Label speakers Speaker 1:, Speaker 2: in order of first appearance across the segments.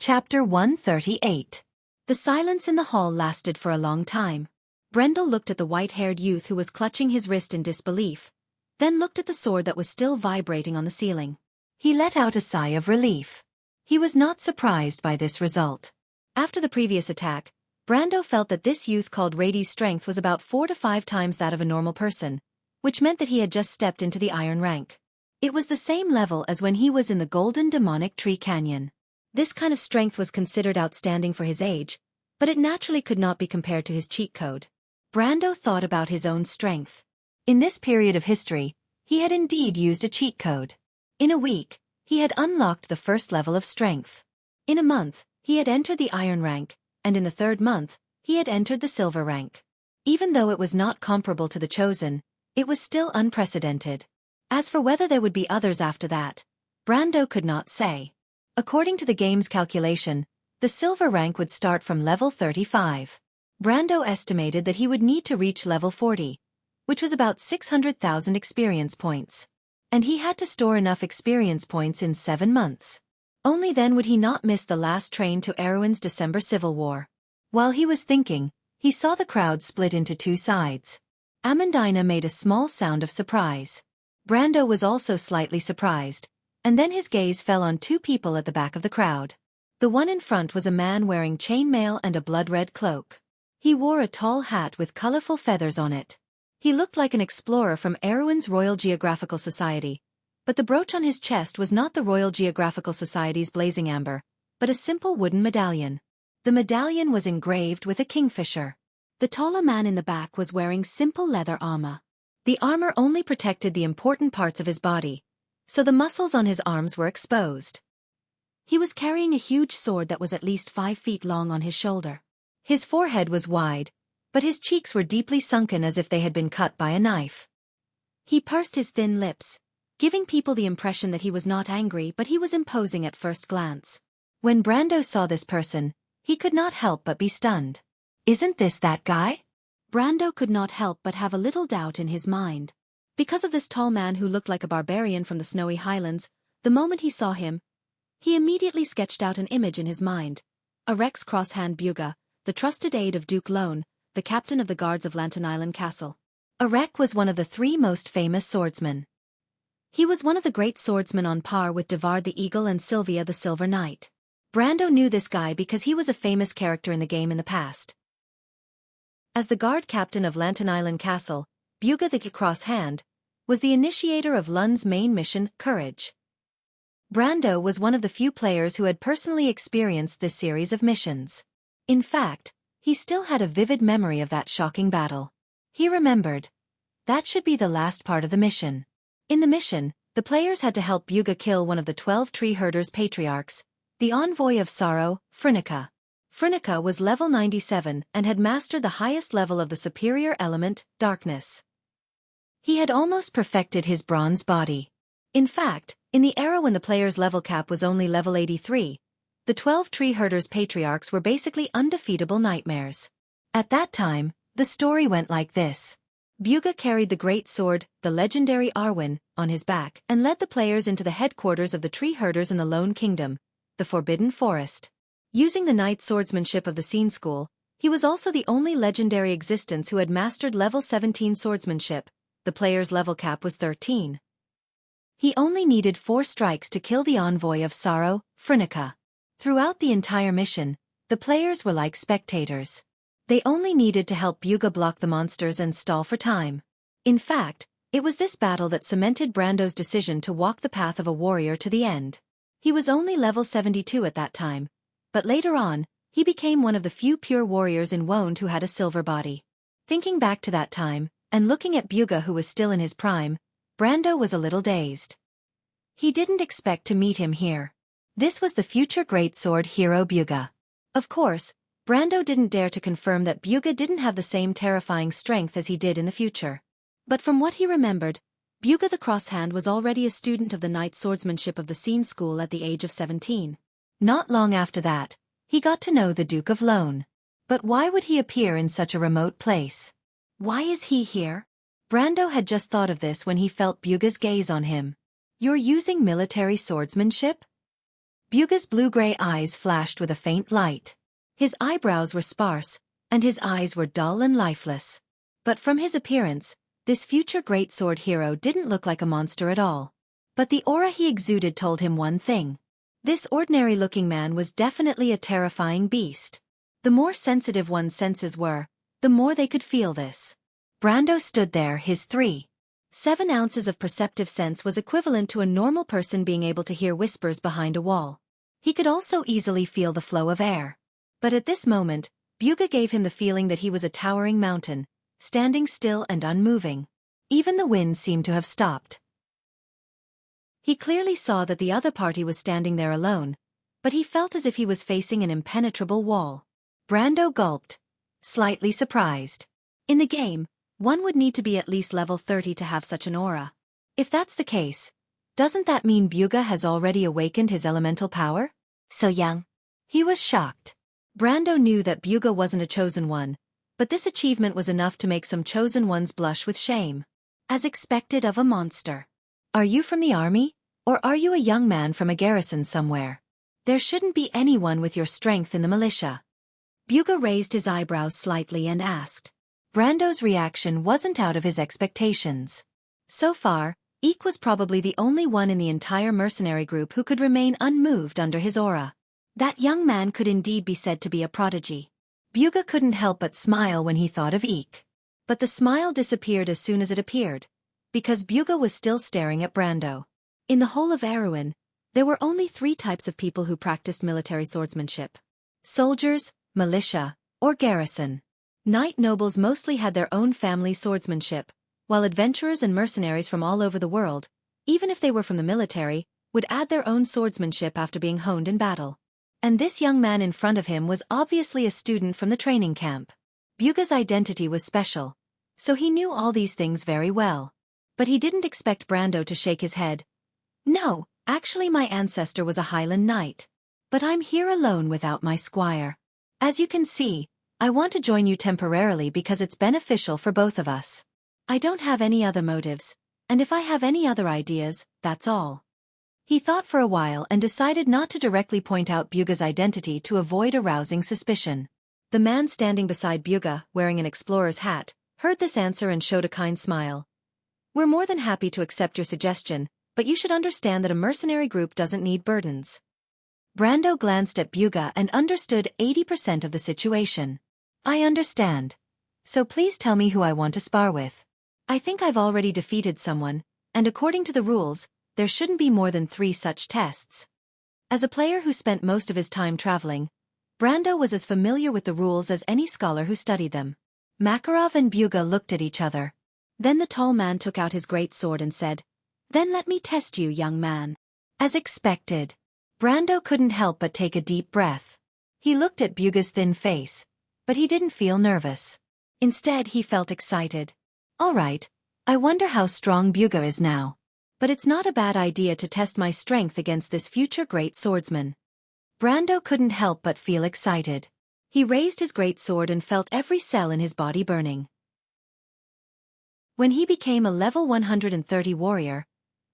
Speaker 1: Chapter 138. The silence in the hall lasted for a long time. Brendel looked at the white-haired youth who was clutching his wrist in disbelief, then looked at the sword that was still vibrating on the ceiling. He let out a sigh of relief. He was not surprised by this result. After the previous attack, Brando felt that this youth called Rady's strength was about 4 to 5 times that of a normal person, which meant that he had just stepped into the iron rank. It was the same level as when he was in the Golden Demonic Tree Canyon. This kind of strength was considered outstanding for his age, but it naturally could not be compared to his cheat code. Brando thought about his own strength. In this period of history, he had indeed used a cheat code. In a week, he had unlocked the first level of strength. In a month, he had entered the iron rank, and in the 3rd month, he had entered the silver rank. Even though it was not comparable to the chosen, it was still unprecedented. As for whether there would be others after that, Brando could not say. According to the game's calculation, the silver rank would start from level 35. Brando estimated that he would need to reach level 40, which was about 600,000 experience points. And he had to store enough experience points in 7 months. Only then would he not miss the last train to Erewhon's December Civil War. While he was thinking, he saw the crowd split into 2 sides. Amandina made a small sound of surprise. Brando was also slightly surprised, and then his gaze fell on 2 people at the back of the crowd. The one in front was a man wearing chainmail and a blood-red cloak. He wore a tall hat with colorful feathers on it. He looked like an explorer from Erewhon's Royal Geographical Society, but the brooch on his chest was not the Royal Geographical Society's blazing amber, but a simple wooden medallion. The medallion was engraved with a kingfisher. The taller man in the back was wearing simple leather armor. The armor only protected the important parts of his body, so the muscles on his arms were exposed. He was carrying a huge sword that was at least 5 feet long on his shoulder. His forehead was wide, but his cheeks were deeply sunken as if they had been cut by a knife. He pursed his thin lips, giving people the impression that he was not angry, but he was imposing at first glance. When Brando saw this person, he could not help but be stunned. "Isn't this that guy?" Brando could not help but have a little doubt in his mind. Because of this tall man who looked like a barbarian from the snowy highlands, the moment he saw him, he immediately sketched out an image in his mind. A Rex Crosshand Buga, the trusted aide of Duke Lone, the captain of the guards of Lantern Island Castle. Arek was one of the 3 most famous swordsmen. He was one of the great swordsmen on par with Devard the Eagle and Sylvia the Silver Knight. Brando knew this guy because he was a famous character in the game in the past. As the guard captain of Lantern Island Castle, Buga the Cross Hand was the initiator of Lund's main mission, Courage. Brando was one of the few players who had personally experienced this series of missions. In fact, he still had a vivid memory of that shocking battle. He remembered. That should be the last part of the mission. In the mission, the players had to help Buga kill one of the 12 tree herders' patriarchs, the envoy of sorrow, Phrynica. Phrynica was level 97 and had mastered the highest level of the superior element, darkness. He had almost perfected his bronze body. In fact, in the era when the player's level cap was only level 83, the 12 tree herders' patriarchs were basically undefeatable nightmares. At that time, the story went like this. Buga carried the great sword, the legendary Arwen, on his back and led the players into the headquarters of the tree herders in the Lone Kingdom, the Forbidden Forest. Using the knight swordsmanship of the Scene School, he was also the only legendary existence who had mastered level 17 swordsmanship. The player's level cap was 13. He only needed 4 strikes to kill the envoy of sorrow, Phrynica. Throughout the entire mission, the players were like spectators. They only needed to help Buga block the monsters and stall for time. In fact, it was this battle that cemented Brando's decision to walk the path of a warrior to the end. He was only level 72 at that time, but later on, he became one of the few pure warriors in Woned who had a silver body. Thinking back to that time, and looking at Buga who was still in his prime, Brando was a little dazed. He didn't expect to meet him here. This was the future greatsword hero Buga. Of course, Brando didn't dare to confirm that Buga didn't have the same terrifying strength as he did in the future. But from what he remembered, Buga the Crosshand was already a student of the knight swordsmanship of the Scene School at the age of 17. Not long after that, he got to know the Duke of Lone. But why would he appear in such a remote place? Why is he here? Brando had just thought of this when he felt Buga's gaze on him. "You're using military swordsmanship?" Byuga's blue-gray eyes flashed with a faint light. His eyebrows were sparse, and his eyes were dull and lifeless. But from his appearance, this future great sword hero didn't look like a monster at all. But the aura he exuded told him one thing. This ordinary-looking man was definitely a terrifying beast. The more sensitive one's senses were, the more they could feel this. Brando stood there, his 3.7 ounces of perceptive sense was equivalent to a normal person being able to hear whispers behind a wall. He could also easily feel the flow of air. But at this moment, Byuga gave him the feeling that he was a towering mountain, standing still and unmoving. Even the wind seemed to have stopped. He clearly saw that the other party was standing there alone, but he felt as if he was facing an impenetrable wall. Brando gulped, slightly surprised. In the game, one would need to be at least level 30 to have such an aura. If that's the case, doesn't that mean Byuga has already awakened his elemental power? So young? He was shocked. Brando knew that Byuga wasn't a chosen one, but this achievement was enough to make some chosen ones blush with shame. As expected of a monster. Are you from the army, or are you a young man from a garrison somewhere? There shouldn't be anyone with your strength in the militia. Byuga raised his eyebrows slightly and asked. Brando's reaction wasn't out of his expectations. So far, Eek was probably the only one in the entire mercenary group who could remain unmoved under his aura. That young man could indeed be said to be a prodigy. Byuga couldn't help but smile when he thought of Eek. But the smile disappeared as soon as it appeared, because Byuga was still staring at Brando. In the whole of Erewhon, there were only 3 types of people who practiced military swordsmanship. Soldiers, militia, or garrison. Knight nobles mostly had their own family swordsmanship, while adventurers and mercenaries from all over the world, even if they were from the military, would add their own swordsmanship after being honed in battle. And this young man in front of him was obviously a student from the training camp. Byuga's identity was special, so he knew all these things very well. But he didn't expect Brando to shake his head. No, actually my ancestor was a Highland knight. But I'm here alone without my squire. As you can see, I want to join you temporarily because it's beneficial for both of us. I don't have any other motives, and if I have any other ideas, that's all. He thought for a while and decided not to directly point out Byuga's identity to avoid arousing suspicion. The man standing beside Byuga, wearing an explorer's hat, heard this answer and showed a kind smile. We're more than happy to accept your suggestion, but you should understand that a mercenary group doesn't need burdens. Brando glanced at Byuga and understood 80% of the situation. I understand. So please tell me who I want to spar with. I think I've already defeated someone, and according to the rules, there shouldn't be more than 3 such tests. As a player who spent most of his time traveling, Brando was as familiar with the rules as any scholar who studied them. Makarov and Byuga looked at each other. Then the tall man took out his great sword and said, Then let me test you, young man. As expected. Brando couldn't help but take a deep breath. He looked at Byuga's thin face, but he didn't feel nervous. Instead, he felt excited. All right, I wonder how strong Byuga is now. But it's not a bad idea to test my strength against this future great swordsman. Brando couldn't help but feel excited. He raised his great sword and felt every cell in his body burning. When he became a level 130 warrior,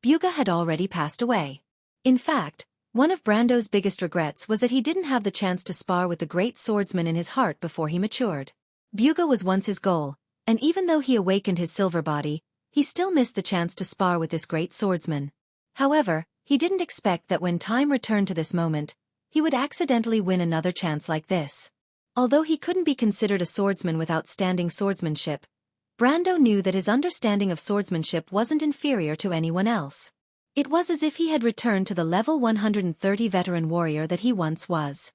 Speaker 1: Byuga had already passed away. In fact, one of Brando's biggest regrets was that he didn't have the chance to spar with the great swordsman in his heart before he matured. Byuga was once his goal, and even though he awakened his silver body, he still missed the chance to spar with this great swordsman. However, he didn't expect that when time returned to this moment, he would accidentally win another chance like this. Although he couldn't be considered a swordsman with outstanding swordsmanship, Brando knew that his understanding of swordsmanship wasn't inferior to anyone else. It was as if he had returned to the level 130 veteran warrior that he once was.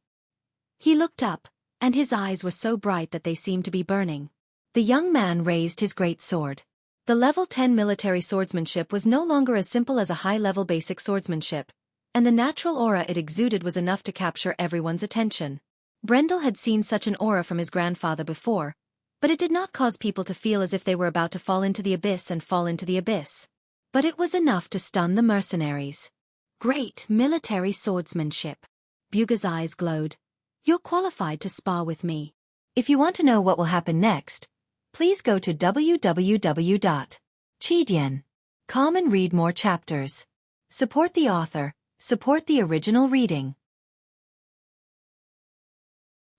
Speaker 1: He looked up, and his eyes were so bright that they seemed to be burning. The young man raised his great sword. The level 10 military swordsmanship was no longer as simple as a high-level basic swordsmanship, and the natural aura it exuded was enough to capture everyone's attention. Brendel had seen such an aura from his grandfather before, but it did not cause people to feel as if they were about to fall into the abyss and fall into the abyss. But it was enough to stun the mercenaries. Great military swordsmanship. Byuga's eyes glowed. You're qualified to spar with me. If you want to know what will happen next, please go to www.chidian.com and read more chapters. Support the author, Support the original reading.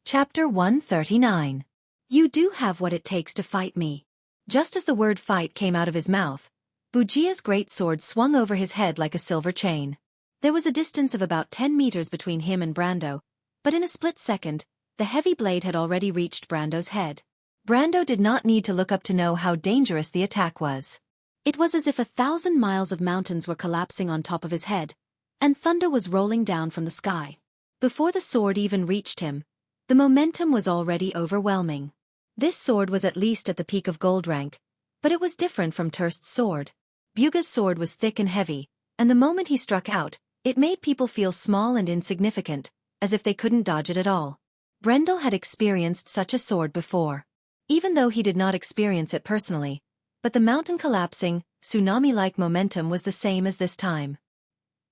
Speaker 1: Chapter 139. You do have what it takes to fight me. Just as the word fight came out of his mouth, Wuxia's great sword swung over his head like a silver chain. There was a distance of about 10 meters between him and Brando, but in a split second, the heavy blade had already reached Brando's head. Brando did not need to look up to know how dangerous the attack was. It was as if 1,000 miles of mountains were collapsing on top of his head, and thunder was rolling down from the sky. Before the sword even reached him, the momentum was already overwhelming. This sword was at least at the peak of gold rank, but it was different from Terst's sword. Bugha's sword was thick and heavy, and the moment he struck out, it made people feel small and insignificant, as if they couldn't dodge it at all. Brendel had experienced such a sword before. Even though he did not experience it personally, but the mountain collapsing, tsunami-like momentum was the same as this time.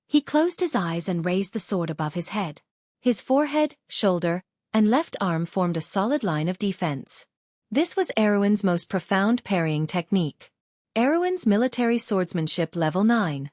Speaker 1: He closed his eyes and raised the sword above his head. His forehead, shoulder, and left arm formed a solid line of defense. This was Erwin's most profound parrying technique. Erwin's military swordsmanship level 9.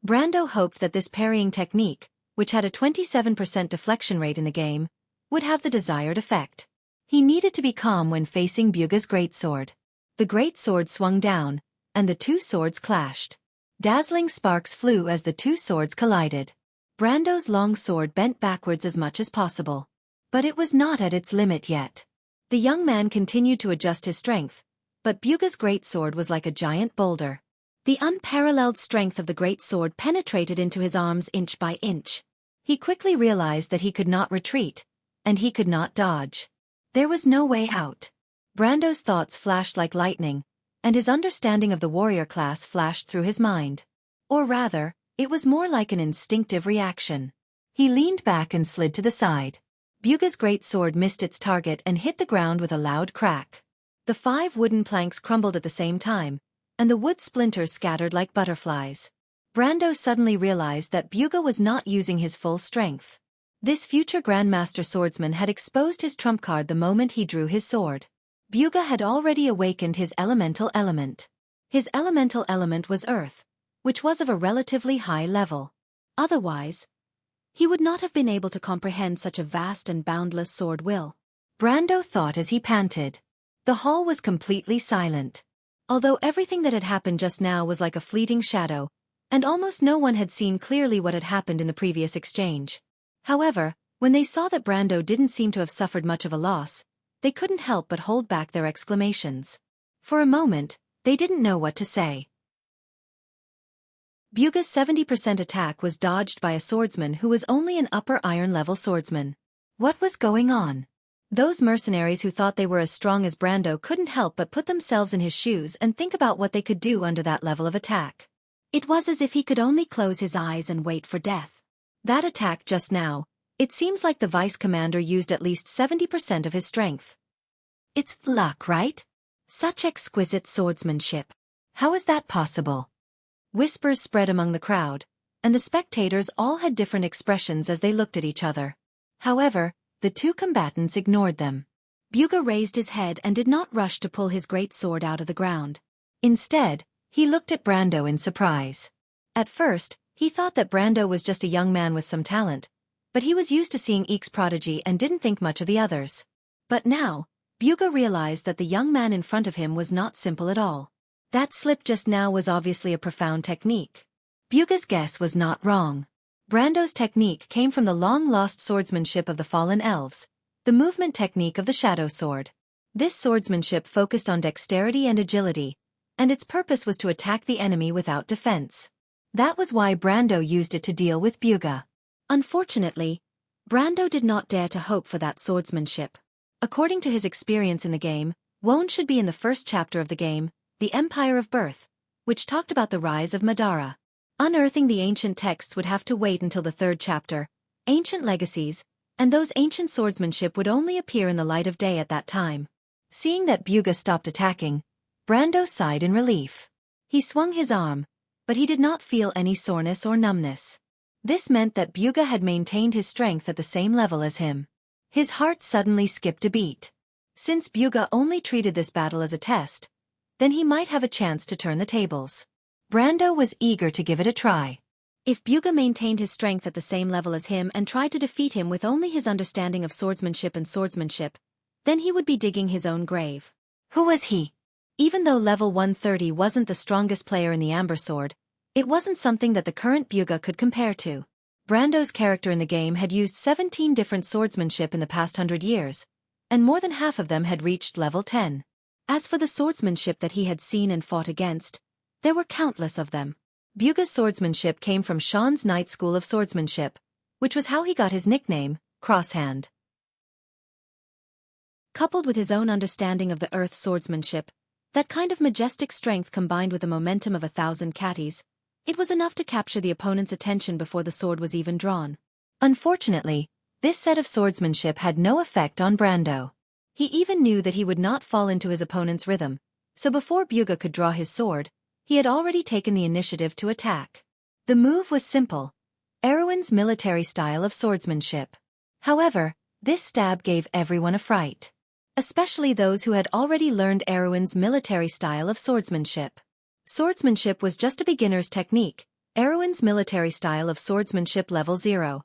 Speaker 1: Brando hoped that this parrying technique, which had a 27% deflection rate in the game, would have the desired effect. He needed to be calm when facing Bugha's greatsword. The greatsword swung down, and the two swords clashed. Dazzling sparks flew as the two swords collided. Brando's long sword bent backwards as much as possible. But it was not at its limit yet. The young man continued to adjust his strength, but Bugha's greatsword was like a giant boulder. The unparalleled strength of the greatsword penetrated into his arms inch by inch. He quickly realized that he could not retreat, and he could not dodge. There was no way out. Brando's thoughts flashed like lightning, and his understanding of the warrior class flashed through his mind. Or rather, it was more like an instinctive reaction. He leaned back and slid to the side. Bugha's greatsword missed its target and hit the ground with a loud crack. The 5 wooden planks crumbled at the same time, and the wood splinters scattered like butterflies. Brando suddenly realized that Bugha was not using his full strength. This future Grandmaster swordsman had exposed his trump card the moment he drew his sword. Bugha had already awakened his elemental element. His elemental element was earth, which was of a relatively high level. Otherwise, he would not have been able to comprehend such a vast and boundless sword will. Brando thought as he panted. The hall was completely silent. Although everything that had happened just now was like a fleeting shadow, and almost no one had seen clearly what had happened in the previous exchange. However, when they saw that Brando didn't seem to have suffered much of a loss, they couldn't help but hold back their exclamations. For a moment, they didn't know what to say. Bugha's 70% attack was dodged by a swordsman who was only an upper iron-level swordsman. What was going on? Those mercenaries who thought they were as strong as Brando couldn't help but put themselves in his shoes and think about what they could do under that level of attack. It was as if he could only close his eyes and wait for death. That attack just now, it seems like the vice commander used at least 70% of his strength. It's luck, right? Such exquisite swordsmanship. How is that possible? Whispers spread among the crowd, and the spectators all had different expressions as they looked at each other. However, the two combatants ignored them. Bugha raised his head and did not rush to pull his great sword out of the ground. Instead, he looked at Brando in surprise. At first, he thought that Brando was just a young man with some talent, but he was used to seeing Eek's prodigy and didn't think much of the others. But now, Bugha realized that the young man in front of him was not simple at all. That slip just now was obviously a profound technique. Bugha's guess was not wrong. Brando's technique came from the long-lost swordsmanship of the fallen elves, the movement technique of the shadow sword. This swordsmanship focused on dexterity and agility, and its purpose was to attack the enemy without defense. That was why Brando used it to deal with Bugha. Unfortunately, Brando did not dare to hope for that swordsmanship. According to his experience in the game, Wone should be in the first chapter of the game, The Empire of Birth, which talked about the rise of Madara. Unearthing the ancient texts would have to wait until the 3rd chapter, Ancient Legacies, and those ancient swordsmanship would only appear in the light of day at that time. Seeing that Bugha stopped attacking, Brando sighed in relief. He swung his arm, but he did not feel any soreness or numbness. This meant that Bugha had maintained his strength at the same level as him. His heart suddenly skipped a beat. Since Bugha only treated this battle as a test, then he might have a chance to turn the tables. Brando was eager to give it a try. If Buga maintained his strength at the same level as him and tried to defeat him with only his understanding of swordsmanship, then he would be digging his own grave. Who was he? Even though level 130 wasn't the strongest player in the Amber Sword, it wasn't something that the current Buga could compare to. Brando's character in the game had used 17 different swordsmanship in the past 100 years, and more than half of them had reached level 10. As for the swordsmanship that he had seen and fought against, there were countless of them. Buga's swordsmanship came from Sean's Knight School of Swordsmanship, which was how he got his nickname, Crosshand. Coupled with his own understanding of the Earth's swordsmanship, that kind of majestic strength combined with the momentum of 1,000 catties, it was enough to capture the opponent's attention before the sword was even drawn. Unfortunately, this set of swordsmanship had no effect on Brando. He even knew that he would not fall into his opponent's rhythm, so before Buga could draw his sword, he had already taken the initiative to attack. The move was simple: Erwin's military style of swordsmanship. However, this stab gave everyone a fright, especially those who had already learned Erwin's military style of swordsmanship. Swordsmanship was just a beginner's technique, Erwin's military style of swordsmanship level 0.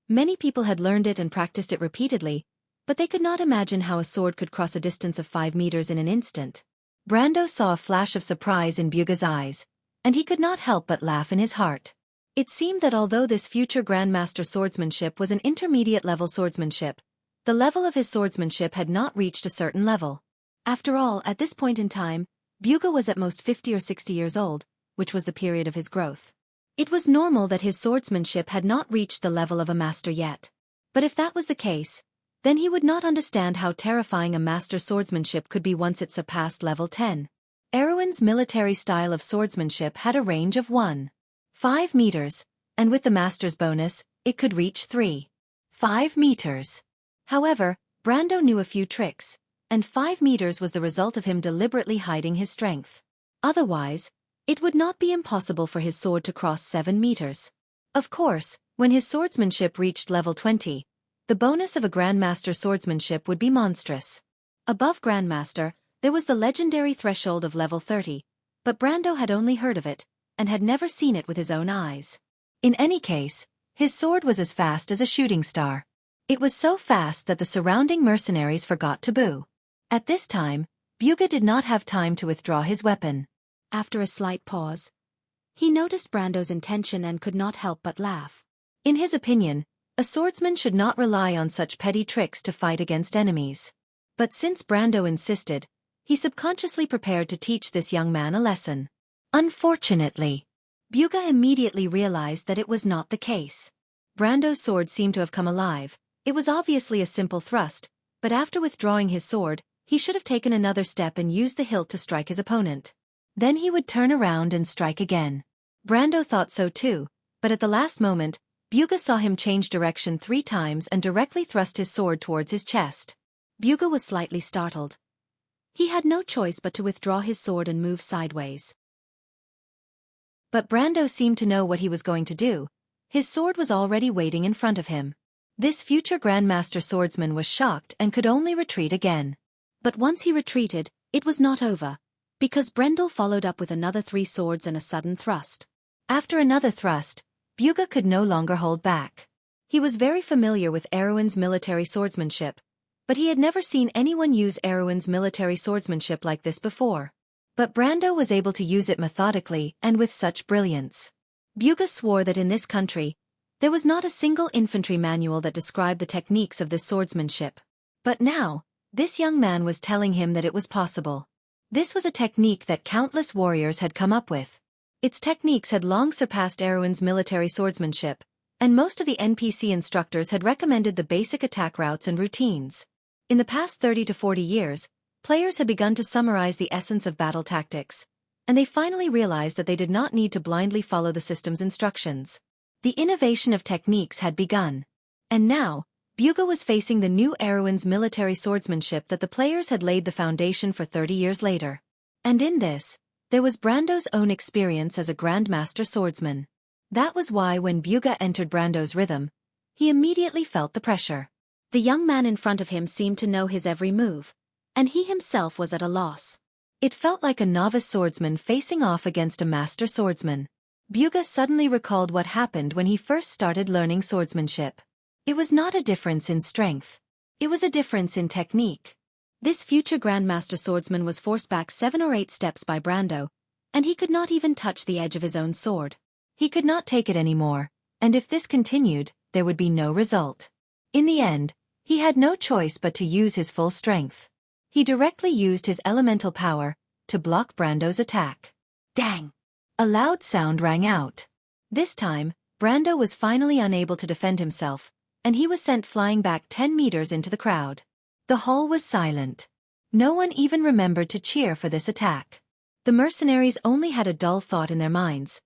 Speaker 1: Many people had learned it and practiced it repeatedly, but they could not imagine how a sword could cross a distance of 5 meters in an instant. Brando saw a flash of surprise in Buga's eyes, and he could not help but laugh in his heart. It seemed that although this future Grandmaster swordsmanship was an intermediate-level swordsmanship, the level of his swordsmanship had not reached a certain level. After all, at this point in time, Buga was at most 50 or 60 years old, which was the period of his growth. It was normal that his swordsmanship had not reached the level of a master yet. But if that was the case, then he would not understand how terrifying a master swordsmanship could be once it surpassed level 10. Erwin's military style of swordsmanship had a range of 1.5 meters, and with the master's bonus, it could reach 3.5 meters. However, Brando knew a few tricks, and 5 meters was the result of him deliberately hiding his strength. Otherwise, it would not be impossible for his sword to cross 7 meters. Of course, when his swordsmanship reached level 20, the bonus of a Grandmaster swordsmanship would be monstrous. Above Grandmaster, there was the legendary threshold of level 30, but Brando had only heard of it, and had never seen it with his own eyes. In any case, his sword was as fast as a shooting star. It was so fast that the surrounding mercenaries forgot to boo. At this time, Buga did not have time to withdraw his weapon. After a slight pause, he noticed Brando's intention and could not help but laugh. In his opinion, a swordsman should not rely on such petty tricks to fight against enemies. But since Brando insisted, he subconsciously prepared to teach this young man a lesson. Unfortunately, Buga immediately realized that it was not the case. Brando's sword seemed to have come alive. It was obviously a simple thrust, but after withdrawing his sword, he should have taken another step and used the hilt to strike his opponent. Then he would turn around and strike again. Brando thought so too, but at the last moment, Buga saw him change direction 3 times and directly thrust his sword towards his chest. Buga was slightly startled. He had no choice but to withdraw his sword and move sideways. But Brando seemed to know what he was going to do. His sword was already waiting in front of him. This future Grandmaster swordsman was shocked and could only retreat again. But once he retreated, it was not over, because Brendel followed up with another 3 swords and a sudden thrust. After another thrust, Buga could no longer hold back. He was very familiar with Erwin's military swordsmanship, but he had never seen anyone use Erwin's military swordsmanship like this before. But Brando was able to use it methodically and with such brilliance. Buga swore that in this country, there was not a single infantry manual that described the techniques of this swordsmanship. But now, this young man was telling him that it was possible. This was a technique that countless warriors had come up with. Its techniques had long surpassed Erwin's military swordsmanship, and most of the NPC instructors had recommended the basic attack routes and routines. In the past 30 to 40 years, players had begun to summarize the essence of battle tactics, and they finally realized that they did not need to blindly follow the system's instructions. The innovation of techniques had begun. And now, Buga was facing the new Erwin's military swordsmanship that the players had laid the foundation for 30 years later. And in this, there was Brando's own experience as a Grandmaster swordsman. That was why when Buga entered Brando's rhythm, he immediately felt the pressure. The young man in front of him seemed to know his every move, and he himself was at a loss. It felt like a novice swordsman facing off against a master swordsman. Buga suddenly recalled what happened when he first started learning swordsmanship. It was not a difference in strength. It was a difference in technique. This future Grandmaster swordsman was forced back 7 or 8 steps by Brando, and he could not even touch the edge of his own sword. He could not take it anymore, and if this continued, there would be no result. In the end, he had no choice but to use his full strength. He directly used his elemental power to block Brando's attack. Dang! A loud sound rang out. This time, Brando was finally unable to defend himself, and he was sent flying back 10 meters into the crowd. The hall was silent. No one even remembered to cheer for this attack. The mercenaries only had a dull thought in their minds.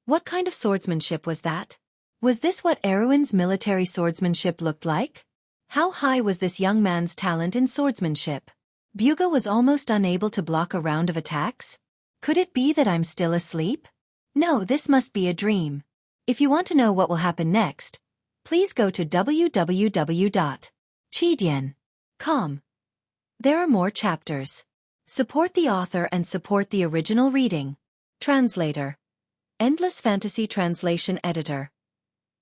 Speaker 1: What kind of swordsmanship was that? Was this what Erwin's military swordsmanship looked like? How high was this young man's talent in swordsmanship? Buga was almost unable to block a round of attacks? Could it be that I'm still asleep? No, this must be a dream. If you want to know what will happen next, please go to www.chidian.com. There are more chapters. Support the author and support the original reading. Translator. Endless Fantasy Translation Editor.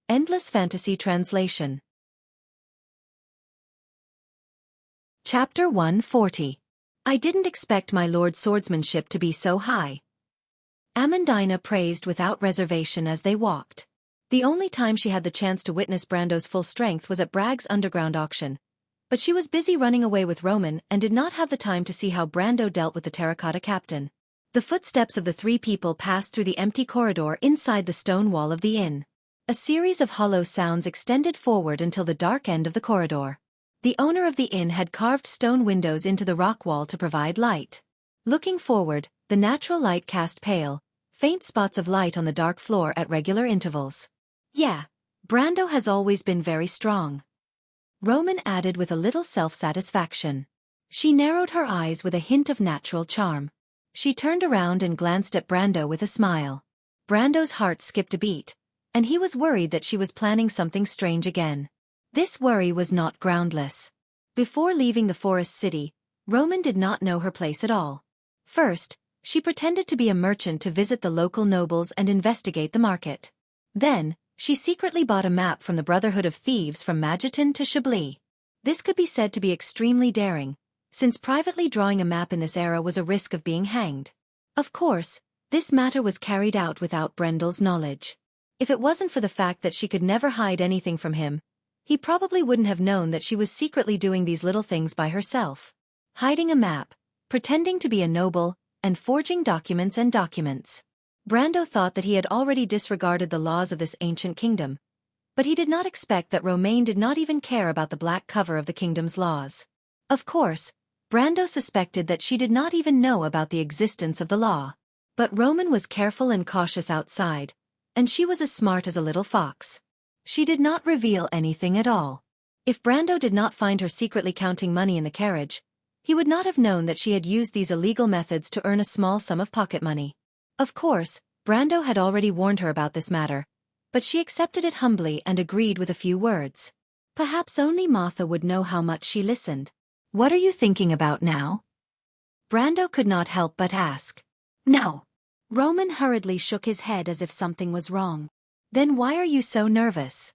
Speaker 1: Endless Fantasy Translation. Chapter 140. I didn't expect my lord's swordsmanship to be so high. Amandina praised without reservation as they walked. The only time she had the chance to witness Brando's full strength was at Bragg's underground auction. But she was busy running away with Roman and did not have the time to see how Brando dealt with the terracotta captain. The footsteps of the 3 people passed through the empty corridor inside the stone wall of the inn. A series of hollow sounds extended forward until the dark end of the corridor. The owner of the inn had carved stone windows into the rock wall to provide light. Looking forward, the natural light cast pale, faint spots of light on the dark floor at regular intervals. Yeah, Brando has always been very strong. Roman added with a little self-satisfaction. She narrowed her eyes with a hint of natural charm. She turned around and glanced at Brando with a smile. Brando's heart skipped a beat, and he was worried that she was planning something strange again. This worry was not groundless. Before leaving the forest city, Roman did not know her place at all. First, she pretended to be a merchant to visit the local nobles and investigate the market. Then, she secretly bought a map from the Brotherhood of Thieves from Majetan to Chablis. This could be said to be extremely daring, since privately drawing a map in this era was a risk of being hanged. Of course, this matter was carried out without Brendel's knowledge. If it wasn't for the fact that she could never hide anything from him, he probably wouldn't have known that she was secretly doing these little things by herself. Hiding a map, pretending to be a noble, and forging documents. Brando thought that he had already disregarded the laws of this ancient kingdom, but he did not expect that Romain did not even care about the black cover of the kingdom's laws. Of course, Brando suspected that she did not even know about the existence of the law. But Roman was careful and cautious outside, and she was as smart as a little fox. She did not reveal anything at all. If Brando did not find her secretly counting money in the carriage, he would not have known that she had used these illegal methods to earn a small sum of pocket money. Of course, Brando had already warned her about this matter, but she accepted it humbly and agreed with a few words. Perhaps only Martha would know how much she listened. What are you thinking about now? Brando could not help but ask. No. Roman hurriedly shook his head as if something was wrong. Then why are you so nervous?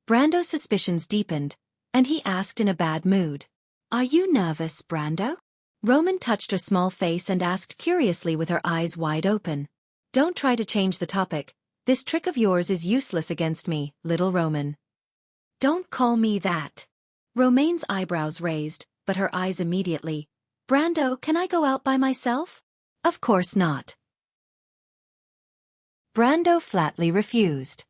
Speaker 1: Brando's suspicions deepened, and he asked in a bad mood. Are you nervous, Brando? Roman touched her small face and asked curiously with her eyes wide open. Don't try to change the topic. This trick of yours is useless against me, little Roman. Don't call me that. Romain's eyebrows raised, but her eyes immediately. Brando, can I go out by myself? Of course not. Brando flatly refused.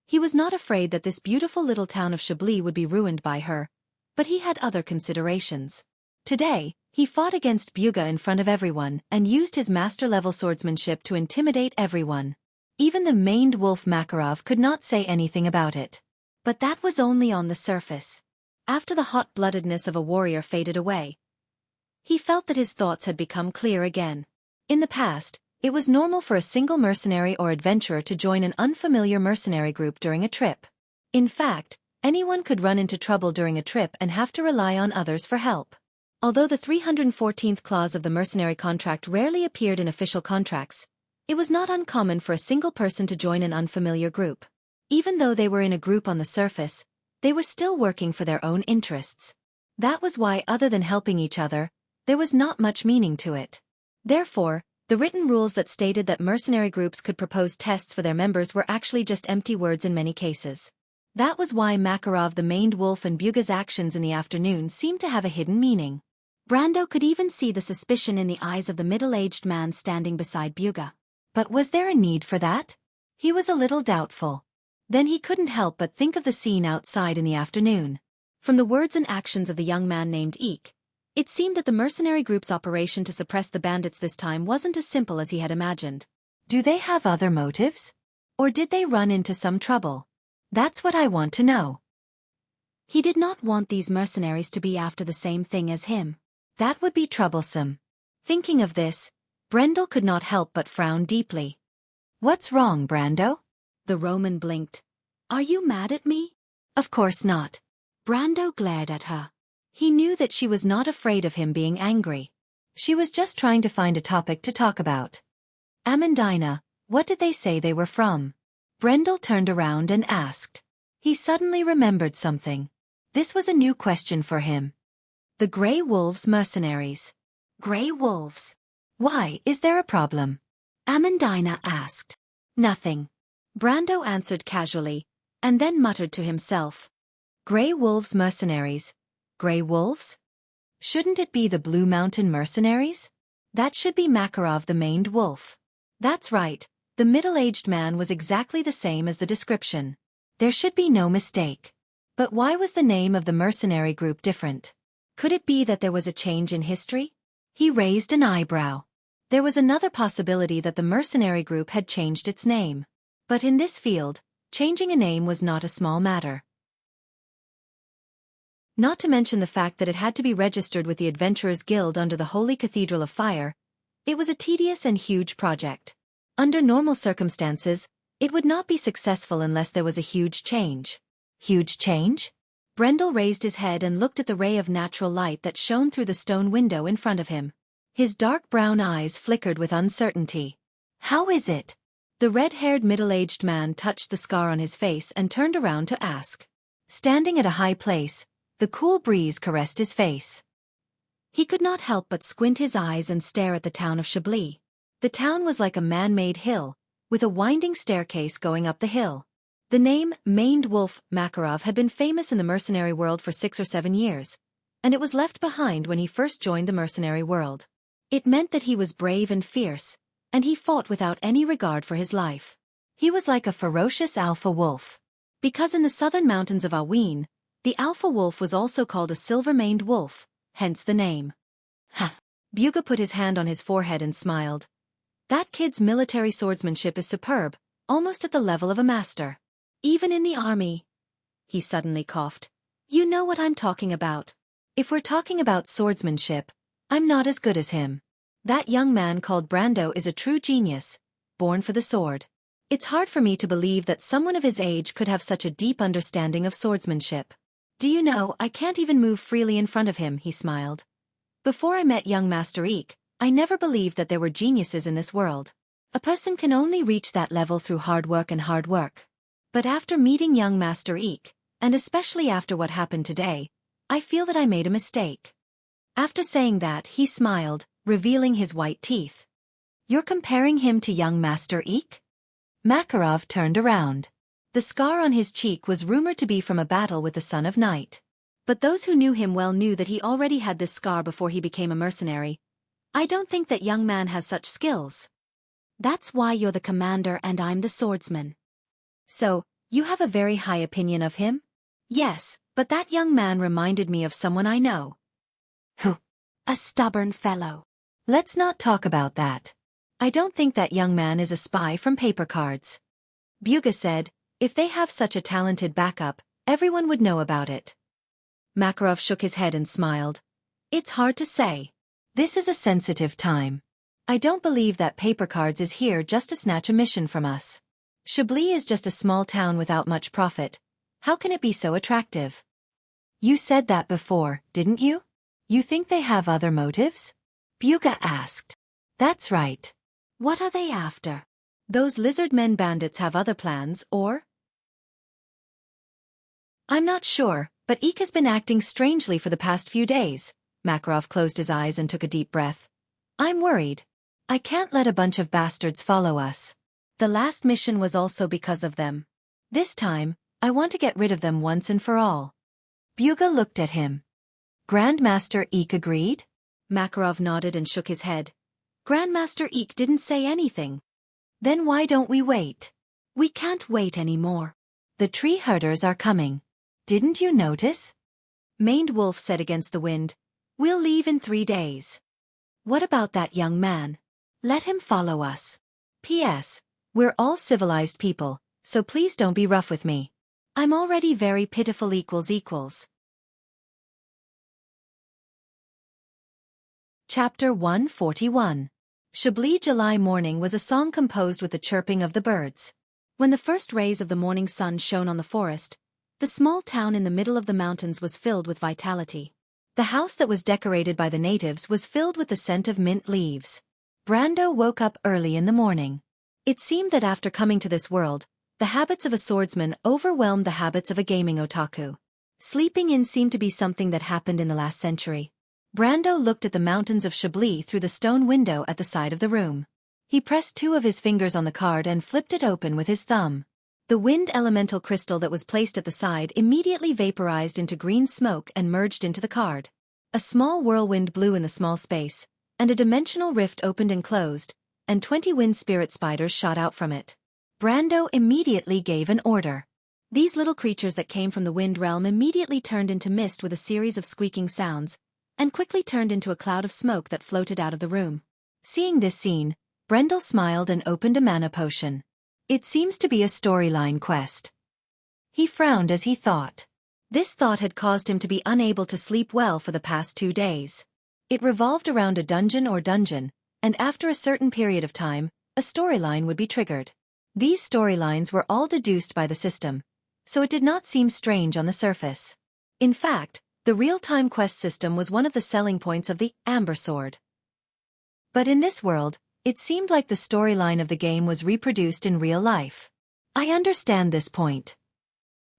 Speaker 1: He was not afraid that this beautiful little town of Chablis would be ruined by her, but he had other considerations. Today, he fought against Buga in front of everyone and used his master-level swordsmanship to intimidate everyone. Even the maned wolf Makarov could not say anything about it. But that was only on the surface. After the hot-bloodedness of a warrior faded away, he felt that his thoughts had become clear again. In the past, it was normal for a single mercenary or adventurer to join an unfamiliar mercenary group during a trip. In fact, anyone could run into trouble during a trip and have to rely on others for help. Although the 314th clause of the mercenary contract rarely appeared in official contracts, It was not uncommon for a single person to join an unfamiliar group. Even though they were in a group on the surface, they were still working for their own interests. That was why, other than helping each other, there was not much meaning to it. Therefore, the written rules that stated that mercenary groups could propose tests for their members were actually just empty words in many cases. That was why Makarov the maned wolf and Byuga's actions in the afternoon seemed to have a hidden meaning. Brando could even see the suspicion in the eyes of the middle-aged man standing beside Byuga. But was there a need for that? He was a little doubtful. Then he couldn't help but think of the scene outside in the afternoon. From the words and actions of the young man named Eek, it seemed that the mercenary group's operation to suppress the bandits this time wasn't as simple as he had imagined. Do they have other motives? Or did they run into some trouble? That's what I want to know. He did not want these mercenaries to be after the same thing as him. That would be troublesome. Thinking of this, Brendel could not help but frown deeply. What's wrong, Brando? The Roman blinked. Are you mad at me? Of course not. Brando glared at her. He knew that she was not afraid of him being angry. She was just trying to find a topic to talk about. Amandina, what did they say they were from? Brendel turned around and asked. He suddenly remembered something. This was a new question for him. The Grey Wolves mercenaries. Grey Wolves? Why, is there a problem? Amandina asked. Nothing. Brando answered casually, and then muttered to himself. Grey Wolves mercenaries. Grey Wolves? Shouldn't it be the Blue Mountain mercenaries? That should be Makarov the maned wolf. That's right, the middle-aged man was exactly the same as the description. There should be no mistake. But why was the name of the mercenary group different? Could it be that there was a change in history? He raised an eyebrow. There was another possibility that the mercenary group had changed its name. But in this field, changing a name was not a small matter. Not to mention the fact that it had to be registered with the Adventurers Guild under the Holy Cathedral of Fire. It was a tedious and huge project. Under normal circumstances, it would not be successful unless there was a huge change. Huge change? Brendel raised his head and looked at the ray of natural light that shone through the stone window in front of him. His dark brown eyes flickered with uncertainty. How is it? The red-haired middle-aged man touched the scar on his face and turned around to ask. Standing at a high place, the cool breeze caressed his face. He could not help but squint his eyes and stare at the town of Chablis. The town was like a man-made hill, with a winding staircase going up the hill. The name Maned Wolf Makarov had been famous in the mercenary world for 6 or 7 years, and it was left behind when he first joined the mercenary world. It meant that he was brave and fierce, and he fought without any regard for his life. He was like a ferocious alpha wolf. Because in the southern mountains of Aween, the alpha wolf was also called a silver-maned wolf, hence the name. Ha! Byuga put his hand on his forehead and smiled. That kid's military swordsmanship is superb, almost at the level of a master. Even in the army. He suddenly coughed. You know what I'm talking about. If we're talking about swordsmanship, I'm not as good as him. That young man called Brando is a true genius, born for the sword. It's hard for me to believe that someone of his age could have such a deep understanding of swordsmanship. Do you know, I can't even move freely in front of him, he smiled. Before I met young Master Eek, I never believed that there were geniuses in this world. A person can only reach that level through hard work. But after meeting young Master Eek, and especially after what happened today, I feel that I made a mistake. After saying that, he smiled, revealing his white teeth. You're comparing him to young Master Eek? Makarov turned around. The scar on his cheek was rumored to be from a battle with the Son of Night. But those who knew him well knew that he already had this scar before he became a mercenary. I don't think that young man has such skills. That's why you're the commander and I'm the swordsman. So, you have a very high opinion of him? Yes, but that young man reminded me of someone I know. Who? A stubborn fellow. Let's not talk about that. I don't think that young man is a spy from paper cards. Byuga said, if they have such a talented backup, everyone would know about it. Makarov shook his head and smiled. It's hard to say. This is a sensitive time. I don't believe that paper cards is here just to snatch a mission from us. Chablis is just a small town without much profit. How can it be so attractive? You said that before, didn't you? You think they have other motives? Byuga asked. That's right. What are they after? Those lizard men bandits have other plans, or? I'm not sure, but Eek has been acting strangely for the past few days. Makarov closed his eyes and took a deep breath. I'm worried. I can't let a bunch of bastards follow us. The last mission was also because of them. This time, I want to get rid of them once and for all. Buga looked at him. Grandmaster Eek agreed? Makarov nodded and shook his head. Grandmaster Eek didn't say anything. Then why don't we wait? We can't wait anymore. The tree herders are coming. Didn't you notice? Maned Wolf said against the wind. We'll leave in 3 days. What about that young man? Let him follow us. P.S. We're all civilized people, so please don't be rough with me. I'm already very pitiful equals. Chapter 141. Chablis July morning was a song composed with the chirping of the birds. When the first rays of the morning sun shone on the forest, the small town in the middle of the mountains was filled with vitality. The house that was decorated by the natives was filled with the scent of mint leaves. Brando woke up early in the morning. It seemed that after coming to this world, the habits of a swordsman overwhelmed the habits of a gaming otaku. Sleeping in seemed to be something that happened in the last century. Brando looked at the mountains of Chablis through the stone window at the side of the room. He pressed 2 of his fingers on the card and flipped it open with his thumb. The wind elemental crystal that was placed at the side immediately vaporized into green smoke and merged into the card. A small whirlwind blew in the small space, and a dimensional rift opened and closed, and 20 wind spirit spiders shot out from it. Brando immediately gave an order. These little creatures that came from the wind realm immediately turned into mist with a series of squeaking sounds, and quickly turned into a cloud of smoke that floated out of the room. Seeing this scene, Brendel smiled and opened a mana potion. It seems to be a storyline quest. He frowned as he thought. This thought had caused him to be unable to sleep well for the past 2 days. It revolved around a dungeon, and after a certain period of time, a storyline would be triggered. These storylines were all deduced by the system, so it did not seem strange on the surface. In fact, the real-time quest system was one of the selling points of the Amber Sword. But in this world, it seemed like the storyline of the game was reproduced in real life. I understand this point.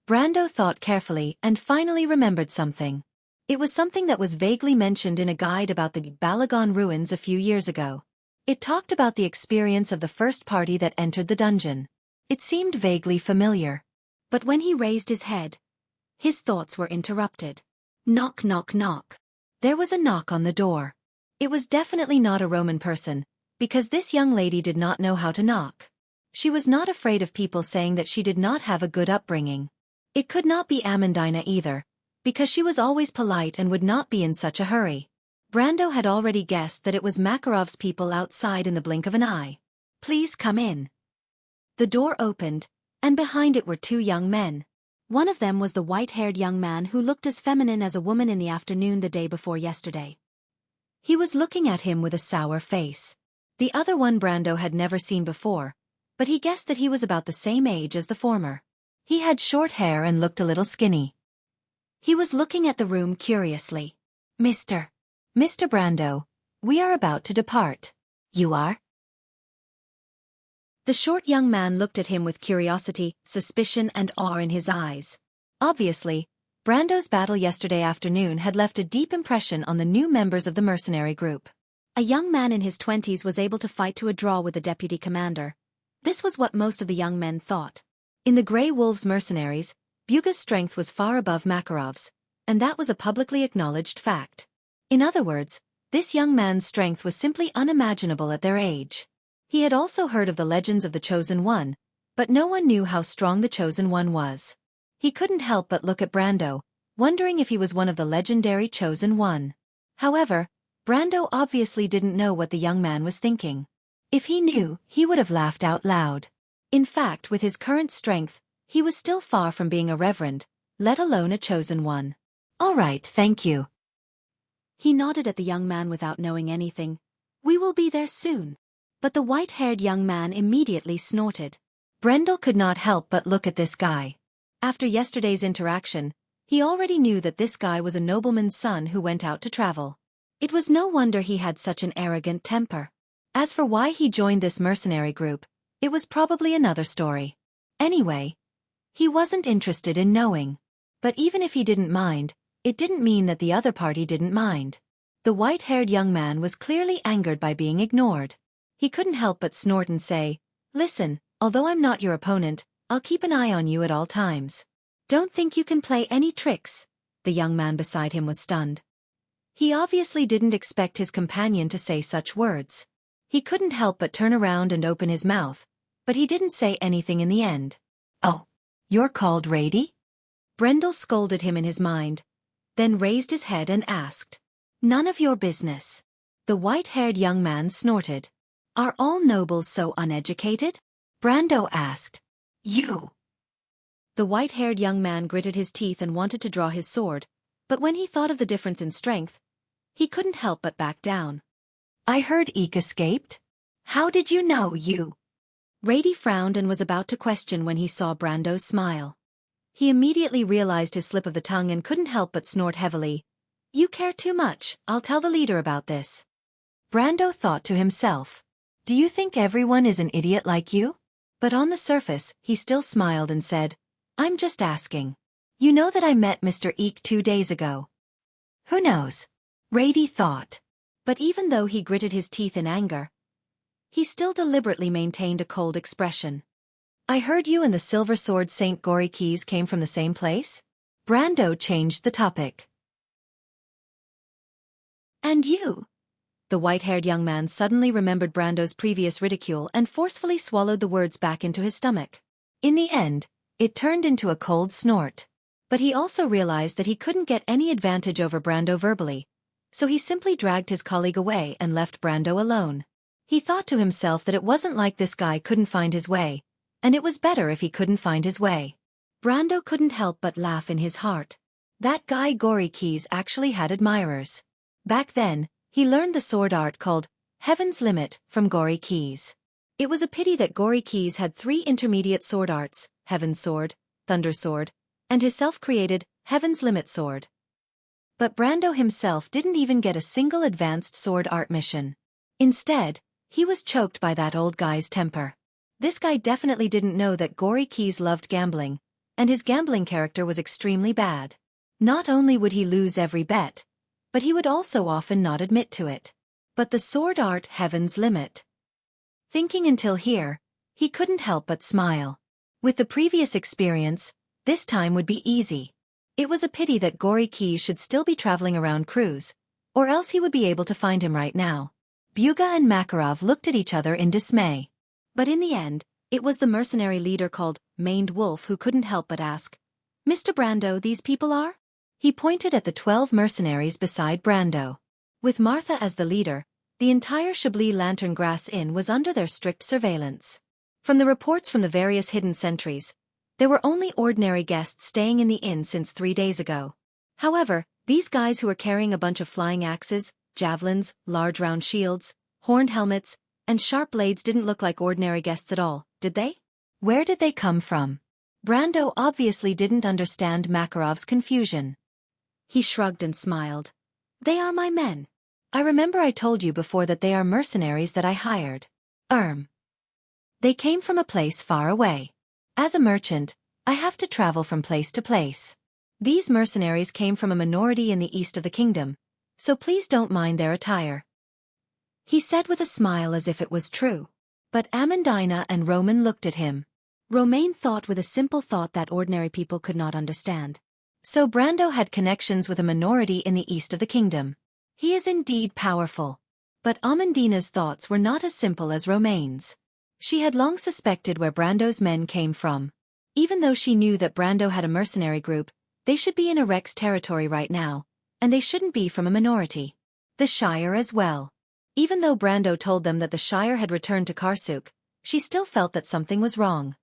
Speaker 1: Brando thought carefully and finally remembered something. It was something that was vaguely mentioned in a guide about the Balagon ruins a few years ago. It talked about the experience of the first party that entered the dungeon. It seemed vaguely familiar. But when he raised his head, his thoughts were interrupted. Knock, knock, knock. There was a knock on the door. It was definitely not a Roman person, because this young lady did not know how to knock. She was not afraid of people saying that she did not have a good upbringing. It could not be Amandina either, because she was always polite and would not be in such a hurry. Brando had already guessed that it was Makarov's people outside in the blink of an eye. Please come in. The door opened, and behind it were 2 young men. One of them was the white-haired young man who looked as feminine as a woman in the afternoon the day before yesterday. He was looking at him with a sour face. The other one Brando had never seen before, but he guessed that he was about the same age as the former. He had short hair and looked a little skinny. He was looking at the room curiously. Mr. Brando, we are about to depart. You are? The short young man looked at him with curiosity, suspicion and awe in his eyes. Obviously, Brando's battle yesterday afternoon had left a deep impression on the new members of the mercenary group. A young man in his 20s was able to fight to a draw with the deputy commander. This was what most of the young men thought. In the Grey Wolves mercenaries, Buga's strength was far above Makarov's, and that was a publicly acknowledged fact. In other words, this young man's strength was simply unimaginable at their age. He had also heard of the legends of the Chosen One, but no one knew how strong the Chosen One was. He couldn't help but look at Brando, wondering if he was one of the legendary Chosen One. However, Brando obviously didn't know what the young man was thinking. If he knew, he would have laughed out loud. In fact, with his current strength, he was still far from being a reverend, let alone a chosen one. All right, thank you. He nodded at the young man without knowing anything. We will be there soon. But the white-haired young man immediately snorted. Brendel could not help but look at this guy. After yesterday's interaction, he already knew that this guy was a nobleman's son who went out to travel. It was no wonder he had such an arrogant temper. As for why he joined this mercenary group, it was probably another story. Anyway, he wasn't interested in knowing. But even if he didn't mind, it didn't mean that the other party didn't mind. The white-haired young man was clearly angered by being ignored. He couldn't help but snort and say, "Listen, although I'm not your opponent, I'll keep an eye on you at all times. Don't think you can play any tricks." The young man beside him was stunned. He obviously didn't expect his companion to say such words. He couldn't help but turn around and open his mouth, but he didn't say anything in the end. "Oh, you're called Rady?" Brendel scolded him in his mind, then raised his head and asked, "None of your business." The white-haired young man snorted. "Are all nobles so uneducated?" Brando asked. "You." The white-haired young man gritted his teeth and wanted to draw his sword, but when he thought of the difference in strength, he couldn't help but back down. "I heard Eek escaped. How did you know you?" Rady frowned and was about to question when he saw Brando's smile. He immediately realized his slip of the tongue and couldn't help but snort heavily. "You care too much, I'll tell the leader about this." Brando thought to himself, "Do you think everyone is an idiot like you?" But on the surface, he still smiled and said, "I'm just asking. You know that I met Mr. Eek 2 days ago." "Who knows?" Rady thought. But even though he gritted his teeth in anger, he still deliberately maintained a cold expression. "I heard you and the silver sword Saint Gory Keys came from the same place?" Brando changed the topic. "And you?" The white-haired young man suddenly remembered Brando's previous ridicule and forcefully swallowed the words back into his stomach. In the end, it turned into a cold snort. But he also realized that he couldn't get any advantage over Brando verbally, so he simply dragged his colleague away and left Brando alone. He thought to himself that it wasn't like this guy couldn't find his way, and it was better if he couldn't find his way. Brando couldn't help but laugh in his heart. That guy Gory Keys actually had admirers. Back then, he learned the sword art called Heaven's Limit from Gory Keys. It was a pity that Gory Keys had 3 intermediate sword arts, Heaven's Sword, Thunder Sword, and his self-created Heaven's Limit sword. But Brando himself didn't even get a single advanced sword art mission. Instead, he was choked by that old guy's temper. This guy definitely didn't know that Gory Keys loved gambling, and his gambling character was extremely bad. Not only would he lose every bet, but he would also often not admit to it. But the sword art Heaven's Limit. Thinking until here, he couldn't help but smile. With the previous experience, this time would be easy. It was a pity that Gory Keys should still be traveling around Cruz, or else he would be able to find him right now. Buga and Makarov looked at each other in dismay. But in the end, it was the mercenary leader called Maned Wolf who couldn't help but ask, "Mr. Brando, these people are?" He pointed at the 12 mercenaries beside Brando. With Martha as the leader, the entire Chablis Lantern Grass Inn was under their strict surveillance. From the reports from the various hidden sentries, there were only ordinary guests staying in the inn since 3 days ago. However, these guys who were carrying a bunch of flying axes, javelins, large round shields, horned helmets, and sharp blades didn't look like ordinary guests at all, did they? Where did they come from? Brando obviously didn't understand Makarov's confusion. He shrugged and smiled. "They are my men. I remember I told you before that they are mercenaries that I hired. They came from a place far away. As a merchant, I have to travel from place to place. These mercenaries came from a minority in the east of the kingdom, so please don't mind their attire," he said with a smile as if it was true. But Amandina and Roman looked at him. Romain thought with a simple thought that ordinary people could not understand. So Brando had connections with a minority in the east of the kingdom. He is indeed powerful. But Amandina's thoughts were not as simple as Romain's. She had long suspected where Brando's men came from. Even though she knew that Brando had a mercenary group, they should be in Arek's territory right now, and they shouldn't be from a minority. The Shire as well. Even though Brando told them that the Shire had returned to Karsuk, she still felt that something was wrong.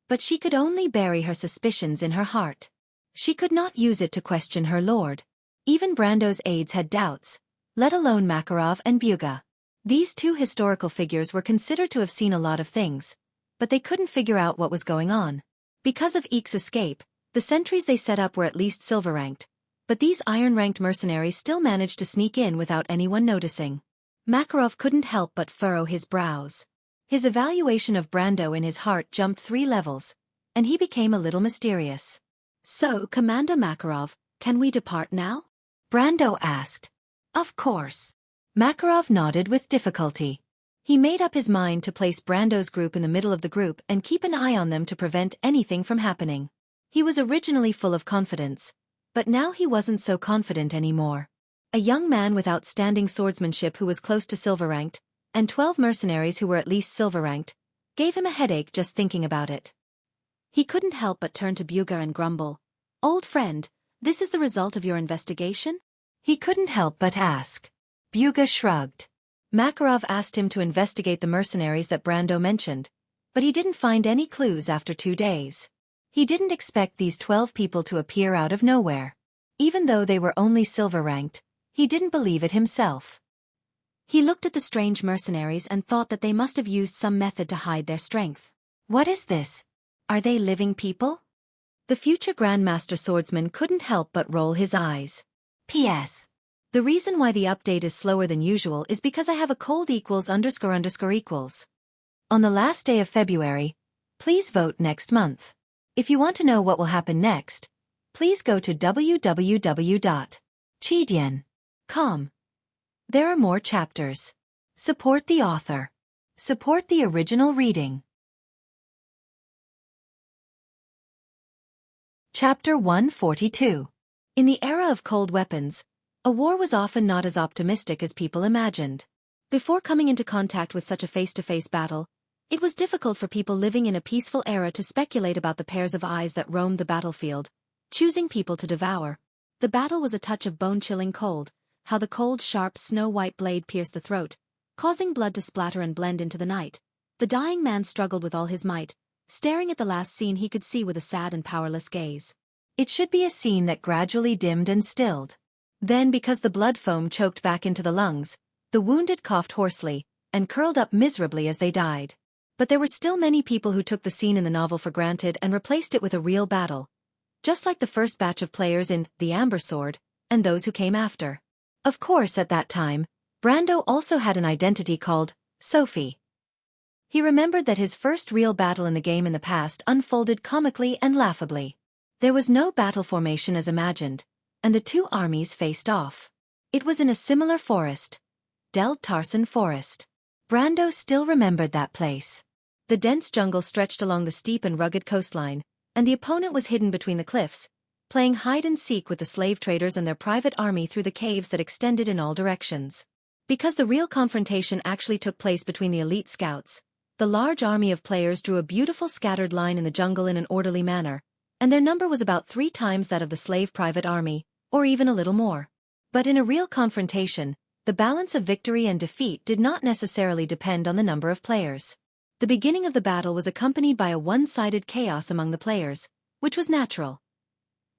Speaker 1: But she could only bury her suspicions in her heart. She could not use it to question her lord. Even Brando's aides had doubts, let alone Makarov and Buga. These 2 historical figures were considered to have seen a lot of things, but they couldn't figure out what was going on. Because of Eek's escape, the sentries they set up were at least silver-ranked, but these iron-ranked mercenaries still managed to sneak in without anyone noticing. Makarov couldn't help but furrow his brows. His evaluation of Brando in his heart jumped 3 levels, and he became a little mysterious. "So, Commander Makarov, can we depart now?" Brando asked. "Of course." Makarov nodded with difficulty. He made up his mind to place Brando's group in the middle of the group and keep an eye on them to prevent anything from happening. He was originally full of confidence, but now he wasn't so confident anymore. A young man with outstanding swordsmanship who was close to silver-ranked, and 12 mercenaries who were at least silver-ranked, gave him a headache just thinking about it. He couldn't help but turn to Buga and grumble, "Old friend, this is the result of your investigation?" He couldn't help but ask. Buga shrugged. Makarov asked him to investigate the mercenaries that Brando mentioned, but he didn't find any clues after 2 days. He didn't expect these 12 people to appear out of nowhere. Even though they were only silver-ranked, he didn't believe it himself. He looked at the strange mercenaries and thought that they must have used some method to hide their strength. What is this? Are they living people? The future Grandmaster Swordsman couldn't help but roll his eyes. P.S. The reason why the update is slower than usual is because I have a cold equals underscore underscore equals. On the last day of February, please vote next month. If you want to know what will happen next, please go to www.chidian.com. There are more chapters. Support the author. Support the original reading. Chapter 142. In the era of cold weapons, a war was often not as optimistic as people imagined. Before coming into contact with such a face-to-face battle, it was difficult for people living in a peaceful era to speculate about the pairs of eyes that roamed the battlefield, choosing people to devour. The battle was a touch of bone-chilling cold, how the cold, sharp, snow-white blade pierced the throat, causing blood to splatter and blend into the night. The dying man struggled with all his might, staring at the last scene he could see with a sad and powerless gaze. It should be a scene that gradually dimmed and stilled. Then, because the blood foam choked back into the lungs, the wounded coughed hoarsely, and curled up miserably as they died. But there were still many people who took the scene in the novel for granted and replaced it with a real battle, just like the first batch of players in The Amber Sword, and those who came after. Of course, at that time, Brando also had an identity called Sophie. He remembered that his first real battle in the game in the past unfolded comically and laughably. There was no battle formation as imagined, and the 2 armies faced off. It was in a similar forest, Del Tarsan Forest. Brando still remembered that place. The dense jungle stretched along the steep and rugged coastline, and the opponent was hidden between the cliffs, playing hide-and-seek with the slave traders and their private army through the caves that extended in all directions. Because the real confrontation actually took place between the elite scouts, the large army of players drew a beautiful scattered line in the jungle in an orderly manner, and their number was about 3 times that of the slave private army, or even a little more. But in a real confrontation, the balance of victory and defeat did not necessarily depend on the number of players. The beginning of the battle was accompanied by a one-sided chaos among the players, which was natural.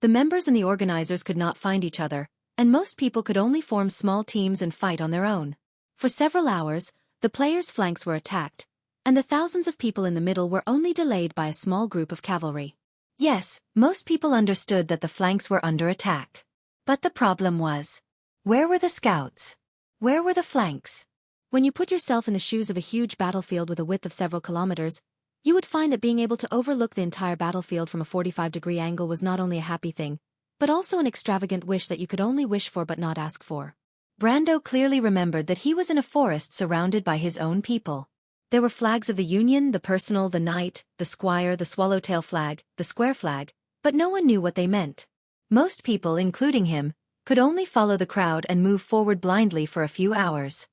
Speaker 1: The members and the organizers could not find each other, and most people could only form small teams and fight on their own. For several hours, the players' flanks were attacked, and the thousands of people in the middle were only delayed by a small group of cavalry. Yes, most people understood that the flanks were under attack. But the problem was, where were the scouts? Where were the flanks? When you put yourself in the shoes of a huge battlefield with a width of several kilometers, you would find that being able to overlook the entire battlefield from a 45-degree angle was not only a happy thing, but also an extravagant wish that you could only wish for but not ask for. Brando clearly remembered that he was in a forest surrounded by his own people. There were flags of the Union, the Personal, the Knight, the Squire, the Swallowtail flag, the Square flag, but no one knew what they meant. Most people, including him, could only follow the crowd and move forward blindly for a few hours.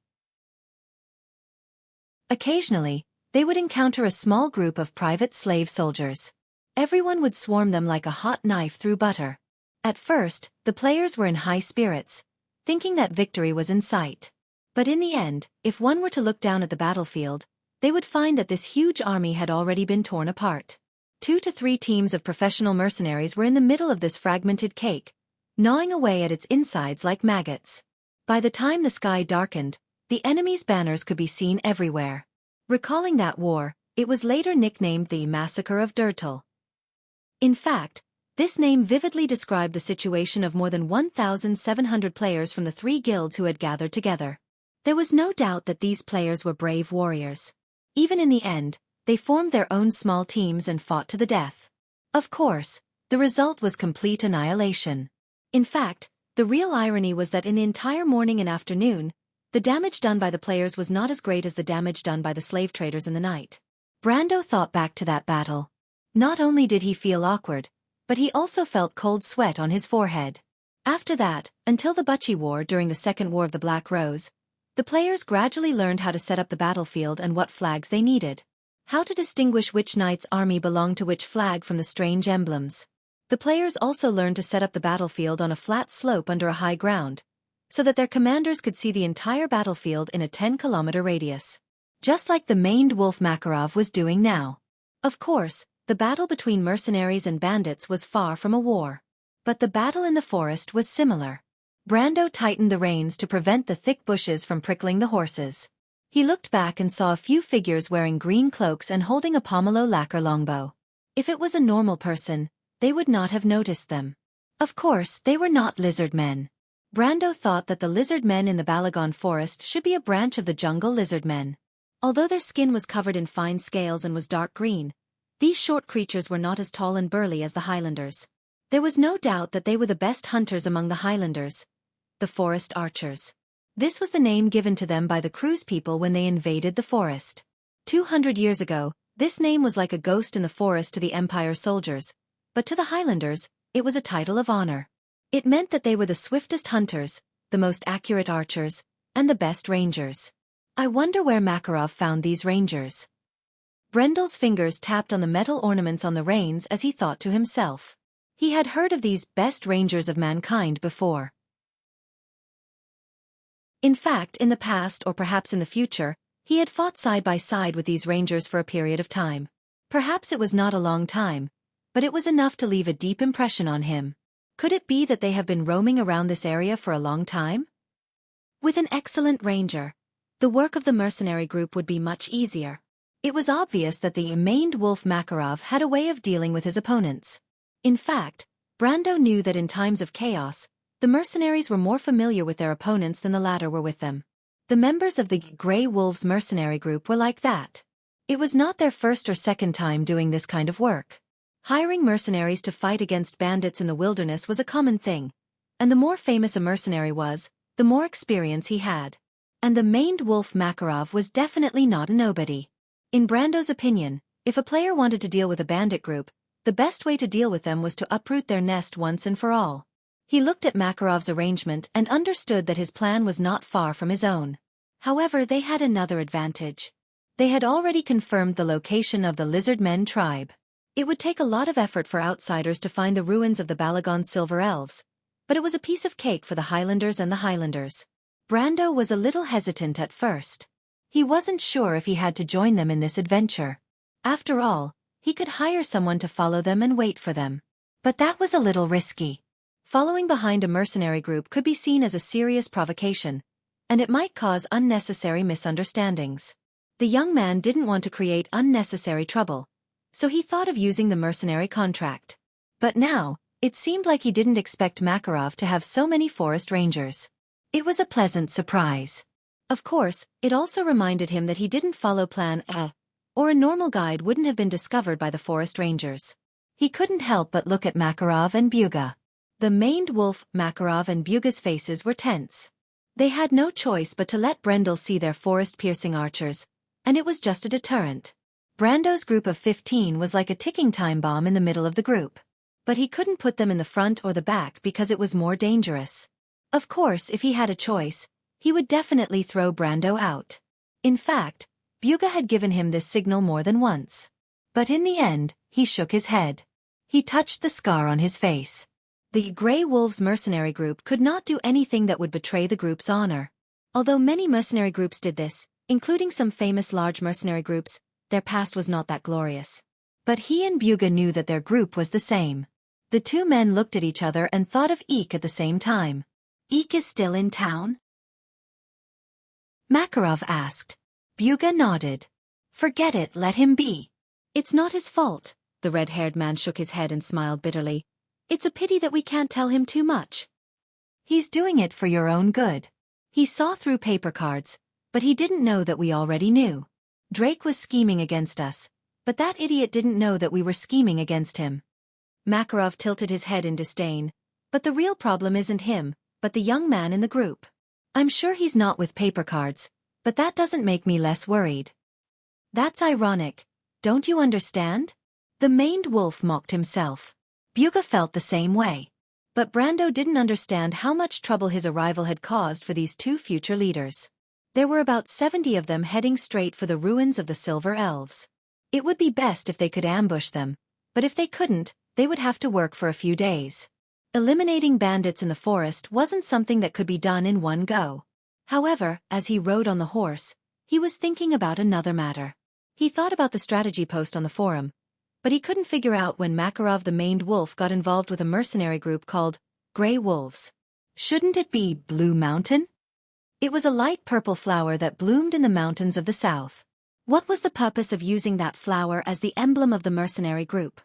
Speaker 1: Occasionally, they would encounter a small group of private slave soldiers. Everyone would swarm them like a hot knife through butter. At first, the players were in high spirits, thinking that victory was in sight. But in the end, if one were to look down at the battlefield, they would find that this huge army had already been torn apart. 2 to 3 teams of professional mercenaries were in the middle of this fragmented cake, gnawing away at its insides like maggots. By the time the sky darkened, the enemy's banners could be seen everywhere. Recalling that war, it was later nicknamed the Massacre of Dirtle. In fact, this name vividly described the situation of more than 1,700 players from the 3 guilds who had gathered together. There was no doubt that these players were brave warriors. Even in the end, they formed their own small teams and fought to the death. Of course, the result was complete annihilation. In fact, the real irony was that in the entire morning and afternoon, the damage done by the players was not as great as the damage done by the slave traders in the night. Brando thought back to that battle. Not only did he feel awkward, but he also felt cold sweat on his forehead. After that, until the Buchi War during the Second War of the Black Rose, the players gradually learned how to set up the battlefield and what flags they needed. How to distinguish which knight's army belonged to which flag from the strange emblems. The players also learned to set up the battlefield on a flat slope under a high ground, so that their commanders could see the entire battlefield in a 10-kilometer radius. Just like the maned wolf Makarov was doing now. Of course, the battle between mercenaries and bandits was far from a war. But the battle in the forest was similar. Brando tightened the reins to prevent the thick bushes from prickling the horses. He looked back and saw a few figures wearing green cloaks and holding a pomelo lacquer longbow. If it was a normal person, they would not have noticed them. Of course, they were not lizard men. Brando thought that the lizard men in the Balagon forest should be a branch of the jungle lizard men. Although their skin was covered in fine scales and was dark green, these short creatures were not as tall and burly as the Highlanders. There was no doubt that they were the best hunters among the Highlanders, the forest archers. This was the name given to them by the Cruz people when they invaded the forest. 200 years ago, this name was like a ghost in the forest to the Empire soldiers, but to the Highlanders, it was a title of honor. It meant that they were the swiftest hunters, the most accurate archers, and the best rangers. I wonder where Makarov found these rangers. Brendel's fingers tapped on the metal ornaments on the reins as he thought to himself. He had heard of these best rangers of mankind before. In fact, in the past or perhaps in the future, he had fought side by side with these rangers for a period of time. Perhaps it was not a long time, but it was enough to leave a deep impression on him. Could it be that they have been roaming around this area for a long time? With an excellent ranger, the work of the mercenary group would be much easier. It was obvious that the maned wolf Makarov had a way of dealing with his opponents. In fact, Brando knew that in times of chaos, the mercenaries were more familiar with their opponents than the latter were with them. The members of the Grey Wolves mercenary group were like that. It was not their first or second time doing this kind of work. Hiring mercenaries to fight against bandits in the wilderness was a common thing, and the more famous a mercenary was, the more experience he had. And the maned wolf Makarov was definitely not a nobody. In Brando's opinion, if a player wanted to deal with a bandit group, the best way to deal with them was to uproot their nest once and for all. He looked at Makarov's arrangement and understood that his plan was not far from his own. However, they had another advantage. They had already confirmed the location of the Lizard Men tribe. It would take a lot of effort for outsiders to find the ruins of the Balagon Silver Elves, but it was a piece of cake for the Highlanders and the Highlanders. Brando was a little hesitant at first. He wasn't sure if he had to join them in this adventure. After all, he could hire someone to follow them and wait for them. But that was a little risky. Following behind a mercenary group could be seen as a serious provocation, and it might cause unnecessary misunderstandings. The young man didn't want to create unnecessary trouble, so he thought of using the mercenary contract. But now, it seemed like he didn't expect Makarov to have so many forest rangers. It was a pleasant surprise. Of course, it also reminded him that he didn't follow Plan A, or a normal guide wouldn't have been discovered by the forest rangers. He couldn't help but look at Makarov and Buga. The maned wolf, Makarov and Buga's faces were tense. They had no choice but to let Brendel see their forest-piercing archers, and it was just a deterrent. Brando's group of 15 was like a ticking time bomb in the middle of the group. But he couldn't put them in the front or the back because it was more dangerous. Of course, if he had a choice, he would definitely throw Brando out. In fact, Buga had given him this signal more than once. But in the end, he shook his head. He touched the scar on his face. The Grey Wolves mercenary group could not do anything that would betray the group's honor. Although many mercenary groups did this, including some famous large mercenary groups, their past was not that glorious. But he and Buga knew that their group was the same. The two men looked at each other and thought of Eek at the same time. Eek is still in town? Makarov asked. Buga nodded. Forget it, let him be. It's not his fault. The red-haired man shook his head and smiled bitterly. It's a pity that we can't tell him too much. He's doing it for your own good. He saw through paper cards, but he didn't know that we already knew. Drake was scheming against us, but that idiot didn't know that we were scheming against him. Makarov tilted his head in disdain. But the real problem isn't him, but the young man in the group. I'm sure he's not with paper cards, but that doesn't make me less worried. That's ironic, don't you understand? The maned wolf mocked himself. Buga felt the same way. But Brando didn't understand how much trouble his arrival had caused for these two future leaders. There were about 70 of them heading straight for the ruins of the Silver Elves. It would be best if they could ambush them, but if they couldn't, they would have to work for a few days. Eliminating bandits in the forest wasn't something that could be done in one go. However, as he rode on the horse, he was thinking about another matter. He thought about the strategy post on the forum, but he couldn't figure out when Makarov the maned wolf got involved with a mercenary group called Grey Wolves. Shouldn't it be Blue Mountain? It was a light purple flower that bloomed in the mountains of the south. What was the purpose of using that flower as the emblem of the mercenary group?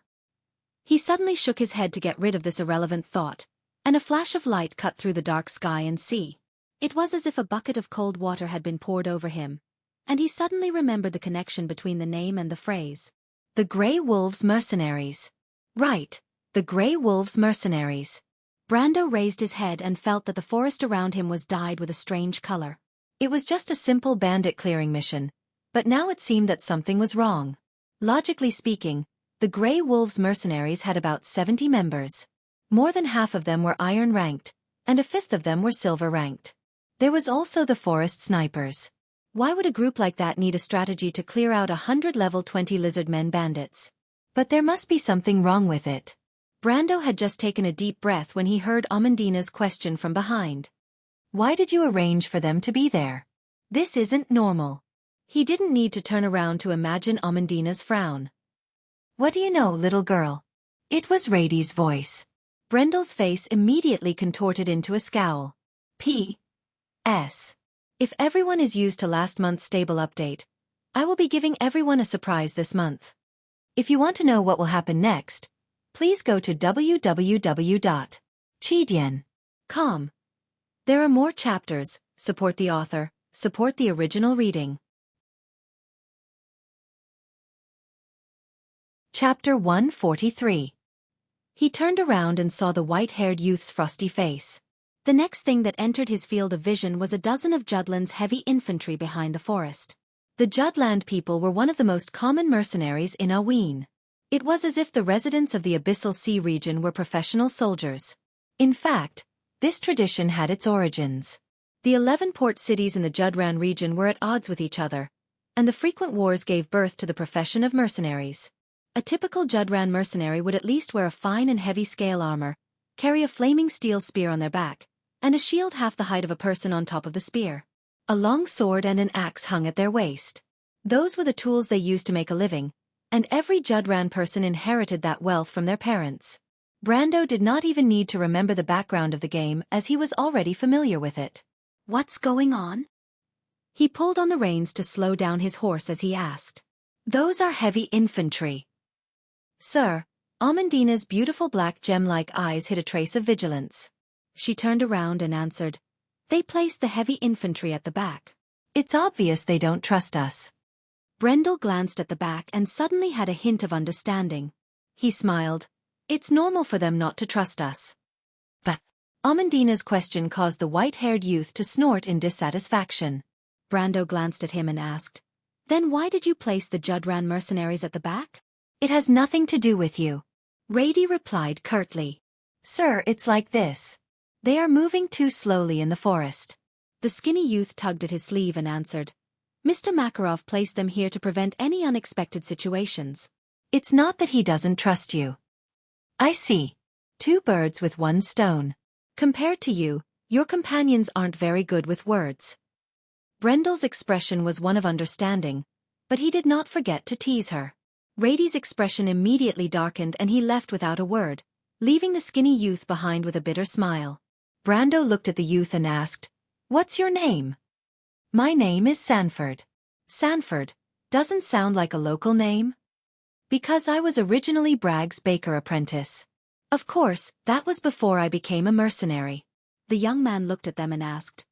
Speaker 1: He suddenly shook his head to get rid of this irrelevant thought, and a flash of light cut through the dark sky and sea. It was as if a bucket of cold water had been poured over him, and he suddenly remembered the connection between the name and the phrase. The Grey Wolves Mercenaries. Right, the Grey Wolves Mercenaries. Brando raised his head and felt that the forest around him was dyed with a strange color. It was just a simple bandit clearing mission, but now it seemed that something was wrong. Logically speaking, the Grey Wolves Mercenaries had about 70 members. More than half of them were iron-ranked, and a fifth of them were silver-ranked. There was also the forest snipers. Why would a group like that need a strategy to clear out 100 level 20 lizardmen bandits? But there must be something wrong with it. Brando had just taken a deep breath when he heard Amandina's question from behind. Why did you arrange for them to be there? This isn't normal. He didn't need to turn around to imagine Amandina's frown. What do you know, little girl? It was Rady's voice. Brendel's face immediately contorted into a scowl. P.S. If everyone is used to last month's stable update, I will be giving everyone a surprise this month. If you want to know what will happen next, please go to www.chidian.com. There are more chapters. Support the author, support the original reading. Chapter 143. He turned around and saw the white-haired youth's frosty face. The next thing that entered his field of vision was a dozen of Judland's heavy infantry behind the forest. The Judland people were one of the most common mercenaries in Aween. It was as if the residents of the Abyssal Sea region were professional soldiers. In fact, this tradition had its origins. The 11 port cities in the Judran region were at odds with each other, and the frequent wars gave birth to the profession of mercenaries. A typical Judran mercenary would at least wear a fine and heavy scale armor, carry a flaming steel spear on their back, and a shield half the height of a person on top of the spear. A long sword and an axe hung at their waist. Those were the tools they used to make a living, and every Judran person inherited that wealth from their parents. Brando did not even need to remember the background of the game as he was already familiar with it. What's going on? He pulled on the reins to slow down his horse as he asked. Those are heavy infantry. Sir, Amandina's beautiful black gem-like eyes hid a trace of vigilance. She turned around and answered. They placed the heavy infantry at the back. It's obvious they don't trust us. Brendel glanced at the back and suddenly had a hint of understanding. He smiled. It's normal for them not to trust us. But Amandina's question caused the white-haired youth to snort in dissatisfaction. Brando glanced at him and asked, Then why did you place the Judran mercenaries at the back? It has nothing to do with you. Rady replied curtly. Sir, it's like this. They are moving too slowly in the forest. The skinny youth tugged at his sleeve and answered. Mr. Makarov placed them here to prevent any unexpected situations. It's not that he doesn't trust you. I see. Two birds with one stone. Compared to you, your companions aren't very good with words. Brendel's expression was one of understanding, but he did not forget to tease her. Rady's expression immediately darkened and he left without a word, leaving the skinny youth behind with a bitter smile. Brando looked at the youth and asked, What's your name? My name is Sanford. Sanford, doesn't sound like a local name? Because I was originally Bragg's baker apprentice. Of course, that was before I became a mercenary. The young man looked at them and asked,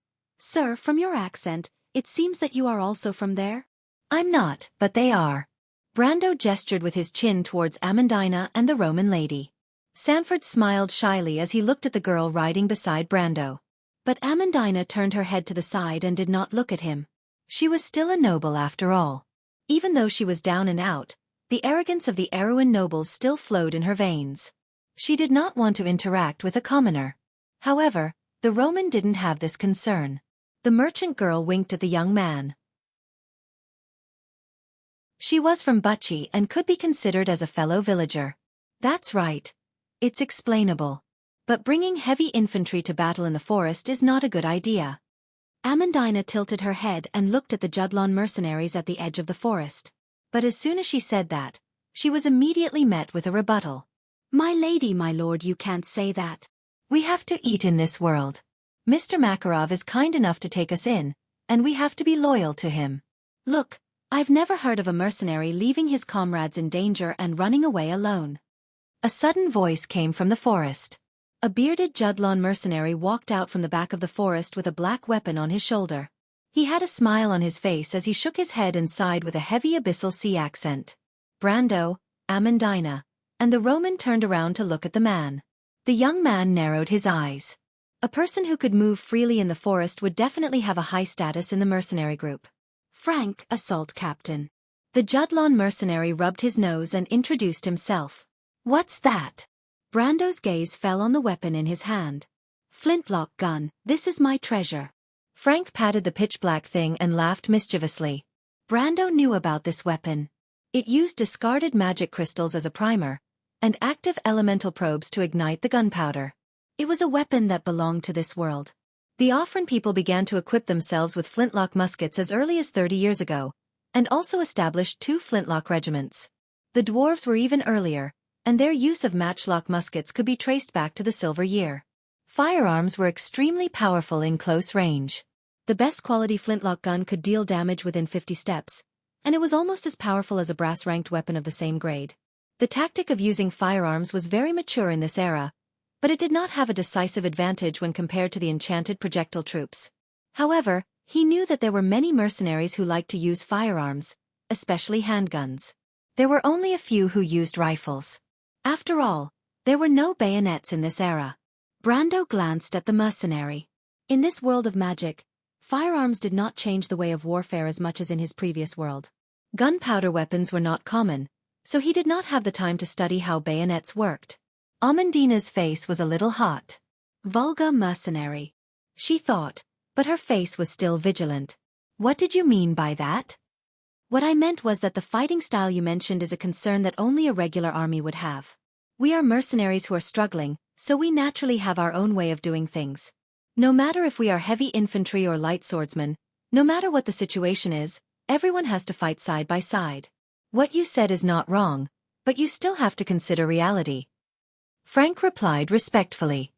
Speaker 1: Sir, from your accent, it seems that you are also from there? I'm not, but they are. Brando gestured with his chin towards Amandina and the Roman lady. Sanford smiled shyly as he looked at the girl riding beside Brando. But Amandina turned her head to the side and did not look at him. She was still a noble after all. Even though she was down and out, the arrogance of the Erewhon nobles still flowed in her veins. She did not want to interact with a commoner. However, the Roman didn't have this concern. The merchant girl winked at the young man. She was from Wuxia and could be considered as a fellow villager. That's right. It's explainable. But bringing heavy infantry to battle in the forest is not a good idea. Amandina tilted her head and looked at the Judlon mercenaries at the edge of the forest. But as soon as she said that, she was immediately met with a rebuttal. My lady, my lord, you can't say that. We have to eat in this world. Mr. Makarov is kind enough to take us in, and we have to be loyal to him. Look, I've never heard of a mercenary leaving his comrades in danger and running away alone. A sudden voice came from the forest. A bearded Judlon mercenary walked out from the back of the forest with a black weapon on his shoulder. He had a smile on his face as he shook his head and sighed with a heavy abyssal sea accent. Brando, Amandina, and the Roman turned around to look at the man. The young man narrowed his eyes. A person who could move freely in the forest would definitely have a high status in the mercenary group. Frank, assault captain. The Judlon mercenary rubbed his nose and introduced himself. What's that? Brando's gaze fell on the weapon in his hand. Flintlock gun, this is my treasure. Frank patted the pitch-black thing and laughed mischievously. Brando knew about this weapon. It used discarded magic crystals as a primer, and active elemental probes to ignite the gunpowder. It was a weapon that belonged to this world. The Offran people began to equip themselves with flintlock muskets as early as 30 years ago, and also established 2 flintlock regiments. The dwarves were even earlier, and their use of matchlock muskets could be traced back to the Silver Year. Firearms were extremely powerful in close range. The best quality flintlock gun could deal damage within 50 steps, and it was almost as powerful as a brass-ranked weapon of the same grade. The tactic of using firearms was very mature in this era, but it did not have a decisive advantage when compared to the enchanted projectile troops. However, he knew that there were many mercenaries who liked to use firearms, especially handguns. There were only a few who used rifles. After all, there were no bayonets in this era. Brando glanced at the mercenary. In this world of magic, firearms did not change the way of warfare as much as in his previous world. Gunpowder weapons were not common, so he did not have the time to study how bayonets worked. Amandina's face was a little hot. Vulgar mercenary, she thought, but her face was still vigilant. What did you mean by that? What I meant was that the fighting style you mentioned is a concern that only a regular army would have. We are mercenaries who are struggling, so we naturally have our own way of doing things. No matter if we are heavy infantry or light swordsmen, no matter what the situation is, everyone has to fight side by side. What you said is not wrong, but you still have to consider reality. Frank replied respectfully.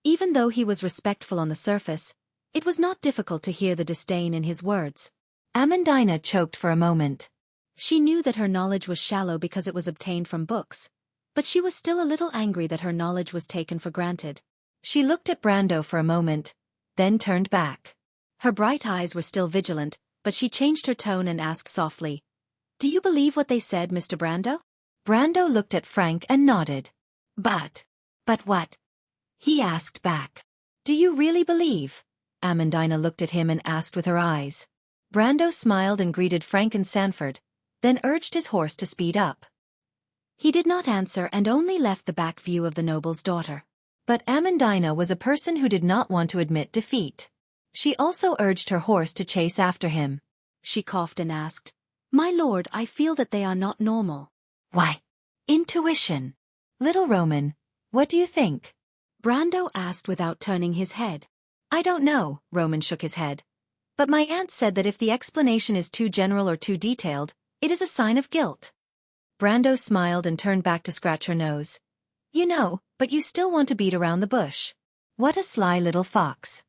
Speaker 1: Even though he was respectful on the surface, it was not difficult to hear the disdain in his words. Amandina choked for a moment. She knew that her knowledge was shallow because it was obtained from books, but she was still a little angry that her knowledge was taken for granted. She looked at Brando for a moment, then turned back. Her bright eyes were still vigilant, but she changed her tone and asked softly, "Do you believe what they said, Mr. Brando?" Brando looked at Frank and nodded. But what? He asked back. Do you really believe? Amandina looked at him and asked with her eyes. Brando smiled and greeted Frank and Sanford, then urged his horse to speed up. He did not answer and only left the back view of the noble's daughter. But Amandina was a person who did not want to admit defeat. She also urged her horse to chase after him. She coughed and asked, "My lord, I feel that they are not normal." Why? Intuition. Little Roman, what do you think? Brando asked without turning his head. I don't know, Roman shook his head. But my aunt said that if the explanation is too general or too detailed, it is a sign of guilt. Brando smiled and turned back to scratch her nose. You know, but you still want to beat around the bush. What a sly little fox.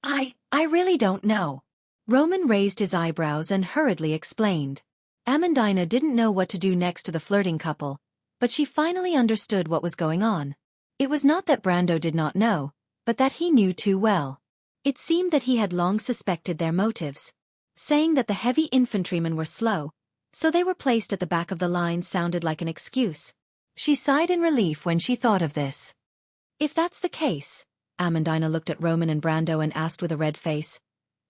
Speaker 1: I really don't know. Roman raised his eyebrows and hurriedly explained. Amandina didn't know what to do next to the flirting couple, but she finally understood what was going on. It was not that Brando did not know, but that he knew too well. It seemed that he had long suspected their motives. Saying that the heavy infantrymen were slow, so they were placed at the back of the line sounded like an excuse. She sighed in relief when she thought of this. If that's the case, Amandina looked at Roman and Brando and asked with a red face,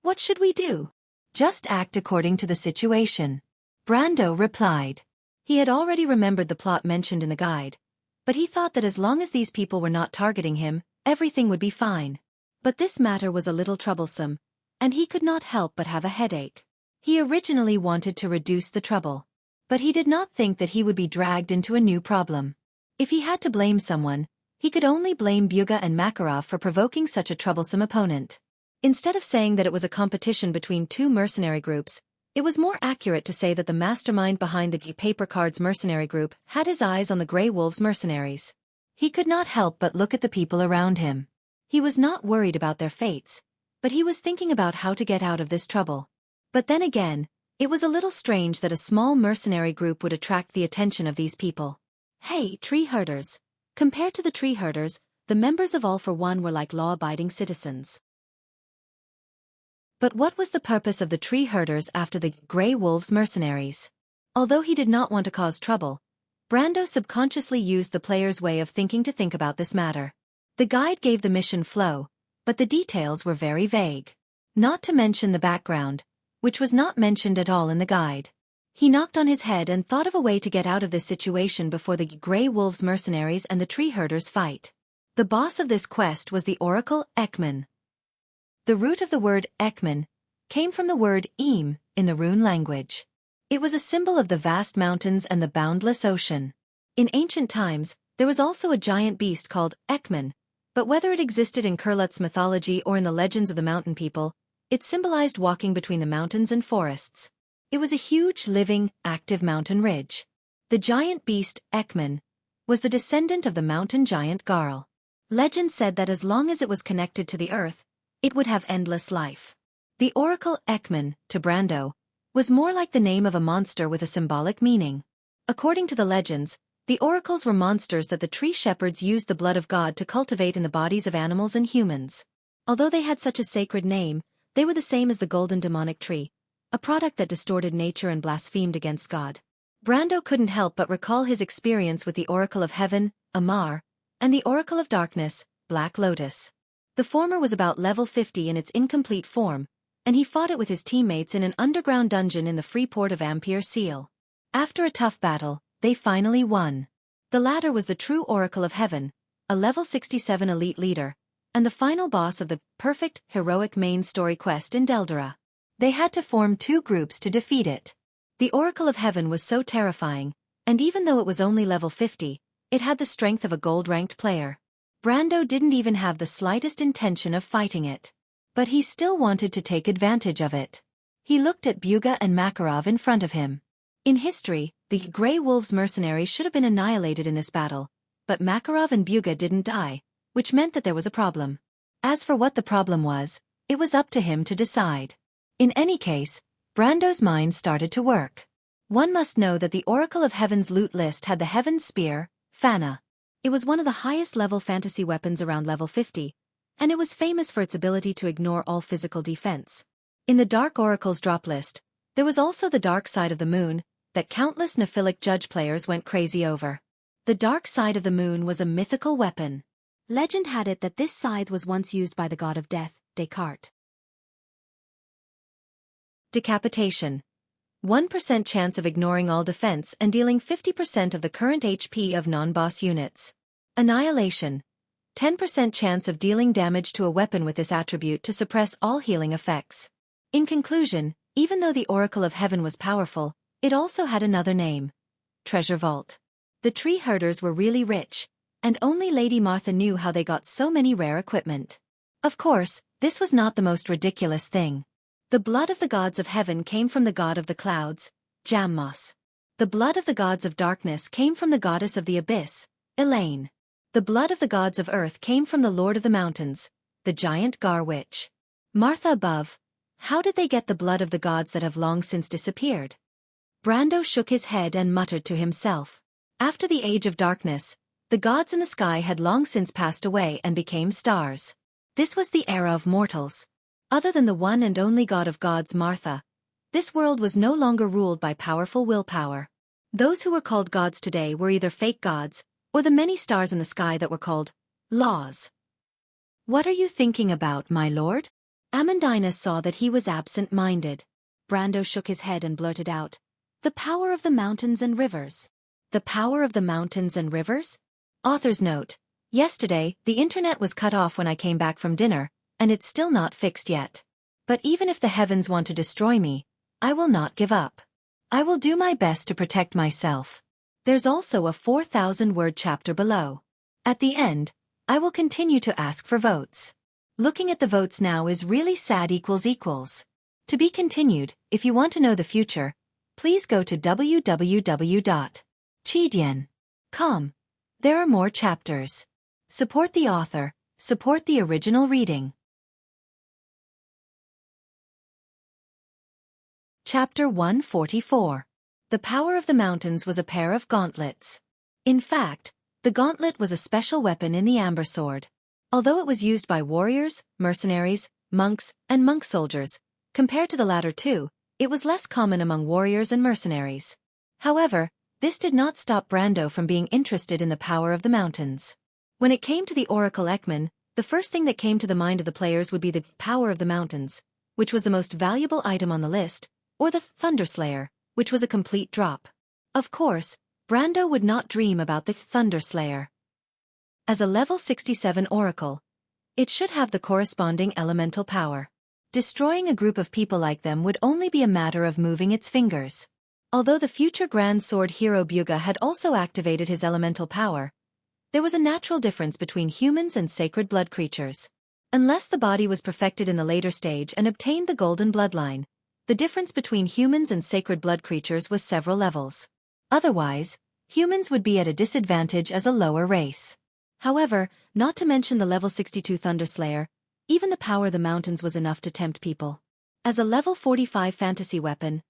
Speaker 1: "What should we do?" "Just act according to the situation," Brando replied. He had already remembered the plot mentioned in the guide, but he thought that as long as these people were not targeting him, everything would be fine. But this matter was a little troublesome, and he could not help but have a headache. He originally wanted to reduce the trouble, but he did not think that he would be dragged into a new problem. If he had to blame someone, he could only blame Byuga and Makarov for provoking such a troublesome opponent. Instead of saying that it was a competition between two mercenary groups, it was more accurate to say that the mastermind behind the Paper Cards mercenary group had his eyes on the Grey Wolves mercenaries. He could not help but look at the people around him. He was not worried about their fates, but he was thinking about how to get out of this trouble. But then again, it was a little strange that a small mercenary group would attract the attention of these people. Hey, tree herders! Compared to the tree herders, the members of All for One were like law-abiding citizens. But what was the purpose of the tree herders after the Grey Wolves mercenaries? Although he did not want to cause trouble, Brando subconsciously used the player's way of thinking to think about this matter. The guide gave the mission flow, but the details were very vague. Not to mention the background, which was not mentioned at all in the guide. He knocked on his head and thought of a way to get out of this situation before the Grey Wolves mercenaries and the tree herders fight. The boss of this quest was the Oracle Ekman. The root of the word Ekman came from the word Eam in the rune language. It was a symbol of the vast mountains and the boundless ocean. In ancient times, there was also a giant beast called Ekman, but whether it existed in Kurlut's mythology or in the legends of the mountain people, it symbolized walking between the mountains and forests. It was a huge, living, active mountain ridge. The giant beast, Ekman, was the descendant of the mountain giant Garl. Legend said that as long as it was connected to the earth, it would have endless life. The Oracle Ekman, to Brando, was more like the name of a monster with a symbolic meaning. According to the legends, the oracles were monsters that the tree shepherds used the blood of God to cultivate in the bodies of animals and humans. Although they had such a sacred name, they were the same as the golden demonic tree, a product that distorted nature and blasphemed against God. Brando couldn't help but recall his experience with the Oracle of Heaven, Amar, and the Oracle of Darkness, Black Lotus. The former was about level 50 in its incomplete form, and he fought it with his teammates in an underground dungeon in the free port of Ampere Seal. After a tough battle, they finally won. The latter was the true Oracle of Heaven, a level 67 elite leader, and the final boss of the perfect, heroic main story quest in Deldera. They had to form two groups to defeat it. The Oracle of Heaven was so terrifying, and even though it was only level 50, it had the strength of a gold-ranked player. Brando didn't even have the slightest intention of fighting it. But he still wanted to take advantage of it. He looked at Byuga and Makarov in front of him. In history, the Grey Wolves mercenaries should have been annihilated in this battle, but Makarov and Byuga didn't die, which meant that there was a problem. As for what the problem was, it was up to him to decide. In any case, Brando's mind started to work. One must know that the Oracle of Heaven's loot list had the Heaven's Spear, Fana. It was one of the highest level fantasy weapons around level 50, and it was famous for its ability to ignore all physical defense. In the Dark Oracle's drop list, there was also the Dark Side of the Moon, that countless Nephilic judge players went crazy over. The Dark Side of the Moon was a mythical weapon. Legend had it that this scythe was once used by the god of death, Descartes. Decapitation. 1% chance of ignoring all defense and dealing 50% of the current HP of non-boss units. Annihilation. 10% chance of dealing damage to a weapon with this attribute to suppress all healing effects. In conclusion, even though the Oracle of Heaven was powerful, it also had another name. Treasure Vault. The tree herders were really rich, and only Lady Martha knew how they got so many rare equipment. Of course, this was not the most ridiculous thing. The blood of the gods of heaven came from the god of the clouds, Jammos. The blood of the gods of darkness came from the goddess of the abyss, Elaine. The blood of the gods of earth came from the lord of the mountains, the giant Gar Witch. Martha above, how did they get the blood of the gods that have long since disappeared? Brando shook his head and muttered to himself. After the age of darkness, the gods in the sky had long since passed away and became stars. This was the era of mortals. Other than the one and only god of gods, Martha, this world was no longer ruled by powerful willpower. Those who were called gods today were either fake gods, or the many stars in the sky that were called laws. "What are you thinking about, my lord?" Amandina saw that he was absent-minded. Brando shook his head and blurted out, "The power of the mountains and rivers." The power of the mountains and rivers? Author's note: yesterday, the internet was cut off when I came back from dinner, and it's still not fixed yet. But even if the heavens want to destroy me, I will not give up. I will do my best to protect myself. There's also a 4,000-word chapter below. At the end, I will continue to ask for votes. Looking at the votes now is really sad equals. To be continued. If you want to know the future, please go to www.chidian.com. There are more chapters. Support the author, support the original reading. Chapter 144. The power of the mountains was a pair of gauntlets. In fact, the gauntlet was a special weapon in the amber sword. Although it was used by warriors, mercenaries, monks, and monk soldiers, compared to the latter two, it was less common among warriors and mercenaries. However, this did not stop Brando from being interested in the power of the mountains. When it came to the Oracle Ekman, the first thing that came to the mind of the players would be the power of the mountains, which was the most valuable item on the list, or the Thunderslayer, which was a complete drop. Of course, Brando would not dream about the Thunderslayer. As a level 67 oracle, it should have the corresponding elemental power. Destroying a group of people like them would only be a matter of moving its fingers. Although the future Grand Sword hero Buga had also activated his elemental power, there was a natural difference between humans and sacred blood creatures. Unless the body was perfected in the later stage and obtained the golden bloodline, the difference between humans and sacred blood creatures was several levels. Otherwise, humans would be at a disadvantage as a lower race. However, not to mention the level 62 Thunderslayer, even the power of the mountains was enough to tempt people. As a level 45 fantasy weapon,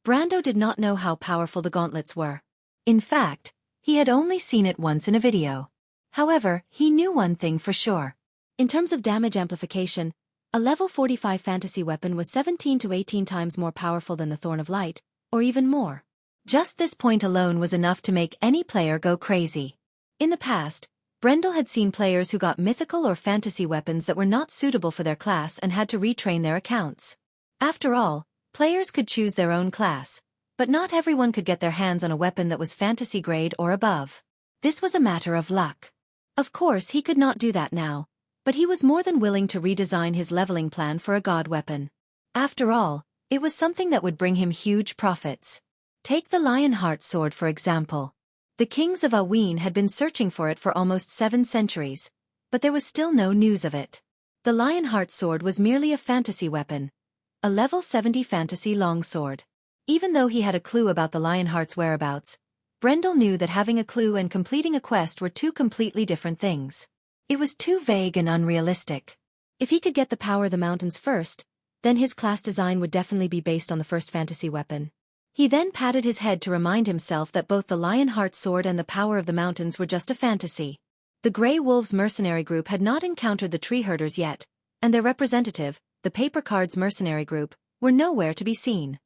Speaker 1: Brando did not know how powerful the gauntlets were. In fact, he had only seen it once in a video. However, he knew one thing for sure. In terms of damage amplification, a level 45 fantasy weapon was 17 to 18 times more powerful than the Thorn of Light, or even more. Just this point alone was enough to make any player go crazy. In the past, Brendel had seen players who got mythical or fantasy weapons that were not suitable for their class and had to retrain their accounts. After all, players could choose their own class, but not everyone could get their hands on a weapon that was fantasy grade or above. This was a matter of luck. Of course, he could not do that now, but he was more than willing to redesign his leveling plan for a god weapon. After all, it was something that would bring him huge profits. Take the Lionheart sword for example. The kings of Aween had been searching for it for almost 7 centuries, but there was still no news of it. The Lionheart sword was merely a fantasy weapon, a level 70 fantasy longsword. Even though he had a clue about the Lionheart's whereabouts, Brendel knew that having a clue and completing a quest were two completely different things. It was too vague and unrealistic. If he could get the power of the mountains first, then his class design would definitely be based on the first fantasy weapon. He then patted his head to remind himself that both the Lionheart sword and the power of the mountains were just a fantasy. The Grey Wolves mercenary group had not encountered the tree herders yet, and their representative, the Paper Cards mercenary group, were nowhere to be seen.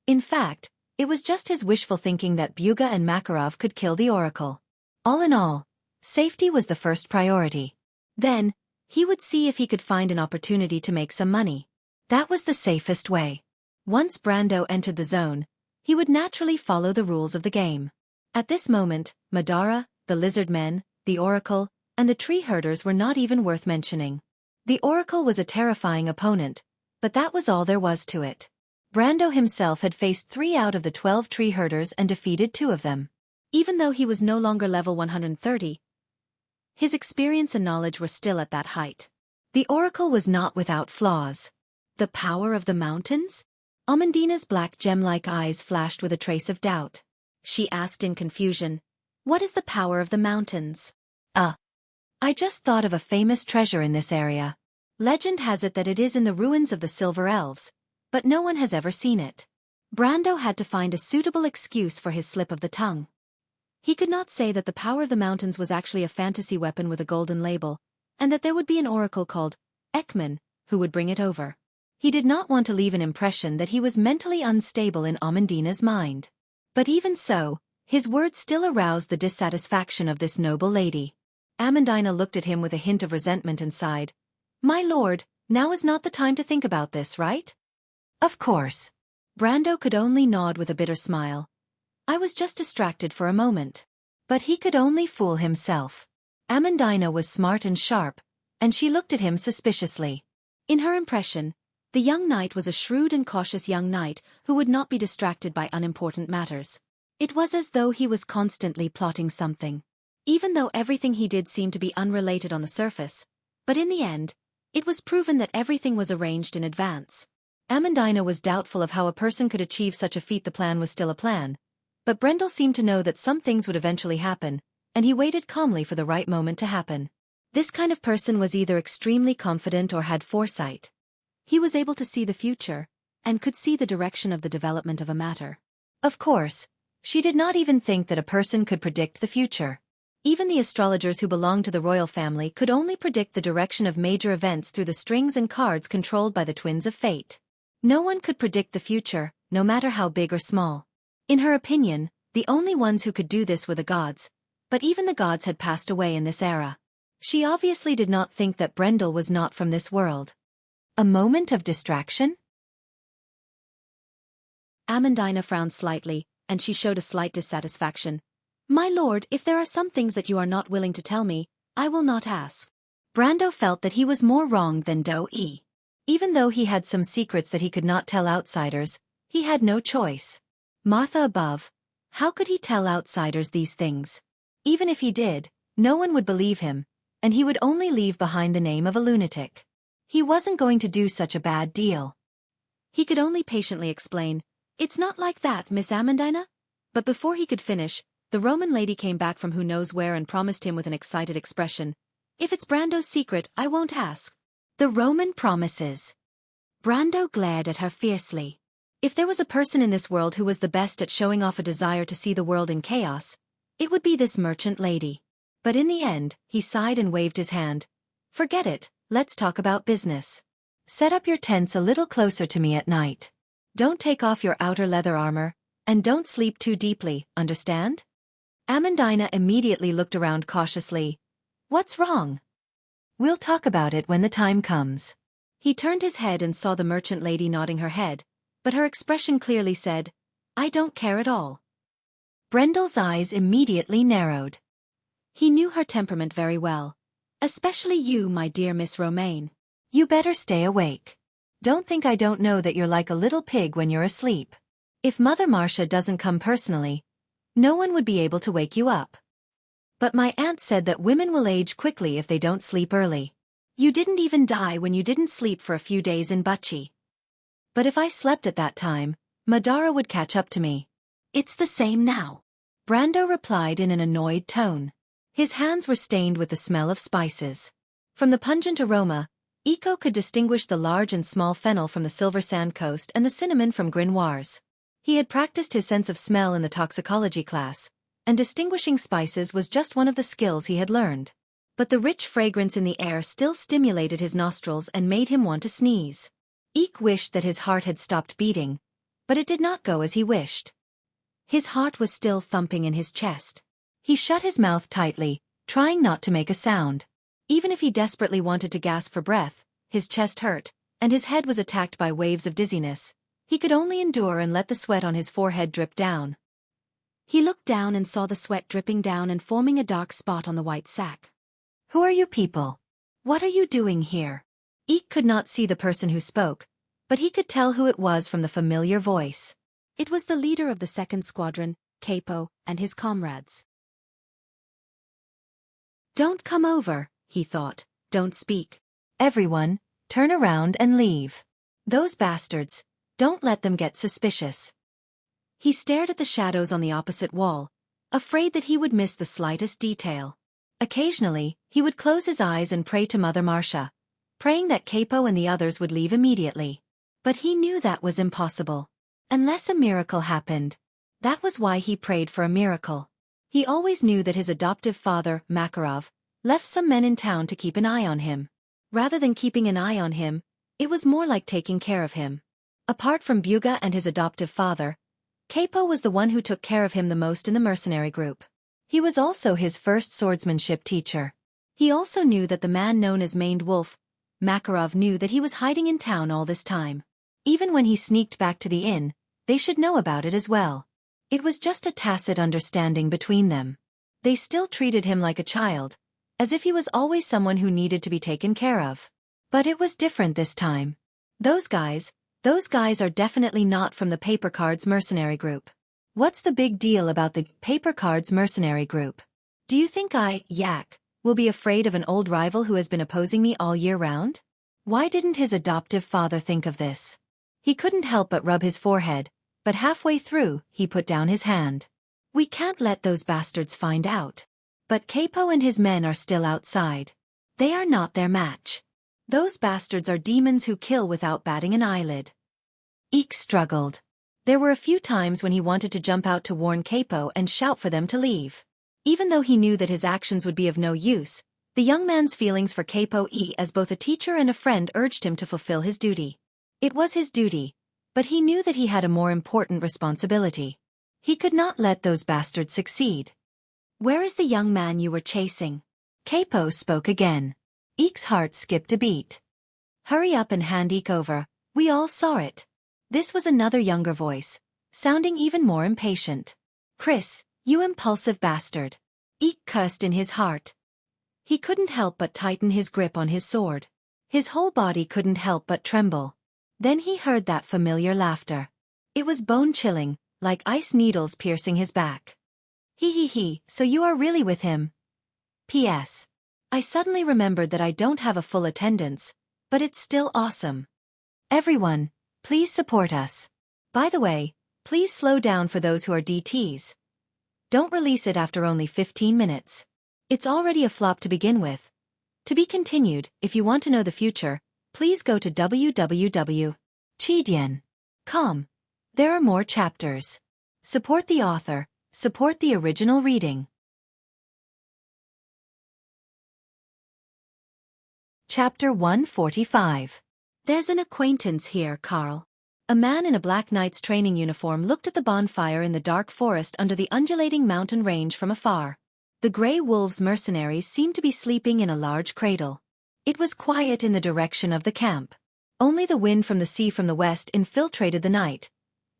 Speaker 1: In fact, it was just his wishful thinking that Buga and Makarov could kill the Oracle. All in all, safety was the first priority. Then, he would see if he could find an opportunity to make some money. That was the safest way. Once Brando entered the zone, he would naturally follow the rules of the game. At this moment, Madara, the lizard men, the Oracle, and the tree herders were not even worth mentioning. The Oracle was a terrifying opponent, but that was all there was to it. Brando himself had faced 3 out of the 12 tree herders and defeated 2 of them. Even though he was no longer level 130, his experience and knowledge were still at that height. The Oracle was not without flaws. The power of the mountains? Amandina's black gem-like eyes flashed with a trace of doubt. She asked in confusion, "What is the power of the mountains?" I just thought of a famous treasure in this area. Legend has it that it is in the ruins of the Silver Elves, but no one has ever seen it." Brando had to find a suitable excuse for his slip of the tongue. He could not say that the power of the mountains was actually a fantasy weapon with a golden label, and that there would be an oracle called Ekman, who would bring it over. He did not want to leave an impression that he was mentally unstable in Amandina's mind. But even so, his words still aroused the dissatisfaction of this noble lady. Amandina looked at him with a hint of resentment and sighed. "My lord, now is not the time to think about this, right?" "Of course." Brando could only nod with a bitter smile. "I was just distracted for a moment." But he could only fool himself. Amandina was smart and sharp, and she looked at him suspiciously. In her impression, the young knight was a shrewd and cautious young knight who would not be distracted by unimportant matters. It was as though he was constantly plotting something. Even though everything he did seemed to be unrelated on the surface, but in the end, it was proven that everything was arranged in advance. Amandina was doubtful of how a person could achieve such a feat. The plan was still a plan, but Brendel seemed to know that some things would eventually happen, and he waited calmly for the right moment to happen. This kind of person was either extremely confident or had foresight. He was able to see the future, and could see the direction of the development of a matter. Of course, she did not even think that a person could predict the future. Even the astrologers who belonged to the royal family could only predict the direction of major events through the strings and cards controlled by the twins of fate. No one could predict the future, no matter how big or small. In her opinion, the only ones who could do this were the gods, but even the gods had passed away in this era. She obviously did not think that Brendel was not from this world. A moment of distraction? Amandina frowned slightly, and she showed a slight dissatisfaction. "My lord, if there are some things that you are not willing to tell me, I will not ask." Brando felt that he was more wrong than Do-E. Even though he had some secrets that he could not tell outsiders, he had no choice. Martha above, how could he tell outsiders these things? Even if he did, no one would believe him, and he would only leave behind the name of a lunatic. He wasn't going to do such a bad deal. He could only patiently explain, "It's not like that, Miss Amandina." But before he could finish, the Roman lady came back from who knows where and promised him with an excited expression, "If it's Brando's secret, I won't ask." The Roman promises. Brando glared at her fiercely. If there was a person in this world who was the best at showing off a desire to see the world in chaos, it would be this merchant lady. But in the end, he sighed and waved his hand. "Forget it, let's talk about business. Set up your tents a little closer to me at night. Don't take off your outer leather armor, and don't sleep too deeply, understand?" Amandina immediately looked around cautiously. "What's wrong?" "We'll talk about it when the time comes." He turned his head and saw the merchant lady nodding her head, but her expression clearly said, "I don't care at all." Brendel's eyes immediately narrowed. He knew her temperament very well. "Especially you, my dear Miss Romaine. You better stay awake. Don't think I don't know that you're like a little pig when you're asleep. If Mother Marcia doesn't come personally, no one would be able to wake you up. But my aunt said that women will age quickly if they don't sleep early. You didn't even die when you didn't sleep for a few days in Bucci. But if I slept at that time, Madara would catch up to me. It's the same now." Brando replied in an annoyed tone. His hands were stained with the smell of spices. From the pungent aroma, Iko could distinguish the large and small fennel from the Silver Sand Coast and the cinnamon from Grinoires. He had practiced his sense of smell in the toxicology class, and distinguishing spices was just one of the skills he had learned. But the rich fragrance in the air still stimulated his nostrils and made him want to sneeze. Eek wished that his heart had stopped beating, but it did not go as he wished. His heart was still thumping in his chest. He shut his mouth tightly, trying not to make a sound. Even if he desperately wanted to gasp for breath, his chest hurt, and his head was attacked by waves of dizziness. He could only endure and let the sweat on his forehead drip down. He looked down and saw the sweat dripping down and forming a dark spot on the white sack. "Who are you people? What are you doing here?" Eek could not see the person who spoke, but he could tell who it was from the familiar voice. It was the leader of the second squadron, Capo, and his comrades. "Don't come over," he thought. "Don't speak. Everyone, turn around and leave. Those bastards, don't let them get suspicious." He stared at the shadows on the opposite wall, afraid that he would miss the slightest detail. Occasionally, he would close his eyes and pray to Mother Marcia, praying that Capo and the others would leave immediately. But he knew that was impossible. Unless a miracle happened. That was why he prayed for a miracle. He always knew that his adoptive father, Makarov, left some men in town to keep an eye on him. Rather than keeping an eye on him, it was more like taking care of him. Apart from Byuga and his adoptive father, Keipo was the one who took care of him the most in the mercenary group. He was also his first swordsmanship teacher. He also knew that the man known as Maned Wolf, Makarov, knew that he was hiding in town all this time. Even when he sneaked back to the inn, they should know about it as well. It was just a tacit understanding between them. They still treated him like a child, as if he was always someone who needed to be taken care of. But it was different this time. Those guys are definitely not from the Paper Cards mercenary group. What's the big deal about the Paper Cards mercenary group? Do you think Yak, will be afraid of an old rival who has been opposing me all year round? Why didn't his adoptive father think of this? He couldn't help but rub his forehead, but halfway through, he put down his hand. We can't let those bastards find out. But Keipo and his men are still outside. They are not their match. Those bastards are demons who kill without batting an eyelid. Eek struggled. There were a few times when he wanted to jump out to warn Keipo and shout for them to leave. Even though he knew that his actions would be of no use, the young man's feelings for Keipo as both a teacher and a friend urged him to fulfill his duty. It was his duty, but he knew that he had a more important responsibility. He could not let those bastards succeed. Where is the young man you were chasing? Keipo spoke again. Eek's heart skipped a beat. Hurry up and hand Eek over, we all saw it. This was another younger voice, sounding even more impatient. Chris, you impulsive bastard. Eek cursed in his heart. He couldn't help but tighten his grip on his sword. His whole body couldn't help but tremble. Then he heard that familiar laughter. It was bone-chilling, like ice needles piercing his back. He, so you are really with him. P.S. I suddenly remembered that I don't have a full attendance, but it's still awesome. Everyone, please support us. By the way, please slow down for those who are DTs. Don't release it after only 15 minutes. It's already a flop to begin with. To be continued, if you want to know the future, please go to www.chidian.com. There are more chapters. Support the author, support the original reading. Chapter 145. There's an acquaintance here, Carl. A man in a black knight's training uniform looked at the bonfire in the dark forest under the undulating mountain range from afar. The Grey Wolves mercenaries seemed to be sleeping in a large cradle. It was quiet in the direction of the camp. Only the wind from the sea from the west infiltrated the night,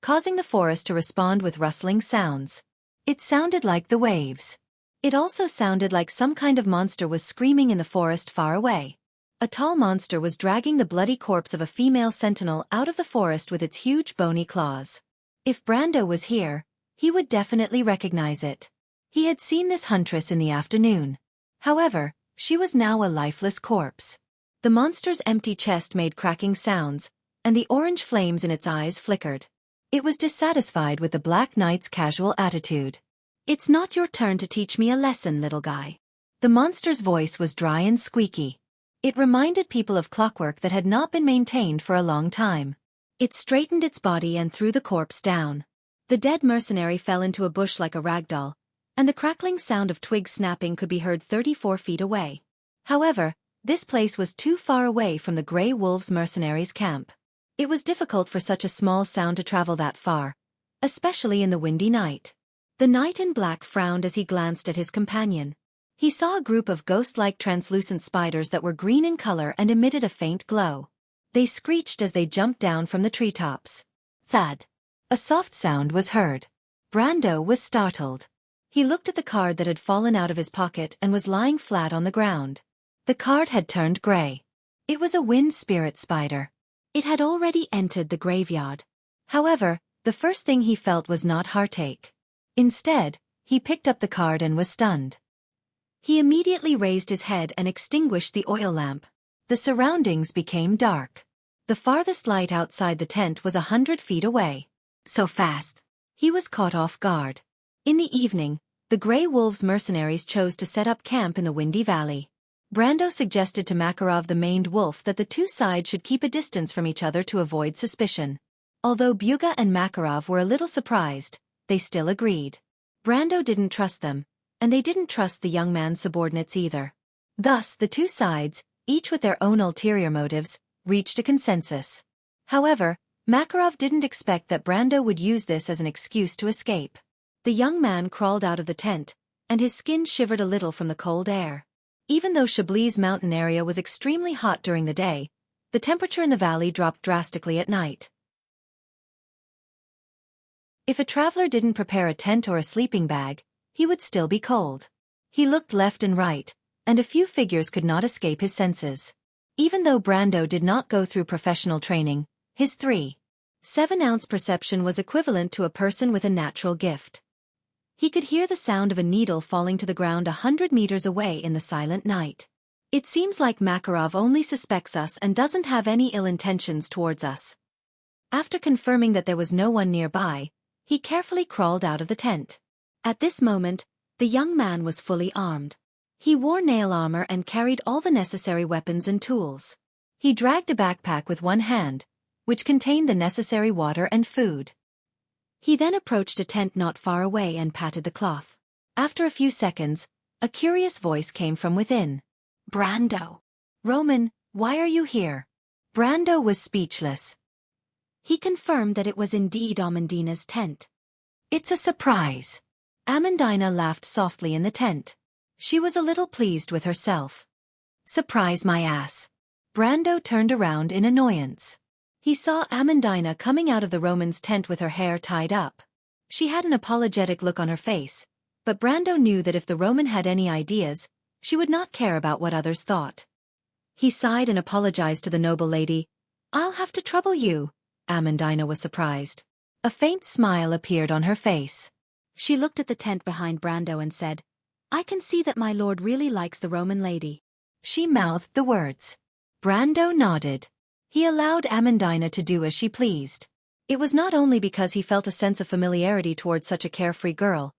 Speaker 1: causing the forest to respond with rustling sounds. It sounded like the waves. It also sounded like some kind of monster was screaming in the forest far away. A tall monster was dragging the bloody corpse of a female sentinel out of the forest with its huge bony claws. If Brando was here, he would definitely recognize it. He had seen this huntress in the afternoon. However, she was now a lifeless corpse. The monster's empty chest made cracking sounds, and the orange flames in its eyes flickered. It was dissatisfied with the Black Knight's casual attitude. It's not your turn to teach me a lesson, little guy. The monster's voice was dry and squeaky. It reminded people of clockwork that had not been maintained for a long time. It straightened its body and threw the corpse down. The dead mercenary fell into a bush like a ragdoll, and the crackling sound of twigs snapping could be heard 34 feet away. However, this place was too far away from the Grey Wolves mercenaries' camp. It was difficult for such a small sound to travel that far, especially in the windy night. The knight in black frowned as he glanced at his companion. He saw a group of ghost-like translucent spiders that were green in color and emitted a faint glow. They screeched as they jumped down from the treetops. Thud! A soft sound was heard. Brando was startled. He looked at the card that had fallen out of his pocket and was lying flat on the ground. The card had turned gray. It was a wind spirit spider. It had already entered the graveyard. However, the first thing he felt was not heartache. Instead, he picked up the card and was stunned. He immediately raised his head and extinguished the oil lamp. The surroundings became dark. The farthest light outside the tent was 100 feet away. So fast. He was caught off guard. In the evening, the Grey Wolves mercenaries chose to set up camp in the windy valley. Brando suggested to Makarov the maned wolf that the two sides should keep a distance from each other to avoid suspicion. Although Byuga and Makarov were a little surprised, they still agreed. Brando didn't trust them, and they didn't trust the young man's subordinates either. Thus, the two sides, each with their own ulterior motives, reached a consensus. However, Makarov didn't expect that Brando would use this as an excuse to escape. The young man crawled out of the tent, and his skin shivered a little from the cold air. Even though Chablis mountain area was extremely hot during the day, the temperature in the valley dropped drastically at night. If a traveler didn't prepare a tent or a sleeping bag, he would still be cold. He looked left and right, and a few figures could not escape his senses. Even though Brando did not go through professional training, his 3.7-ounce perception was equivalent to a person with a natural gift. He could hear the sound of a needle falling to the ground 100 meters away in the silent night. It seems like Makarov only suspects us and doesn't have any ill intentions towards us. After confirming that there was no one nearby, he carefully crawled out of the tent. At this moment, the young man was fully armed. He wore nail armor and carried all the necessary weapons and tools. He dragged a backpack with one hand, which contained the necessary water and food. He then approached a tent not far away and patted the cloth. After a few seconds, a curious voice came from within. "Brando. Roman, why are you here?" Brando was speechless. He confirmed that it was indeed Amandina's tent. "It's a surprise." Amandina laughed softly in the tent. She was a little pleased with herself. "Surprise my ass." Brando turned around in annoyance. He saw Amandina coming out of the Roman's tent with her hair tied up. She had an apologetic look on her face, but Brando knew that if the Roman had any ideas, she would not care about what others thought. He sighed and apologized to the noble lady. "I'll have to trouble you." Amandina was surprised. A faint smile appeared on her face. She looked at the tent behind Brando and said, "I can see that my lord really likes the Roman lady." She mouthed the words. Brando nodded. He allowed Amandina to do as she pleased. It was not only because he felt a sense of familiarity towards such a carefree girl,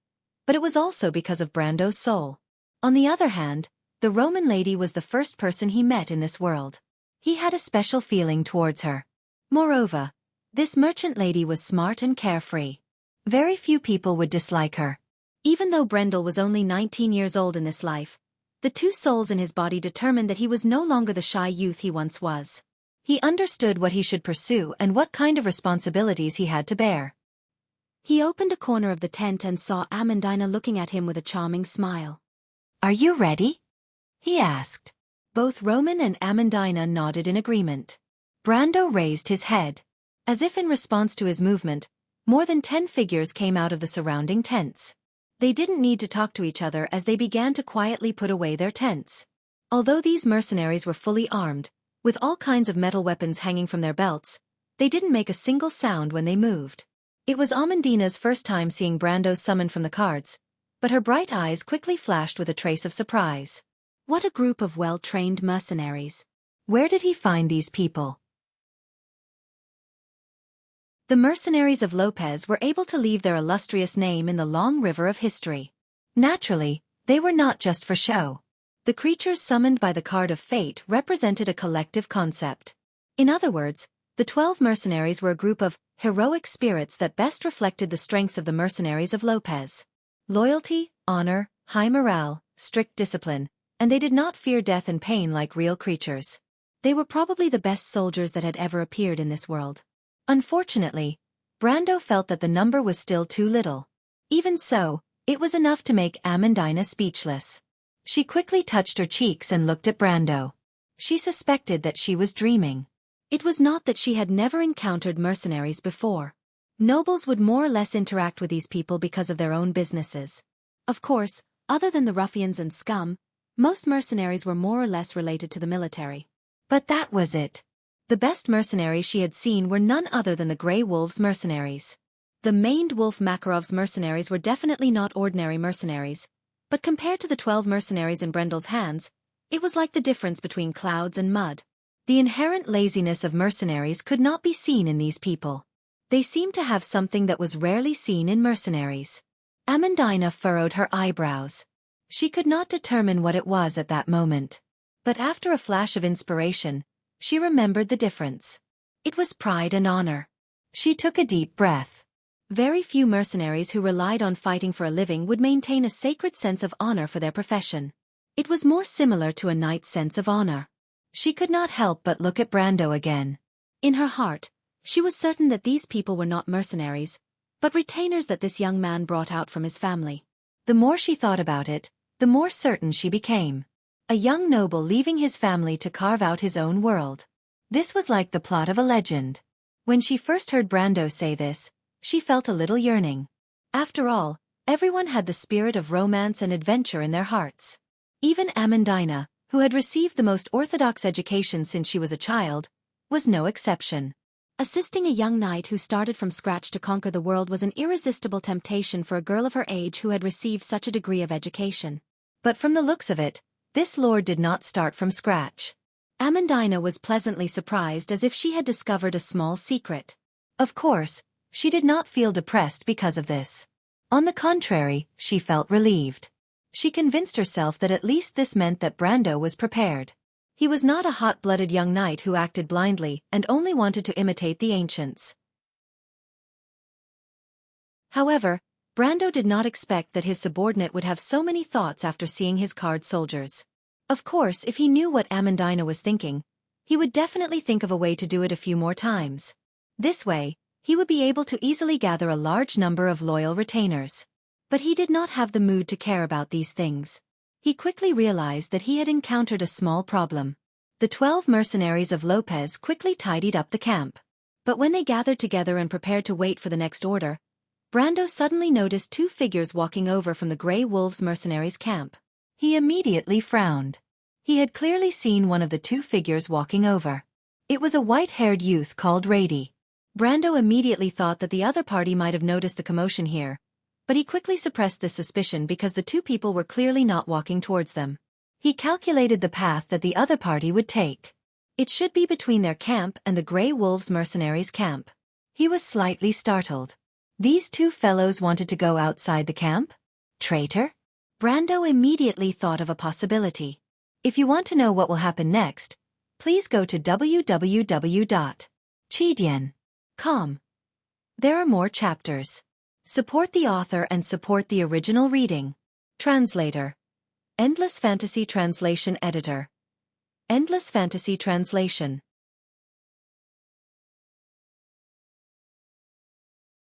Speaker 1: but it was also because of Brando's soul. On the other hand, the Roman lady was the first person he met in this world. He had a special feeling towards her. Moreover, this merchant lady was smart and carefree. Very few people would dislike her. Even though Brendel was only 19 years old in this life, the two souls in his body determined that he was no longer the shy youth he once was. He understood what he should pursue and what kind of responsibilities he had to bear. He opened a corner of the tent and saw Amandina looking at him with a charming smile. "Are you ready?" he asked. Both Roman and Amandina nodded in agreement. Brando raised his head. As if in response to his movement, more than 10 figures came out of the surrounding tents. They didn't need to talk to each other as they began to quietly put away their tents. Although these mercenaries were fully armed, with all kinds of metal weapons hanging from their belts, they didn't make a single sound when they moved. It was Amandina's first time seeing Brando summoned from the cards, but her bright eyes quickly flashed with a trace of surprise. What a group of well-trained mercenaries. Where did he find these people? The mercenaries of Lopez were able to leave their illustrious name in the long river of history. Naturally, they were not just for show. The creatures summoned by the card of fate represented a collective concept. In other words, the 12 mercenaries were a group of heroic spirits that best reflected the strengths of the mercenaries of Lopez. Loyalty, honor, high morale, strict discipline, and they did not fear death and pain like real creatures. They were probably the best soldiers that had ever appeared in this world. Unfortunately, Brando felt that the number was still too little. Even so, it was enough to make Amandina speechless. She quickly touched her cheeks and looked at Brando. She suspected that she was dreaming. It was not that she had never encountered mercenaries before. Nobles would more or less interact with these people because of their own businesses. Of course, other than the ruffians and scum, most mercenaries were more or less related to the military. But that was it. The best mercenaries she had seen were none other than the Grey Wolves mercenaries. The maned wolf Makarov's mercenaries were definitely not ordinary mercenaries, but compared to the 12 mercenaries in Brendel's hands, it was like the difference between clouds and mud. The inherent laziness of mercenaries could not be seen in these people. They seemed to have something that was rarely seen in mercenaries. Amandina furrowed her eyebrows. She could not determine what it was at that moment. But after a flash of inspiration, she remembered the difference. It was pride and honor. She took a deep breath. Very few mercenaries who relied on fighting for a living would maintain a sacred sense of honor for their profession. It was more similar to a knight's sense of honor. She could not help but look at Brando again. In her heart, she was certain that these people were not mercenaries, but retainers that this young man brought out from his family. The more she thought about it, the more certain she became. A young noble leaving his family to carve out his own world. This was like the plot of a legend. When she first heard Brando say this, she felt a little yearning. After all, everyone had the spirit of romance and adventure in their hearts. Even Amandina, who had received the most orthodox education since she was a child, was no exception. Assisting a young knight who started from scratch to conquer the world was an irresistible temptation for a girl of her age who had received such a degree of education. But from the looks of it, this lord did not start from scratch. Amandina was pleasantly surprised, as if she had discovered a small secret. Of course, she did not feel depressed because of this. On the contrary, she felt relieved. She convinced herself that at least this meant that Brando was prepared. He was not a hot-blooded young knight who acted blindly and only wanted to imitate the ancients. However, Brando did not expect that his subordinate would have so many thoughts after seeing his card soldiers. Of course, if he knew what Amandina was thinking, he would definitely think of a way to do it a few more times. This way, he would be able to easily gather a large number of loyal retainers. But he did not have the mood to care about these things. He quickly realized that he had encountered a small problem. The 12 mercenaries of Lopez quickly tidied up the camp. But when they gathered together and prepared to wait for the next order, Brando suddenly noticed 2 figures walking over from the Grey Wolves mercenaries' camp. He immediately frowned. He had clearly seen one of the 2 figures walking over. It was a white-haired youth called Rady. Brando immediately thought that the other party might have noticed the commotion here, but he quickly suppressed this suspicion because the 2 people were clearly not walking towards them. He calculated the path that the other party would take. It should be between their camp and the Grey Wolves mercenaries' camp. He was slightly startled. These 2 fellows wanted to go outside the camp? Traitor? Brando immediately thought of a possibility. If you want to know what will happen next, please go to www.chidian.com. There are more chapters. Support the author and support the original reading. Translator. Endless Fantasy Translation Editor. Endless Fantasy Translation.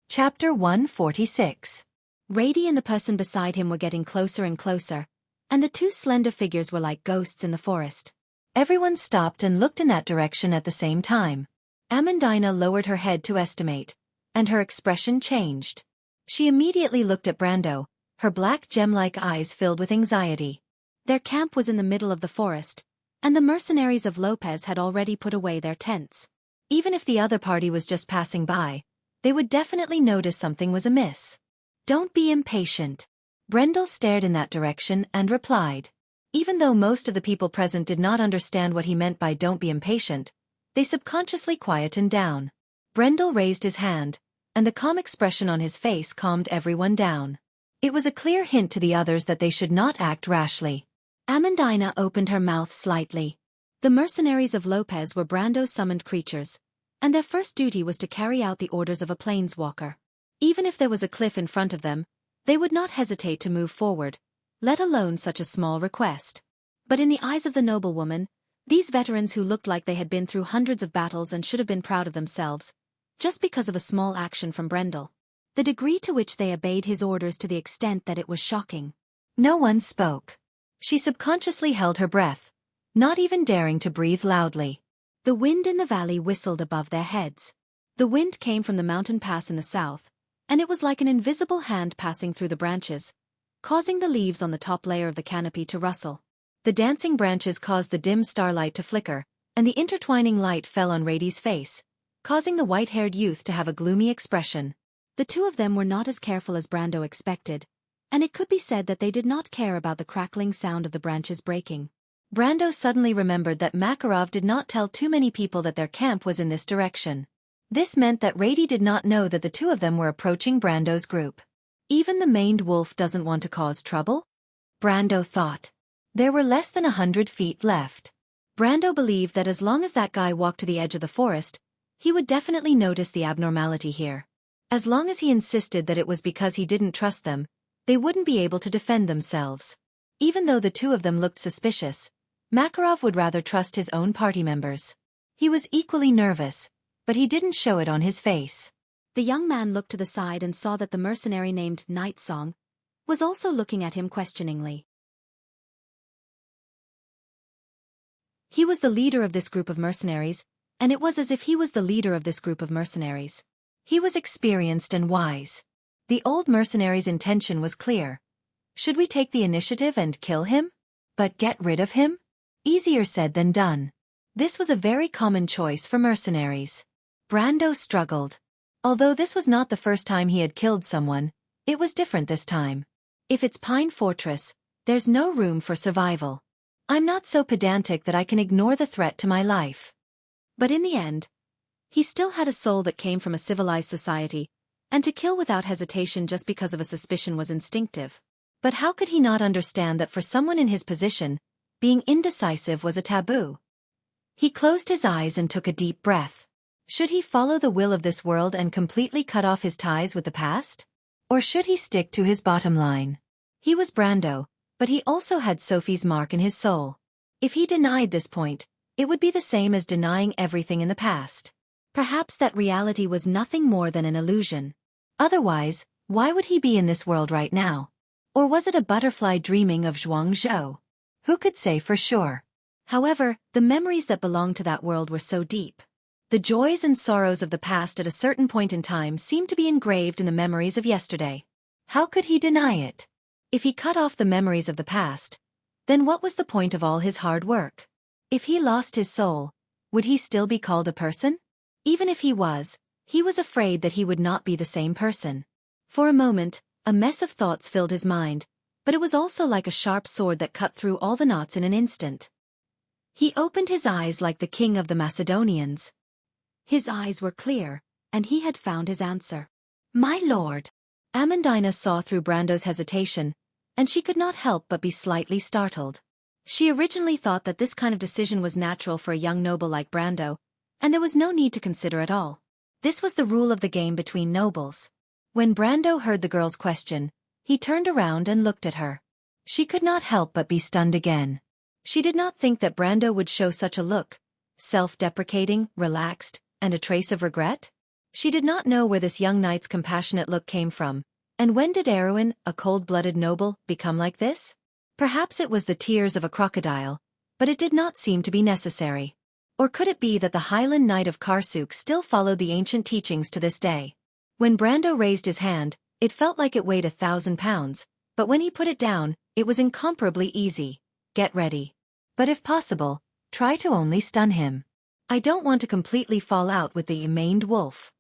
Speaker 1: Chapter 146. Rady and the person beside him were getting closer and closer, and the 2 slender figures were like ghosts in the forest. Everyone stopped and looked in that direction at the same time. Amandina lowered her head to estimate, and her expression changed. She immediately looked at Brando, her black gem-like eyes filled with anxiety. Their camp was in the middle of the forest, and the mercenaries of Lopez had already put away their tents. Even if the other party was just passing by, they would definitely notice something was amiss. Don't be impatient. Brendel stared in that direction and replied. Even though most of the people present did not understand what he meant by don't be impatient, they subconsciously quietened down. Brendel raised his hand, and the calm expression on his face calmed everyone down. It was a clear hint to the others that they should not act rashly. Amandina opened her mouth slightly. The mercenaries of Lopez were Brando's summoned creatures, and their first duty was to carry out the orders of a planeswalker. Even if there was a cliff in front of them, they would not hesitate to move forward, let alone such a small request. But in the eyes of the noblewoman, these veterans who looked like they had been through hundreds of battles and should have been proud of themselves, just because of a small action from Brendel. The degree to which they obeyed his orders to the extent that it was shocking. No one spoke. She subconsciously held her breath, not even daring to breathe loudly. The wind in the valley whistled above their heads. The wind came from the mountain pass in the south, and it was like an invisible hand passing through the branches, causing the leaves on the top layer of the canopy to rustle. The dancing branches caused the dim starlight to flicker, and the intertwining light fell on Rady's face, causing the white-haired youth to have a gloomy expression. The 2 of them were not as careful as Brando expected, and it could be said that they did not care about the crackling sound of the branches breaking. Brando suddenly remembered that Makarov did not tell too many people that their camp was in this direction. This meant that Rady did not know that the 2 of them were approaching Brando's group. Even the maned wolf doesn't want to cause trouble? Brando thought. There were less than 100 feet left. Brando believed that as long as that guy walked to the edge of the forest, he would definitely notice the abnormality here. As long as he insisted that it was because he didn't trust them, they wouldn't be able to defend themselves. Even though the two of them looked suspicious, Makarov would rather trust his own party members. He was equally nervous, but he didn't show it on his face. The young man looked to the side and saw that the mercenary named Night Song was also looking at him questioningly. He was the leader of this group of mercenaries, and it was as if he was the leader of this group of mercenaries. He was experienced and wise. The old mercenary's intention was clear. Should we take the initiative and kill him? But get rid of him? Easier said than done. This was a very common choice for mercenaries. Brando struggled. Although this was not the first time he had killed someone, it was different this time. If it's Pine Fortress, there's no room for survival. I'm not so pedantic that I can ignore the threat to my life. But in the end, he still had a soul that came from a civilized society, and to kill without hesitation just because of a suspicion was instinctive. But how could he not understand that for someone in his position, being indecisive was a taboo? He closed his eyes and took a deep breath. Should he follow the will of this world and completely cut off his ties with the past? Or should he stick to his bottom line? He was Brando, but he also had Sophie's mark in his soul. If he denied this point, it would be the same as denying everything in the past. Perhaps that reality was nothing more than an illusion. Otherwise, why would he be in this world right now? Or was it a butterfly dreaming of Jianghu? Who could say for sure? However, the memories that belonged to that world were so deep. The joys and sorrows of the past at a certain point in time seemed to be engraved in the memories of yesterday. How could he deny it? If he cut off the memories of the past, then what was the point of all his hard work? If he lost his soul, would he still be called a person? Even if he was afraid that he would not be the same person. For a moment, a mess of thoughts filled his mind, but it was also like a sharp sword that cut through all the knots in an instant. He opened his eyes like the king of the Macedonians. His eyes were clear, and he had found his answer. My lord! Amandina saw through Brando's hesitation, and she could not help but be slightly startled. She originally thought that this kind of decision was natural for a young noble like Brando, and there was no need to consider at all. This was the rule of the game between nobles. When Brando heard the girl's question, he turned around and looked at her. She could not help but be stunned again. She did not think that Brando would show such a look, self-deprecating, relaxed, and a trace of regret. She did not know where this young knight's compassionate look came from, and when did Erwin, a cold-blooded noble, become like this? Perhaps it was the tears of a crocodile, but it did not seem to be necessary. Or could it be that the Highland Knight of Karsuk still followed the ancient teachings to this day? When Brando raised his hand, it felt like it weighed 1,000 pounds, but when he put it down, it was incomparably easy. Get ready. But if possible, try to only stun him. I don't want to completely fall out with the maned wolf.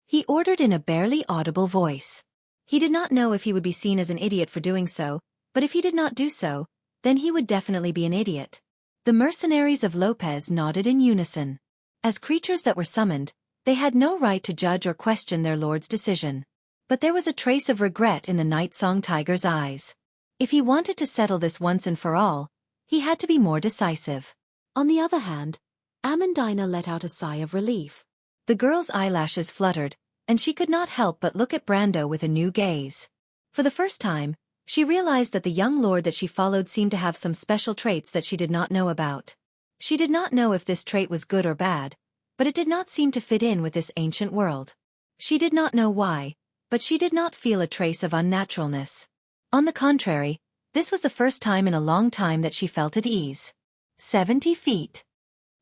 Speaker 1: He ordered in a barely audible voice. He did not know if he would be seen as an idiot for doing so, but if he did not do so, then he would definitely be an idiot. The mercenaries of Lopez nodded in unison. As creatures that were summoned, they had no right to judge or question their lord's decision. But there was a trace of regret in the Night Song Tiger's eyes. If he wanted to settle this once and for all, he had to be more decisive. On the other hand, Amandina let out a sigh of relief. The girl's eyelashes fluttered, and she could not help but look at Brando with a new gaze. For the first time, she realized that the young lord that she followed seemed to have some special traits that she did not know about. She did not know if this trait was good or bad, but it did not seem to fit in with this ancient world. She did not know why, but she did not feel a trace of unnaturalness. On the contrary, this was the first time in a long time that she felt at ease. 70 feet.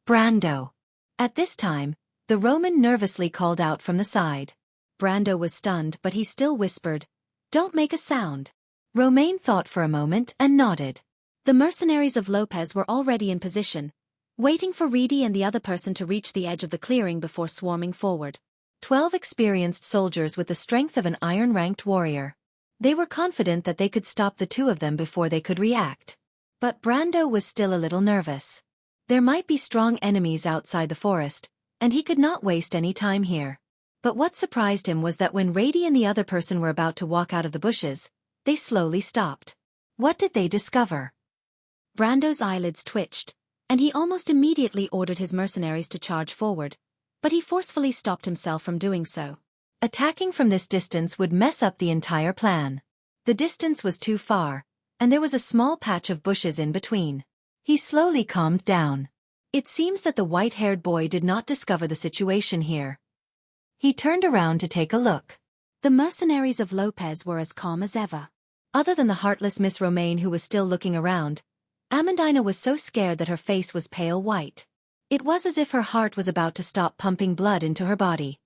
Speaker 1: Brando. At this time, the Roman nervously called out from the side. Brando was stunned, but he still whispered, "Don't make a sound." Romain thought for a moment and nodded. The mercenaries of Lopez were already in position, waiting for Reedy and the other person to reach the edge of the clearing before swarming forward. 12 experienced soldiers with the strength of an iron-ranked warrior. They were confident that they could stop the two of them before they could react. But Brando was still a little nervous. There might be strong enemies outside the forest, and he could not waste any time here. But what surprised him was that when Rady and the other person were about to walk out of the bushes, they slowly stopped. What did they discover? Brando's eyelids twitched, and he almost immediately ordered his mercenaries to charge forward, but he forcefully stopped himself from doing so. Attacking from this distance would mess up the entire plan. The distance was too far, and there was a small patch of bushes in between. He slowly calmed down. It seems that the white-haired boy did not discover the situation here. He turned around to take a look. The mercenaries of Lopez were as calm as ever. Other than the heartless Miss Romaine who was still looking around, Amandina was so scared that her face was pale white. It was as if her heart was about to stop pumping blood into her body.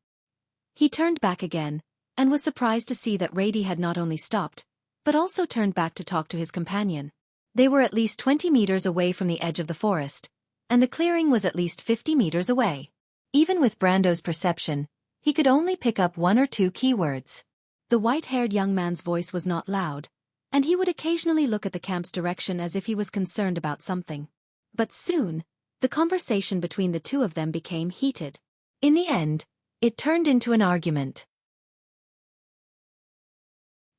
Speaker 1: He turned back again, and was surprised to see that Rady had not only stopped, but also turned back to talk to his companion. They were at least 20 meters away from the edge of the forest, and the clearing was at least 50 meters away. Even with Brando's perception, he could only pick up one or two keywords. The white-haired young man's voice was not loud, and he would occasionally look at the camp's direction as if he was concerned about something. But soon, the conversation between the two of them became heated. In the end, it turned into an argument.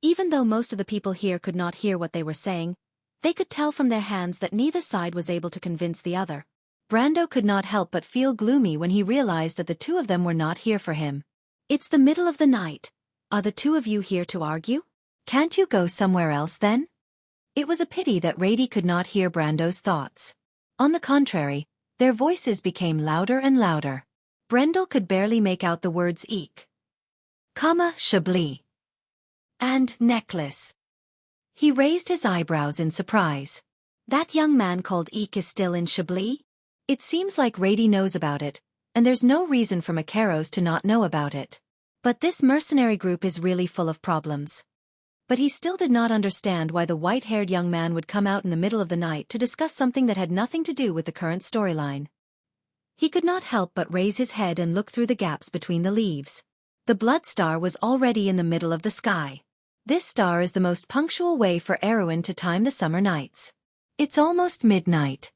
Speaker 1: Even though most of the people here could not hear what they were saying, they could tell from their hands that neither side was able to convince the other. Brando could not help but feel gloomy when he realized that the two of them were not here for him. It's the middle of the night. Are the two of you here to argue? Can't you go somewhere else then? It was a pity that Rady could not hear Brando's thoughts. On the contrary, their voices became louder and louder. Brendel could barely make out the words eek, Chablis, and necklace. He raised his eyebrows in surprise. That young man called Eek is still in Chablis? It seems like Rady knows about it, and there's no reason for Macaros to not know about it. But this mercenary group is really full of problems. But he still did not understand why the white-haired young man would come out in the middle of the night to discuss something that had nothing to do with the current storyline. He could not help but raise his head and look through the gaps between the leaves. The blood star was already in the middle of the sky. This star is the most punctual way for Erewhon to time the summer nights. It's almost midnight.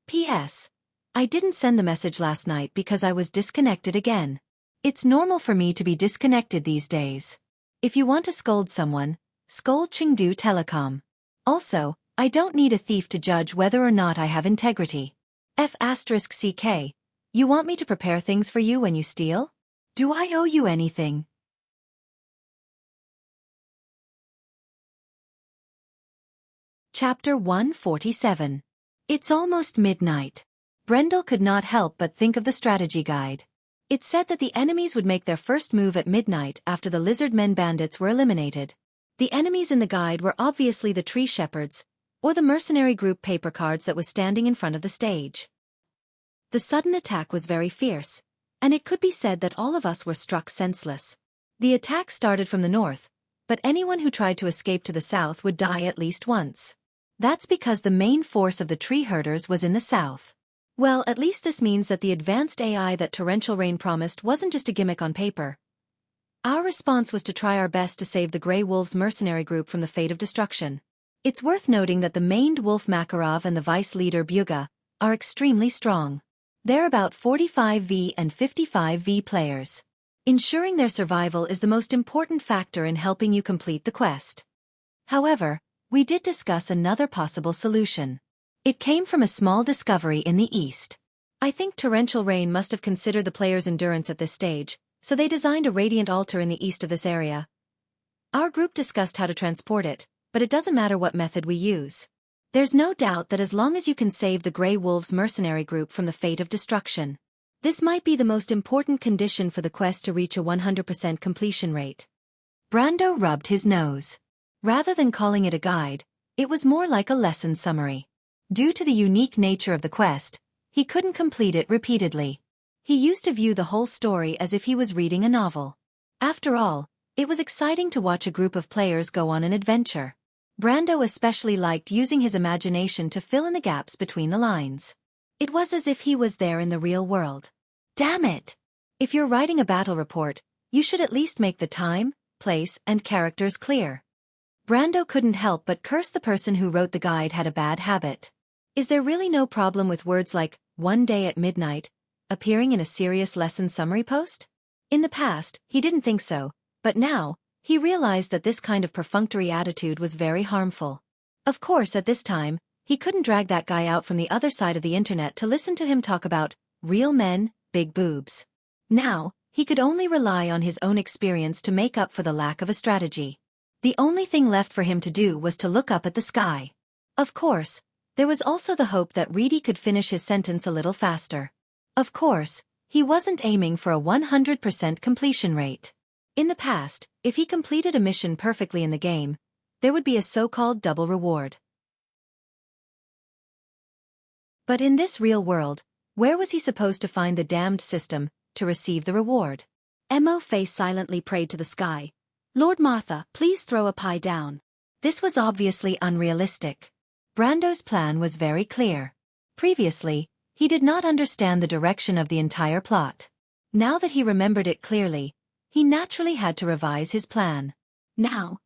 Speaker 1: P.S. I didn't send the message last night because I was disconnected again. It's normal for me to be disconnected these days. If you want to scold someone, scold Chengdu Telecom. Also, I don't need a thief to judge whether or not I have integrity. F***CK. You want me to prepare things for you when you steal? Do I owe you anything? Chapter 147. It's almost midnight. Brendel could not help but think of the strategy guide. It said that the enemies would make their first move at midnight after the lizardmen bandits were eliminated. The enemies in the guide were obviously the tree shepherds, or the mercenary group paper cards that was standing in front of the stage. The sudden attack was very fierce, and it could be said that all of us were struck senseless. The attack started from the north, but anyone who tried to escape to the south would die at least once. That's because the main force of the tree herders was in the south. Well, at least this means that the advanced AI that torrential rain promised wasn't just a gimmick on paper. Our response was to try our best to save the Grey Wolves mercenary group from the fate of destruction. It's worth noting that the maned wolf Makarov and the vice leader Buga are extremely strong. They're about 45V and 55V players. Ensuring their survival is the most important factor in helping you complete the quest. However, we did discuss another possible solution. It came from a small discovery in the east. I think torrential rain must have considered the players' endurance at this stage, so they designed a radiant altar in the east of this area. Our group discussed how to transport it, but it doesn't matter what method we use. There's no doubt that as long as you can save the Grey Wolves mercenary group from the fate of destruction. This might be the most important condition for the quest to reach a 100% completion rate. Brando rubbed his nose. Rather than calling it a guide, it was more like a lesson summary. Due to the unique nature of the quest, he couldn't complete it repeatedly. He used to view the whole story as if he was reading a novel. After all, it was exciting to watch a group of players go on an adventure. Brando especially liked using his imagination to fill in the gaps between the lines. It was as if he was there in the real world. Damn it! If you're writing a battle report, you should at least make the time, place, and characters clear. Brando couldn't help but curse the person who wrote the guide had a bad habit. Is there really no problem with words like, "one day at midnight," appearing in a serious lesson summary post? In the past, he didn't think so, but now, he realized that this kind of perfunctory attitude was very harmful. Of course, at this time, he couldn't drag that guy out from the other side of the internet to listen to him talk about real men, big boobs. Now, he could only rely on his own experience to make up for the lack of a strategy. The only thing left for him to do was to look up at the sky. Of course, there was also the hope that Reedy could finish his sentence a little faster. Of course, he wasn't aiming for a 100% completion rate. In the past, if he completed a mission perfectly in the game, there would be a so-called double reward. But in this real world, where was he supposed to find the damned system to receive the reward? Mo Face silently prayed to the sky. Lord Martha, please throw a pie down. This was obviously unrealistic. Brando's plan was very clear. Previously, he did not understand the direction of the entire plot. Now that he remembered it clearly, he naturally had to revise his plan. Now,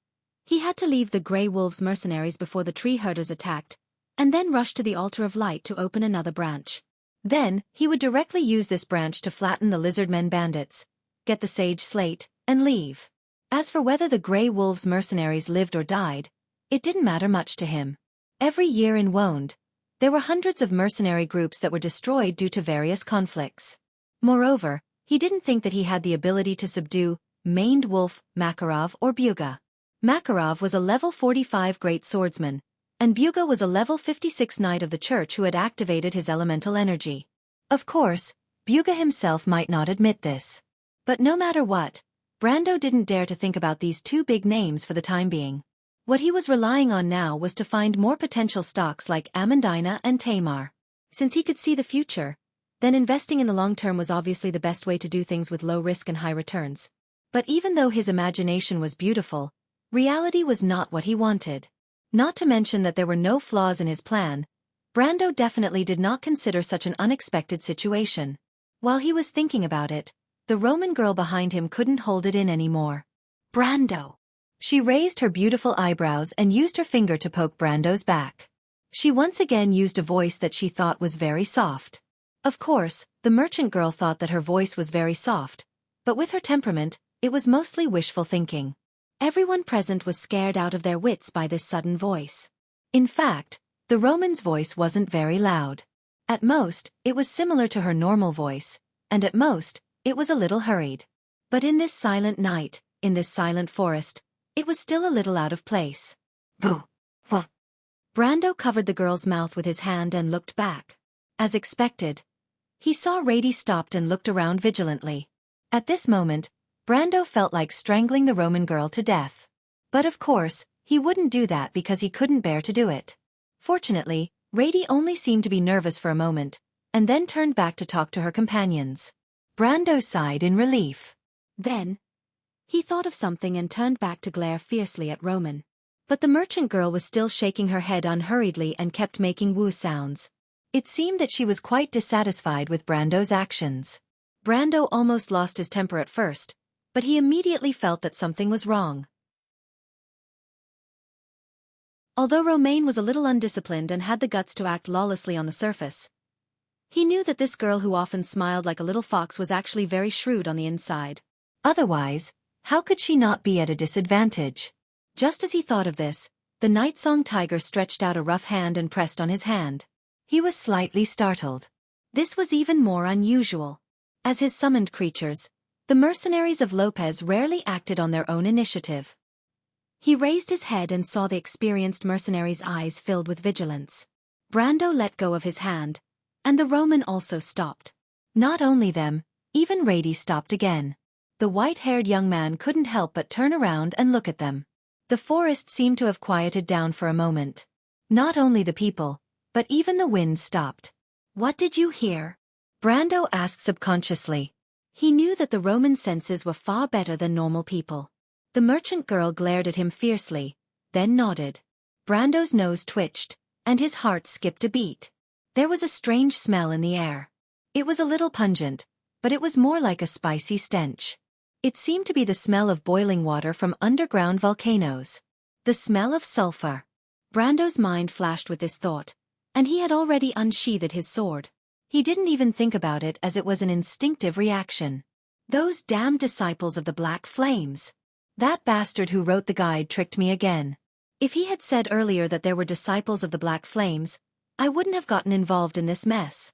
Speaker 1: he had to leave the Grey Wolves mercenaries before the tree herders attacked, and then rush to the Altar of Light to open another branch. Then, he would directly use this branch to flatten the Lizardmen bandits, get the Sage Slate, and leave. As for whether the Grey Wolves mercenaries lived or died, it didn't matter much to him. Every year in Wonde, there were hundreds of mercenary groups that were destroyed due to various conflicts. Moreover, he didn't think that he had the ability to subdue Maned Wolf, Makarov, or Buga. Makarov was a level 45 great swordsman, and Buga was a level 56 knight of the church who had activated his elemental energy. Of course, Buga himself might not admit this. But no matter what, Brando didn't dare to think about these two big names for the time being. What he was relying on now was to find more potential stocks like Amandina and Tamar. Since he could see the future, then investing in the long term was obviously the best way to do things with low risk and high returns. But even though his imagination was beautiful, reality was not what he wanted. Not to mention that there were no flaws in his plan, Brando definitely did not consider such an unexpected situation. While he was thinking about it, the Roman girl behind him couldn't hold it in anymore. Brando! She raised her beautiful eyebrows and used her finger to poke Brando's back. She once again used a voice that she thought was very soft. Of course, the merchant girl thought that her voice was very soft, but with her temperament, it was mostly wishful thinking. Everyone present was scared out of their wits by this sudden voice. In fact, the Roman's voice wasn't very loud. At most, it was similar to her normal voice, and at most, it was a little hurried. But in this silent night, in this silent forest, it was still a little out of place. Boo! Wah! Brando covered the girl's mouth with his hand and looked back. As expected, he saw Rady stopped and looked around vigilantly. At this moment, Brando felt like strangling the Roman girl to death. But of course, he wouldn't do that because he couldn't bear to do it. Fortunately, Rady only seemed to be nervous for a moment, and then turned back to talk to her companions. Brando sighed in relief. Then, he thought of something and turned back to glare fiercely at Roman. But the merchant girl was still shaking her head unhurriedly and kept making woo sounds. It seemed that she was quite dissatisfied with Brando's actions. Brando almost lost his temper at first, but he immediately felt that something was wrong. Although Romaine was a little undisciplined and had the guts to act lawlessly on the surface, he knew that this girl who often smiled like a little fox was actually very shrewd on the inside. Otherwise, how could she not be at a disadvantage? Just as he thought of this, the Night Song Tiger stretched out a rough hand and pressed on his hand. He was slightly startled. This was even more unusual. As his summoned creatures, the mercenaries of Lopez rarely acted on their own initiative. He raised his head and saw the experienced mercenary's eyes filled with vigilance. Brando let go of his hand, and the Roman also stopped. Not only them, even Rady stopped again. The white-haired young man couldn't help but turn around and look at them. The forest seemed to have quieted down for a moment. Not only the people, but even the wind stopped. "What did you hear?" Brando asked subconsciously. He knew that the Roman senses were far better than normal people. The merchant girl glared at him fiercely, then nodded. Brando's nose twitched, and his heart skipped a beat. There was a strange smell in the air. It was a little pungent, but it was more like a spicy stench. It seemed to be the smell of boiling water from underground volcanoes. The smell of sulfur. Brando's mind flashed with this thought, and he had already unsheathed his sword. He didn't even think about it as it was an instinctive reaction. Those damned disciples of the Black Flames. That bastard who wrote the guide tricked me again. If he had said earlier that there were disciples of the Black Flames, I wouldn't have gotten involved in this mess.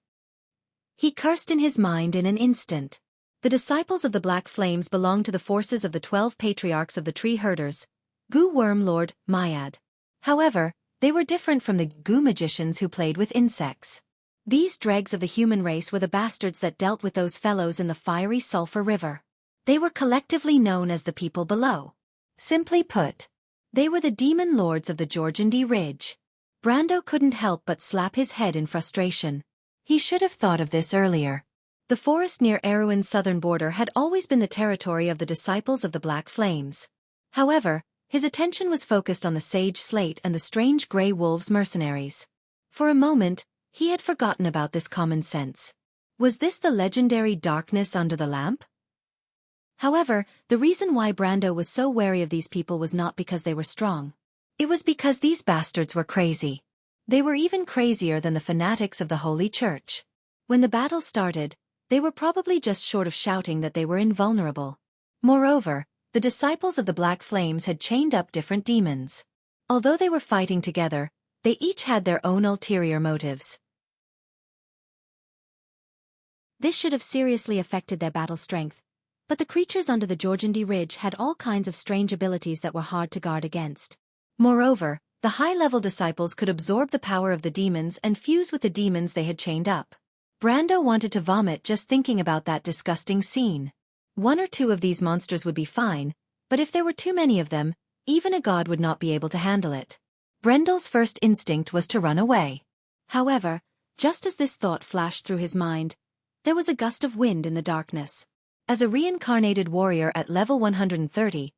Speaker 1: He cursed in his mind in an instant. The disciples of the Black Flames belonged to the forces of the 12 patriarchs of the tree herders, Gu Worm Lord, Myad. However, they were different from the Gu magicians who played with insects. These dregs of the human race were the bastards that dealt with those fellows in the fiery sulfur river. They were collectively known as the people below. Simply put, they were the demon lords of the Georgiandy Ridge. Brando couldn't help but slap his head in frustration. He should have thought of this earlier. The forest near Erewhon's southern border had always been the territory of the disciples of the Black Flames. However, his attention was focused on the Sage Slate and the strange Grey Wolves mercenaries. For a moment, he had forgotten about this common sense. Was this the legendary darkness under the lamp? However, the reason why Brando was so wary of these people was not because they were strong. It was because these bastards were crazy. They were even crazier than the fanatics of the Holy Church. When the battle started, they were probably just short of shouting that they were invulnerable. Moreover, the disciples of the Black Flames had chained up different demons. Although they were fighting together, they each had their own ulterior motives. This should have seriously affected their battle strength, but the creatures under the Georgiandy Ridge had all kinds of strange abilities that were hard to guard against. Moreover, the high-level disciples could absorb the power of the demons and fuse with the demons they had chained up. Brando wanted to vomit just thinking about that disgusting scene. One or two of these monsters would be fine, but if there were too many of them, even a god would not be able to handle it. Brendel's first instinct was to run away. However, just as this thought flashed through his mind, there was a gust of wind in the darkness. As a reincarnated warrior at level 130,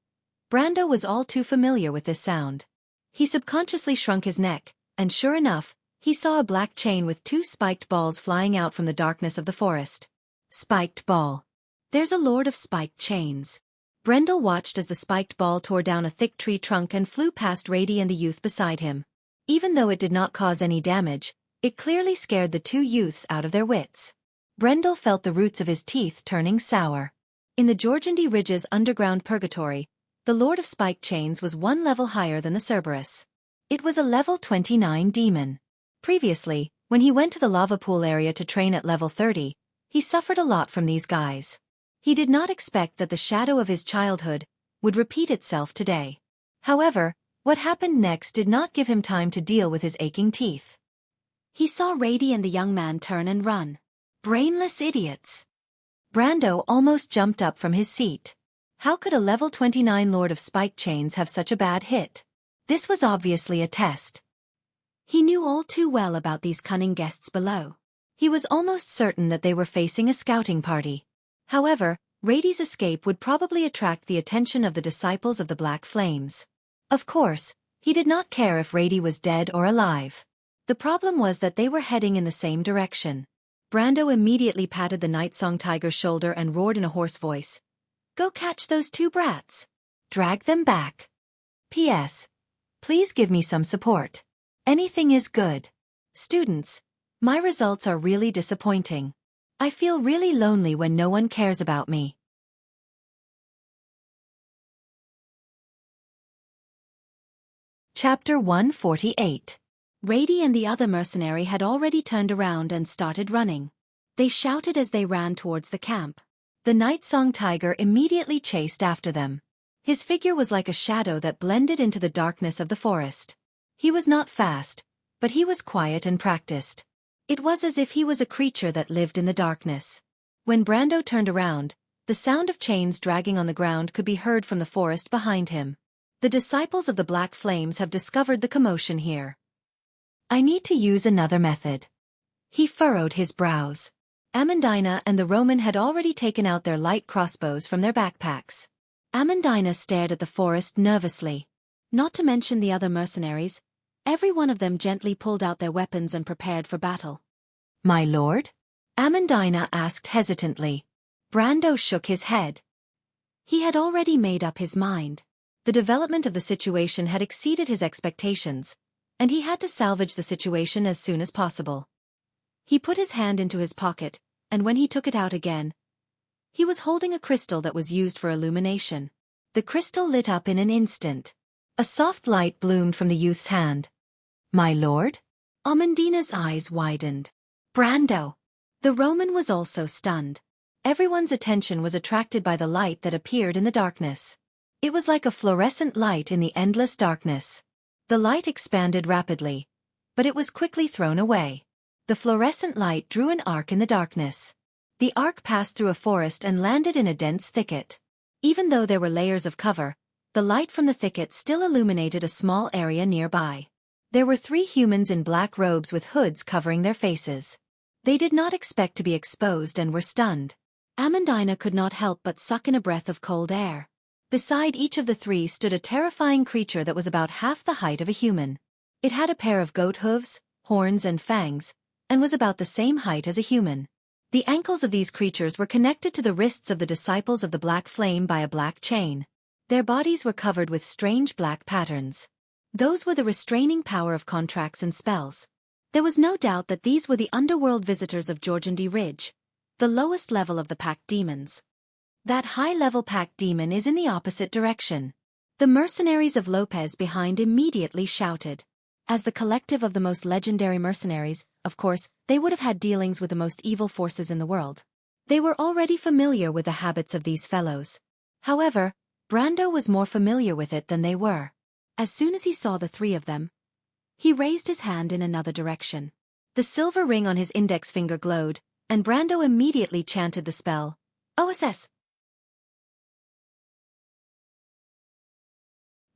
Speaker 1: Brando was all too familiar with this sound. He subconsciously shrunk his neck, and sure enough, he saw a black chain with 2 spiked balls flying out from the darkness of the forest. Spiked ball. There's a lord of spiked chains. Brendel watched as the spiked ball tore down a thick tree trunk and flew past Rady and the youth beside him. Even though it did not cause any damage, it clearly scared the 2 youths out of their wits. Brendel felt the roots of his teeth turning sour. In the Georgiandy Ridge's underground purgatory, the Lord of Spiked Chains was 1 level higher than the Cerberus. It was a level 29 demon. Previously, when he went to the lava pool area to train at level 30, he suffered a lot from these guys. He did not expect that the shadow of his childhood would repeat itself today. However, what happened next did not give him time to deal with his aching teeth. He saw Rady and the young man turn and run. Brainless idiots. Brando almost jumped up from his seat. How could a level 29 Lord of Spiked Chains have such a bad hit? This was obviously a test. He knew all too well about these cunning guests below. He was almost certain that they were facing a scouting party. However, Rady's escape would probably attract the attention of the disciples of the Black Flames. Of course, he did not care if Rady was dead or alive. The problem was that they were heading in the same direction. Brando immediately patted the Night Song Tiger's shoulder and roared in a hoarse voice. Go catch those 2 brats. Drag them back. P.S. Please give me some support. Anything is good. Students, my results are really disappointing. I feel really lonely when no one cares about me. Chapter 148. Rady and the other mercenary had already turned around and started running. They shouted as they ran towards the camp. The Night Song Tiger immediately chased after them. His figure was like a shadow that blended into the darkness of the forest. He was not fast, but he was quiet and practiced. It was as if he was a creature that lived in the darkness. When Brando turned around, the sound of chains dragging on the ground could be heard from the forest behind him. The disciples of the Black Flames have discovered the commotion here. I need to use another method. He furrowed his brows. Amandina and the Roman had already taken out their light crossbows from their backpacks. Amandina stared at the forest nervously. Not to mention the other mercenaries, every one of them gently pulled out their weapons and prepared for battle. My lord? Amandina asked hesitantly. Brando shook his head. He had already made up his mind. The development of the situation had exceeded his expectations, and he had to salvage the situation as soon as possible. He put his hand into his pocket, and when he took it out again, he was holding a crystal that was used for illumination. The crystal lit up in an instant. A soft light bloomed from the youth's hand. My lord? Amandina's eyes widened. Brando! The Roman was also stunned. Everyone's attention was attracted by the light that appeared in the darkness. It was like a fluorescent light in the endless darkness. The light expanded rapidly, but it was quickly thrown away. The fluorescent light drew an arc in the darkness. The arc passed through a forest and landed in a dense thicket. Even though there were layers of cover, the light from the thicket still illuminated a small area nearby. There were 3 humans in black robes with hoods covering their faces. They did not expect to be exposed and were stunned. Amandina could not help but suck in a breath of cold air. Beside each of the 3 stood a terrifying creature that was about half the height of a human. It had a pair of goat hooves, horns and fangs, and was about the same height as a human. The ankles of these creatures were connected to the wrists of the disciples of the Black Flame by a black chain. Their bodies were covered with strange black patterns. Those were the restraining power of contracts and spells. There was no doubt that these were the underworld visitors of Jorgendi Ridge, the lowest level of the pack demons. That high-level pack demon is in the opposite direction. The mercenaries of Lopez behind immediately shouted. As the collective of the most legendary mercenaries, of course, they would have had dealings with the most evil forces in the world. They were already familiar with the habits of these fellows. However, Brando was more familiar with it than they were. As soon as he saw the 3 of them, he raised his hand in another direction. The silver ring on his index finger glowed, and Brando immediately chanted the spell, OSS.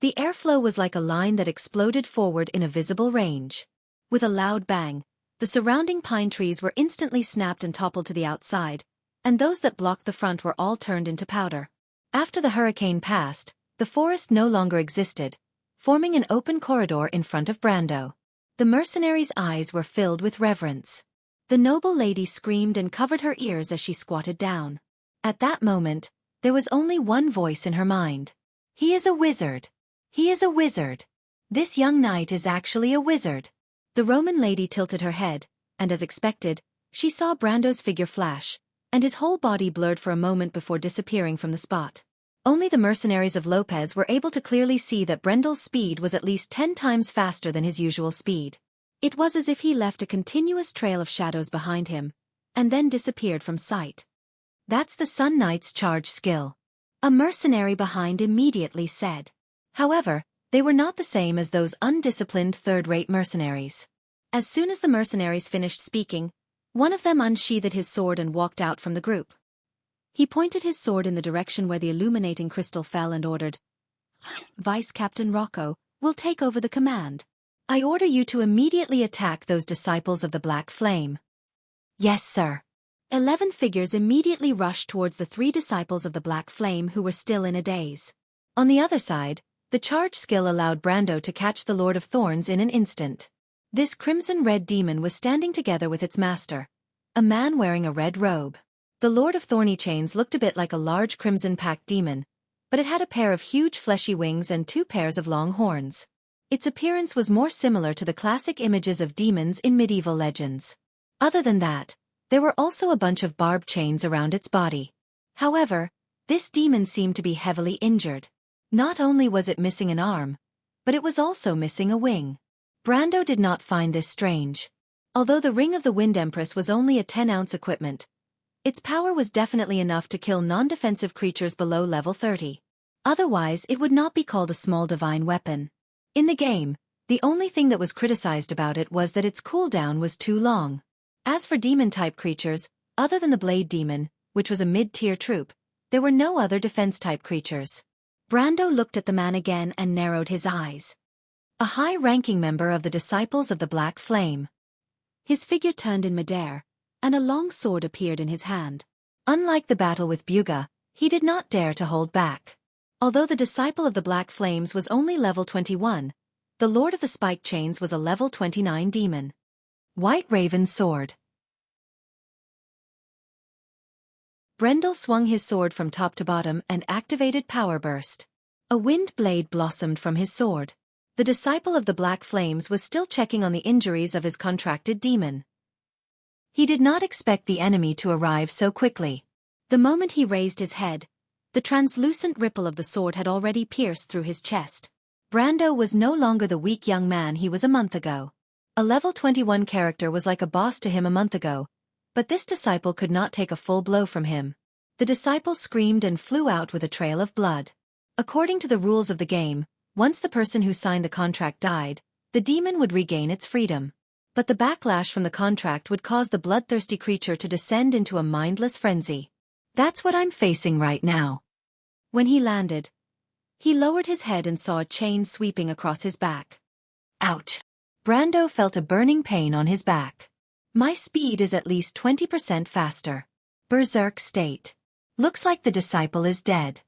Speaker 1: The airflow was like a line that exploded forward in a visible range. With a loud bang, the surrounding pine trees were instantly snapped and toppled to the outside, and those that blocked the front were all turned into powder. After the hurricane passed, the forest no longer existed, forming an open corridor in front of Brando. The mercenary's eyes were filled with reverence. The noble lady screamed and covered her ears as she squatted down. At that moment, there was only one voice in her mind. He is a wizard. He is a wizard. This young knight is actually a wizard. The Roman lady tilted her head, and as expected, she saw Brando's figure flash, and his whole body blurred for a moment before disappearing from the spot. Only the mercenaries of Lopez were able to clearly see that Brendel's speed was at least 10 times faster than his usual speed. It was as if he left a continuous trail of shadows behind him, and then disappeared from sight. That's the Sun Knight's charge skill. A mercenary behind immediately said. However, they were not the same as those undisciplined third-rate mercenaries. As soon as the mercenaries finished speaking, one of them unsheathed his sword and walked out from the group. He pointed his sword in the direction where the illuminating crystal fell and ordered, Vice Captain Rocco will take over the command. I order you to immediately attack those disciples of the Black Flame. Yes, sir. 11 figures immediately rushed towards the 3 disciples of the Black Flame who were still in a daze. On the other side, the charge skill allowed Brando to catch the Lord of Thorns in an instant. This crimson-red demon was standing together with its master, a man wearing a red robe. The Lord of Thorny Chains looked a bit like a large crimson-packed demon, but it had a pair of huge fleshy wings and 2 pairs of long horns. Its appearance was more similar to the classic images of demons in medieval legends. Other than that, there were also a bunch of barbed chains around its body. However, this demon seemed to be heavily injured. Not only was it missing an arm, but it was also missing a wing. Brando did not find this strange. Although the Ring of the Wind Empress was only a 10-ounce equipment, its power was definitely enough to kill non-defensive creatures below level 30. Otherwise, it would not be called a small divine weapon. In the game, the only thing that was criticized about it was that its cooldown was too long. As for demon-type creatures, other than the Blade Demon, which was a mid-tier troop, there were no other defense-type creatures. Brando looked at the man again and narrowed his eyes. A high-ranking member of the Disciples of the Black Flame. His figure turned in midair, and a long sword appeared in his hand. Unlike the battle with Buga, he did not dare to hold back. Although the Disciple of the Black Flames was only level 21, the Lord of the Spike Chains was a level 29 demon. White Raven's Sword. Brendel swung his sword from top to bottom and activated Power Burst. A wind blade blossomed from his sword. The Disciple of the Black Flames was still checking on the injuries of his contracted demon. He did not expect the enemy to arrive so quickly. The moment he raised his head, the translucent ripple of the sword had already pierced through his chest. Brando was no longer the weak young man he was a month ago. A level 21 character was like a boss to him a month ago, but this disciple could not take a full blow from him. The disciple screamed and flew out with a trail of blood. According to the rules of the game, once the person who signed the contract died, the demon would regain its freedom. But the backlash from the contract would cause the bloodthirsty creature to descend into a mindless frenzy. That's what I'm facing right now. When he landed, he lowered his head and saw a chain sweeping across his back. Ouch! Brando felt a burning pain on his back. My speed is at least 20% faster. Berserk state. Looks like the disciple is dead.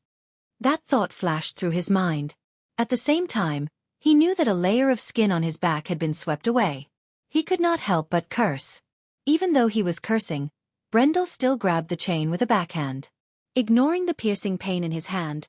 Speaker 1: That thought flashed through his mind. At the same time, he knew that a layer of skin on his back had been swept away. He could not help but curse. Even though he was cursing, Brendel still grabbed the chain with a backhand. Ignoring the piercing pain in his hand,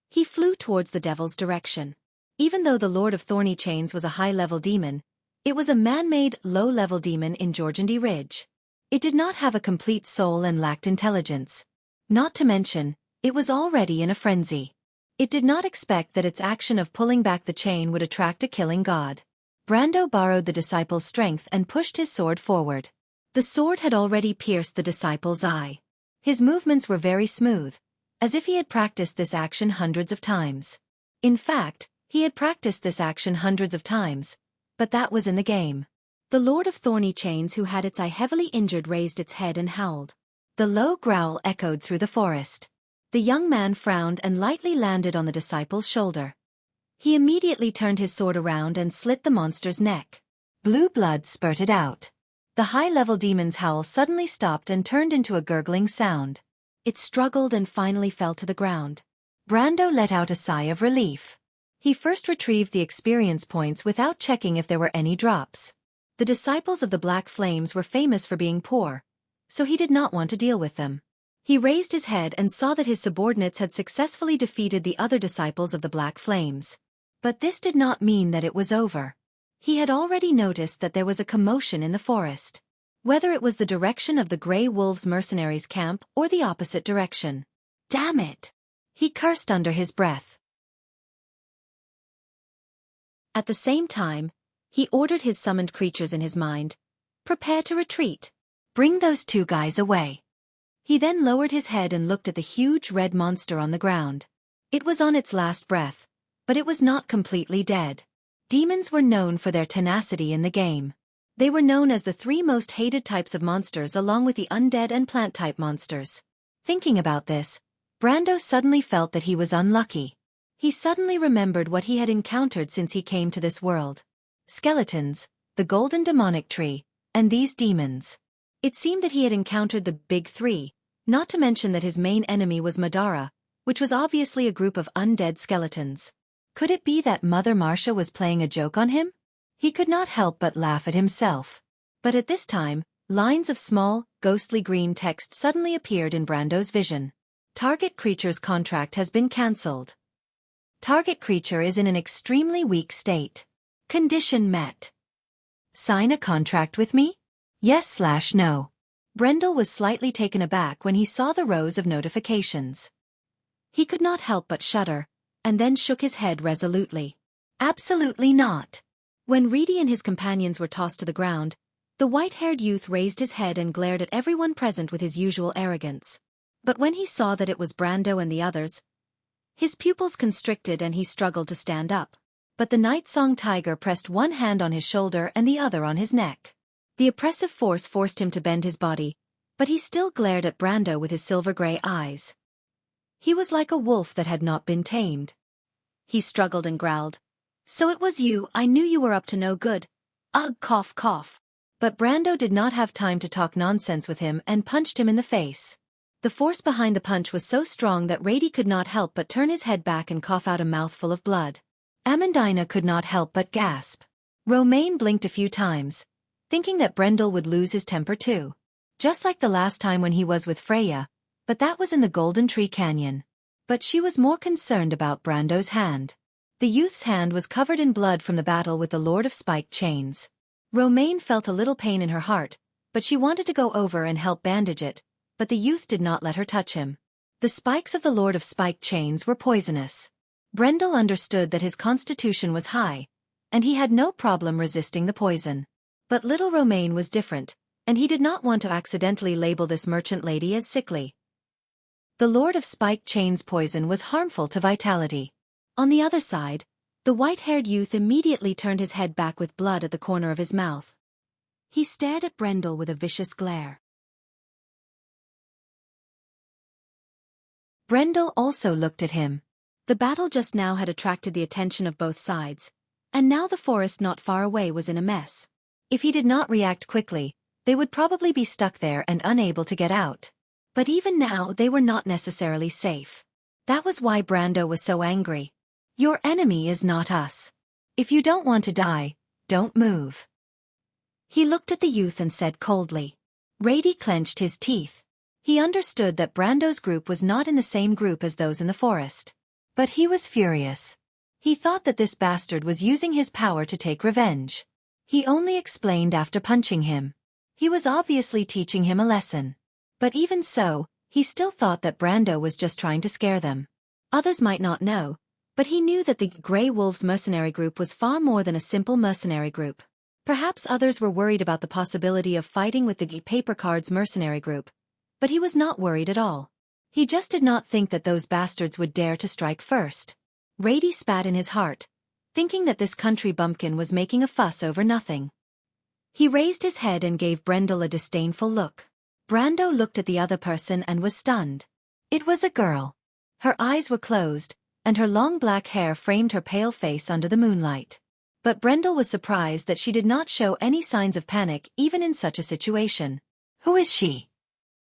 Speaker 1: he flew towards the devil's direction. Even though the Lord of Thorny Chains was a high-level demon, it was a man-made, low-level demon in Jorgendy Ridge. It did not have a complete soul and lacked intelligence. Not to mention, it was already in a frenzy. It did not expect that its action of pulling back the chain would attract a killing god. Brando borrowed the disciple's strength and pushed his sword forward. The sword had already pierced the disciple's eye. His movements were very smooth, as if he had practiced this action hundreds of times. In fact, he had practiced this action hundreds of times, but that was in the game. The Lord of Thorny Chains, who had its eye heavily injured, raised its head and howled. The low growl echoed through the forest. The young man frowned and lightly landed on the disciple's shoulder. He immediately turned his sword around and slit the monster's neck. Blue blood spurted out. The high-level demon's howl suddenly stopped and turned into a gurgling sound. It struggled and finally fell to the ground. Brando let out a sigh of relief. He first retrieved the experience points without checking if there were any drops. The disciples of the Black Flames were famous for being poor, so he did not want to deal with them. He raised his head and saw that his subordinates had successfully defeated the other disciples of the Black Flames. But this did not mean that it was over. He had already noticed that there was a commotion in the forest. Whether it was the direction of the Grey Wolves mercenaries' camp or the opposite direction. Damn it! He cursed under his breath. At the same time, he ordered his summoned creatures in his mind. Prepare to retreat. Bring those two guys away. He then lowered his head and looked at the huge red monster on the ground. It was on its last breath, but it was not completely dead. Demons were known for their tenacity in the game. They were known as the three most hated types of monsters along with the undead and plant-type monsters. Thinking about this, Brando suddenly felt that he was unlucky. He suddenly remembered what he had encountered since he came to this world. Skeletons, the golden demonic tree, and these demons. It seemed that he had encountered the big three, not to mention that his main enemy was Madara, which was obviously a group of undead skeletons. Could it be that Mother Marcia was playing a joke on him? He could not help but laugh at himself. But at this time, lines of small, ghostly green text suddenly appeared in Brando's vision. Target creature's contract has been cancelled. Target creature is in an extremely weak state. Condition met. Sign a contract with me? Yes/no. Brendel was slightly taken aback when he saw the rows of notifications. He could not help but shudder, and then shook his head resolutely. Absolutely not. When Reedy and his companions were tossed to the ground, the white-haired youth raised his head and glared at everyone present with his usual arrogance. But when he saw that it was Brando and the others, his pupils constricted and he struggled to stand up. But the Night Song Tiger pressed one hand on his shoulder and the other on his neck. The oppressive force forced him to bend his body, but he still glared at Brando with his silver-gray eyes. He was like a wolf that had not been tamed. He struggled and growled. So it was you, I knew you were up to no good. Ugh, cough, cough. But Brando did not have time to talk nonsense with him and punched him in the face. The force behind the punch was so strong that Rady could not help but turn his head back and cough out a mouthful of blood. Amandina could not help but gasp. Romaine blinked a few times, thinking that Brendel would lose his temper too. Just like the last time when he was with Freya, but that was in the Golden Tree Canyon. But she was more concerned about Brando's hand. The youth's hand was covered in blood from the battle with the Lord of Spiked Chains. Romaine felt a little pain in her heart, but she wanted to go over and help bandage it, but the youth did not let her touch him. The spikes of the Lord of Spiked Chains were poisonous. Brendel understood that his constitution was high, and he had no problem resisting the poison. But little Romaine was different, and he did not want to accidentally label this merchant lady as sickly. The Lord of Spiked Chain's poison was harmful to vitality. On the other side, the white-haired youth immediately turned his head back with blood at the corner of his mouth. He stared at Brendel with a vicious glare. Brendel also looked at him. The battle just now had attracted the attention of both sides, and now the forest not far away was in a mess. If he did not react quickly, they would probably be stuck there and unable to get out. But even now they were not necessarily safe. That was why Brando was so angry. Your enemy is not us. If you don't want to die, don't move. He looked at the youth and said coldly. Rady clenched his teeth. He understood that Brando's group was not in the same group as those in the forest. But he was furious. He thought that this bastard was using his power to take revenge. He only explained after punching him. He was obviously teaching him a lesson. But even so, he still thought that Brando was just trying to scare them. Others might not know, but he knew that the Grey Wolves mercenary group was far more than a simple mercenary group. Perhaps others were worried about the possibility of fighting with the Paper Cards mercenary group, but he was not worried at all. He just did not think that those bastards would dare to strike first. Rady spat in his heart, thinking that this country bumpkin was making a fuss over nothing. He raised his head and gave Brendel a disdainful look. Brando looked at the other person and was stunned. It was a girl. Her eyes were closed, and her long black hair framed her pale face under the moonlight. But Brendel was surprised that she did not show any signs of panic even in such a situation. Who is she?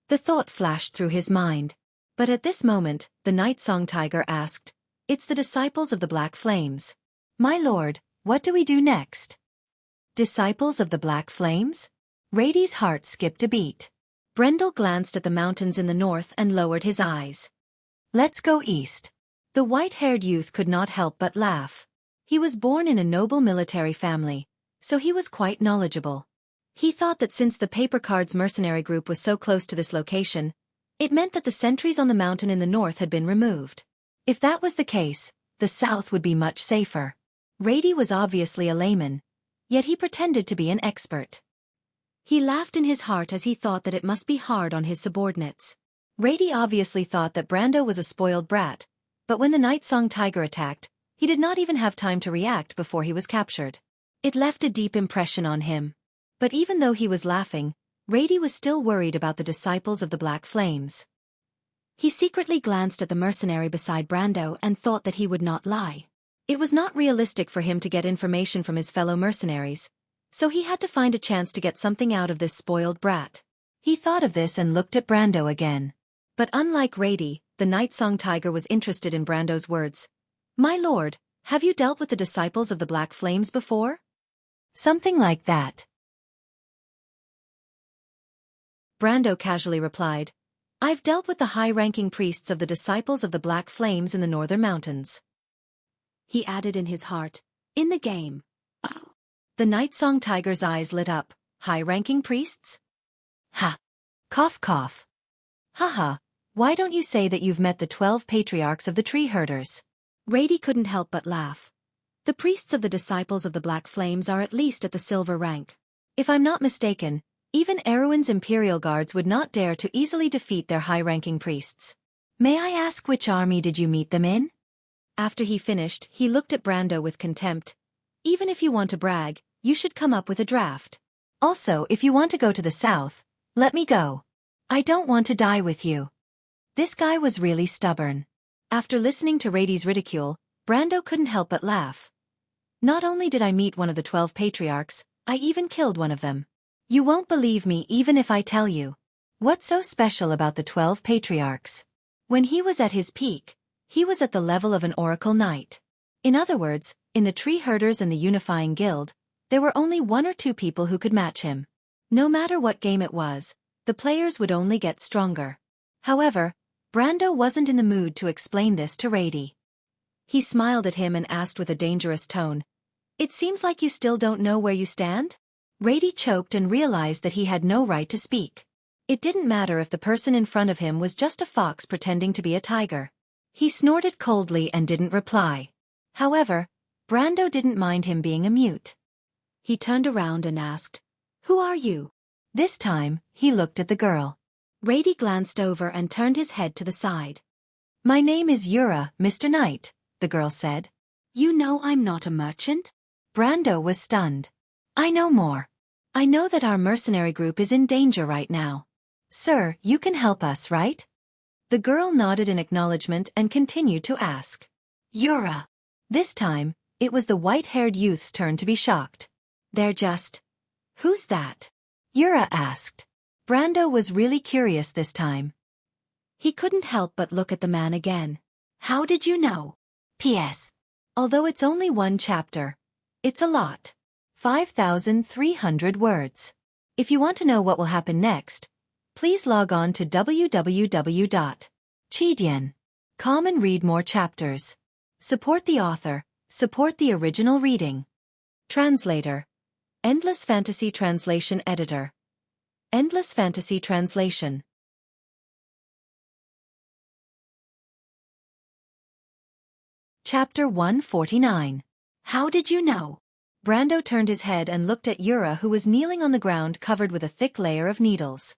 Speaker 1: The thought flashed through his mind. But at this moment, the Night Song Tiger asked, It's the disciples of the Black Flames. My lord, what do we do next? Disciples of the Black Flames? Rady's heart skipped a beat. Brendel glanced at the mountains in the north and lowered his eyes. Let's go east. The white-haired youth could not help but laugh. He was born in a noble military family, so he was quite knowledgeable. He thought that since the Paper Cards mercenary group was so close to this location, it meant that the sentries on the mountain in the north had been removed. If that was the case, the south would be much safer. Rady was obviously a layman, yet he pretended to be an expert. He laughed in his heart as he thought that it must be hard on his subordinates. Rady obviously thought that Brando was a spoiled brat, but when the Night Song Tiger attacked, he did not even have time to react before he was captured. It left a deep impression on him. But even though he was laughing, Rady was still worried about the disciples of the Black Flames. He secretly glanced at the mercenary beside Brando and thought that he would not lie. It was not realistic for him to get information from his fellow mercenaries, so he had to find a chance to get something out of this spoiled brat. He thought of this and looked at Brando again. But unlike Rady, the Night Song Tiger was interested in Brando's words. My lord, have you dealt with the disciples of the Black Flames before? Something like that. Brando casually replied, I've dealt with the high-ranking priests of the disciples of the Black Flames in the northern mountains. He added in his heart, in the game. Oh. The Night Song Tiger's eyes lit up. High-ranking priests? Ha! Cough cough. Haha, why don't you say that you've met the 12 patriarchs of the tree herders? Rady couldn't help but laugh. The priests of the disciples of the Black Flames are at least at the silver rank. If I'm not mistaken, even Erwin's Imperial Guards would not dare to easily defeat their high-ranking priests. May I ask which army did you meet them in? After he finished, he looked at Brando with contempt. Even if you want to brag, you should come up with a draft. Also, if you want to go to the south, let me go. I don't want to die with you. This guy was really stubborn. After listening to Rady's ridicule, Brando couldn't help but laugh. Not only did I meet one of the 12 patriarchs, I even killed one of them. You won't believe me even if I tell you. What's so special about the 12 patriarchs? When he was at his peak, he was at the level of an Oracle Knight. In other words, in the Tree Herders and the Unifying Guild, there were only 1 or 2 people who could match him. No matter what game it was, the players would only get stronger. However, Brando wasn't in the mood to explain this to Rady. He smiled at him and asked with a dangerous tone, It seems like you still don't know where you stand? Rady choked and realized that he had no right to speak. It didn't matter if the person in front of him was just a fox pretending to be a tiger. He snorted coldly and didn't reply. However, Brando didn't mind him being a mute. He turned around and asked, Who are you? This time, he looked at the girl. Rady glanced over and turned his head to the side. "My name is Yura, Mr. Knight," the girl said. "You know I'm not a merchant?" Brando was stunned. "I know more. I know that our mercenary group is in danger right now. Sir, you can help us, right?" The girl nodded in acknowledgement and continued to ask. "Yura." This time, it was the white-haired youth's turn to be shocked. "Who's that?" Yura asked. Brando was really curious this time. He couldn't help but look at the man again. "How did you know? P.S. Although it's only one chapter, it's a lot. 5,300 words. If you want to know what will happen next, please log on to www.chidian.com and read more chapters. Support the author, support the original reading. Translator. Endless Fantasy Translation Editor. Endless Fantasy Translation. Chapter 149. How did you know? Brando turned his head and looked at Yura, who was kneeling on the ground covered with a thick layer of needles.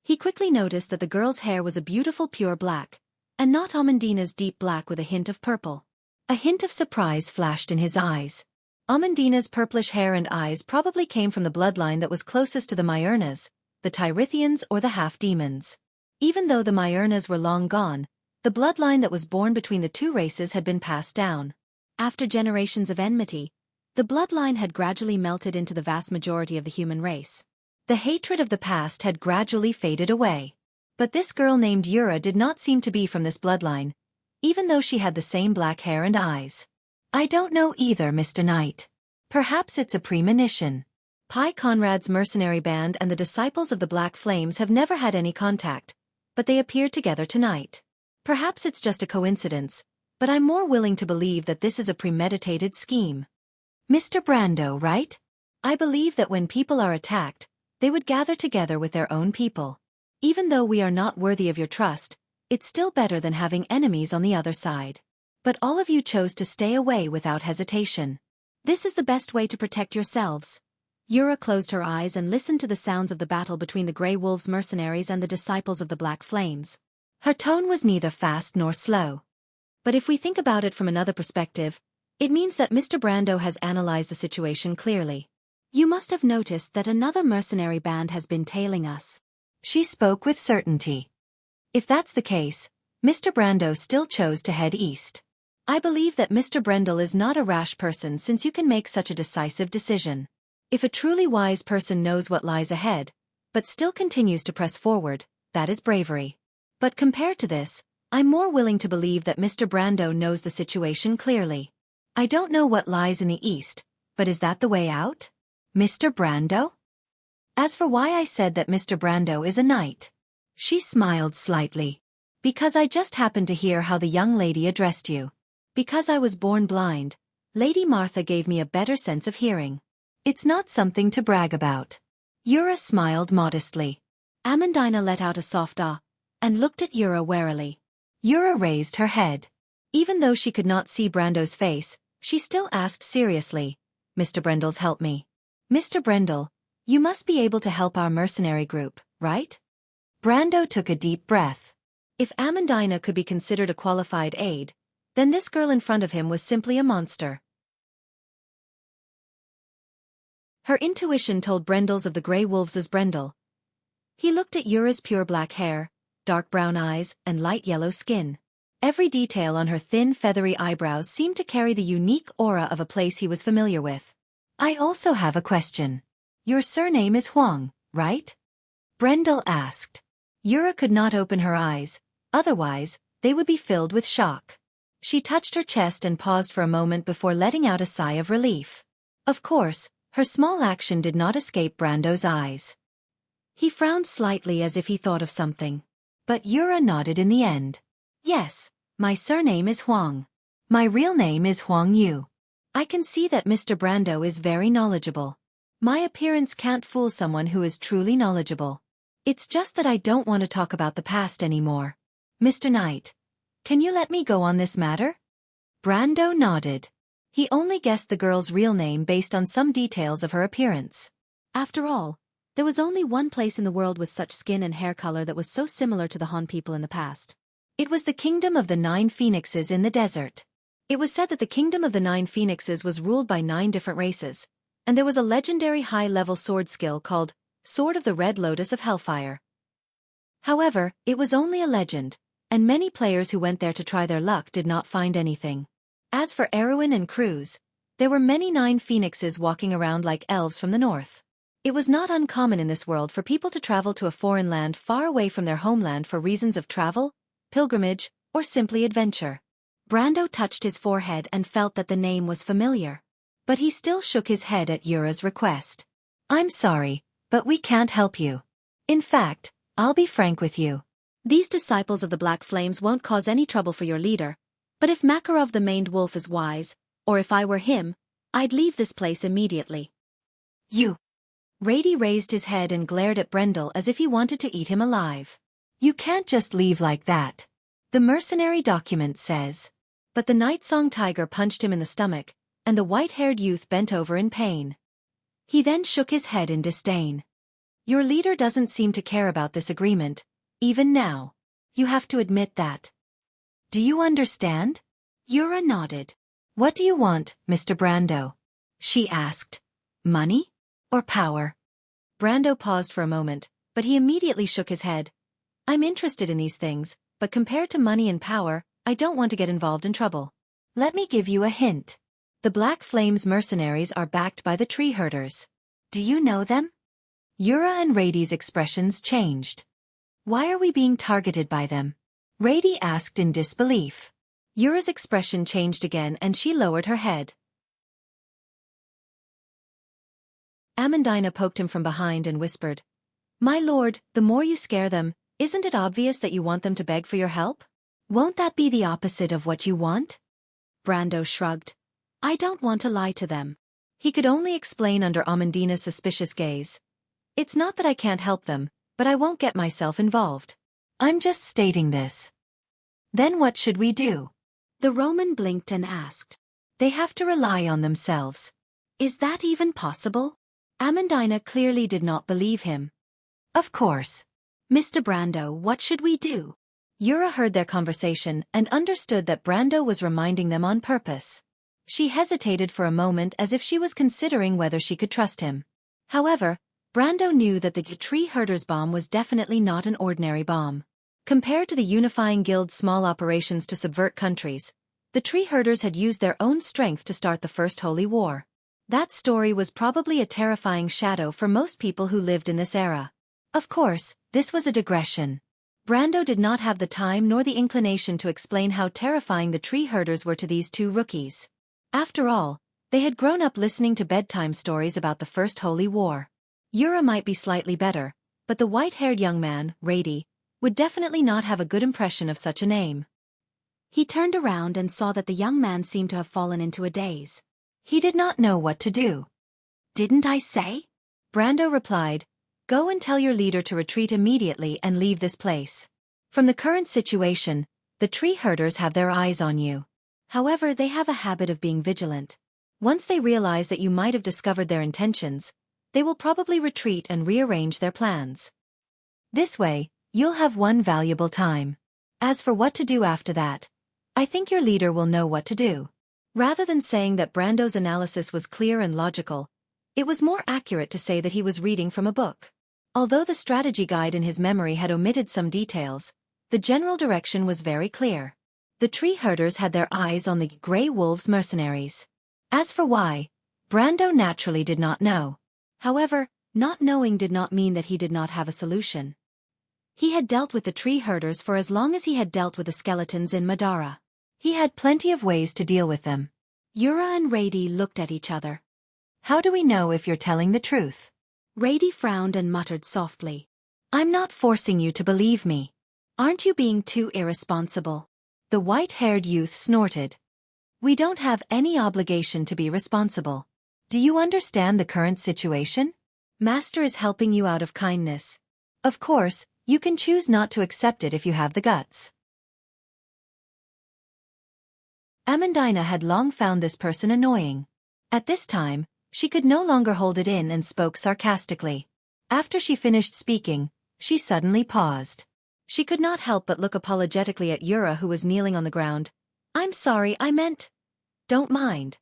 Speaker 1: He quickly noticed that the girl's hair was a beautiful pure black, and not Amandina's deep black with a hint of purple. A hint of surprise flashed in his eyes. Amandina's purplish hair and eyes probably came from the bloodline that was closest to the Myurnas, the Tyrithians or the half-demons. Even though the Myurnas were long gone, the bloodline that was born between the two races had been passed down. After generations of enmity, the bloodline had gradually melted into the vast majority of the human race. The hatred of the past had gradually faded away. But this girl named Yura did not seem to be from this bloodline, even though she had the same black hair and eyes. "I don't know either, Mr. Knight. Perhaps it's a premonition. Pi Conrad's mercenary band and the disciples of the Black Flames have never had any contact, but they appeared together tonight. Perhaps it's just a coincidence, but I'm more willing to believe that this is a premeditated scheme. Mr. Brando, right? I believe that when people are attacked, they would gather together with their own people. Even though we are not worthy of your trust, it's still better than having enemies on the other side. But all of you chose to stay away without hesitation. This is the best way to protect yourselves." Yura closed her eyes and listened to the sounds of the battle between the Grey Wolves mercenaries and the disciples of the Black Flames. Her tone was neither fast nor slow. But if we think about it from another perspective, it means that Mr. Brando has analyzed the situation clearly. "You must have noticed that another mercenary band has been tailing us." She spoke with certainty. If that's the case, Mr. Brando still chose to head east. I believe that Mr. Brendel is not a rash person since you can make such a decisive decision. If a truly wise person knows what lies ahead, but still continues to press forward, that is bravery. But compared to this, I'm more willing to believe that Mr. Brando knows the situation clearly. I don't know what lies in the east, but is that the way out? Mr. Brando? As for why I said that Mr. Brando is a knight, she smiled slightly. Because I just happened to hear how the young lady addressed you. Because I was born blind, Lady Martha gave me a better sense of hearing. It's not something to brag about. Yura smiled modestly. Amandina let out a soft ah, and looked at Yura warily. Yura raised her head. Even though she could not see Brando's face, she still asked seriously, "Mr. Brendel's help me." "Mr. Brendel, you must be able to help our mercenary group, right?" Brando took a deep breath. If Amandina could be considered a qualified aide, then this girl in front of him was simply a monster. Her intuition told Brendels of the Grey Wolves as Brendel. He looked at Yura's pure black hair, dark brown eyes, and light yellow skin. Every detail on her thin, feathery eyebrows seemed to carry the unique aura of a place he was familiar with. "I also have a question. Your surname is Huang, right?" Brendel asked. Yura could not open her eyes, otherwise, they would be filled with shock. She touched her chest and paused for a moment before letting out a sigh of relief. Of course, her small action did not escape Brando's eyes. He frowned slightly as if he thought of something. But Yura nodded in the end. "Yes, my surname is Huang. My real name is Huang Yu. I can see that Mr. Brando is very knowledgeable. My appearance can't fool someone who is truly knowledgeable. It's just that I don't want to talk about the past anymore. Mr. Knight, can you let me go on this matter?" Brando nodded. He only guessed the girl's real name based on some details of her appearance. After all, There was only one place in the world with such skin and hair color that was so similar to the Han people in the past. It was the kingdom of the 9 phoenixes in the desert. It was said that the kingdom of the 9 phoenixes was ruled by 9 different races, and there was a legendary high-level sword skill called Sword of the Red Lotus of Hellfire. However, it was only a legend, and many players who went there to try their luck did not find anything. As for Erwin and Cruz, there were many 9 phoenixes walking around like elves from the north. It was not uncommon in this world for people to travel to a foreign land far away from their homeland for reasons of travel, pilgrimage, or simply adventure. Brando touched his forehead and felt that the name was familiar. But he still shook his head at Yura's request. "I'm sorry, but we can't help you. In fact, I'll be frank with you. These disciples of the Black Flames won't cause any trouble for your leader, but if Makarov the maned wolf is wise, or if I were him, I'd leave this place immediately." "You?" Rady raised his head and glared at Brendel as if he wanted to eat him alive. "You can't just leave like that. The mercenary document says." But the Night Song Tiger punched him in the stomach, and the white-haired youth bent over in pain. He then shook his head in disdain. "Your leader doesn't seem to care about this agreement, even now. You have to admit that. Do you understand?" Yura nodded. "What do you want, Mr. Brando?" she asked. "Money? Or power?" Brando paused for a moment, but he immediately shook his head. "I'm interested in these things, but compared to money and power, I don't want to get involved in trouble. Let me give you a hint. The Black Flames mercenaries are backed by the tree herders. Do you know them?" Yura and Rady's expressions changed. "Why are we being targeted by them?" Rady asked in disbelief. Yura's expression changed again and she lowered her head. Amandina poked him from behind and whispered, "My lord, the more you scare them, isn't it obvious that you want them to beg for your help? Won't that be the opposite of what you want?" Brando shrugged. "I don't want to lie to them." He could only explain under Amandina's suspicious gaze. "It's not that I can't help them, but I won't get myself involved. I'm just stating this." "Then what should we do?" The Roman blinked and asked. "They have to rely on themselves." "Is that even possible?" Amandina clearly did not believe him. "Of course." "Mr. Brando, what should we do?" Yura heard their conversation and understood that Brando was reminding them on purpose. She hesitated for a moment as if she was considering whether she could trust him. However, Brando knew that the tree herder's bomb was definitely not an ordinary bomb. Compared to the unifying guild's small operations to subvert countries, the tree herders had used their own strength to start the First Holy War. That story was probably a terrifying shadow for most people who lived in this era. Of course, this was a digression. Brando did not have the time nor the inclination to explain how terrifying the tree herders were to these 2 rookies. After all, they had grown up listening to bedtime stories about the First Holy War. Yura might be slightly better, but the white-haired young man, Rady, would definitely not have a good impression of such a name. He turned around and saw that the young man seemed to have fallen into a daze. He did not know what to do. "Didn't I say?" Brando replied, "Go and tell your leader to retreat immediately and leave this place. From the current situation, the tree herders have their eyes on you. However, they have a habit of being vigilant. Once they realize that you might have discovered their intentions, they will probably retreat and rearrange their plans. This way, you'll have one valuable time. As for what to do after that, I think your leader will know what to do." Rather than saying that Brando's analysis was clear and logical, it was more accurate to say that he was reading from a book. Although the strategy guide in his memory had omitted some details, the general direction was very clear. The tree herders had their eyes on the Grey Wolves mercenaries. As for why, Brando naturally did not know. However, not knowing did not mean that he did not have a solution. He had dealt with the tree herders for as long as he had dealt with the skeletons in Madara. He had plenty of ways to deal with them. Yura and Rady looked at each other. "How do we know if you're telling the truth?" Rady frowned and muttered softly. "I'm not forcing you to believe me. Aren't you being too irresponsible?" The white-haired youth snorted. "We don't have any obligation to be responsible. Do you understand the current situation? Master is helping you out of kindness. Of course, you can choose not to accept it if you have the guts." Amandina had long found this person annoying. At this time, she could no longer hold it in and spoke sarcastically. After she finished speaking, she suddenly paused. She could not help but look apologetically at Yura, who was kneeling on the ground. "I'm sorry, I meant... Don't mind."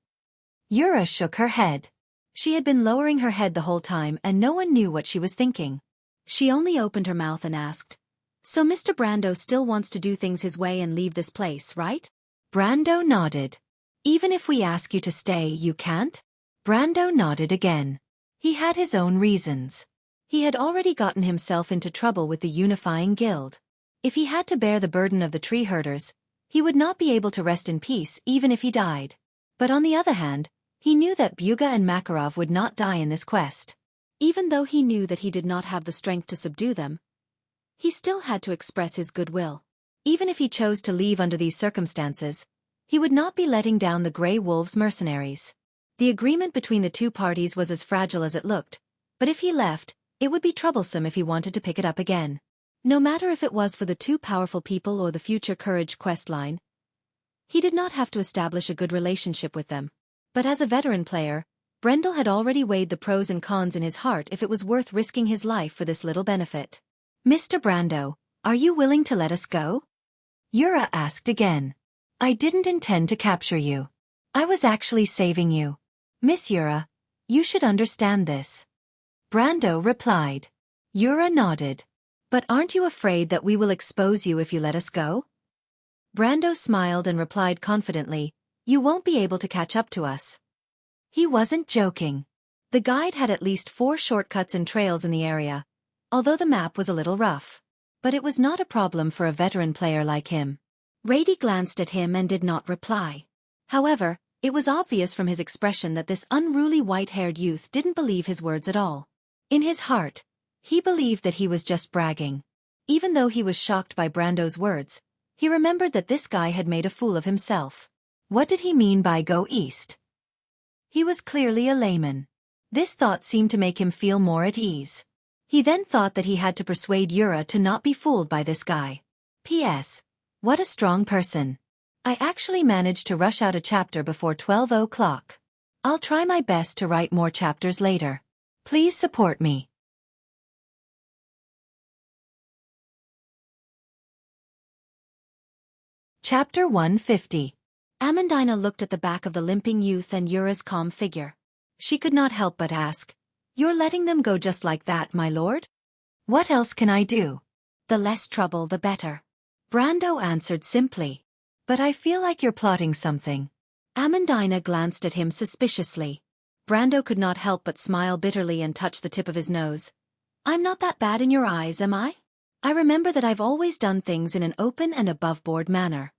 Speaker 1: Yura shook her head. She had been lowering her head the whole time and no one knew what she was thinking. She only opened her mouth and asked, "So Mr. Brando still wants to do things his way and leave this place, right?" Brando nodded. "Even if we ask you to stay, you can't?" Brando nodded again. He had his own reasons. He had already gotten himself into trouble with the unifying guild. If he had to bear the burden of the tree herders, he would not be able to rest in peace even if he died. But on the other hand, he knew that Byuga and Makarov would not die in this quest. Even though he knew that he did not have the strength to subdue them, he still had to express his goodwill. Even if he chose to leave under these circumstances, he would not be letting down the Grey Wolves mercenaries. The agreement between the two parties was as fragile as it looked, but if he left, it would be troublesome if he wanted to pick it up again. No matter if it was for the two powerful people or the future Courage quest line, he did not have to establish a good relationship with them. But as a veteran player, Brendel had already weighed the pros and cons in his heart if it was worth risking his life for this little benefit. "Mr. Brando, are you willing to let us go?" Yura asked again. "I didn't intend to capture you. I was actually saving you. Miss Yura, you should understand this." Brando replied. Yura nodded. "But aren't you afraid that we will expose you if you let us go?" Brando smiled and replied confidently, "You won't be able to catch up to us." He wasn't joking. The guide had at least 4 shortcuts and trails in the area, although the map was a little rough. But it was not a problem for a veteran player like him. Rady glanced at him and did not reply. However, it was obvious from his expression that this unruly white-haired youth didn't believe his words at all. In his heart, he believed that he was just bragging. Even though he was shocked by Brando's words, he remembered that this guy had made a fool of himself. What did he mean by go east? He was clearly a layman. This thought seemed to make him feel more at ease. He then thought that he had to persuade Yura to not be fooled by this guy. P.S. What a strong person. I actually managed to rush out a chapter before 12 o'clock. I'll try my best to write more chapters later. Please support me. Chapter 150. Amandina looked at the back of the limping youth and Yura's calm figure. She could not help but ask, "You're letting them go just like that, my lord?" "What else can I do? The less trouble the better," Brando answered simply. "But I feel like you're plotting something." Amandina glanced at him suspiciously. Brando could not help but smile bitterly and touch the tip of his nose. "I'm not that bad in your eyes, am I? I remember that I've always done things in an open and above-board manner."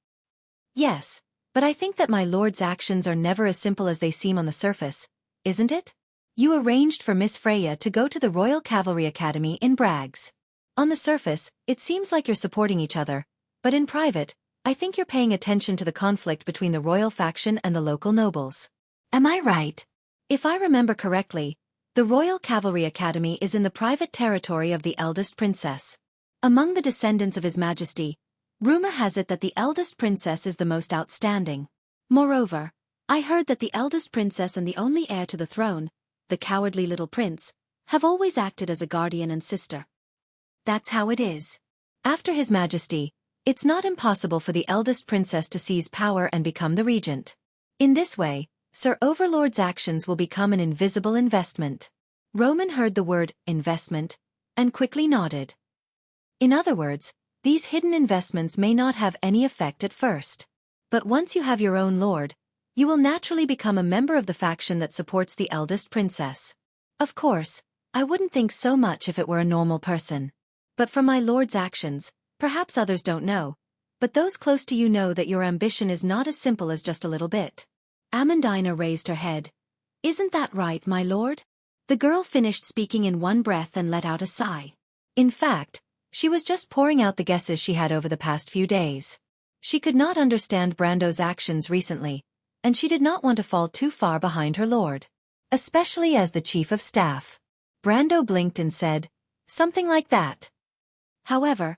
Speaker 1: "Yes, but I think that my lord's actions are never as simple as they seem on the surface, isn't it? You arranged for Miss Freya to go to the Royal Cavalry Academy in Brags. On the surface, it seems like you're supporting each other, but in private, I think you're paying attention to the conflict between the royal faction and the local nobles. Am I right? If I remember correctly, the Royal Cavalry Academy is in the private territory of the eldest princess. Among the descendants of His Majesty, rumor has it that the eldest princess is the most outstanding. Moreover, I heard that the eldest princess and the only heir to the throne, the cowardly little prince, have always acted as a guardian and sister. That's how it is. After His Majesty, it's not impossible for the eldest princess to seize power and become the regent. In this way, Sir Overlord's actions will become an invisible investment." Roman heard the word investment and quickly nodded. In other words, these hidden investments may not have any effect at first. But once you have your own lord, you will naturally become a member of the faction that supports the eldest princess. Of course, I wouldn't think so much if it were a normal person. But from my lord's actions, perhaps others don't know, but those close to you know that your ambition is not as simple as just a little bit. Amandina raised her head. "Isn't that right, my lord?" The girl finished speaking in one breath and let out a sigh. In fact, she was just pouring out the guesses she had over the past few days. She could not understand Brando's actions recently, and she did not want to fall too far behind her lord. Especially as the chief of staff. Brando blinked and said, "Something like that." However,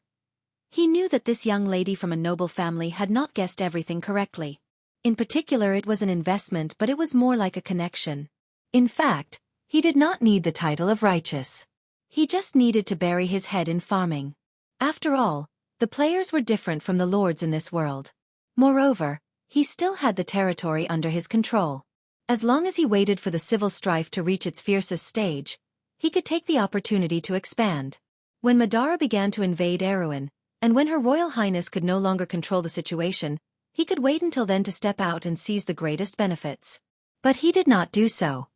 Speaker 1: he knew that this young lady from a noble family had not guessed everything correctly. In particular, it was an investment, but it was more like a connection. In fact, he did not need the title of righteous. He just needed to bury his head in farming. After all, the players were different from the lords in this world. Moreover, he still had the territory under his control. As long as he waited for the civil strife to reach its fiercest stage, he could take the opportunity to expand. When Madara began to invade Erewhon, and when Her Royal Highness could no longer control the situation, he could wait until then to step out and seize the greatest benefits. But he did not do so.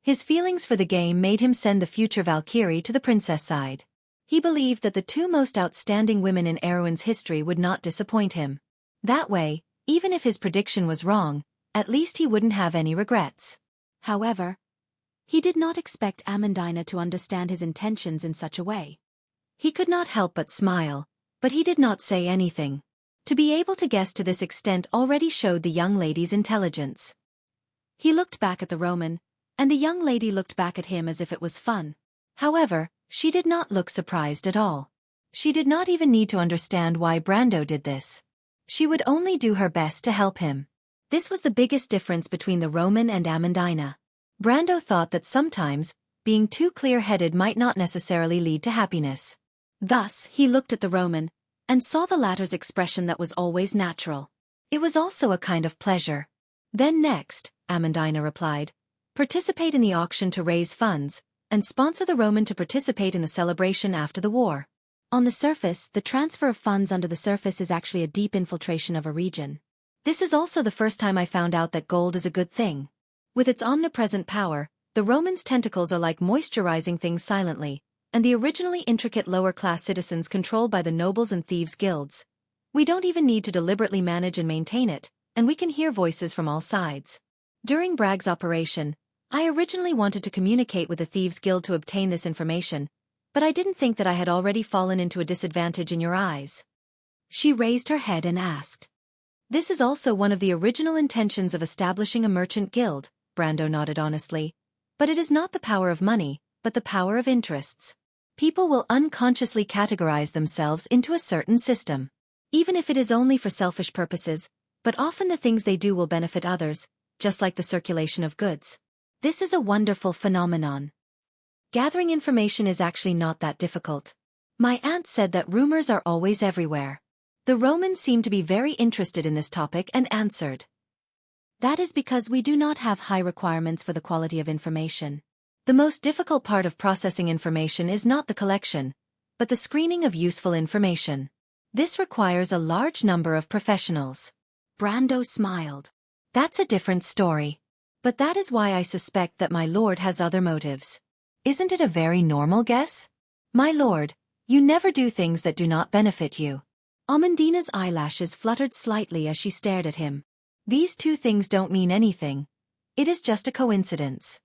Speaker 1: His feelings for the game made him send the future Valkyrie to the princess side. He believed that the two most outstanding women in Erewhon's history would not disappoint him. That way, even if his prediction was wrong, at least he wouldn't have any regrets. However, he did not expect Amandina to understand his intentions in such a way. He could not help but smile, but he did not say anything. To be able to guess to this extent already showed the young lady's intelligence. He looked back at the Roman, and the young lady looked back at him as if it was fun. However, she did not look surprised at all. She did not even need to understand why Brando did this. She would only do her best to help him. This was the biggest difference between the Roman and Amandina. Brando thought that sometimes, being too clear-headed might not necessarily lead to happiness. Thus, he looked at the Roman, and saw the latter's expression that was always natural. It was also a kind of pleasure. Then next, Amandina replied, participate in the auction to raise funds, and sponsor the Roman to participate in the celebration after the war. On the surface, the transfer of funds under the surface is actually a deep infiltration of a region. This is also the first time I found out that gold is a good thing. With its omnipresent power, the Romans' tentacles are like moisturizing things silently, and the originally intricate lower-class citizens controlled by the nobles and thieves' guilds. We don't even need to deliberately manage and maintain it, and we can hear voices from all sides. During Bragg's operation, I originally wanted to communicate with the Thieves' Guild to obtain this information, but I didn't think that I had already fallen into a disadvantage in your eyes. She raised her head and asked. This is also one of the original intentions of establishing a merchant guild, Brando nodded honestly. But it is not the power of money, but the power of interests. People will unconsciously categorize themselves into a certain system. Even if it is only for selfish purposes, but often the things they do will benefit others, just like the circulation of goods. This is a wonderful phenomenon. Gathering information is actually not that difficult. My aunt said that rumors are always everywhere. The Romans seemed to be very interested in this topic and answered. That is because we do not have high requirements for the quality of information. The most difficult part of processing information is not the collection, but the screening of useful information. This requires a large number of professionals. Brando smiled. That's a different story. But that is why I suspect that my lord has other motives. Isn't it a very normal guess? My lord, you never do things that do not benefit you. Amandina's eyelashes fluttered slightly as she stared at him. These two things don't mean anything. It is just a coincidence.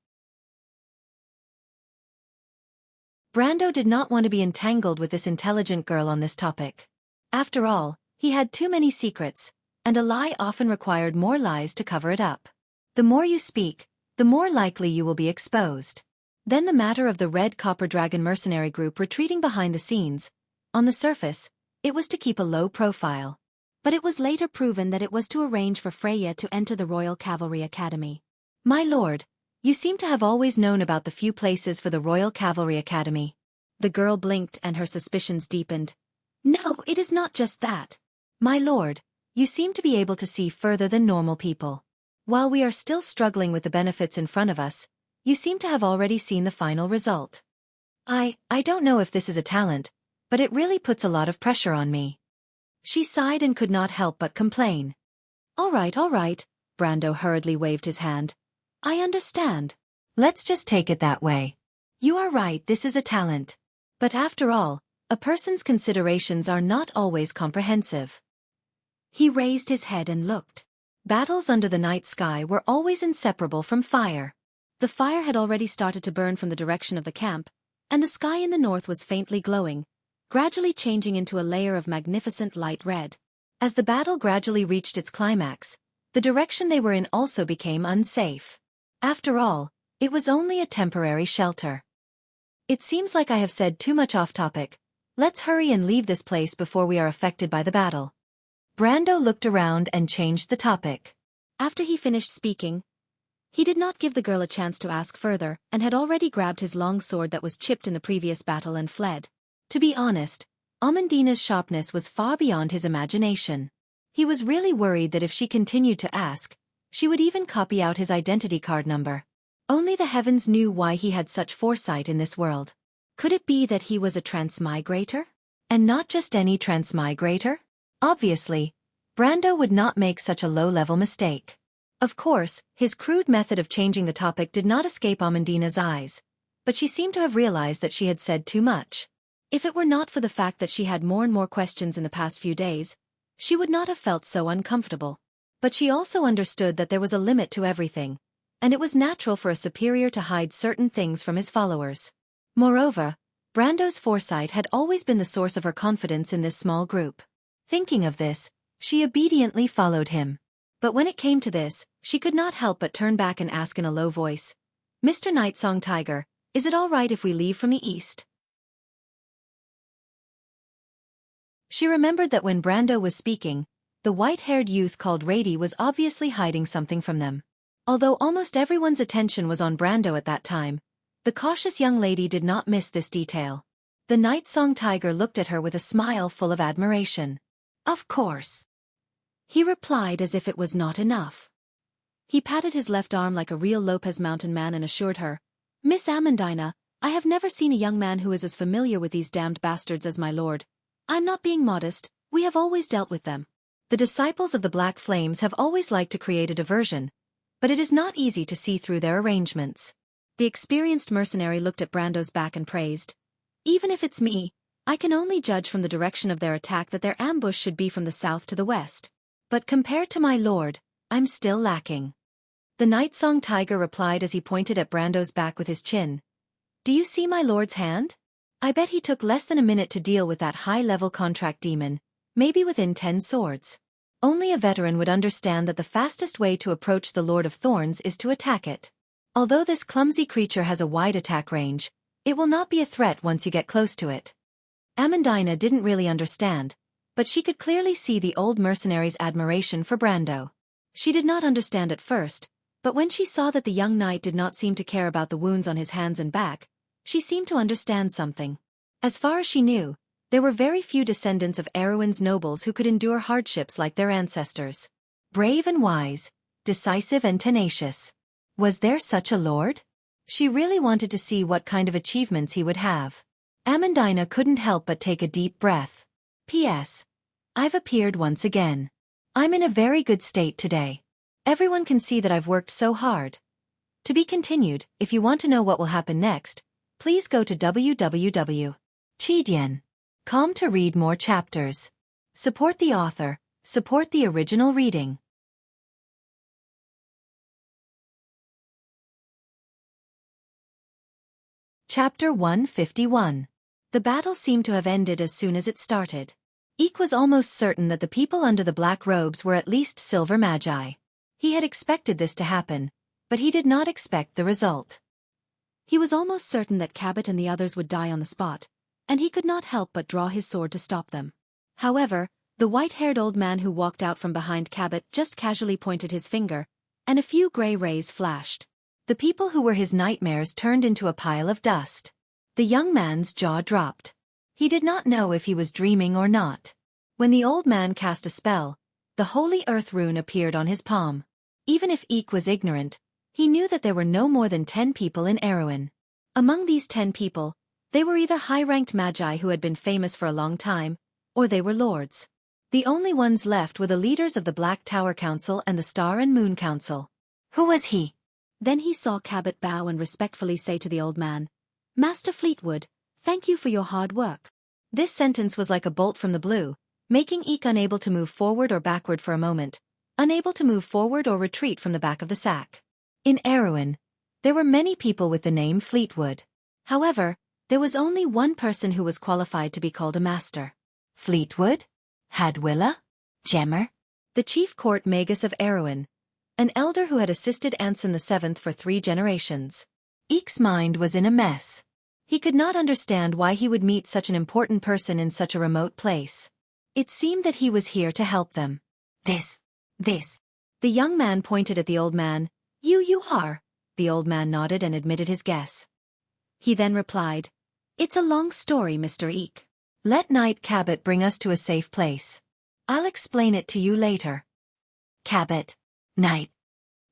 Speaker 1: Brando did not want to be entangled with this intelligent girl on this topic. After all, he had too many secrets, and a lie often required more lies to cover it up. The more you speak, the more likely you will be exposed. Then the matter of the Red Copper Dragon mercenary group retreating behind the scenes. On the surface, it was to keep a low profile. But it was later proven that it was to arrange for Freya to enter the Royal Cavalry Academy. My lord, you seem to have always known about the few places for the Royal Cavalry Academy. The girl blinked and her suspicions deepened. No, it is not just that. My lord, you seem to be able to see further than normal people. While we are still struggling with the benefits in front of us, you seem to have already seen the final result. I don't know if this is a talent, but it really puts a lot of pressure on me. She sighed and could not help but complain. All right, Brando hurriedly waved his hand. I understand. Let's just take it that way. You are right, this is a talent. But after all, a person's considerations are not always comprehensive. He raised his head and looked. Battles under the night sky were always inseparable from fire. The fire had already started to burn from the direction of the camp, and the sky in the north was faintly glowing, gradually changing into a layer of magnificent light red. As the battle gradually reached its climax, the direction they were in also became unsafe. After all, it was only a temporary shelter. It seems like I have said too much off topic. Let's hurry and leave this place before we are affected by the battle. Brando looked around and changed the topic. After he finished speaking, He did not give the girl a chance to ask further and had already grabbed his long sword that was chipped in the previous battle and fled. To be honest, Amandina's sharpness was far beyond his imagination. He was really worried that if she continued to ask, she would even copy out his identity card number. Only the heavens knew why he had such foresight in this world. Could it be that he was a transmigrator? And not just any transmigrator? Obviously, Brando would not make such a low-level mistake. Of course, his crude method of changing the topic did not escape Amandina's eyes, but she seemed to have realized that she had said too much. If it were not for the fact that she had more and more questions in the past few days, she would not have felt so uncomfortable. But she also understood that there was a limit to everything, and it was natural for a superior to hide certain things from his followers. Moreover, Brando's foresight had always been the source of her confidence in this small group. Thinking of this, she obediently followed him. But when it came to this, she could not help but turn back and ask in a low voice, "Mr. Nightsong Tiger, is it all right if we leave from the east?" She remembered that when Brando was speaking, the white-haired youth called Rady was obviously hiding something from them. Although almost everyone's attention was on Brando at that time, the cautious young lady did not miss this detail. The Nightsong Tiger looked at her with a smile full of admiration. "Of course," he replied as if it was not enough. He patted his left arm like a real Lopez Mountain man and assured her, "Miss Amandina, I have never seen a young man who is as familiar with these damned bastards as my lord. I'm not being modest, we have always dealt with them. The disciples of the Black Flames have always liked to create a diversion, but it is not easy to see through their arrangements." The experienced mercenary looked at Brando's back and praised, "Even if it's me, I can only judge from the direction of their attack that their ambush should be from the south to the west. But compared to my lord, I'm still lacking." The Nightsong Tiger replied as he pointed at Brando's back with his chin, "Do you see my lord's hand? I bet he took less than a minute to deal with that high-level contract demon, maybe within 10 swords. Only a veteran would understand that the fastest way to approach the Lord of Thorns is to attack it. Although this clumsy creature has a wide attack range, it will not be a threat once you get close to it." Amandina didn't really understand, but she could clearly see the old mercenary's admiration for Brando. She did not understand at first, but when she saw that the young knight did not seem to care about the wounds on his hands and back, she seemed to understand something. As far as she knew, there were very few descendants of Erewhon's nobles who could endure hardships like their ancestors. Brave and wise, decisive and tenacious. Was there such a lord? She really wanted to see what kind of achievements he would have. Amandina couldn't help but take a deep breath. "P.S. I've appeared once again. I'm in a very good state today. Everyone can see that I've worked so hard." To be continued. If you want to know what will happen next, please go to www.chidian.com to read more chapters. Support the author, support the original reading. Chapter 151. The battle seemed to have ended as soon as it started. Eek was almost certain that the people under the black robes were at least silver magi. He had expected this to happen, but he did not expect the result. He was almost certain that Cabot and the others would die on the spot, and he could not help but draw his sword to stop them. However, the white-haired old man who walked out from behind Cabot just casually pointed his finger, and a few gray rays flashed. The people who were his nightmares turned into a pile of dust. The young man's jaw dropped. He did not know if he was dreaming or not. When the old man cast a spell, the holy earth rune appeared on his palm. Even if Eek was ignorant, he knew that there were no more than 10 people in Erewhon. Among these 10 people, they were either high-ranked magi who had been famous for a long time, or they were lords. The only ones left were the leaders of the Black Tower Council and the Star and Moon Council. Who was he? Then he saw Cabot bow and respectfully say to the old man, "Master Fleetwood, thank you for your hard work." This sentence was like a bolt from the blue, making Eek unable to move forward or backward for a moment, unable to move forward or retreat from the back of the sack. In Erewhon, there were many people with the name Fleetwood. However, there was only one person who was qualified to be called a master. Fleetwood? Hadwilla? Gemmer? The chief court magus of Erewhon, an elder who had assisted Anson VII for 3 generations. Eek's mind was in a mess. He could not understand why he would meet such an important person in such a remote place. It seemed that he was here to help them. This. The young man pointed at the old man. You are. The old man nodded and admitted his guess. He then replied, "It's a long story, Mr. Eek. Let Knight Cabot bring us to a safe place. I'll explain it to you later." Cabot. Knight.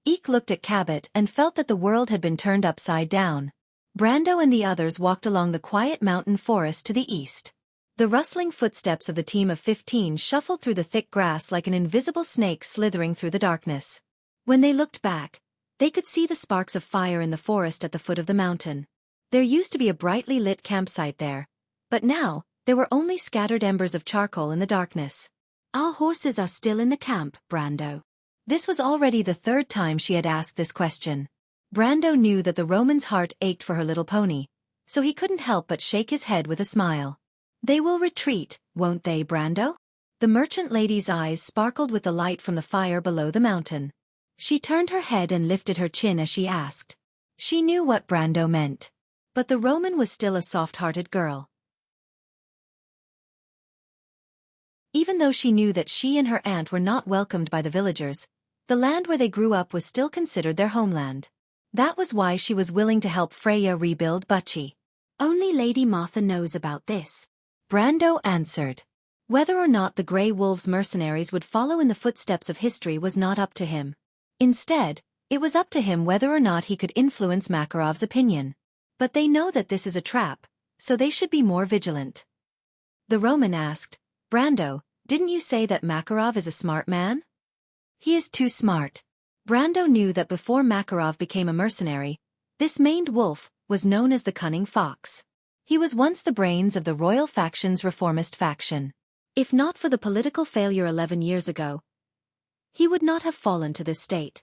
Speaker 1: Eek looked at Cabot and felt that the world had been turned upside down. Brando and the others walked along the quiet mountain forest to the east. The rustling footsteps of the team of 15 shuffled through the thick grass like an invisible snake slithering through the darkness. When they looked back, they could see the sparks of fire in the forest at the foot of the mountain. There used to be a brightly lit campsite there, but now, there were only scattered embers of charcoal in the darkness. "Our horses are still in the camp, Brando." This was already the third time she had asked this question. Brando knew that the Roman's heart ached for her little pony, so he couldn't help but shake his head with a smile. "They will retreat, won't they, Brando?" The merchant lady's eyes sparkled with the light from the fire below the mountain. She turned her head and lifted her chin as she asked. She knew what Brando meant. But the Roman was still a soft-hearted girl. Even though she knew that she and her aunt were not welcomed by the villagers, the land where they grew up was still considered their homeland. That was why she was willing to help Freya rebuild Bucci. "Only Lady Martha knows about this," Brando answered. Whether or not the Grey Wolves mercenaries would follow in the footsteps of history was not up to him. Instead, it was up to him whether or not he could influence Makarov's opinion. But they know that this is a trap, so they should be more vigilant. The Roman asked, "Brando, didn't you say that Makarov is a smart man?" "He is too smart." Brando knew that before Makarov became a mercenary, this maned wolf was known as the Cunning Fox. He was once the brains of the royal faction's reformist faction. If not for the political failure 11 years ago, he would not have fallen to this state.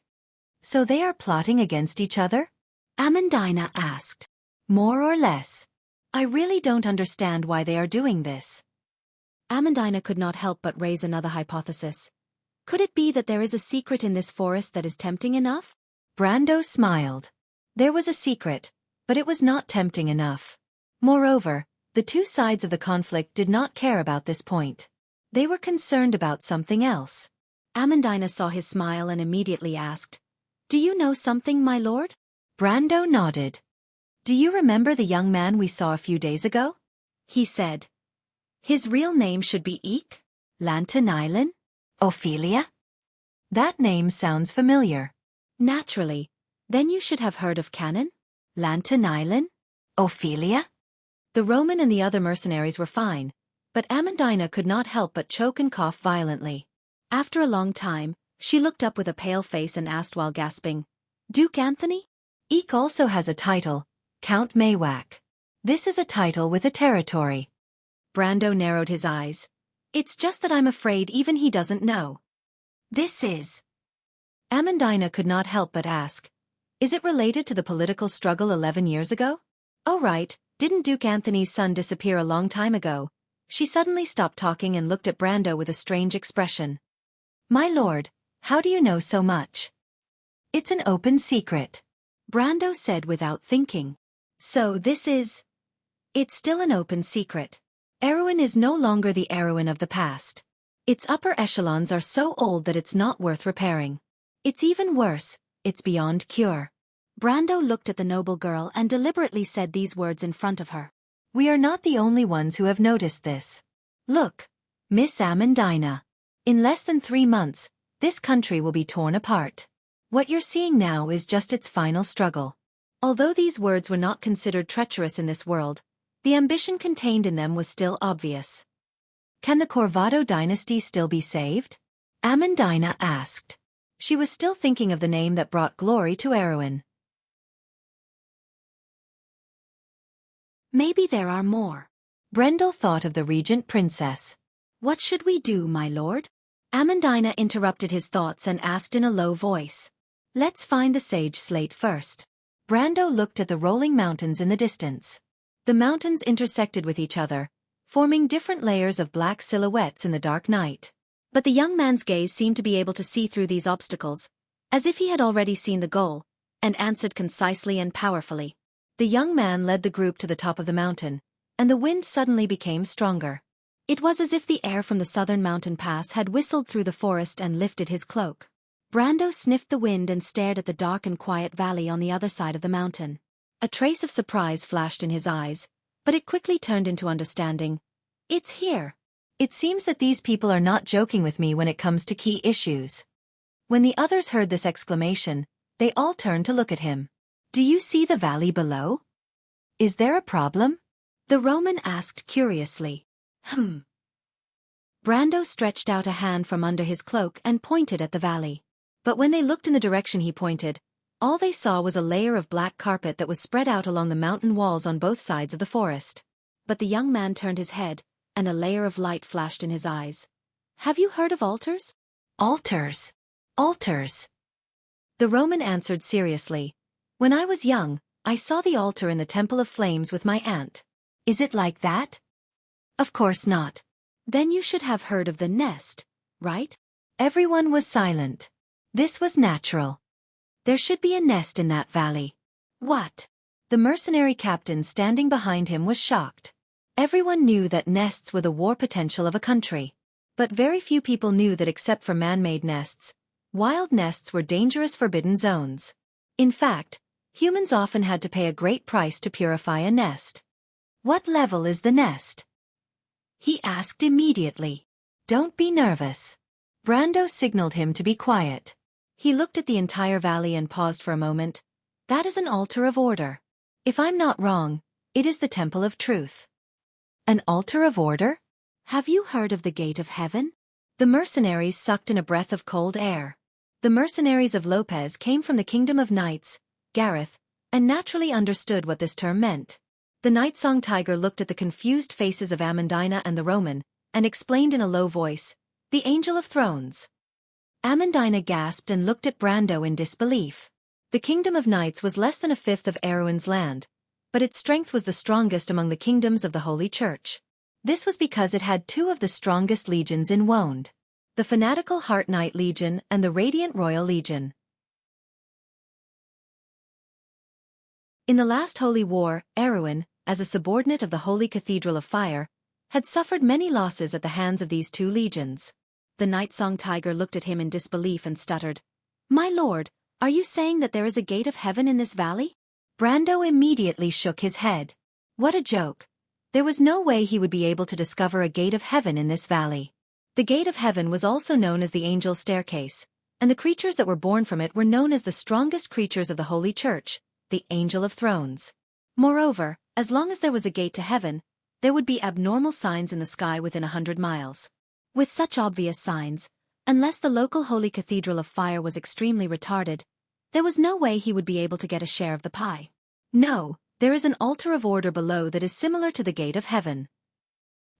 Speaker 1: "So they are plotting against each other?" Amandina asked. "More or less. I really don't understand why they are doing this." Amandina could not help but raise another hypothesis. Could it be that there is a secret in this forest that is tempting enough? Brando smiled. There was a secret, but it was not tempting enough. Moreover, the two sides of the conflict did not care about this point. They were concerned about something else. Amandina saw his smile and immediately asked, "Do you know something, my lord?" Brando nodded. "Do you remember the young man we saw a few days ago?" He said. "His real name should be Eek? Lantanailan? Ophelia?" That name sounds familiar. Naturally. Then you should have heard of Cannon? Lantanailan? Ophelia? The Roman and the other mercenaries were fine, but Amandina could not help but choke and cough violently. After a long time, she looked up with a pale face and asked while gasping, "Duke Anthony?" Eek also has a title, Count Maywak. This is a title with a territory. Brando narrowed his eyes. "It's just that I'm afraid even he doesn't know." "This is..." Amandina could not help but ask, "Is it related to the political struggle 11 years ago?" "Oh right, didn't Duke Anthony's son disappear a long time ago?" She suddenly stopped talking and looked at Brando with a strange expression. "My lord, how do you know so much?" "It's an open secret," Brando said without thinking. "So this is..." "It's still an open secret. Erewhon is no longer the Erewhon of the past. Its upper echelons are so old that it's not worth repairing. It's even worse, it's beyond cure." Brando looked at the noble girl and deliberately said these words in front of her. "We are not the only ones who have noticed this. Look, Miss Amandina. In less than 3 months, this country will be torn apart. What you're seeing now is just its final struggle." Although these words were not considered treacherous in this world, the ambition contained in them was still obvious. "Can the Corvado dynasty still be saved?" Amandina asked. She was still thinking of the name that brought glory to Erewhon. "Maybe there are more." Brendel thought of the regent princess. "What should we do, my lord?" Amandina interrupted his thoughts and asked in a low voice. "Let's find the sage slate first." Brando looked at the rolling mountains in the distance. The mountains intersected with each other, forming different layers of black silhouettes in the dark night. But the young man's gaze seemed to be able to see through these obstacles, as if he had already seen the goal, and answered concisely and powerfully. The young man led the group to the top of the mountain, and the wind suddenly became stronger. It was as if the air from the southern mountain pass had whistled through the forest and lifted his cloak. Brando sniffed the wind and stared at the dark and quiet valley on the other side of the mountain. A trace of surprise flashed in his eyes, but it quickly turned into understanding. It's here. It seems that these people are not joking with me when it comes to key issues. When the others heard this exclamation, they all turned to look at him. Do you see the valley below? Is there a problem? The Roman asked curiously. Brando stretched out a hand from under his cloak and pointed at the valley. But when they looked in the direction he pointed, all they saw was a layer of black carpet that was spread out along the mountain walls on both sides of the forest. But the young man turned his head, and a layer of light flashed in his eyes. Have you heard of altars? Altars. Altars. The Roman answered seriously. When I was young, I saw the altar in the Temple of Flames with my aunt. Is it like that? Of course not. Then you should have heard of the nest, right? Everyone was silent. This was natural. There should be a nest in that valley. What? The mercenary captain standing behind him was shocked. Everyone knew that nests were the war potential of a country. But very few people knew that except for man-made nests, wild nests were dangerous forbidden zones. In fact, humans often had to pay a great price to purify a nest. What level is the nest? He asked immediately. Don't be nervous. Brando signaled him to be quiet. He looked at the entire valley and paused for a moment. That is an altar of order. If I'm not wrong, it is the Temple of Truth. An altar of order? Have you heard of the Gate of Heaven? The mercenaries sucked in a breath of cold air. The mercenaries of Lopez came from the Kingdom of Knights, Gareth, and naturally understood what this term meant. The Night-Song Tiger looked at the confused faces of Amandina and the Roman, and explained in a low voice, the Angel of Thrones. Amandina gasped and looked at Brando in disbelief. The Kingdom of Knights was less than a fifth of Erewhon's land, but its strength was the strongest among the kingdoms of the Holy Church. This was because it had two of the strongest legions in Wonde, the fanatical Heart Knight Legion and the Radiant Royal Legion. In the last Holy War, Erewhon, as a subordinate of the Holy Cathedral of Fire, had suffered many losses at the hands of these two legions. The Night-Song Tiger looked at him in disbelief and stuttered. My lord, are you saying that there is a gate of heaven in this valley? Brando immediately shook his head. What a joke. There was no way he would be able to discover a gate of heaven in this valley. The gate of heaven was also known as the Angel's Staircase, and the creatures that were born from it were known as the strongest creatures of the Holy Church, the Angel of Thrones. Moreover, as long as there was a gate to heaven, there would be abnormal signs in the sky within 100 miles. With such obvious signs, unless the local Holy Cathedral of Fire was extremely retarded, there was no way he would be able to get a share of the pie. No, there is an altar of order below that is similar to the gate of heaven.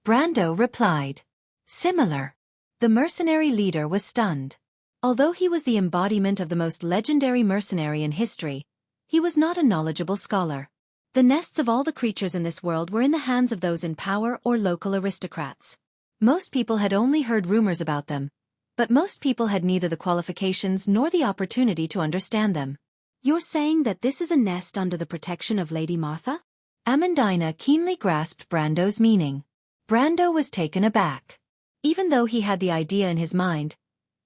Speaker 1: Brando replied. Similar. The mercenary leader was stunned. Although he was the embodiment of the most legendary mercenary in history, he was not a knowledgeable scholar. The nests of all the creatures in this world were in the hands of those in power or local aristocrats. Most people had only heard rumors about them, but most people had neither the qualifications nor the opportunity to understand them. You're saying that this is a nest under the protection of Lady Martha? Amandina keenly grasped Brando's meaning. Brando was taken aback. Even though he had the idea in his mind,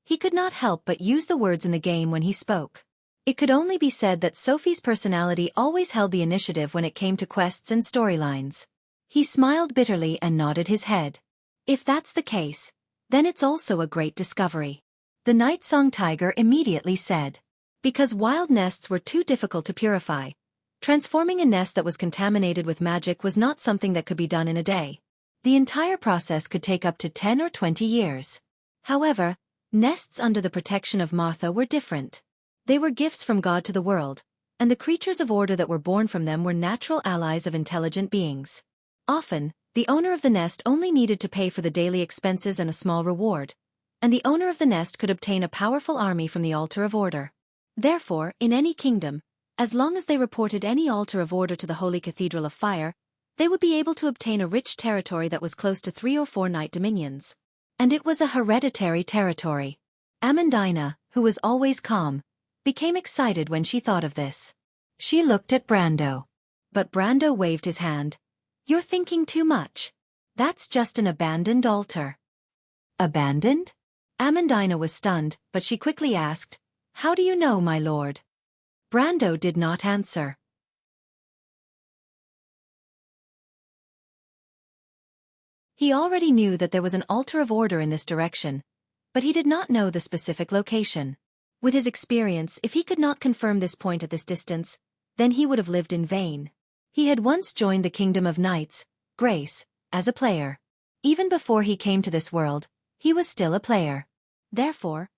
Speaker 1: he could not help but use the words in the game when he spoke. It could only be said that Sophie's personality always held the initiative when it came to quests and storylines. He smiled bitterly and nodded his head. If that's the case, then it's also a great discovery. The Night-Song Tiger immediately said. Because wild nests were too difficult to purify, transforming a nest that was contaminated with magic was not something that could be done in a day. The entire process could take up to 10 or 20 years. However, nests under the protection of Martha were different. They were gifts from God to the world, and the creatures of order that were born from them were natural allies of intelligent beings. Often, the owner of the nest only needed to pay for the daily expenses and a small reward, and the owner of the nest could obtain a powerful army from the altar of order. Therefore, in any kingdom, as long as they reported any altar of order to the Holy Cathedral of Fire, they would be able to obtain a rich territory that was close to 3 or 4 knight dominions. And it was a hereditary territory. Amandina, who was always calm, became excited when she thought of this. She looked at Brando. But Brando waved his hand. You're thinking too much. That's just an abandoned altar. Abandoned? Amandina was stunned, but she quickly asked, "How do you know, my lord?" Brando did not answer. He already knew that there was an altar of order in this direction, but he did not know the specific location. With his experience, if he could not confirm this point at this distance, then he would have lived in vain. He had once joined the Kingdom of Knights, Grace, as a player. Even before he came to this world, he was still a player. Therefore,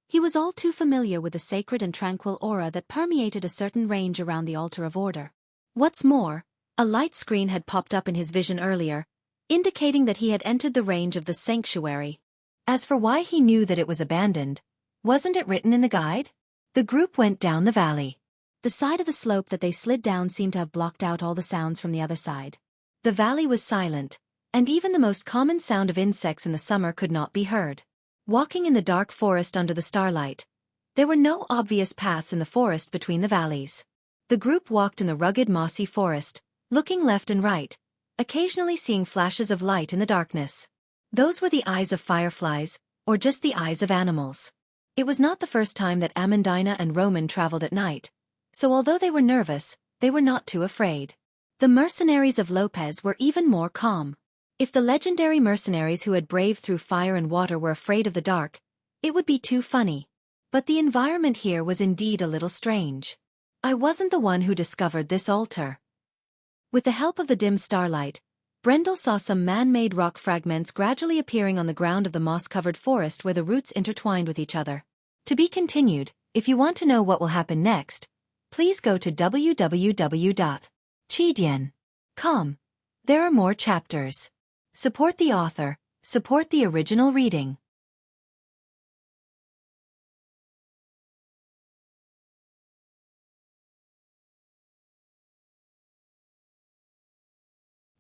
Speaker 1: he was all too familiar with the sacred and tranquil aura that permeated a certain range around the altar of order. What's more, a light screen had popped up in his vision earlier, indicating that he had entered the range of the sanctuary. As for why he knew that it was abandoned, wasn't it written in the guide? The group went down the valley. The side of the slope that they slid down seemed to have blocked out all the sounds from the other side. The valley was silent, and even the most common sound of insects in the summer could not be heard. Walking in the dark forest under the starlight, there were no obvious paths in the forest between the valleys. The group walked in the rugged mossy forest, looking left and right, occasionally seeing flashes of light in the darkness. Those were the eyes of fireflies, or just the eyes of animals. It was not the first time that Amandina and Roman traveled at night, so although they were nervous, they were not too afraid. The mercenaries of Lopez were even more calm. If the legendary mercenaries who had braved through fire and water were afraid of the dark, it would be too funny. But the environment here was indeed a little strange. I wasn't the one who discovered this altar. With the help of the dim starlight, Brendel saw some man-made rock fragments gradually appearing on the ground of the moss-covered forest where the roots intertwined with each other. To be continued. If you want to know what will happen next, please go to www.chidian.com. There are more chapters. Support the author, support the original reading.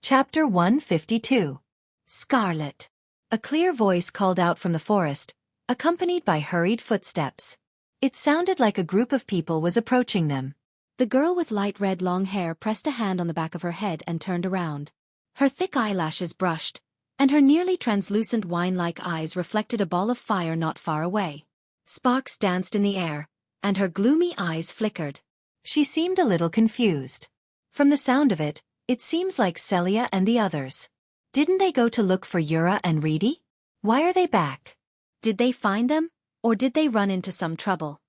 Speaker 1: Chapter 152. Scarlet. A clear voice called out from the forest, accompanied by hurried footsteps. It sounded like a group of people was approaching them. The girl with light red long hair pressed a hand on the back of her head and turned around. Her thick eyelashes brushed, and her nearly translucent wine-like eyes reflected a ball of fire not far away. Sparks danced in the air, and her gloomy eyes flickered. She seemed a little confused. From the sound of it, it seems like Celia and the others. Didn't they go to look for Yura and Reedy? Why are they back? Did they find them, or did they run into some trouble?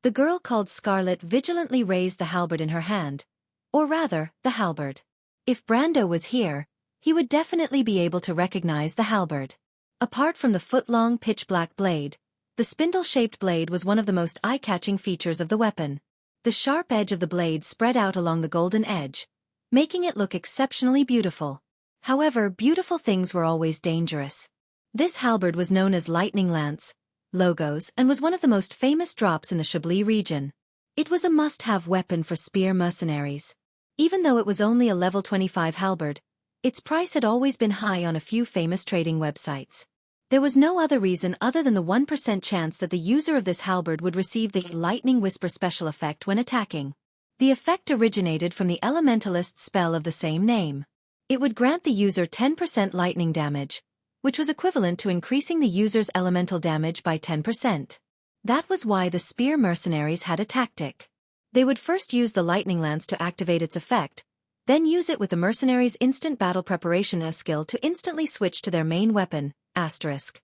Speaker 1: The girl called Scarlet vigilantly raised the halberd in her hand, or rather, the halberd. If Brando was here, he would definitely be able to recognize the halberd. Apart from the foot-long pitch-black blade, the spindle-shaped blade was one of the most eye-catching features of the weapon. The sharp edge of the blade spread out along the golden edge, making it look exceptionally beautiful. However, beautiful things were always dangerous. This halberd was known as Lightning Lance, Logos, and was one of the most famous drops in the Chablis region. It was a must-have weapon for spear mercenaries. Even though it was only a level 25 halberd, its price had always been high on a few famous trading websites. There was no other reason other than the 1% chance that the user of this halberd would receive the Lightning Whisper special effect when attacking. The effect originated from the elementalist spell of the same name. It would grant the user 10% lightning damage, which was equivalent to increasing the user's elemental damage by 10%. That was why the spear mercenaries had a tactic. They would first use the lightning lance to activate its effect, then use it with the mercenaries' instant battle preparation skill to instantly switch to their main weapon, asterisk.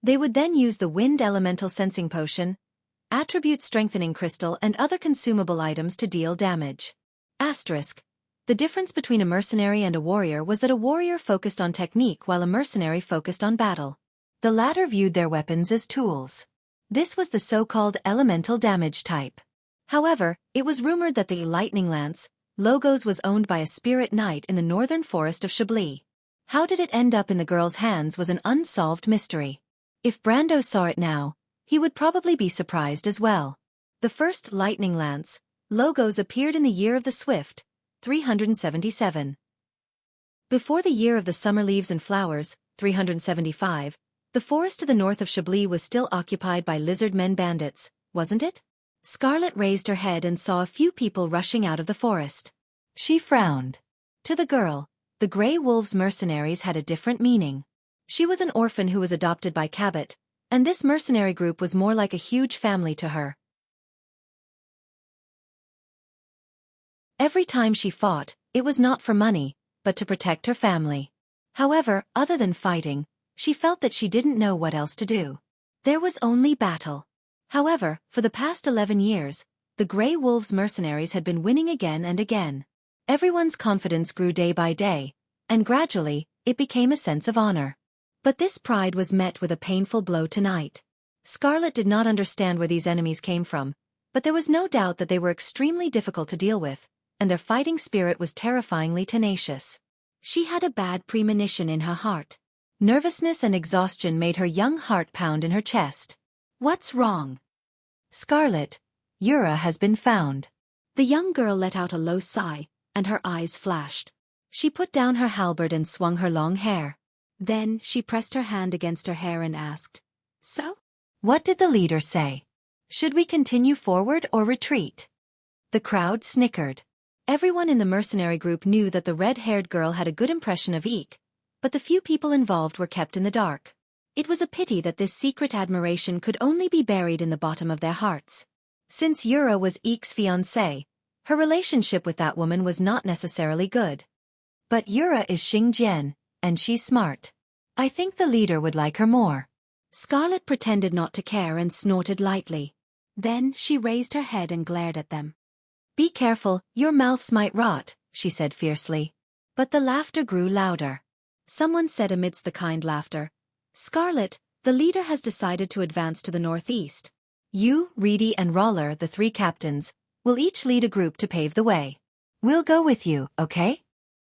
Speaker 1: They would then use the wind elemental sensing potion, attribute strengthening crystal and other consumable items to deal damage. Asterisk. The difference between a mercenary and a warrior was that a warrior focused on technique while a mercenary focused on battle. The latter viewed their weapons as tools. This was the so-called elemental damage type. However, it was rumored that the Lightning Lance, Logos, was owned by a spirit knight in the northern forest of Chablis. How did it end up in the girl's hands was an unsolved mystery. If Brando saw it now, he would probably be surprised as well. The first Lightning Lance, Logos, appeared in the Year of the Swift, 377. Before the Year of the Summer Leaves and Flowers, 375, the forest to the north of Chablis was still occupied by lizard men bandits, wasn't it? Scarlet raised her head and saw a few people rushing out of the forest. She frowned. To the girl, the Grey Wolves mercenaries had a different meaning. She was an orphan who was adopted by Cabot, And this mercenary group was more like a huge family to her. Every time she fought, it was not for money, but to protect her family. However, other than fighting, she felt that she didn't know what else to do. There was only battle. However, for the past 11 years, the Grey Wolves mercenaries had been winning again and again. Everyone's confidence grew day by day, and gradually, it became a sense of honor. But this pride was met with a painful blow tonight. Scarlet did not understand where these enemies came from, but there was no doubt that they were extremely difficult to deal with, and their fighting spirit was terrifyingly tenacious. She had a bad premonition in her heart. Nervousness and exhaustion made her young heart pound in her chest. What's wrong? Scarlet, Yura has been found. The young girl let out a low sigh, and her eyes flashed. She put down her halberd and swung her long hair. Then she pressed her hand against her hair and asked, "So? What did the leader say? Should we continue forward or retreat?" The crowd snickered. Everyone in the mercenary group knew that the red-haired girl had a good impression of Eek, but the few people involved were kept in the dark. It was a pity that this secret admiration could only be buried in the bottom of their hearts. Since Yura was Eek's fiancée, her relationship with that woman was not necessarily good. But Yura is Xingjian, and she's smart. I think the leader would like her more. Scarlet pretended not to care and snorted lightly. Then she raised her head and glared at them. "Be careful, your mouths might rot," she said fiercely. But the laughter grew louder. Someone said amidst the kind laughter, "Scarlet, the leader has decided to advance to the northeast. You, Reedy and Roller, the 3 captains, will each lead a group to pave the way. We'll go with you, okay?"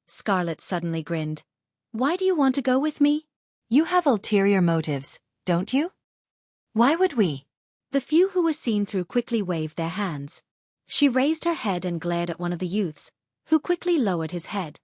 Speaker 1: Scarlet suddenly grinned. "Why do you want to go with me? You have ulterior motives, don't you?" "Why would we?" The few who were seen through quickly waved their hands. She raised her head and glared at one of the youths, who quickly lowered his head.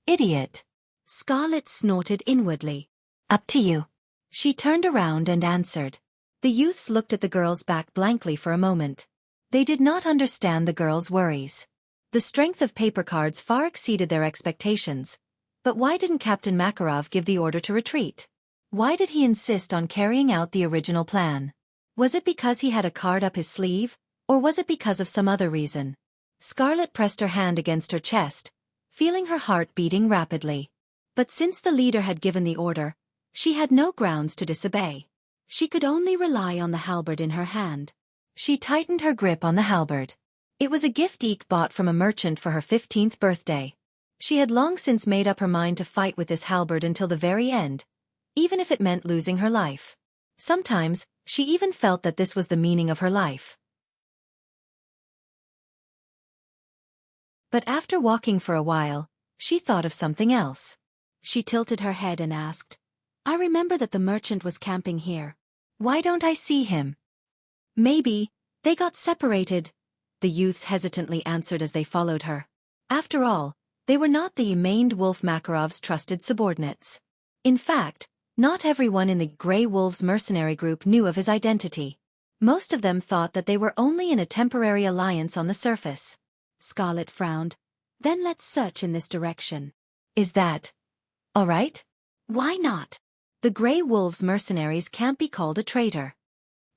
Speaker 1: "Idiot!" Scarlet snorted inwardly. "Up to you." She turned around and answered. The youths looked at the girl's back blankly for a moment. They did not understand the girl's worries. The strength of paper cards far exceeded their expectations. But why didn't Captain Makarov give the order to retreat? Why did he insist on carrying out the original plan? Was it because he had a card up his sleeve, or was it because of some other reason? Scarlet pressed her hand against her chest, feeling her heart beating rapidly. But since the leader had given the order, she had no grounds to disobey. She could only rely on the halberd in her hand. She tightened her grip on the halberd. It was a gift Eek bought from a merchant for her 15th birthday. She had long since made up her mind to fight with this halberd until the very end, even if it meant losing her life. Sometimes, she even felt that this was the meaning of her life. But after walking for a while, she thought of something else. She tilted her head and asked, "I remember that the merchant was camping here. Why don't I see him?" "Maybe they got separated," the youths hesitantly answered as they followed her. After all, they were not the maimed Wolf Makarov's trusted subordinates. In fact, not everyone in the Grey Wolves mercenary group knew of his identity. Most of them thought that they were only in a temporary alliance on the surface. Scarlet frowned. "Then let's search in this direction." "Is that all right?" "Why not? The Grey Wolves mercenaries can't be called a traitor."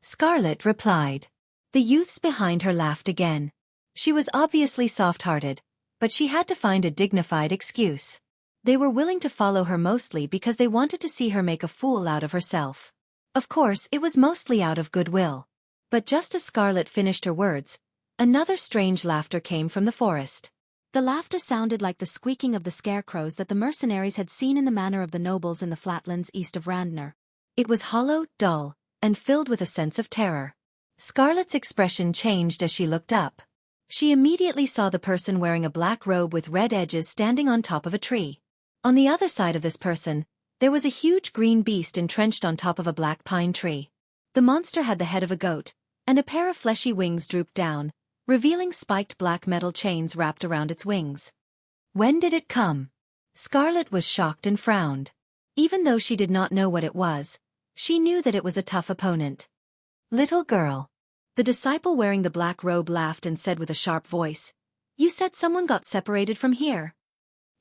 Speaker 1: Scarlet replied. The youths behind her laughed again. She was obviously soft-hearted, but she had to find a dignified excuse. They were willing to follow her mostly because they wanted to see her make a fool out of herself. Of course, it was mostly out of goodwill. But just as Scarlet finished her words, another strange laughter came from the forest. The laughter sounded like the squeaking of the scarecrows that the mercenaries had seen in the manor of the nobles in the flatlands east of Randner. It was hollow, dull, and filled with a sense of terror. Scarlet's expression changed as she looked up. She immediately saw the person wearing a black robe with red edges standing on top of a tree. On the other side of this person, there was a huge green beast entrenched on top of a black pine tree. The monster had the head of a goat, and a pair of fleshy wings drooped down, revealing spiked black metal chains wrapped around its wings. When did it come? Scarlet was shocked and frowned. Even though she did not know what it was, she knew that it was a tough opponent. "Little girl." The disciple wearing the black robe laughed and said with a sharp voice, "You said someone got separated from here.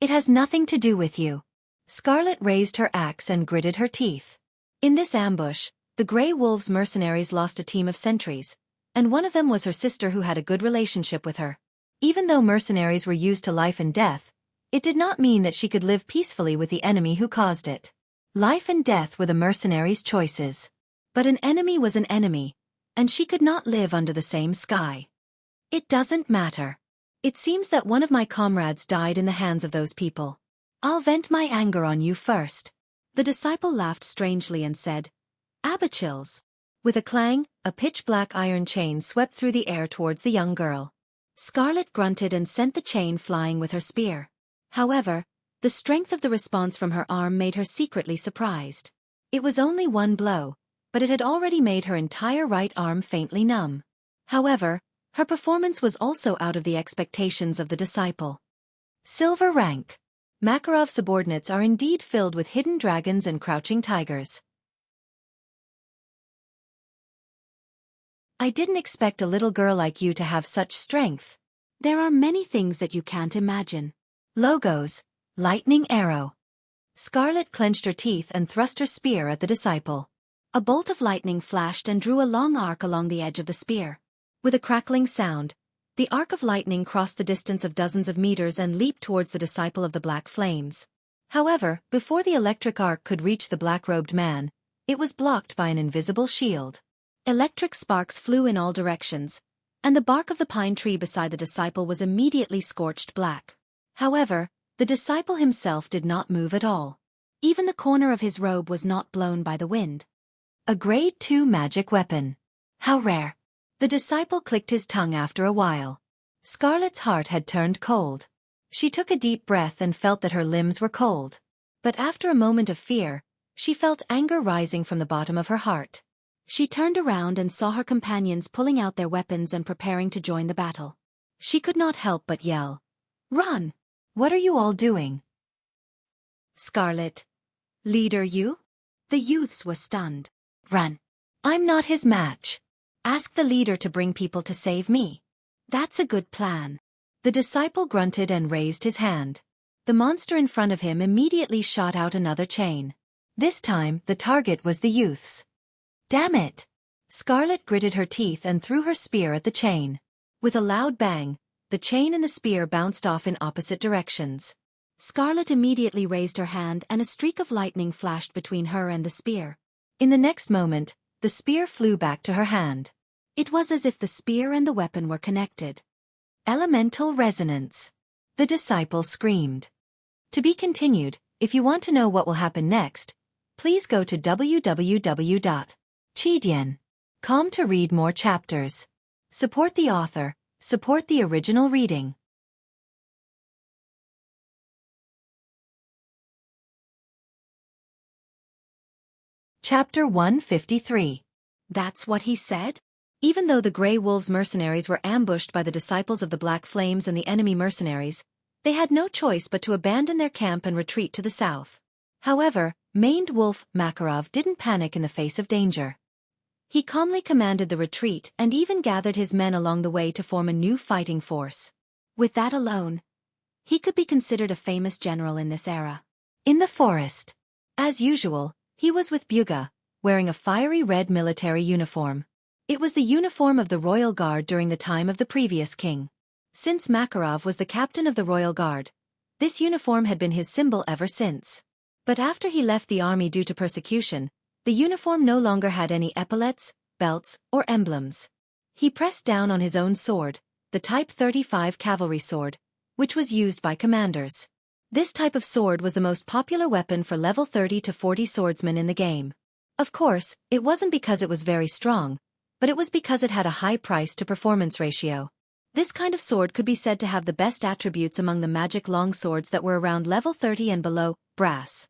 Speaker 1: It has nothing to do with you." Scarlet raised her axe and gritted her teeth. In this ambush, The Grey Wolves mercenaries lost a team of sentries, and one of them was her sister who had a good relationship with her. Even though mercenaries were used to life and death, it did not mean that she could live peacefully with the enemy who caused it. Life and death were the mercenaries' choices. But an enemy was an enemy, and she could not live under the same sky. It doesn't matter. It seems that one of my comrades died in the hands of those people. I'll vent my anger on you first. The disciple laughed strangely and said, Abachills. With a clang, a pitch-black iron chain swept through the air towards the young girl. Scarlet grunted and sent the chain flying with her spear. However, the strength of the response from her arm made her secretly surprised. It was only one blow, but it had already made her entire right arm faintly numb. However, her performance was also out of the expectations of the disciple. Silver rank. Makarov's subordinates are indeed filled with hidden dragons and crouching tigers. I didn't expect a little girl like you to have such strength. There are many things that you can't imagine. Logos, lightning arrow. Scarlet clenched her teeth and thrust her spear at the disciple. A bolt of lightning flashed and drew a long arc along the edge of the spear. With a crackling sound, the arc of lightning crossed the distance of dozens of meters and leaped towards the disciple of the black flames. However, before the electric arc could reach the black-robed man, it was blocked by an invisible shield. Electric sparks flew in all directions, and the bark of the pine tree beside the disciple was immediately scorched black. However, the disciple himself did not move at all. Even the corner of his robe was not blown by the wind. A Grade 2 magic weapon. How rare. The disciple clicked his tongue after a while. Scarlet's heart had turned cold. She took a deep breath and felt that her limbs were cold. But after a moment of fear, she felt anger rising from the bottom of her heart. She turned around and saw her companions pulling out their weapons and preparing to join the battle. She could not help but yell, "Run! What are you all doing?" Scarlet. Leader, you? The youths were stunned. Run. I'm not his match. Ask the leader to bring people to save me. That's a good plan. The disciple grunted and raised his hand. The monster in front of him immediately shot out another chain. This time, the target was the youths. Damn it! Scarlet gritted her teeth and threw her spear at the chain. With a loud bang, the chain and the spear bounced off in opposite directions. Scarlet immediately raised her hand and a streak of lightning flashed between her and the spear. In the next moment, the spear flew back to her hand. It was as if the spear and the weapon were connected. Elemental resonance. The disciple screamed. To be continued. If you want to know what will happen next, please go to www.chidian.com to read more chapters. Support the author, support the original reading. Chapter 153. That's what he said? Even though the Grey Wolves mercenaries were ambushed by the disciples of the Black Flames and the enemy mercenaries, they had no choice but to abandon their camp and retreat to the south. However, maned wolf Makarov didn't panic in the face of danger. He calmly commanded the retreat and even gathered his men along the way to form a new fighting force. With that alone, he could be considered a famous general in this era. In the forest. As usual, he was with Buga, wearing a fiery red military uniform. It was the uniform of the Royal Guard during the time of the previous king. Since Makarov was the captain of the Royal Guard, this uniform had been his symbol ever since. But after he left the army due to persecution, the uniform no longer had any epaulets, belts, or emblems. He pressed down on his own sword, the Type 35 cavalry sword, which was used by commanders. This type of sword was the most popular weapon for level 30 to 40 swordsmen in the game. Of course, it wasn't because it was very strong, but it was because it had a high price-to-performance ratio. This kind of sword could be said to have the best attributes among the magic long swords that were around level 30 and below, brass.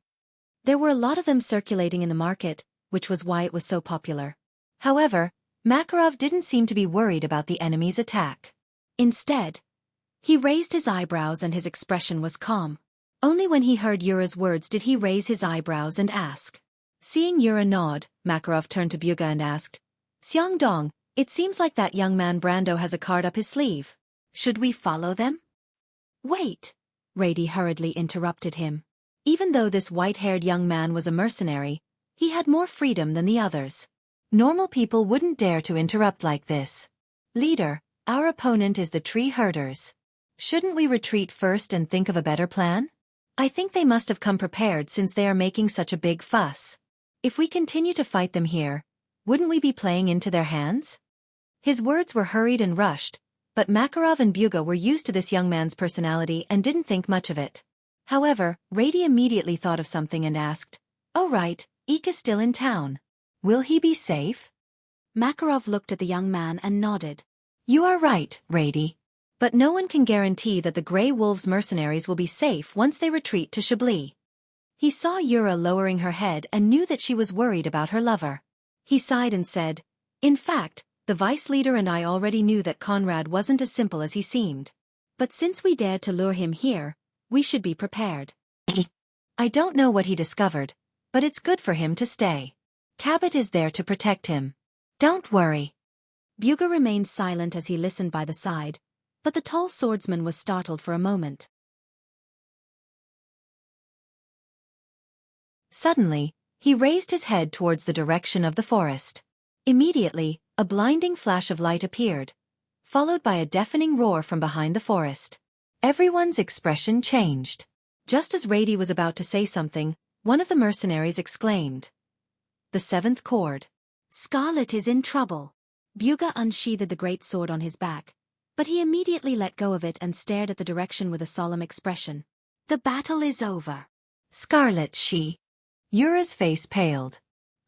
Speaker 1: There were a lot of them circulating in the market, which was why it was so popular. However, Makarov didn't seem to be worried about the enemy's attack. Instead, he raised his eyebrows and his expression was calm. Only when he heard Yura's words did he raise his eyebrows and ask. Seeing Yura nod, Makarov turned to Buga and asked, "Xiangdong, it seems like that young man Brando has a card up his sleeve. Should we follow them?" "Wait," Rady hurriedly interrupted him. Even though this white-haired young man was a mercenary, he had more freedom than the others. Normal people wouldn't dare to interrupt like this. Leader, our opponent is the tree herders. Shouldn't we retreat first and think of a better plan? I think they must have come prepared since they are making such a big fuss. If we continue to fight them here, wouldn't we be playing into their hands? His words were hurried and rushed, but Makarov and Buga were used to this young man's personality and didn't think much of it. However, Rady immediately thought of something and asked, "Oh right, Eek is still in town. Will he be safe?" Makarov looked at the young man and nodded. "You are right, Rady. But no one can guarantee that the Grey Wolves mercenaries will be safe once they retreat to Chablis." He saw Yura lowering her head and knew that she was worried about her lover. He sighed and said, "In fact, the vice leader and I already knew that Conrad wasn't as simple as he seemed. But since we dared to lure him here, we should be prepared. I don't know what he discovered, but it's good for him to stay. Cabot is there to protect him. Don't worry." Buga remained silent as he listened by the side, but the tall swordsman was startled for a moment. Suddenly, he raised his head towards the direction of the forest. Immediately, a blinding flash of light appeared, followed by a deafening roar from behind the forest. Everyone's expression changed. Just as Rady was about to say something, one of the mercenaries exclaimed, "The seventh cord. Scarlet is in trouble." Buga unsheathed the great sword on his back, but he immediately let go of it and stared at the direction with a solemn expression. "The battle is over. Scarlet she." Yura's face paled.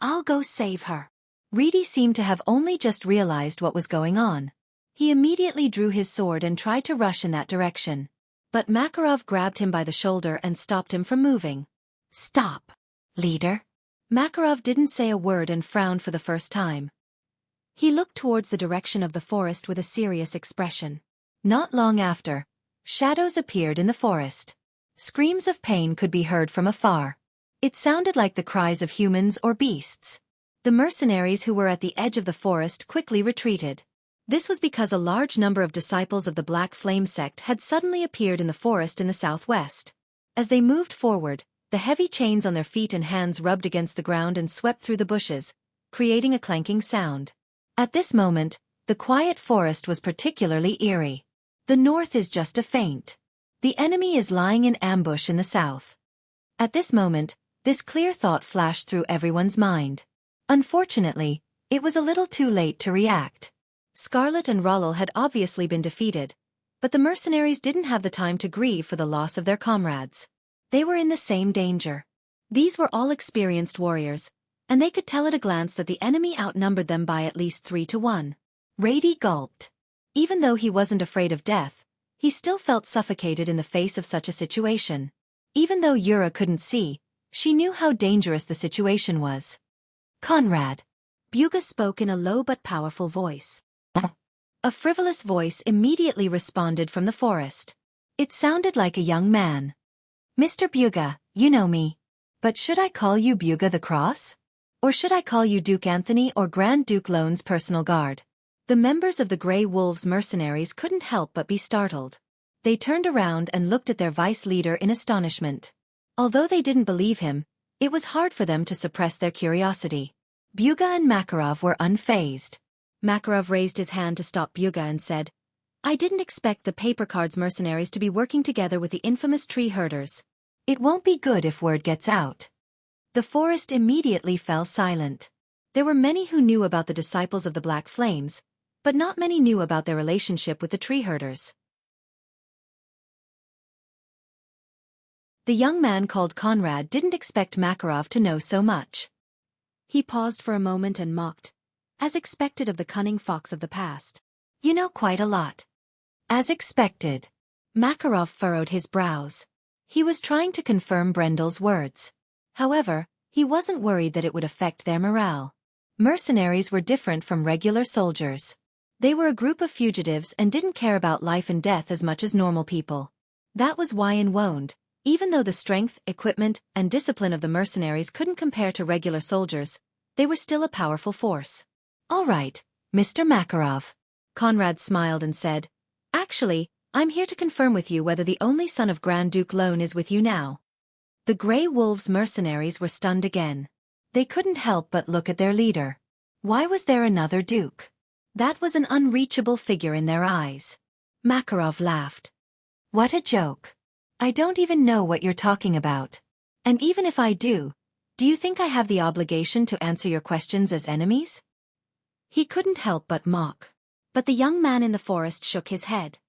Speaker 1: "I'll go save her." Rady seemed to have only just realized what was going on. He immediately drew his sword and tried to rush in that direction. But Makarov grabbed him by the shoulder and stopped him from moving. "Stop, leader." Makarov didn't say a word and frowned for the first time. He looked towards the direction of the forest with a serious expression. Not long after, shadows appeared in the forest. Screams of pain could be heard from afar. It sounded like the cries of humans or beasts. The mercenaries who were at the edge of the forest quickly retreated. This was because a large number of disciples of the Black Flame sect had suddenly appeared in the forest in the southwest. As they moved forward, the heavy chains on their feet and hands rubbed against the ground and swept through the bushes, creating a clanking sound. At this moment, the quiet forest was particularly eerie. The north is just a feint. The enemy is lying in ambush in the south. At this moment, this clear thought flashed through everyone's mind. Unfortunately, it was a little too late to react. Scarlet and Rollel had obviously been defeated, but the mercenaries didn't have the time to grieve for the loss of their comrades. They were in the same danger. These were all experienced warriors, and they could tell at a glance that the enemy outnumbered them by at least 3-1. Rady gulped. Even though he wasn't afraid of death, he still felt suffocated in the face of such a situation. Even though Yura couldn't see, she knew how dangerous the situation was. "Conrad." Buga spoke in a low but powerful voice. A frivolous voice immediately responded from the forest. It sounded like a young man. "Mr. Buga, you know me. But should I call you Buga the Cross? Or should I call you Duke Anthony or Grand Duke Lone's personal guard?" The members of the Grey Wolves mercenaries couldn't help but be startled. They turned around and looked at their vice leader in astonishment. Although they didn't believe him, it was hard for them to suppress their curiosity. Buga and Makarov were unfazed. Makarov raised his hand to stop Buga and said, "I didn't expect the Paper Cards mercenaries to be working together with the infamous tree herders. It won't be good if word gets out." The forest immediately fell silent. There were many who knew about the disciples of the Black Flames, but not many knew about their relationship with the tree herders. The young man called Conrad didn't expect Makarov to know so much. He paused for a moment and mocked, as expected of the cunning fox of the past. "You know quite a lot." As expected. Makarov furrowed his brows. He was trying to confirm Brendel's words. However, he wasn't worried that it would affect their morale. Mercenaries were different from regular soldiers. They were a group of fugitives and didn't care about life and death as much as normal people. That was why in Wound, even though the strength, equipment, and discipline of the mercenaries couldn't compare to regular soldiers, they were still a powerful force. "All right, Mr. Makarov." Conrad smiled and said, "Actually, I'm here to confirm with you whether the only son of Grand Duke Lone is with you now." The Grey Wolves mercenaries were stunned again. They couldn't help but look at their leader. Why was there another duke? That was an unreachable figure in their eyes. Makarov laughed. What a joke. I don't even know what you're talking about. And even if I do you think I have the obligation to answer your questions as enemies? He couldn't help but mock. But the young man in the forest shook his head.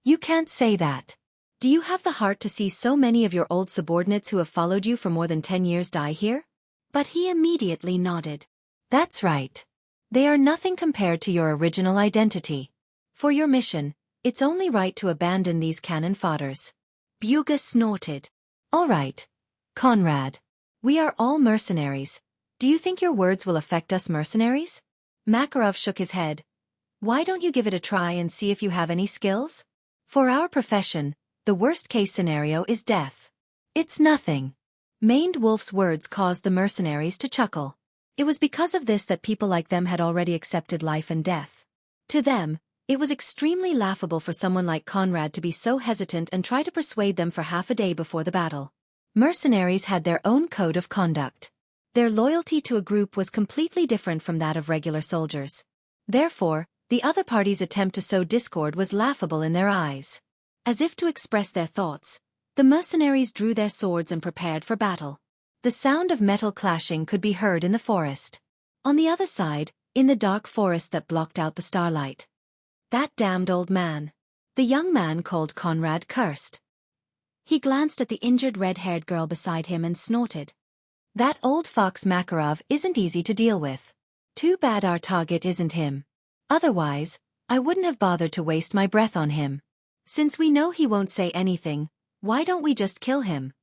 Speaker 1: You can't say that. Do you have the heart to see so many of your old subordinates who have followed you for more than 10 years die here? But he immediately nodded. That's right. They are nothing compared to your original identity. For your mission, it's only right to abandon these cannon fodders. Buga snorted. All right, Conrad. We are all mercenaries. Do you think your words will affect us mercenaries? Makarov shook his head. Why don't you give it a try and see if you have any skills? For our profession, the worst-case scenario is death. It's nothing. Maned Wolf's words caused the mercenaries to chuckle. It was because of this that people like them had already accepted life and death. To them, it was extremely laughable for someone like Conrad to be so hesitant and try to persuade them for half a day before the battle. Mercenaries had their own code of conduct. Their loyalty to a group was completely different from that of regular soldiers. Therefore, the other party's attempt to sow discord was laughable in their eyes. As if to express their thoughts, the mercenaries drew their swords and prepared for battle. The sound of metal clashing could be heard in the forest. On the other side, in the dark forest that blocked out the starlight. That damned old man. The young man called Conrad cursed. He glanced at the injured red-haired girl beside him and snorted. That old fox Makarov isn't easy to deal with. Too bad our target isn't him. Otherwise, I wouldn't have bothered to waste my breath on him. Since we know he won't say anything, why don't we just kill him?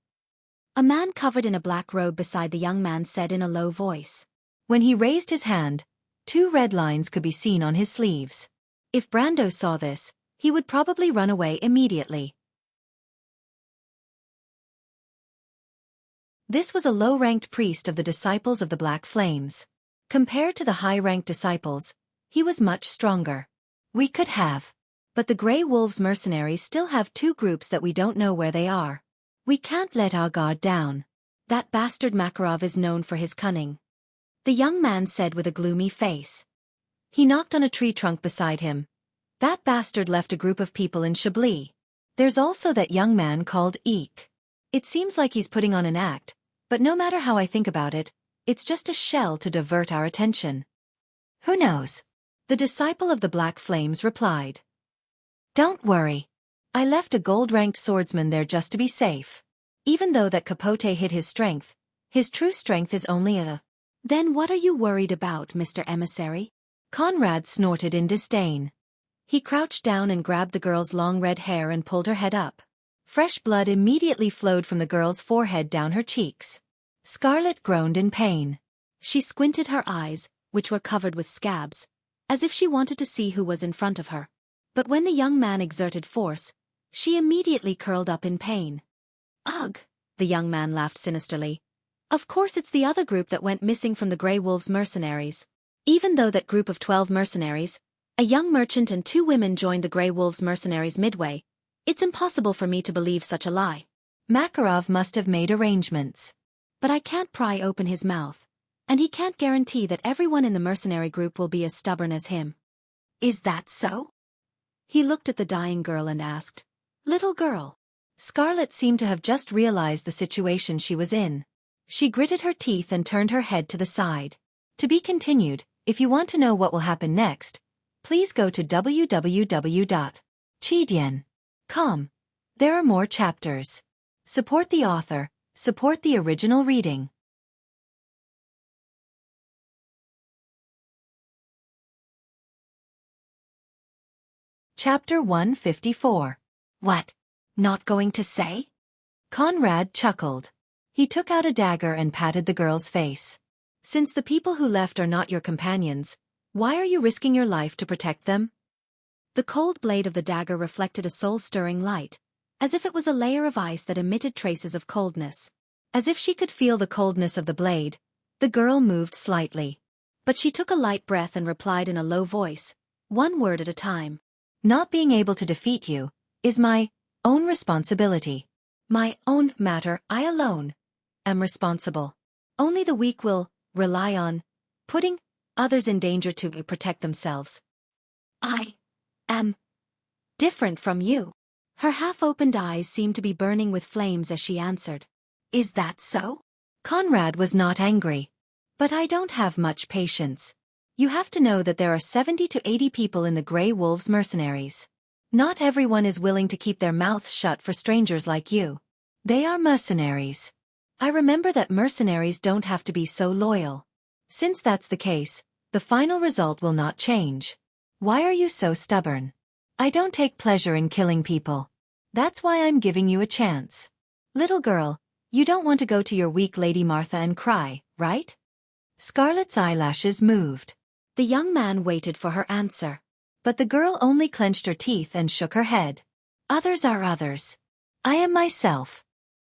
Speaker 1: A man covered in a black robe beside the young man said in a low voice. When he raised his hand, 2 red lines could be seen on his sleeves. If Brando saw this, he would probably run away immediately. This was a low-ranked priest of the disciples of the Black Flames. Compared to the high-ranked disciples, he was much stronger. We could have. But the Grey Wolves mercenaries still have 2 groups that we don't know where they are. We can't let our guard down. That bastard Makarov is known for his cunning. The young man said with a gloomy face. He knocked on a tree trunk beside him. That bastard left a group of people in Chablis. There's also that young man called Eek. It seems like he's putting on an act, but no matter how I think about it, it's just a shell to divert our attention. Who knows? The disciple of the Black Flames replied. Don't worry. I left a gold-ranked swordsman there just to be safe. Even though that Capote hid his strength, his true strength is only a... Then what are you worried about, Mr. Emissary? Conrad snorted in disdain. He crouched down and grabbed the girl's long red hair and pulled her head up. Fresh blood immediately flowed from the girl's forehead down her cheeks. Scarlet groaned in pain. She squinted her eyes, which were covered with scabs, as if she wanted to see who was in front of her. But when the young man exerted force, she immediately curled up in pain. Ugh, the young man laughed sinisterly. Of course it's the other group that went missing from the Grey Wolves mercenaries. Even though that group of 12 mercenaries, a young merchant and 2 women joined the Grey Wolves mercenaries midway, it's impossible for me to believe such a lie. Makarov must have made arrangements. But I can't pry open his mouth, and he can't guarantee that everyone in the mercenary group will be as stubborn as him. Is that so? He looked at the dying girl and asked, Little girl. Scarlet seemed to have just realized the situation she was in. She gritted her teeth and turned her head to the side. To be continued. If you want to know what will happen next, please go to www.chidian.com. There are more chapters. Support the author, support the original reading. Chapter 154. What? Not going to say? Conrad chuckled. He took out a dagger and patted the girl's face. Since the people who left are not your companions, why are you risking your life to protect them? The cold blade of the dagger reflected a soul-stirring light, as if it was a layer of ice that emitted traces of coldness. As if she could feel the coldness of the blade, the girl moved slightly. But she took a light breath and replied in a low voice, 1 word at a time. Not being able to defeat you is my own responsibility. My own matter. I alone am responsible. Only the weak will rely on putting others in danger to protect themselves. I am different from you. Her half-opened eyes seemed to be burning with flames as she answered. Is that so? Conrad was not angry. But I don't have much patience. You have to know that there are 70 to 80 people in the Grey Wolves mercenaries. Not everyone is willing to keep their mouths shut for strangers like you. They are mercenaries. I remember that mercenaries don't have to be so loyal. Since that's the case, the final result will not change. Why are you so stubborn? I don't take pleasure in killing people. That's why I'm giving you a chance. Little girl, you don't want to go to your weak Lady Martha and cry, right? Scarlet's eyelashes moved. The young man waited for her answer. But the girl only clenched her teeth and shook her head. Others are others. I am myself.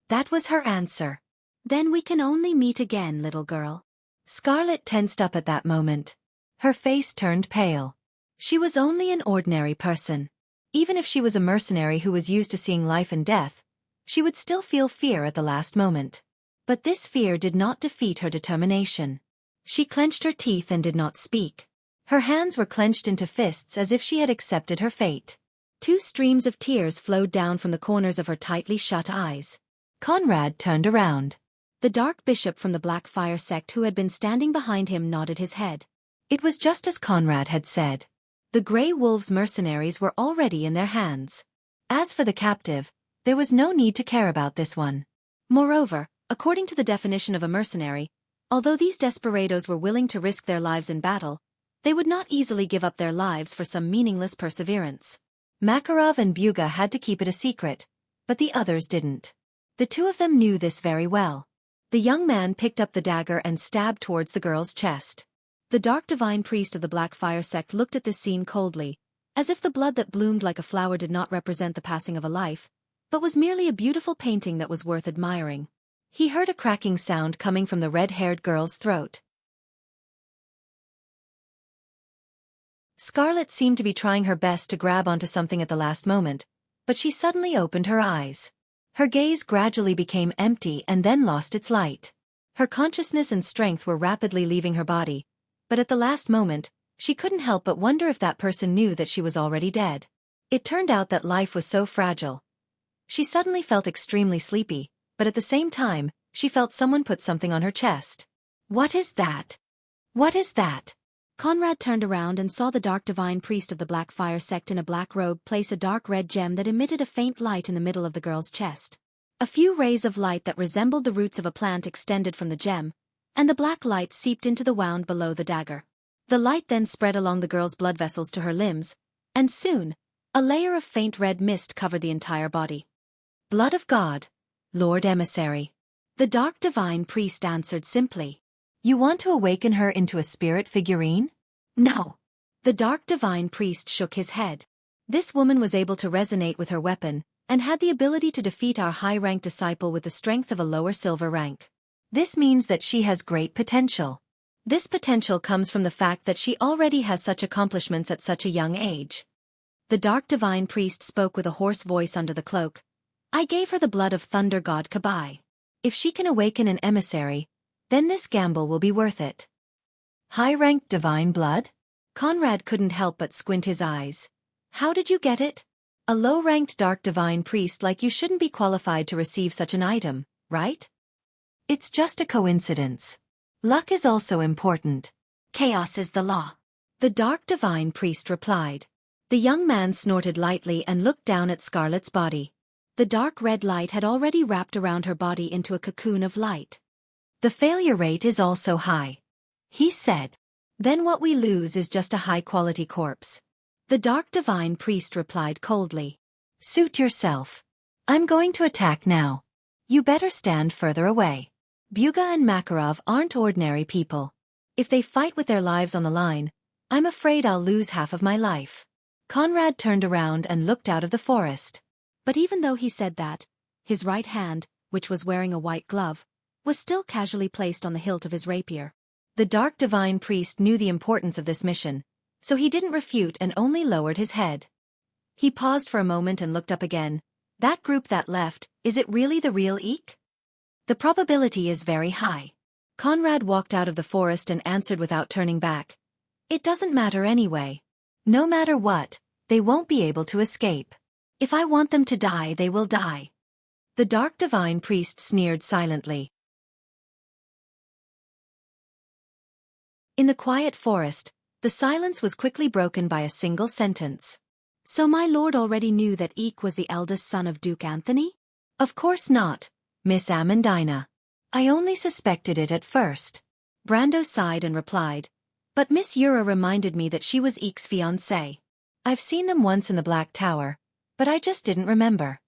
Speaker 1: That was her answer. Then we can only meet again, little girl. Scarlet tensed up at that moment. Her face turned pale. She was only an ordinary person. Even if she was a mercenary who was used to seeing life and death, she would still feel fear at the last moment. But this fear did not defeat her determination. She clenched her teeth and did not speak. Her hands were clenched into fists as if she had accepted her fate. 2 streams of tears flowed down from the corners of her tightly shut eyes. Conrad turned around. The dark bishop from the Blackfire sect who had been standing behind him nodded his head. It was just as Conrad had said. The Grey Wolves mercenaries were already in their hands. As for the captive, there was no need to care about this one. Moreover, according to the definition of a mercenary, although these desperados were willing to risk their lives in battle, they would not easily give up their lives for some meaningless perseverance. Makarov and Buga had to keep it a secret, but the others didn't. The 2 of them knew this very well. The young man picked up the dagger and stabbed towards the girl's chest. The dark divine priest of the Blackfire sect looked at this scene coldly, as if the blood that bloomed like a flower did not represent the passing of a life, but was merely a beautiful painting that was worth admiring. He heard a cracking sound coming from the red-haired girl's throat. Scarlet seemed to be trying her best to grab onto something at the last moment, but she suddenly opened her eyes. Her gaze gradually became empty and then lost its light. Her consciousness and strength were rapidly leaving her body, but at the last moment, she couldn't help but wonder if that person knew that she was already dead. It turned out that life was so fragile. She suddenly felt extremely sleepy, but at the same time, she felt someone put something on her chest. What is that? What is that? Conrad turned around and saw the dark divine priest of the Blackfire sect in a black robe place a dark red gem that emitted a faint light in the middle of the girl's chest. A few rays of light that resembled the roots of a plant extended from the gem, and the black light seeped into the wound below the dagger. The light then spread along the girl's blood vessels to her limbs, and soon, a layer of faint red mist covered the entire body. Blood of God, Lord Emissary. The dark divine priest answered simply. You want to awaken her into a spirit figurine? No. The dark divine priest shook his head. This woman was able to resonate with her weapon, and had the ability to defeat our high-ranked disciple with the strength of a lower silver rank. This means that she has great potential. This potential comes from the fact that she already has such accomplishments at such a young age. The dark divine priest spoke with a hoarse voice under the cloak. I gave her the blood of thunder god Kabai. If she can awaken an emissary, then this gamble will be worth it. High-ranked divine blood? Conrad couldn't help but squint his eyes. How did you get it? A low-ranked dark divine priest like you shouldn't be qualified to receive such an item, right? It's just a coincidence. Luck is also important. Chaos is the law. The dark divine priest replied. The young man snorted lightly and looked down at Scarlet's body. The dark red light had already wrapped around her body into a cocoon of light. The failure rate is also high, he said. Then what we lose is just a high-quality corpse. The dark divine priest replied coldly. Suit yourself. I'm going to attack now. You better stand further away. Buga and Makarov aren't ordinary people. If they fight with their lives on the line, I'm afraid I'll lose half of my life. Conrad turned around and looked out of the forest. But even though he said that, his right hand, which was wearing a white glove, was still casually placed on the hilt of his rapier. The dark divine priest knew the importance of this mission, so he didn't refute and only lowered his head. He paused for a moment and looked up again. That group that left, is it really the real Eek? The probability is very high. Conrad walked out of the forest and answered without turning back. It doesn't matter anyway. No matter what, they won't be able to escape. If I want them to die, they will die. The dark divine priest sneered silently. In the quiet forest, the silence was quickly broken by a single sentence. So my lord already knew that Eek was the eldest son of Duke Anthony? Of course not, Miss Amandina. I only suspected it at first. Brando sighed and replied. But Miss Yura reminded me that she was Eek's fiancée. I've seen them once in the Black Tower, but I just didn't remember.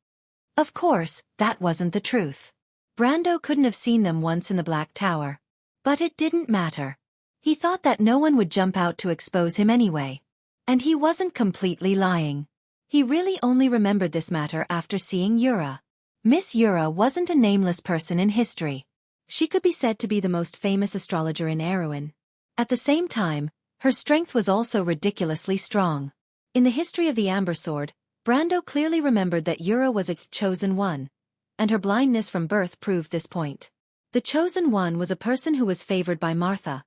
Speaker 1: Of course, that wasn't the truth. Brando couldn't have seen them once in the Black Tower. But it didn't matter. He thought that no one would jump out to expose him anyway. And he wasn't completely lying. He really only remembered this matter after seeing Yura. Miss Yura wasn't a nameless person in history. She could be said to be the most famous astrologer in Erewhon. At the same time, her strength was also ridiculously strong. In the history of the Amber Sword, Brando clearly remembered that Yura was a chosen one, and her blindness from birth proved this point. The chosen one was a person who was favored by Martha.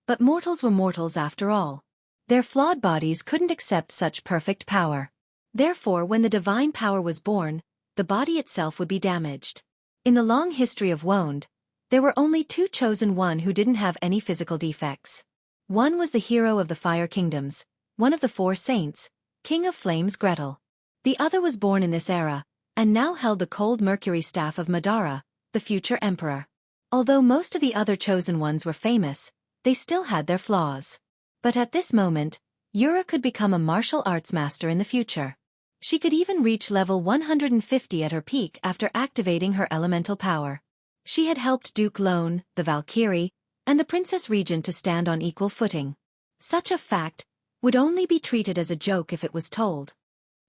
Speaker 1: But mortals were mortals after all. Their flawed bodies couldn't accept such perfect power. Therefore, when the divine power was born, the body itself would be damaged. In the long history of Wonde, there were only two chosen one who didn't have any physical defects. One was the hero of the Fire Kingdoms, one of the four saints, King of Flames Gretel. The other was born in this era, and now held the cold mercury staff of Madara, the future emperor. Although most of the other chosen ones were famous, they still had their flaws. But at this moment, Yura could become a martial arts master in the future. She could even reach level 150 at her peak after activating her elemental power. She had helped Duke Lone, the Valkyrie, and the Princess Regent to stand on equal footing. Such a fact would only be treated as a joke if it was told.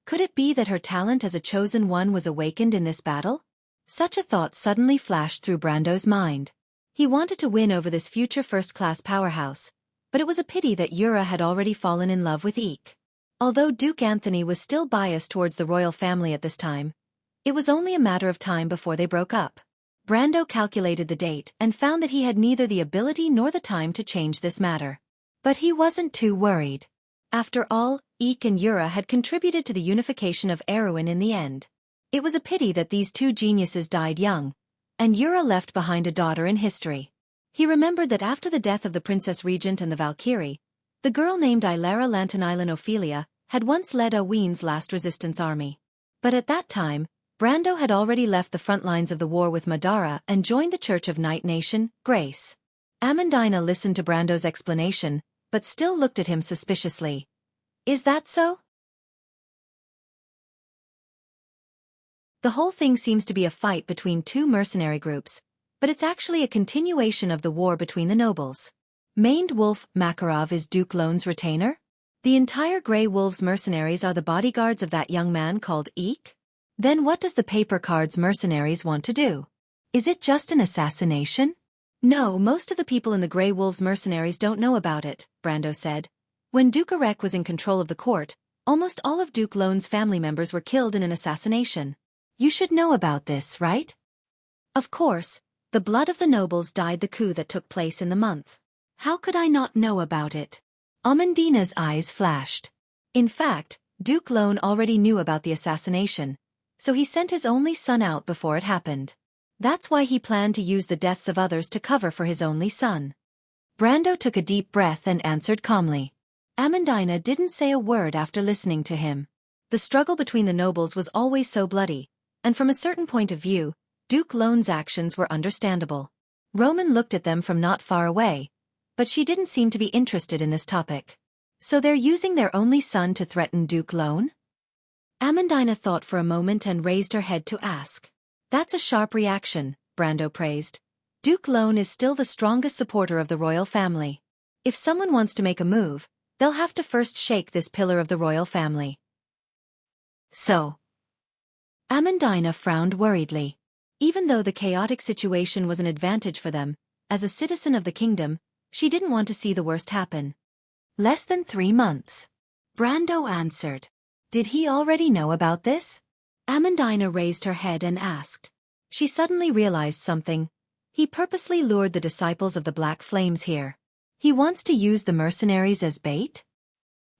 Speaker 1: Could it be that her talent as a chosen one was awakened in this battle? Such a thought suddenly flashed through Brando's mind. He wanted to win over this future first-class powerhouse, but it was a pity that Yura had already fallen in love with Eek. Although Duke Anthony was still biased towards the royal family at this time, it was only a matter of time before they broke up. Brando calculated the date and found that he had neither the ability nor the time to change this matter. But he wasn't too worried. After all, Eek and Yura had contributed to the unification of Erewhon in the end. It was a pity that these two geniuses died young, and Yura left behind a daughter in history. He remembered that after the death of the Princess Regent and the Valkyrie, the girl named Ilara Lantanilan Ophelia had once led Oween's last resistance army. But at that time, Brando had already left the front lines of the war with Madara and joined the Church of Night Nation, Grace. Amandina listened to Brando's explanation, but still looked at him suspiciously. Is that so? The whole thing seems to be a fight between two mercenary groups, but it's actually a continuation of the war between the nobles. Maned Wolf Makarov is Duke Lone's retainer? The entire Grey Wolves mercenaries are the bodyguards of that young man called Eek? Then what does the Paper Cards mercenaries want to do? Is it just an assassination? No, most of the people in the Grey Wolves mercenaries don't know about it, Brando said. When Duke Arek was in control of the court, almost all of Duke Lone's family members were killed in an assassination. You should know about this, right? Of course, the blood of the nobles dyed the coup that took place in the month. How could I not know about it? Amandina's eyes flashed. In fact, Duke Lone already knew about the assassination, so he sent his only son out before it happened. That's why he planned to use the deaths of others to cover for his only son. Brando took a deep breath and answered calmly. Amandina didn't say a word after listening to him. The struggle between the nobles was always so bloody, and from a certain point of view, Duke Lone's actions were understandable. Roman looked at them from not far away, but she didn't seem to be interested in this topic. So they're using their only son to threaten Duke Lone? Amandina thought for a moment and raised her head to ask. That's a sharp reaction, Brando praised. Duke Lone is still the strongest supporter of the royal family. If someone wants to make a move, they'll have to first shake this pillar of the royal family. So. Amandina frowned worriedly. Even though the chaotic situation was an advantage for them, as a citizen of the kingdom, she didn't want to see the worst happen. Less than 3 months. Brando answered. Did he already know about this? Amandina raised her head and asked. She suddenly realized something. He purposely lured the disciples of the Black Flames here. He wants to use the mercenaries as bait?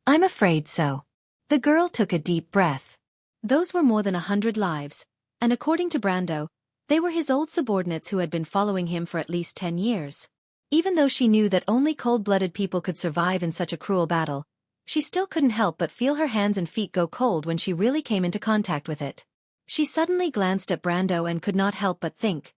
Speaker 1: I'm afraid so. The girl took a deep breath. Those were more than 100 lives, and according to Brando, they were his old subordinates who had been following him for at least 10 years. Even though she knew that only cold-blooded people could survive in such a cruel battle, she still couldn't help but feel her hands and feet go cold when she really came into contact with it. She suddenly glanced at Brando and could not help but think,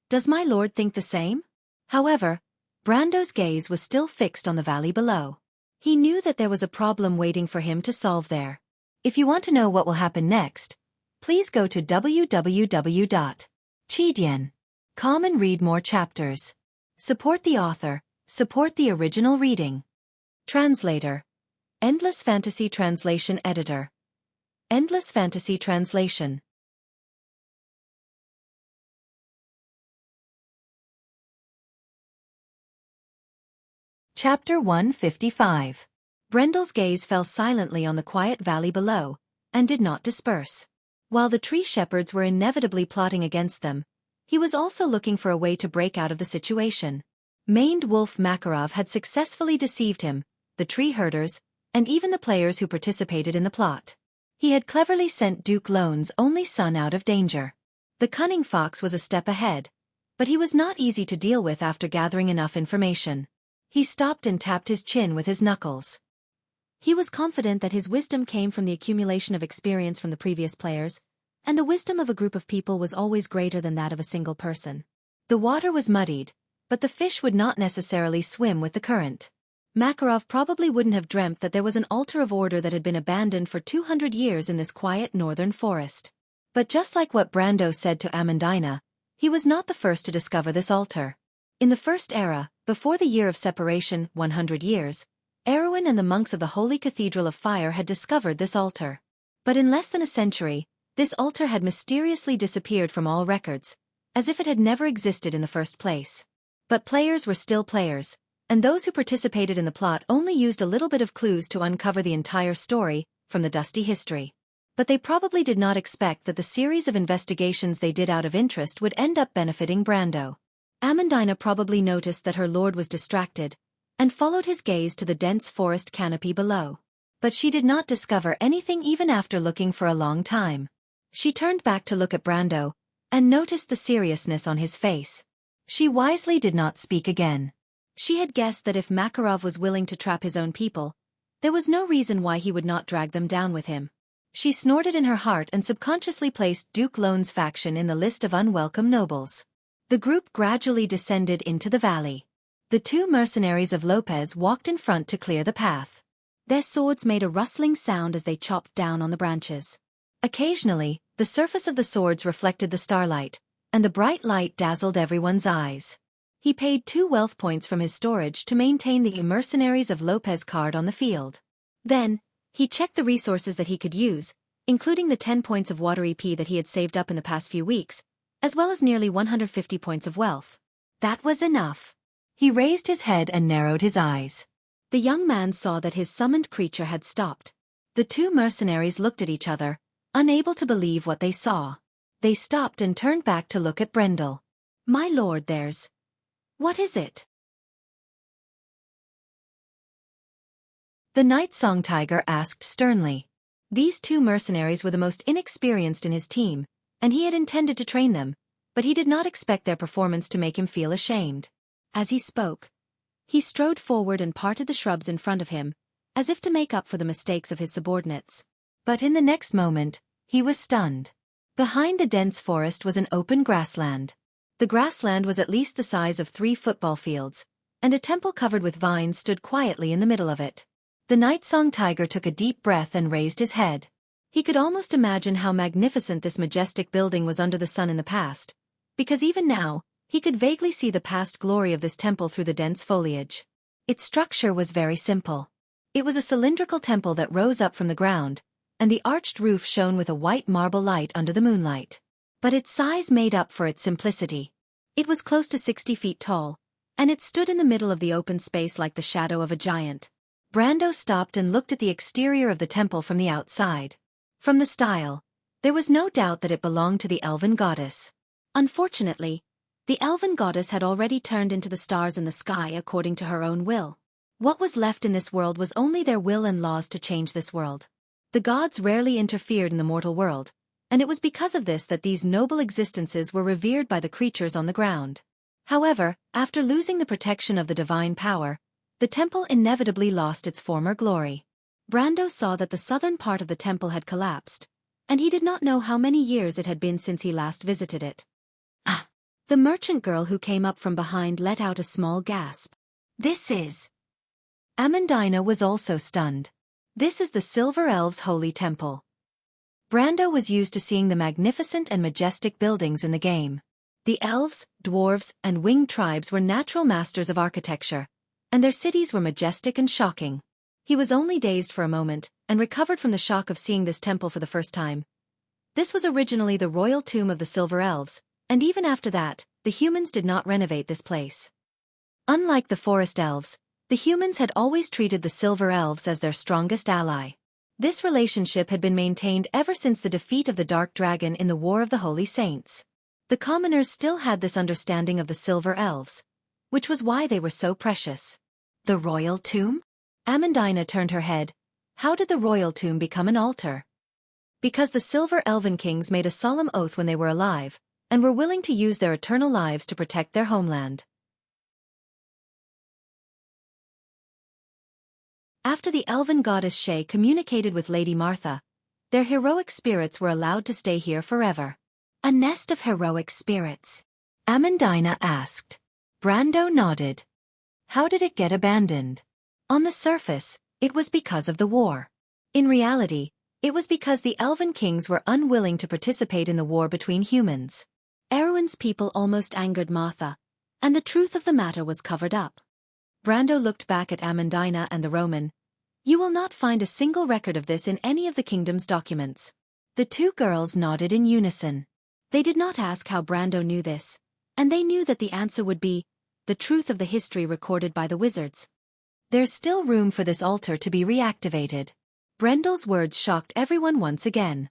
Speaker 1: does my lord think the same? However, Brando's gaze was still fixed on the valley below. He knew that there was a problem waiting for him to solve there. If you want to know what will happen next, please go to www.chidian.com and read more chapters. Support the author, support the original reading. Translator. Endless Fantasy Translation Editor. Endless Fantasy Translation. Chapter 155. Brendel's gaze fell silently on the quiet valley below, and did not disperse. While the tree shepherds were inevitably plotting against them, he was also looking for a way to break out of the situation. Maned Wolf Makarov had successfully deceived him, the tree herders, and even the players who participated in the plot. He had cleverly sent Duke Lone's only son out of danger. The cunning fox was a step ahead, but he was not easy to deal with after gathering enough information. He stopped and tapped his chin with his knuckles. He was confident that his wisdom came from the accumulation of experience from the previous players, and the wisdom of a group of people was always greater than that of a single person. The water was muddied, but the fish would not necessarily swim with the current. Makarov probably wouldn't have dreamt that there was an altar of order that had been abandoned for 200 years in this quiet northern forest. But just like what Brando said to Amandina, he was not the first to discover this altar. In the First Era, before the Year of Separation, 100 years, Erwin and the monks of the Holy Cathedral of Fire had discovered this altar. But in less than a century, this altar had mysteriously disappeared from all records, as if it had never existed in the first place. But players were still players, and those who participated in the plot only used a little bit of clues to uncover the entire story from the dusty history. But they probably did not expect that the series of investigations they did out of interest would end up benefiting Brando. Amandina probably noticed that her lord was distracted, and followed his gaze to the dense forest canopy below. But she did not discover anything even after looking for a long time. She turned back to look at Brando, and noticed the seriousness on his face. She wisely did not speak again. She had guessed that if Makarov was willing to trap his own people, there was no reason why he would not drag them down with him. She snorted in her heart and subconsciously placed Duke Lone's faction in the list of unwelcome nobles. The group gradually descended into the valley. The two mercenaries of Lopez walked in front to clear the path. Their swords made a rustling sound as they chopped down on the branches. Occasionally, the surface of the swords reflected the starlight, and the bright light dazzled everyone's eyes. He paid 2 wealth points from his storage to maintain the Mercenaries of Lopez card on the field. Then, he checked the resources that he could use, including the 10 points of water EP that he had saved up in the past few weeks, as well as nearly 150 points of wealth. That was enough. He raised his head and narrowed his eyes. The young man saw that his summoned creature had stopped. The two mercenaries looked at each other, unable to believe what they saw. They stopped and turned back to look at Brendel. My lord, there's... What is it? The Night Song Tiger asked sternly. These two mercenaries were the most inexperienced in his team, and he had intended to train them, but he did not expect their performance to make him feel ashamed. As he spoke, he strode forward and parted the shrubs in front of him, as if to make up for the mistakes of his subordinates. But in the next moment, he was stunned. Behind the dense forest was an open grassland. The grassland was at least the size of 3 football fields, and a temple covered with vines stood quietly in the middle of it. The Night Song Tiger took a deep breath and raised his head. He could almost imagine how magnificent this majestic building was under the sun in the past, because even now, he could vaguely see the past glory of this temple through the dense foliage. Its structure was very simple. It was a cylindrical temple that rose up from the ground, and the arched roof shone with a white marble light under the moonlight. But its size made up for its simplicity. It was close to 60 feet tall, and it stood in the middle of the open space like the shadow of a giant. Brando stopped and looked at the exterior of the temple from the outside. From the style, there was no doubt that it belonged to the elven goddess. Unfortunately, The elven goddess had already turned into the stars in the sky according to her own will. What was left in this world was only their will and laws to change this world. The gods rarely interfered in the mortal world, and it was because of this that these noble existences were revered by the creatures on the ground. However, after losing the protection of the divine power, the temple inevitably lost its former glory. Brando saw that the southern part of the temple had collapsed, and he did not know how many years it had been since he last visited it. Ah! The merchant girl who came up from behind let out a small gasp. This is... Amandina was also stunned. This is the Silver Elves' holy temple. Brando was used to seeing the magnificent and majestic buildings in the game. The elves, dwarves, and winged tribes were natural masters of architecture, and their cities were majestic and shocking. He was only dazed for a moment, and recovered from the shock of seeing this temple for the first time. This was originally the royal tomb of the Silver Elves, and even after that, the humans did not renovate this place. Unlike the Forest Elves, the humans had always treated the Silver Elves as their strongest ally. This relationship had been maintained ever since the defeat of the Dark Dragon in the War of the Holy Saints. The commoners still had this understanding of the Silver Elves, which was why they were so precious. The royal tomb? Amandina turned her head. How did the royal tomb become an altar? Because the Silver Elven kings made a solemn oath when they were alive, and were willing to use their eternal lives to protect their homeland. After the elven goddess Shay communicated with Lady Martha, their heroic spirits were allowed to stay here forever. A nest of heroic spirits? Amandina asked. Brando nodded. How did it get abandoned? On the surface, it was because of the war. In reality, it was because the elven kings were unwilling to participate in the war between humans. Erwin's people almost angered Martha, and the truth of the matter was covered up. Brando looked back at Amandina and the Roman. You will not find a single record of this in any of the kingdom's documents. The two girls nodded in unison. They did not ask how Brando knew this, and they knew that the answer would be the truth of the history recorded by the wizards. There's still room for this altar to be reactivated. Brendel's words shocked everyone once again.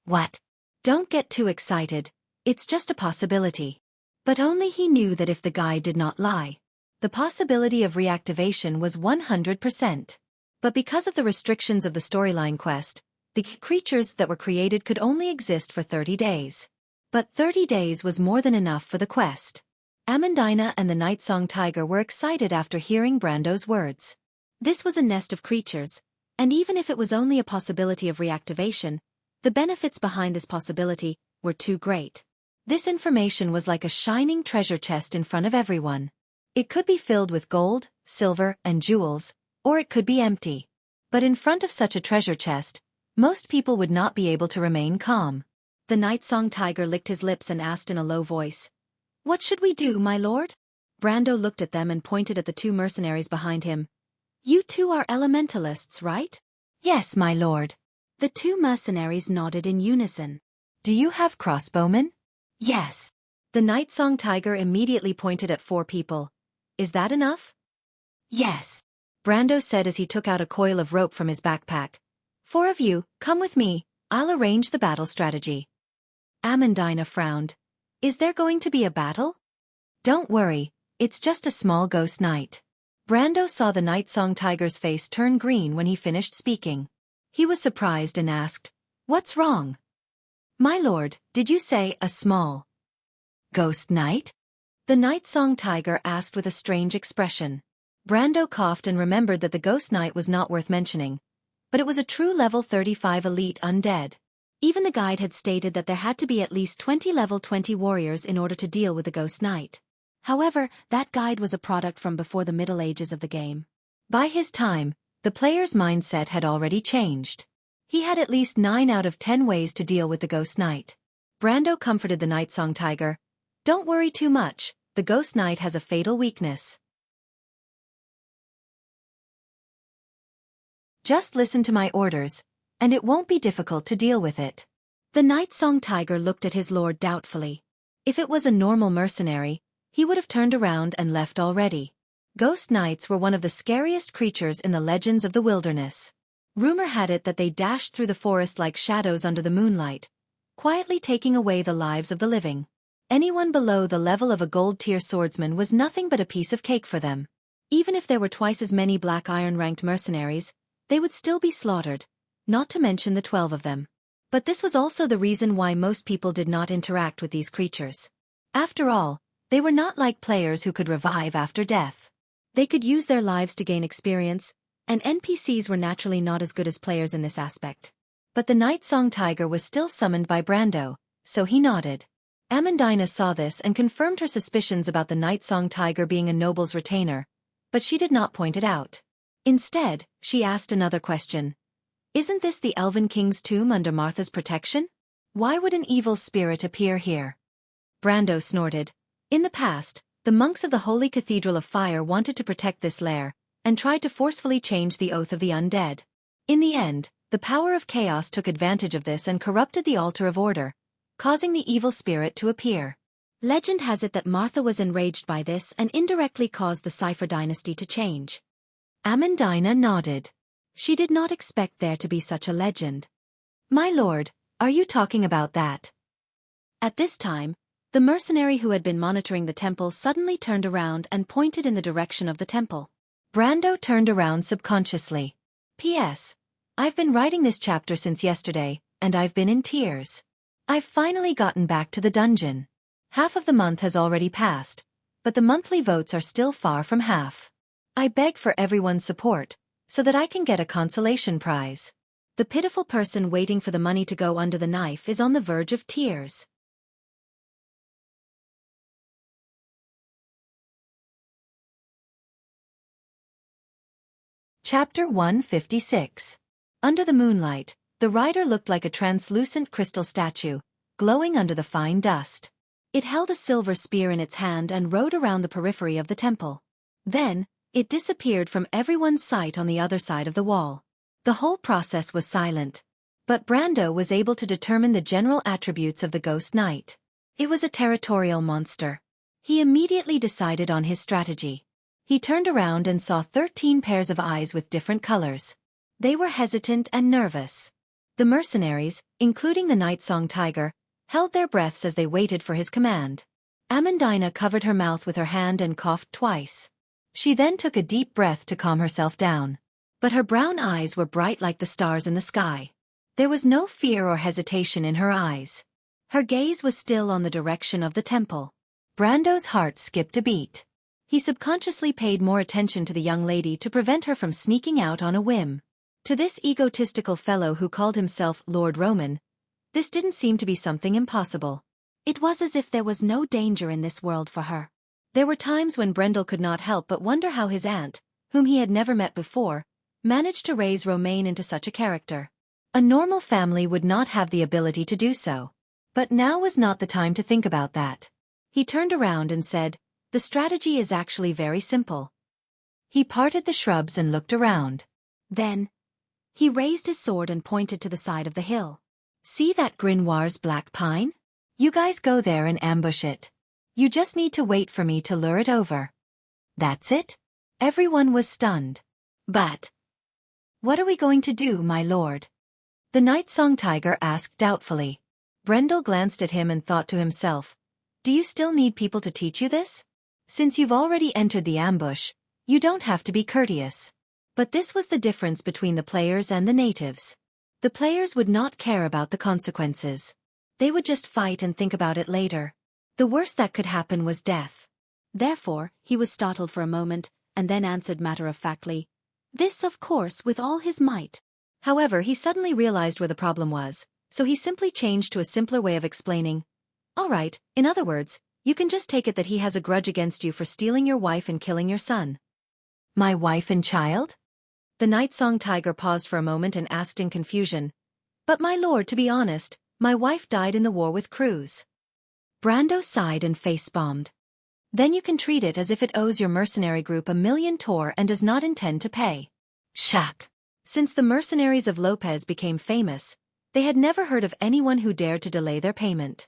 Speaker 1: What? Don't get too excited, it's just a possibility. But only he knew that if the guide did not lie. The possibility of reactivation was 100%. But because of the restrictions of the storyline quest, the creatures that were created could only exist for 30 days. But 30 days was more than enough for the quest. Amandina and the Night Song Tiger were excited after hearing Brando's words. This was a nest of creatures, and even if it was only a possibility of reactivation, the benefits behind this possibility were too great. This information was like a shining treasure chest in front of everyone. It could be filled with gold, silver, and jewels, or it could be empty. But in front of such a treasure chest, most people would not be able to remain calm. The Night Song Tiger licked his lips and asked in a low voice, What should we do, my lord? Brando looked at them and pointed at the two mercenaries behind him. You two are elementalists, right? Yes, my lord. The two mercenaries nodded in unison. Do you have crossbowmen? Yes. The Night Song Tiger immediately pointed at 4 people. Is that enough? Yes. Brando said as he took out a coil of rope from his backpack. 4 of you, come with me, I'll arrange the battle strategy. Amandina frowned. Is there going to be a battle? Don't worry, it's just a small ghost night. Brando saw the Night Song Tiger's face turn green when he finished speaking. He was surprised and asked, What's wrong? My lord, did you say a small ghost night? The Night Song Tiger asked with a strange expression. Brando coughed and remembered that the ghost knight was not worth mentioning, but it was a true level 35 elite undead. Even the guide had stated that there had to be at least 20 level 20 warriors in order to deal with the ghost knight. However, that guide was a product from before the Middle Ages of the game. By his time, the player's mindset had already changed. He had at least 9 out of 10 ways to deal with the ghost knight. Brando comforted the Night Song Tiger. Don't worry too much, the ghost knight has a fatal weakness. Just listen to my orders, and it won't be difficult to deal with it. The Night Song Tiger looked at his lord doubtfully. If it was a normal mercenary, he would have turned around and left already. Ghost knights were one of the scariest creatures in the legends of the wilderness. Rumor had it that they dashed through the forest like shadows under the moonlight, quietly taking away the lives of the living. Anyone below the level of a gold-tier swordsman was nothing but a piece of cake for them. Even if there were twice as many Black Iron-ranked mercenaries, they would still be slaughtered, not to mention the 12 of them. But this was also the reason why most people did not interact with these creatures. After all, they were not like players who could revive after death. They could use their lives to gain experience, and NPCs were naturally not as good as players in this aspect. But the Night Song Tiger was still summoned by Brando, so he nodded. Amandina saw this and confirmed her suspicions about the Night Song Tiger being a noble's retainer, but she did not point it out. Instead, she asked another question. Isn't this the Elven King's tomb under Martha's protection? Why would an evil spirit appear here? Brando snorted. In the past, the monks of the Holy Cathedral of Fire wanted to protect this lair, and tried to forcefully change the oath of the undead. In the end, the power of chaos took advantage of this and corrupted the altar of order, causing the evil spirit to appear. Legend has it that Martha was enraged by this and indirectly caused the Cipher dynasty to change. Amandina nodded. She did not expect there to be such a legend. My lord, are you talking about that? At this time, the mercenary who had been monitoring the temple suddenly turned around and pointed in the direction of the temple. Brando turned around subconsciously. P.S. I've been writing this chapter since yesterday, and I've been in tears. I've finally gotten back to the dungeon. Half of the month has already passed, but the monthly votes are still far from half. I beg for everyone's support, so that I can get a consolation prize. The pitiful person waiting for the money to go under the knife is on the verge of tears. Chapter 156. Under the moonlight, the rider looked like a translucent crystal statue, glowing under the fine dust. It held a silver spear in its hand and rode around the periphery of the temple. Then, it disappeared from everyone's sight on the other side of the wall. The whole process was silent. But Brando was able to determine the general attributes of the ghost knight. It was a territorial monster. He immediately decided on his strategy. He turned around and saw 13 pairs of eyes with different colors. They were hesitant and nervous. The mercenaries, including the Night Song Tiger, held their breaths as they waited for his command. Amandina covered her mouth with her hand and coughed twice. She then took a deep breath to calm herself down. But her brown eyes were bright like the stars in the sky. There was no fear or hesitation in her eyes. Her gaze was still on the direction of the temple. Brando's heart skipped a beat. He subconsciously paid more attention to the young lady to prevent her from sneaking out on a whim. To this egotistical fellow who called himself Lord Roman, this didn't seem to be something impossible. It was as if there was no danger in this world for her. There were times when Brendel could not help but wonder how his aunt, whom he had never met before, managed to raise Romaine into such a character. A normal family would not have the ability to do so. But now was not the time to think about that. He turned around and said, "The strategy is actually very simple." He parted the shrubs and looked around. Then, he raised his sword and pointed to the side of the hill. "See that Grinoire's black pine? You guys go there and ambush it. You just need to wait for me to lure it over." "That's it?" Everyone was stunned. "But what are we going to do, my lord?" The Night Song Tiger asked doubtfully. Brendel glanced at him and thought to himself, "Do you still need people to teach you this? Since you've already entered the ambush, you don't have to be courteous." But this was the difference between the players and the natives. The players would not care about the consequences. They would just fight and think about it later. The worst that could happen was death. Therefore, he was startled for a moment, and then answered matter-of-factly, "This, of course, with all his might." However, he suddenly realized where the problem was, so he simply changed to a simpler way of explaining. "All right, in other words, you can just take it that he has a grudge against you for stealing your wife and killing your son." "My wife and child?" The Night Song Tiger paused for a moment and asked in confusion. "But my lord, to be honest, my wife died in the war with Cruz." Brando sighed and face-bombed. "Then you can treat it as if it owes your mercenary group 1,000,000 tor and does not intend to pay." Shock! Since the mercenaries of Lopez became famous, they had never heard of anyone who dared to delay their payment.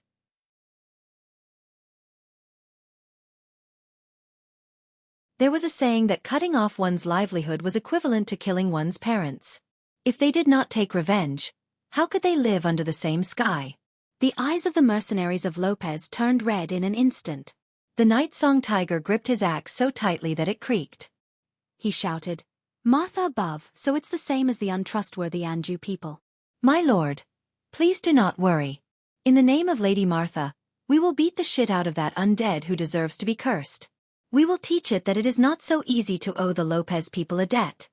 Speaker 1: There was a saying that cutting off one's livelihood was equivalent to killing one's parents. If they did not take revenge, how could they live under the same sky? The eyes of the mercenaries of Lopez turned red in an instant. The night-song tiger gripped his axe so tightly that it creaked. He shouted, "Martha above, so it's the same as the untrustworthy Anju people. My lord, please do not worry. In the name of Lady Martha, we will beat the shit out of that undead who deserves to be cursed. We will teach it that it is not so easy to owe the Lopez people a debt."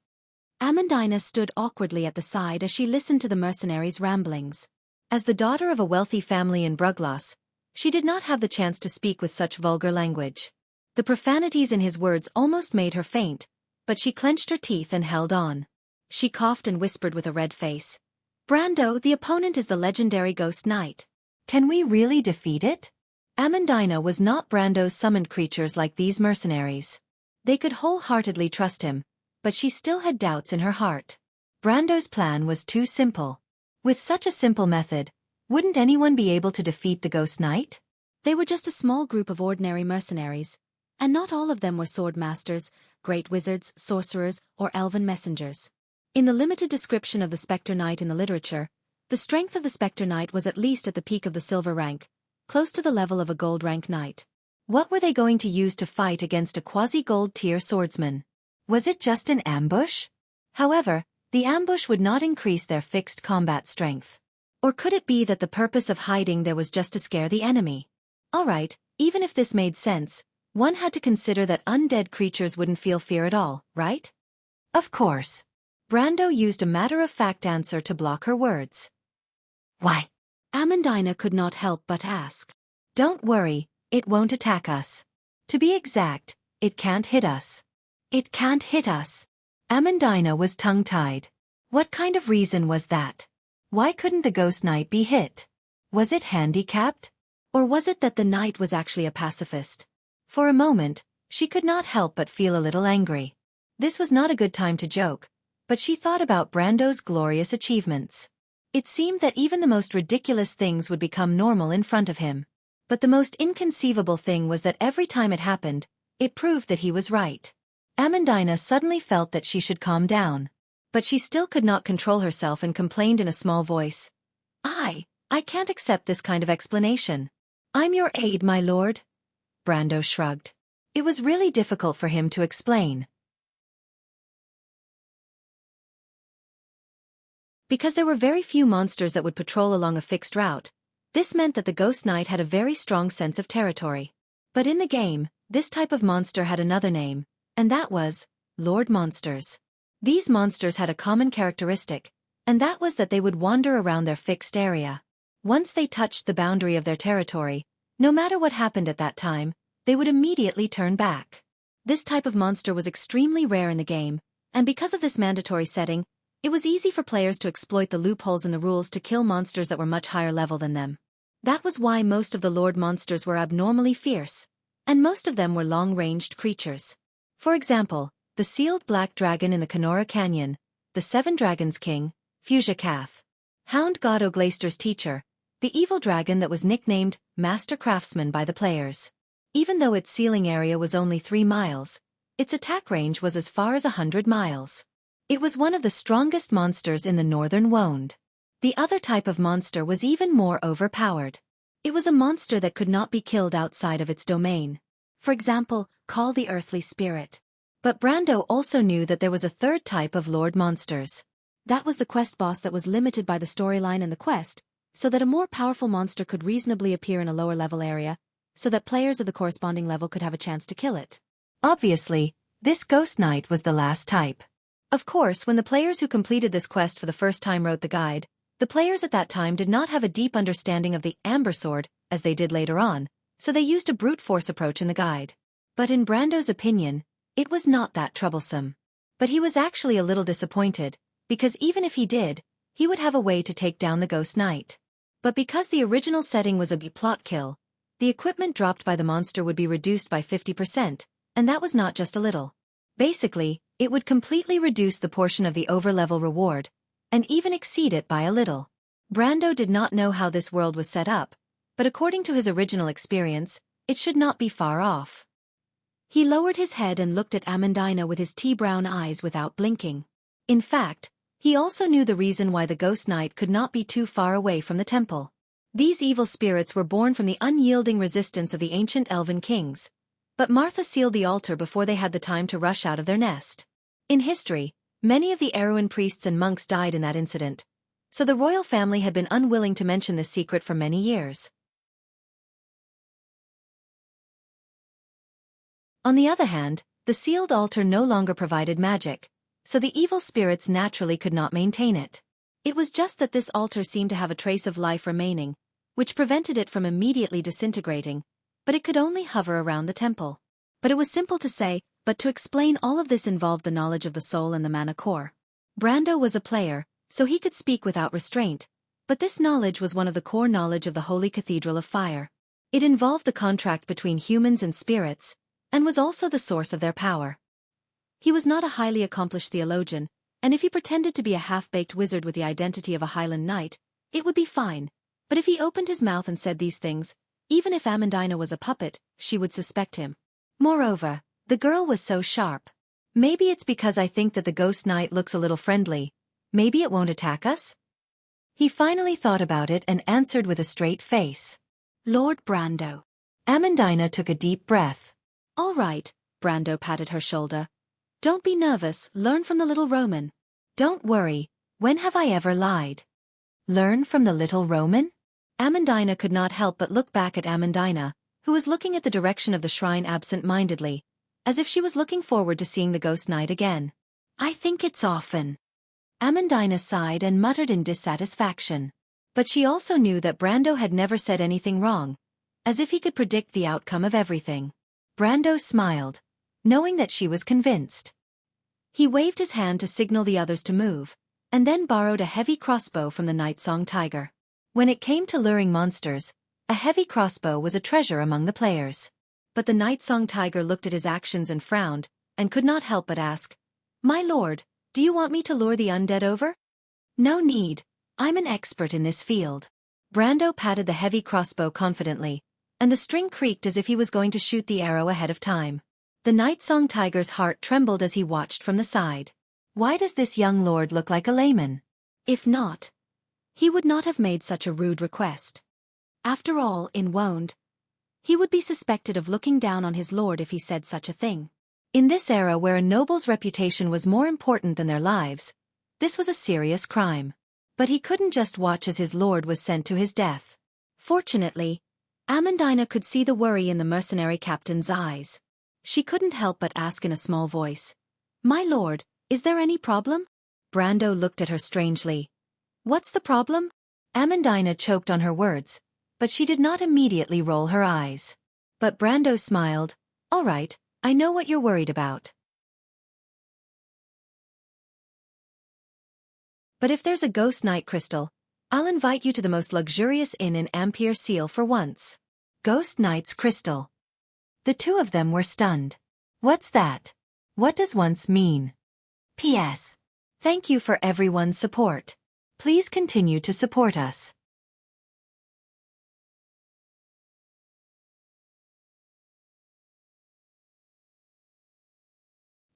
Speaker 1: Amandina stood awkwardly at the side as she listened to the mercenaries' ramblings. As the daughter of a wealthy family in Bruglas, she did not have the chance to speak with such vulgar language. The profanities in his words almost made her faint, but she clenched her teeth and held on. She coughed and whispered with a red face, "Brando, the opponent is the legendary Ghost Knight. Can we really defeat it?" Amandina was not Brando's summoned creatures like these mercenaries. They could wholeheartedly trust him, but she still had doubts in her heart. Brando's plan was too simple. With such a simple method, wouldn't anyone be able to defeat the Ghost Knight? They were just a small group of ordinary mercenaries, and not all of them were sword masters, great wizards, sorcerers, or elven messengers. In the limited description of the Spectre Knight in the literature, the strength of the Spectre Knight was at least at the peak of the silver rank, close to the level of a gold rank knight. What were they going to use to fight against a quasi-gold tier swordsman? Was it just an ambush? However, the ambush would not increase their fixed combat strength. Or could it be that the purpose of hiding there was just to scare the enemy? Alright, even if this made sense, one had to consider that undead creatures wouldn't feel fear at all, right? Of course. Brando used a matter-of-fact answer to block her words. Why? Amandina could not help but ask. Don't worry, it won't attack us. To be exact, it can't hit us. It can't hit us. Amandina was tongue-tied. What kind of reason was that? Why couldn't the Ghost Knight be hit? Was it handicapped? Or was it that the knight was actually a pacifist? For a moment, she could not help but feel a little angry. This was not a good time to joke, but she thought about Brando's glorious achievements. It seemed that even the most ridiculous things would become normal in front of him. But the most inconceivable thing was that every time it happened, it proved that he was right. Amandina suddenly felt that she should calm down. But she still could not control herself and complained in a small voice. I can't accept this kind of explanation. I'm your aide, my lord." Brando shrugged. It was really difficult for him to explain. Because there were very few monsters that would patrol along a fixed route, this meant that the Ghost Knight had a very strong sense of territory. But in the game, this type of monster had another name, and that was Lord Monsters. These monsters had a common characteristic, and that was that they would wander around their fixed area. Once they touched the boundary of their territory, no matter what happened at that time, they would immediately turn back. This type of monster was extremely rare in the game, and because of this mandatory setting, it was easy for players to exploit the loopholes in the rules to kill monsters that were much higher level than them. That was why most of the Lord Monsters were abnormally fierce, and most of them were long-ranged creatures. For example, the sealed black dragon in the Kenora Canyon, the Seven Dragons King, Fuchsia Cath, Hound God Ogleister's teacher, the evil dragon that was nicknamed Master Craftsman by the players. Even though its ceiling area was only 3 miles, its attack range was as far as 100 miles. It was one of the strongest monsters in the Northern Wound. The other type of monster was even more overpowered. It was a monster that could not be killed outside of its domain. For example, call the Earthly Spirit. But Brando also knew that there was a third type of Lord Monsters. That was the quest boss that was limited by the storyline and the quest, so that a more powerful monster could reasonably appear in a lower level area, so that players of the corresponding level could have a chance to kill it. Obviously, this Ghost Knight was the last type. Of course, when the players who completed this quest for the first time wrote the guide, the players at that time did not have a deep understanding of the Amber Sword, as they did later on, so they used a brute force approach in the guide. But in Brando's opinion, it was not that troublesome. But he was actually a little disappointed, because even if he did, he would have a way to take down the Ghost Knight. But because the original setting was a B-plot kill, the equipment dropped by the monster would be reduced by 50%, and that was not just a little. Basically, it would completely reduce the portion of the over-level reward, and even exceed it by a little. Brando did not know how this world was set up, but according to his original experience, it should not be far off. He lowered his head and looked at Amandina with his tea-brown eyes without blinking. In fact, he also knew the reason why the Ghost Knight could not be too far away from the temple. These evil spirits were born from the unyielding resistance of the ancient elven kings. But Martha sealed the altar before they had the time to rush out of their nest. In history, many of the Erewhon priests and monks died in that incident, so the royal family had been unwilling to mention this secret for many years. On the other hand, the sealed altar no longer provided magic, so the evil spirits naturally could not maintain it. It was just that this altar seemed to have a trace of life remaining, which prevented it from immediately disintegrating, but it could only hover around the temple. But it was simple to say, but to explain all of this involved the knowledge of the soul and the mana core. Brando was a player, so he could speak without restraint, but this knowledge was one of the core knowledge of the Holy Cathedral of Fire. It involved the contract between humans and spirits, and was also the source of their power. He was not a highly accomplished theologian, and if he pretended to be a half-baked wizard with the identity of a Highland knight, it would be fine. But if he opened his mouth and said these things, even if Amandina was a puppet, she would suspect him. Moreover, the girl was so sharp. Maybe it's because I think that the ghost knight looks a little friendly. Maybe it won't attack us? He finally thought about it and answered with a straight face. Lord Brando. Amandina took a deep breath. All right, Brando patted her shoulder. Don't be nervous, learn from the little Roman. Don't worry, when have I ever lied? Learn from the little Roman? Amandina could not help but look back at Amandina, who was looking at the direction of the shrine absent-mindedly, as if she was looking forward to seeing the ghost knight again. I think it's often. Amandina sighed and muttered in dissatisfaction. But she also knew that Brando had never said anything wrong, as if he could predict the outcome of everything. Brando smiled, knowing that she was convinced. He waved his hand to signal the others to move, and then borrowed a heavy crossbow from the Nightsong Tiger. When it came to luring monsters, a heavy crossbow was a treasure among the players. But the Nightsong Tiger looked at his actions and frowned, and could not help but ask, My lord, do you want me to lure the undead over? No need, I'm an expert in this field. Brando patted the heavy crossbow confidently, and the string creaked as if he was going to shoot the arrow ahead of time. The Nightsong Tiger's heart trembled as he watched from the side. Why does this young lord look like a layman? If not, he would not have made such a rude request. After all, in Wound, he would be suspected of looking down on his lord if he said such a thing. In this era where a noble's reputation was more important than their lives, this was a serious crime. But he couldn't just watch as his lord was sent to his death. Fortunately, Amandina could see the worry in the mercenary captain's eyes. She couldn't help but ask in a small voice, My lord, is there any problem? Brando looked at her strangely. What's the problem? Amandina choked on her words, but she did not immediately roll her eyes. But Brando smiled. All right, I know what you're worried about. But if there's a ghost knight crystal, I'll invite you to the most luxurious inn in Ampere Seal for once. Ghost knight's crystal. The two of them were stunned. What's that? What does once mean? P.S. Thank you for everyone's support. Please continue to support us.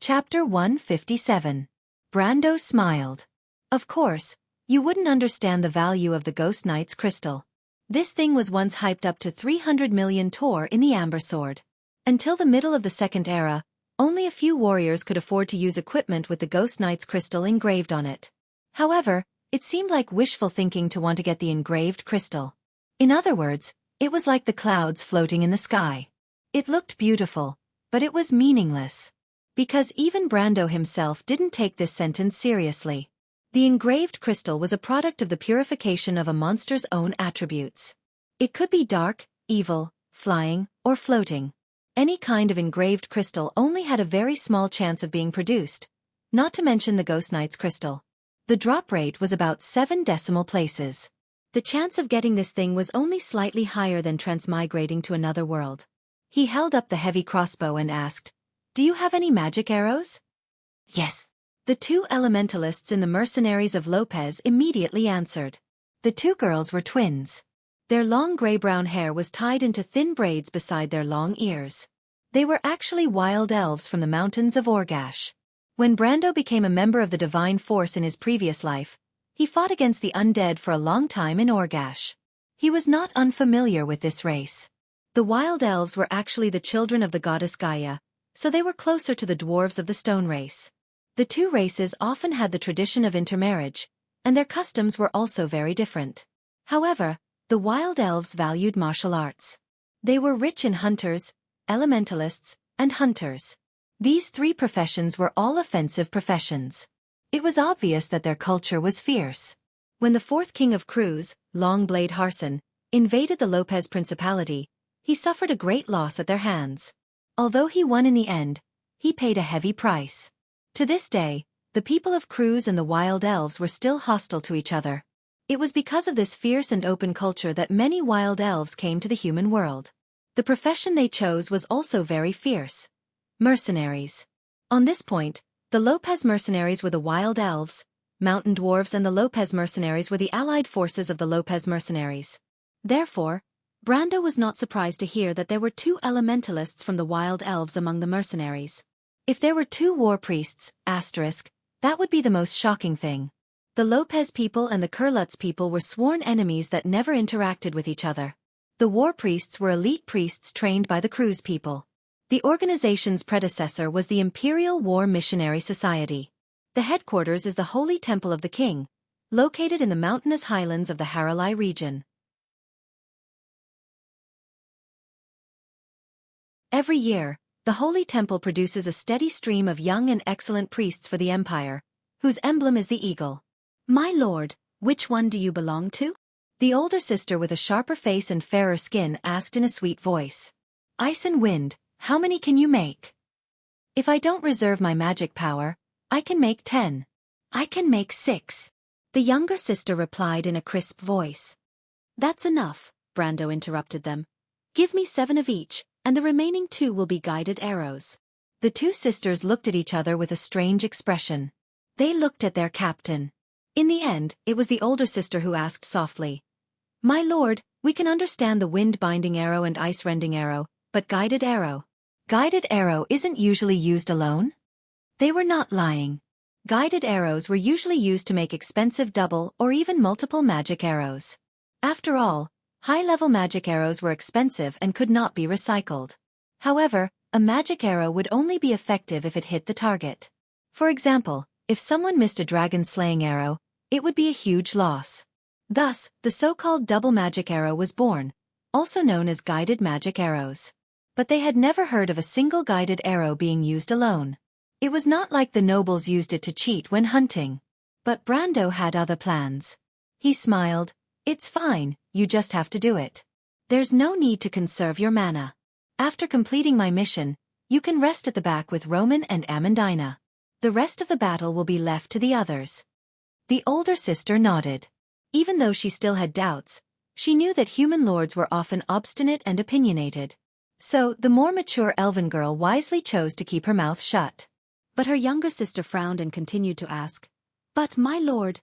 Speaker 1: Chapter 157. Brando smiled. Of course, you wouldn't understand the value of the Ghost Knight's crystal. This thing was once hyped up to 300 million tor in the Amber Sword. Until the middle of the Second Era, only a few warriors could afford to use equipment with the Ghost Knight's crystal engraved on it. However, it seemed like wishful thinking to want to get the engraved crystal. In other words, it was like the clouds floating in the sky. It looked beautiful, but it was meaningless. Because even Brando himself didn't take this sentence seriously. The engraved crystal was a product of the purification of a monster's own attributes. It could be dark, evil, flying, or floating. Any kind of engraved crystal only had a very small chance of being produced, not to mention the Ghost Knight's crystal. The drop rate was about 7 decimal places. The chance of getting this thing was only slightly higher than transmigrating to another world. He held up the heavy crossbow and asked, Do you have any magic arrows? Yes. The two elementalists in the Mercenaries of Lopez immediately answered. The two girls were twins. Their long gray-brown hair was tied into thin braids beside their long ears. They were actually wild elves from the mountains of Orgash. When Brando became a member of the Divine Force in his previous life, he fought against the undead for a long time in Orgash. He was not unfamiliar with this race. The wild elves were actually the children of the goddess Gaia, so they were closer to the dwarves of the stone race. The two races often had the tradition of intermarriage, and their customs were also very different. However, the wild elves valued martial arts. They were rich in hunters, elementalists, and hunters. These three professions were all offensive professions. It was obvious that their culture was fierce. When the fourth king of Cruz, Longblade Harson, invaded the Lopez Principality, he suffered a great loss at their hands. Although he won in the end, he paid a heavy price. To this day, the people of Cruz and the wild elves were still hostile to each other. It was because of this fierce and open culture that many wild elves came to the human world. The profession they chose was also very fierce. Mercenaries. On this point, the Lopez mercenaries were the wild elves, mountain dwarves, and the Lopez mercenaries were the allied forces of the Lopez mercenaries. Therefore, Brando was not surprised to hear that there were two elementalists from the wild elves among the mercenaries. If there were two war priests, that would be the most shocking thing. The Lopez people and the Kurlutz people were sworn enemies that never interacted with each other. The war priests were elite priests trained by the Cruz people. The organization's predecessor was the Imperial War Missionary Society. The headquarters is the Holy Temple of the King, located in the mountainous highlands of the Haralai region. Every year, the Holy Temple produces a steady stream of young and excellent priests for the Empire, whose emblem is the eagle. My lord, which one do you belong to? The older sister with a sharper face and fairer skin asked in a sweet voice. Ice and wind, how many can you make? If I don't reserve my magic power, I can make 10. I can make 6. The younger sister replied in a crisp voice. That's enough, Brando interrupted them. Give me 7 of each, and the remaining 2 will be guided arrows. The two sisters looked at each other with a strange expression. They looked at their captain. In the end, it was the older sister who asked softly. My lord, we can understand the wind-binding arrow and ice-rending arrow, but guided arrow. Guided arrow isn't usually used alone? They were not lying. Guided arrows were usually used to make expensive double or even multiple magic arrows. After all, high-level magic arrows were expensive and could not be recycled. However, a magic arrow would only be effective if it hit the target. For example, if someone missed a dragon-slaying arrow, it would be a huge loss. Thus, the so-called double magic arrow was born, also known as guided magic arrows. But they had never heard of a single guided arrow being used alone. It was not like the nobles used it to cheat when hunting. But Brando had other plans. He smiled. It's fine, you just have to do it. There's no need to conserve your mana. After completing my mission, you can rest at the back with Roman and Amandina. The rest of the battle will be left to the others. The older sister nodded. Even though she still had doubts, she knew that human lords were often obstinate and opinionated. So, the more mature elven girl wisely chose to keep her mouth shut. But her younger sister frowned and continued to ask, But my lord,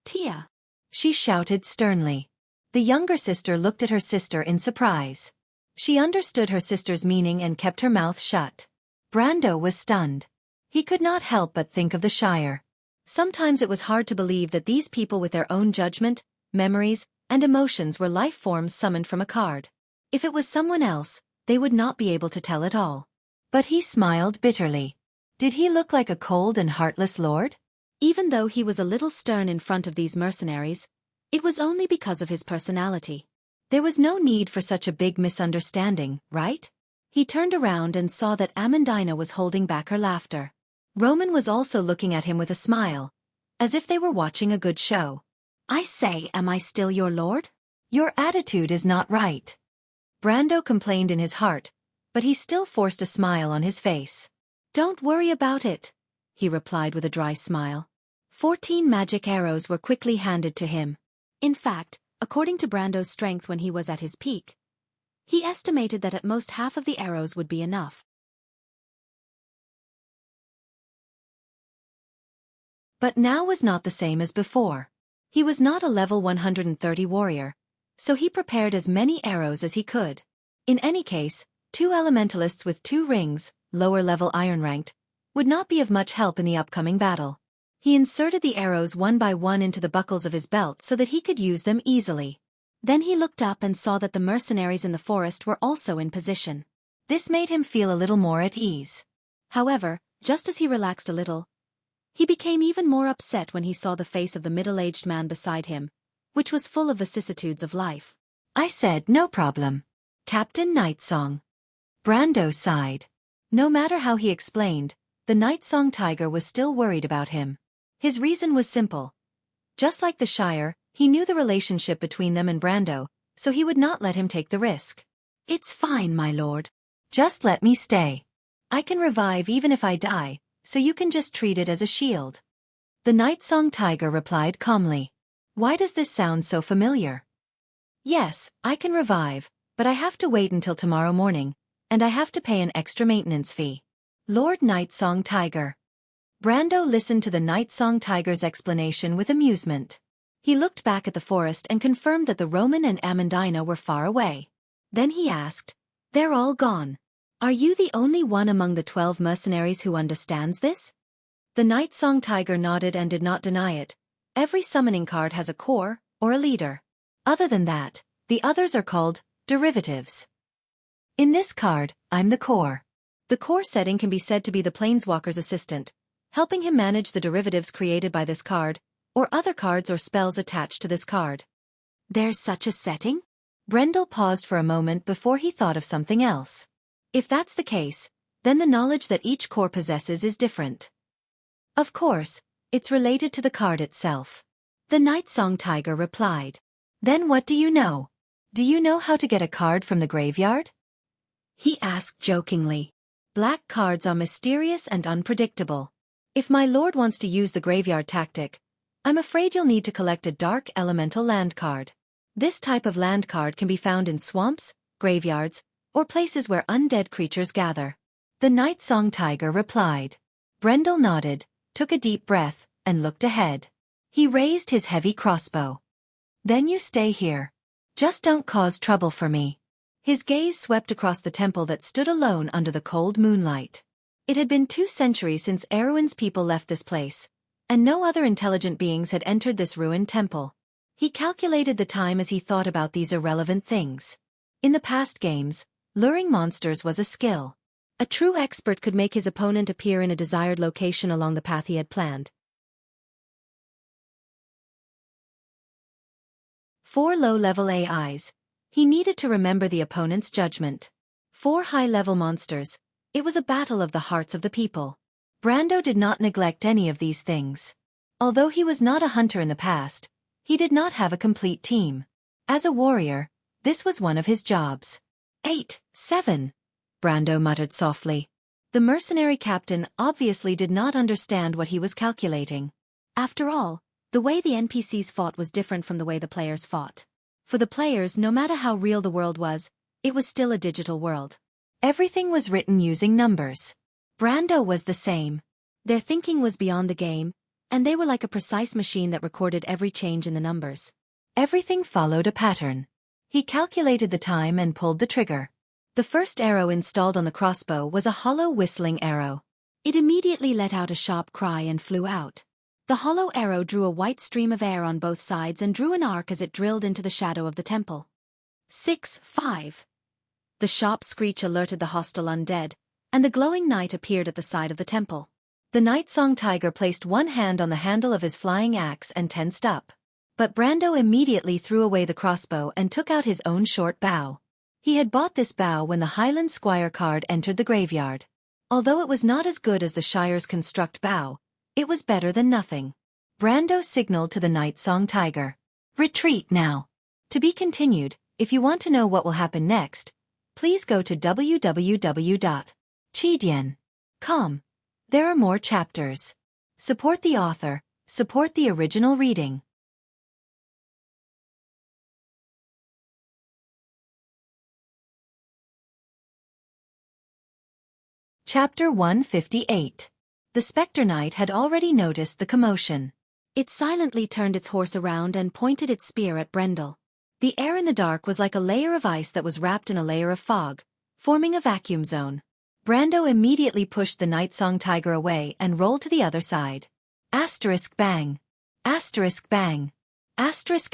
Speaker 1: Tia, she shouted sternly. The younger sister looked at her sister in surprise. She understood her sister's meaning and kept her mouth shut. Brando was stunned. He could not help but think of the Shire. Sometimes it was hard to believe that these people with their own judgment, memories, and emotions were life forms summoned from a card. If it was someone else, they would not be able to tell at all. But he smiled bitterly. Did he look like a cold and heartless lord? Even though he was a little stern in front of these mercenaries, it was only because of his personality. There was no need for such a big misunderstanding, right? He turned around and saw that Amandina was holding back her laughter. Roman was also looking at him with a smile, as if they were watching a good show. I say, am I still your lord? Your attitude is not right. Brando complained in his heart, but he still forced a smile on his face. Don't worry about it, he replied with a dry smile. 14 magic arrows were quickly handed to him. In fact, according to Brando's strength when he was at his peak, he estimated that at most half of the arrows would be enough. But now was not the same as before. He was not a level 130 warrior, so he prepared as many arrows as he could. In any case, 2 elementalists with 2 rings, lower-level iron-ranked, would not be of much help in the upcoming battle. He inserted the arrows one by one into the buckles of his belt so that he could use them easily. Then he looked up and saw that the mercenaries in the forest were also in position. This made him feel a little more at ease. However, just as he relaxed a little, he became even more upset when he saw the face of the middle-aged man beside him, which was full of vicissitudes of life. I said, "No problem, Captain Nightsong." Brando sighed. No matter how he explained, the Nightsong tiger was still worried about him. His reason was simple. Just like the Shire, he knew the relationship between them and Brando, so he would not let him take the risk. "It's fine, my lord. Just let me stay. I can revive even if I die, so you can just treat it as a shield." The Nightsong tiger replied calmly. "Why does this sound so familiar?" "Yes, I can revive, but I have to wait until tomorrow morning, and I have to pay an extra maintenance fee." Lord Nightsong Tiger. Brando listened to the Nightsong Tiger's explanation with amusement. He looked back at the forest and confirmed that the Roman and Amandina were far away. Then he asked, "They're all gone. Are you the only one among the 12 mercenaries who understands this?" The Nightsong Tiger nodded and did not deny it. Every summoning card has a core, or a leader. Other than that, the others are called derivatives. In this card, I'm the core. The core setting can be said to be the Planeswalker's assistant, helping him manage the derivatives created by this card, or other cards or spells attached to this card. There's such a setting? Brendel paused for a moment before he thought of something else. If that's the case, then the knowledge that each core possesses is different. Of course, it's related to the card itself. The Nightsong Tiger replied. Then what do you know? Do you know how to get a card from the graveyard? He asked jokingly. Black cards are mysterious and unpredictable. If my lord wants to use the graveyard tactic, I'm afraid you'll need to collect a dark elemental land card. This type of land card can be found in swamps, graveyards, or places where undead creatures gather. The Nightsong Tiger replied. Brendel nodded, took a deep breath, and looked ahead. He raised his heavy crossbow. Then you stay here. Just don't cause trouble for me. His gaze swept across the temple that stood alone under the cold moonlight. It had been 2 centuries since Erwin's people left this place, and no other intelligent beings had entered this ruined temple. He calculated the time as he thought about these irrelevant things. In the past games, luring monsters was a skill. A true expert could make his opponent appear in a desired location along the path he had planned. 4 low-level AIs. He needed to remember the opponent's judgment. 4 high-level monsters. It was a battle of the hearts of the people. Brando did not neglect any of these things. Although he was not a hunter in the past, he did not have a complete team. As a warrior, this was one of his jobs. 8, 7. Brando muttered softly. The mercenary captain obviously did not understand what he was calculating. After all, the way the NPCs fought was different from the way the players fought. For the players, no matter how real the world was, it was still a digital world. Everything was written using numbers. Brando was the same. Their thinking was beyond the game, and they were like a precise machine that recorded every change in the numbers. Everything followed a pattern. He calculated the time and pulled the trigger. The first arrow installed on the crossbow was a hollow whistling arrow. It immediately let out a sharp cry and flew out. The hollow arrow drew a white stream of air on both sides and drew an arc as it drilled into the shadow of the temple. 6, 5. The sharp screech alerted the hostile undead, and the glowing knight appeared at the side of the temple. The Nightsong Tiger placed one hand on the handle of his flying axe and tensed up. But Brando immediately threw away the crossbow and took out his own short bow. He had bought this bow when the Highland Squire card entered the graveyard. Although it was not as good as the Shire's construct bow, it was better than nothing. Brando signaled to the Nightsong Tiger. Retreat now. To be continued. If you want to know what will happen next, please go to www.chidian.com. There are more chapters. Support the author, support the original reading. Chapter 158. The Spectre Knight had already noticed the commotion. It silently turned its horse around and pointed its spear at Brendel. The air in the dark was like a layer of ice that was wrapped in a layer of fog, forming a vacuum zone. Brando immediately pushed the Nightsong Tiger away and rolled to the other side. Asterisk bang. Asterisk bang. Asterisk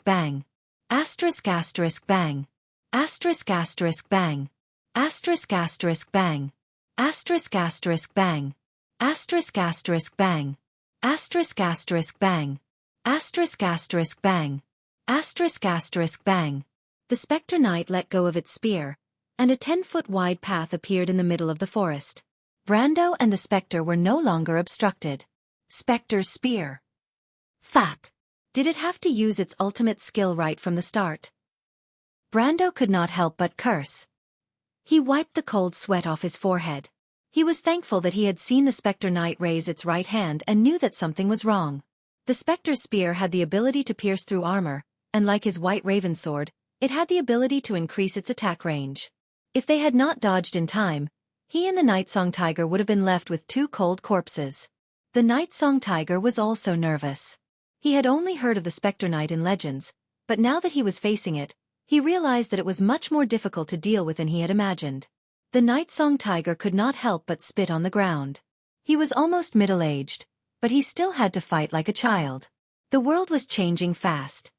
Speaker 1: bang. Asterisk asterisk bang. Asterisk asterisk bang. Asterisk asterisk bang. Asterisk asterisk bang. Asterisk asterisk bang. Asterisk asterisk bang. Asterisk asterisk bang. Asterisk asterisk bang. The Spectre Knight let go of its spear, and a 10-foot wide path appeared in the middle of the forest. Brando and the Spectre were no longer obstructed. Spectre's spear. Fuck. Did it have to use its ultimate skill right from the start? Brando could not help but curse. He wiped the cold sweat off his forehead. He was thankful that he had seen the Spectre Knight raise its right hand and knew that something was wrong. The Spectre's spear had the ability to pierce through armor, and like his white raven sword, it had the ability to increase its attack range. If they had not dodged in time, he and the Night Song Tiger would have been left with 2 cold corpses. The Night Song Tiger was also nervous. He had only heard of the Spectre Knight in legends, but now that he was facing it, he realized that it was much more difficult to deal with than he had imagined. The Night Song Tiger could not help but spit on the ground. He was almost middle-aged, but he still had to fight like a child. The world was changing fast.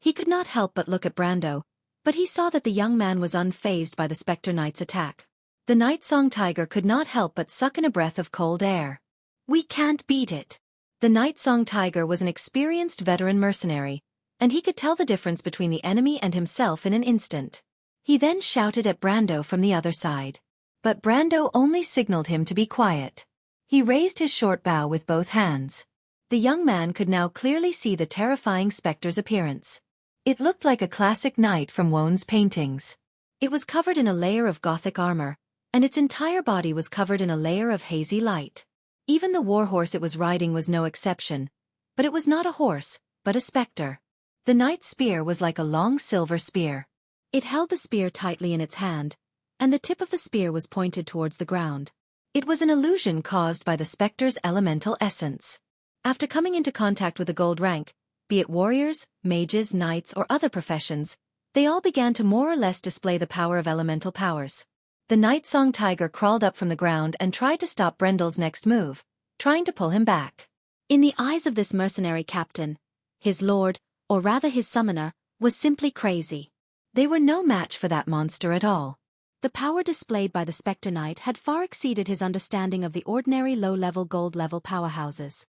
Speaker 1: He could not help but look at Brando, but he saw that the young man was unfazed by the Spectre Knight's attack. The Night Song Tiger could not help but suck in a breath of cold air. We can't beat it. The Night Song Tiger was an experienced veteran mercenary, and he could tell the difference between the enemy and himself in an instant. He then shouted at Brando from the other side. But Brando only signaled him to be quiet. He raised his short bow with both hands. The young man could now clearly see the terrifying specter's appearance. It looked like a classic knight from Wone's paintings. It was covered in a layer of Gothic armor, and its entire body was covered in a layer of hazy light. Even the warhorse it was riding was no exception. But it was not a horse, but a spectre. The knight's spear was like a long silver spear. It held the spear tightly in its hand, and the tip of the spear was pointed towards the ground. It was an illusion caused by the spectre's elemental essence. After coming into contact with the gold rank, be it warriors, mages, knights, or other professions, they all began to more or less display the power of elemental powers. The Night Song Tiger crawled up from the ground and tried to stop Brendel's next move, trying to pull him back. In the eyes of this mercenary captain, his lord, or rather his summoner, was simply crazy. They were no match for that monster at all. The power displayed by the Spectre Knight had far exceeded his understanding of the ordinary low-level gold-level powerhouses.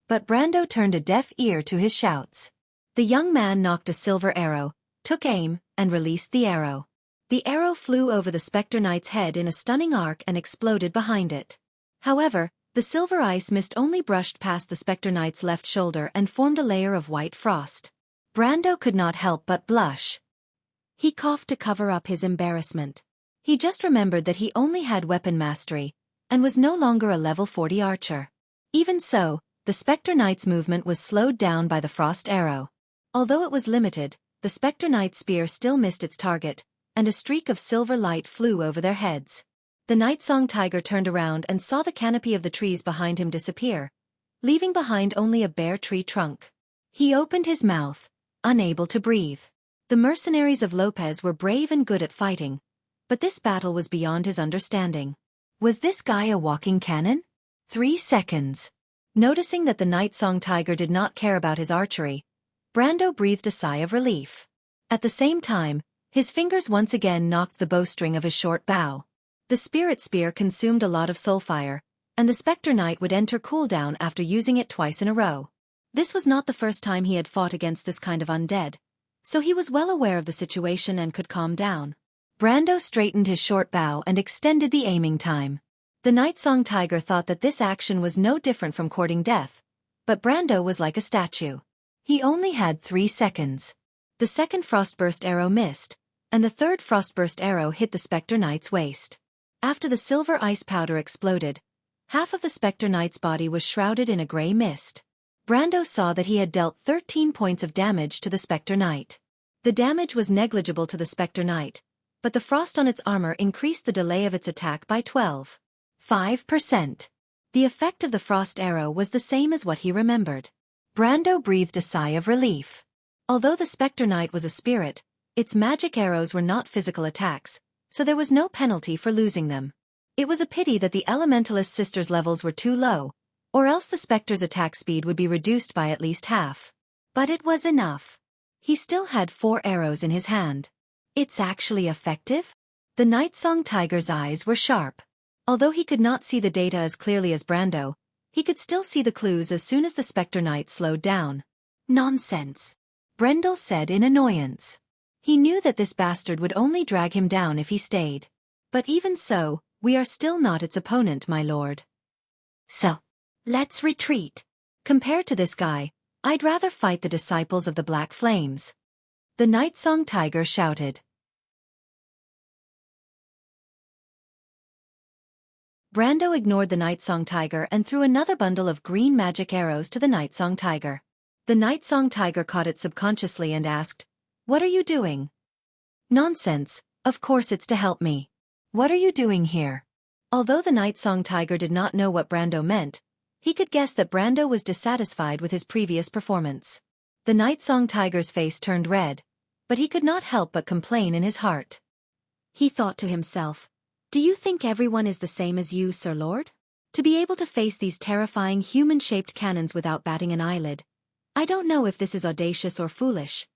Speaker 1: But Brando turned a deaf ear to his shouts. The young man knocked a silver arrow, took aim, and released the arrow. The arrow flew over the Spectre Knight's head in a stunning arc and exploded behind it. However, the silver ice mist only brushed past the Spectre Knight's left shoulder and formed a layer of white frost. Brando could not help but blush. He coughed to cover up his embarrassment. He just remembered that he only had weapon mastery, and was no longer a level 40 archer. Even so, the Spectre Knight's movement was slowed down by the frost arrow. Although it was limited, the Spectre Knight's spear still missed its target, and a streak of silver light flew over their heads. The Night Song Tiger turned around and saw the canopy of the trees behind him disappear, leaving behind only a bare tree trunk. He opened his mouth, unable to breathe. The mercenaries of Lopez were brave and good at fighting, but this battle was beyond his understanding. Was this guy a walking cannon? 3 seconds. Noticing that the Night Song Tiger did not care about his archery, Brando breathed a sigh of relief. At the same time, his fingers once again knocked the bowstring of his short bow. The spirit spear consumed a lot of soulfire, and the Spectre Knight would enter cooldown after using it twice in a row. This was not the first time he had fought against this kind of undead, so he was well aware of the situation and could calm down. Brando straightened his short bow and extended the aiming time. The Night Song Tiger thought that this action was no different from courting death, but Brando was like a statue. He only had 3 seconds. The second frostburst arrow missed, and the third frostburst arrow hit the Spectre Knight's waist. After the silver ice powder exploded, half of the Spectre Knight's body was shrouded in a gray mist. Brando saw that he had dealt 13 points of damage to the Spectre Knight. The damage was negligible to the Spectre Knight, but the frost on its armor increased the delay of its attack by 12.5%. The effect of the frost arrow was the same as what he remembered. Brando breathed a sigh of relief. Although the Spectre Knight was a spirit, its magic arrows were not physical attacks, so there was no penalty for losing them. It was a pity that the Elementalist Sisters' levels were too low, or else the specter's attack speed would be reduced by at least half. But it was enough. He still had 4 arrows in his hand. It's actually effective? The Night Song Tiger's eyes were sharp. Although he could not see the data as clearly as Brando, he could still see the clues as soon as the Spectre Knight slowed down. Nonsense, Brendel said in annoyance. He knew that this bastard would only drag him down if he stayed. But even so, we are still not its opponent, my lord. So, let's retreat. Compared to this guy, I'd rather fight the disciples of the Black Flames. The Night Song Tiger shouted. Brando ignored the Night Song Tiger and threw another bundle of green magic arrows to the Night Song Tiger. The Night Song Tiger caught it subconsciously and asked, "What are you doing?" "Nonsense, of course it's to help me. What are you doing here?" Although the Night Song Tiger did not know what Brando meant, he could guess that Brando was dissatisfied with his previous performance. The Night Song Tiger's face turned red, but he could not help but complain in his heart. He thought to himself, "Do you think everyone is the same as you, Sir Lord? To be able to face these terrifying human-shaped cannons without batting an eyelid. I don't know if this is audacious or foolish."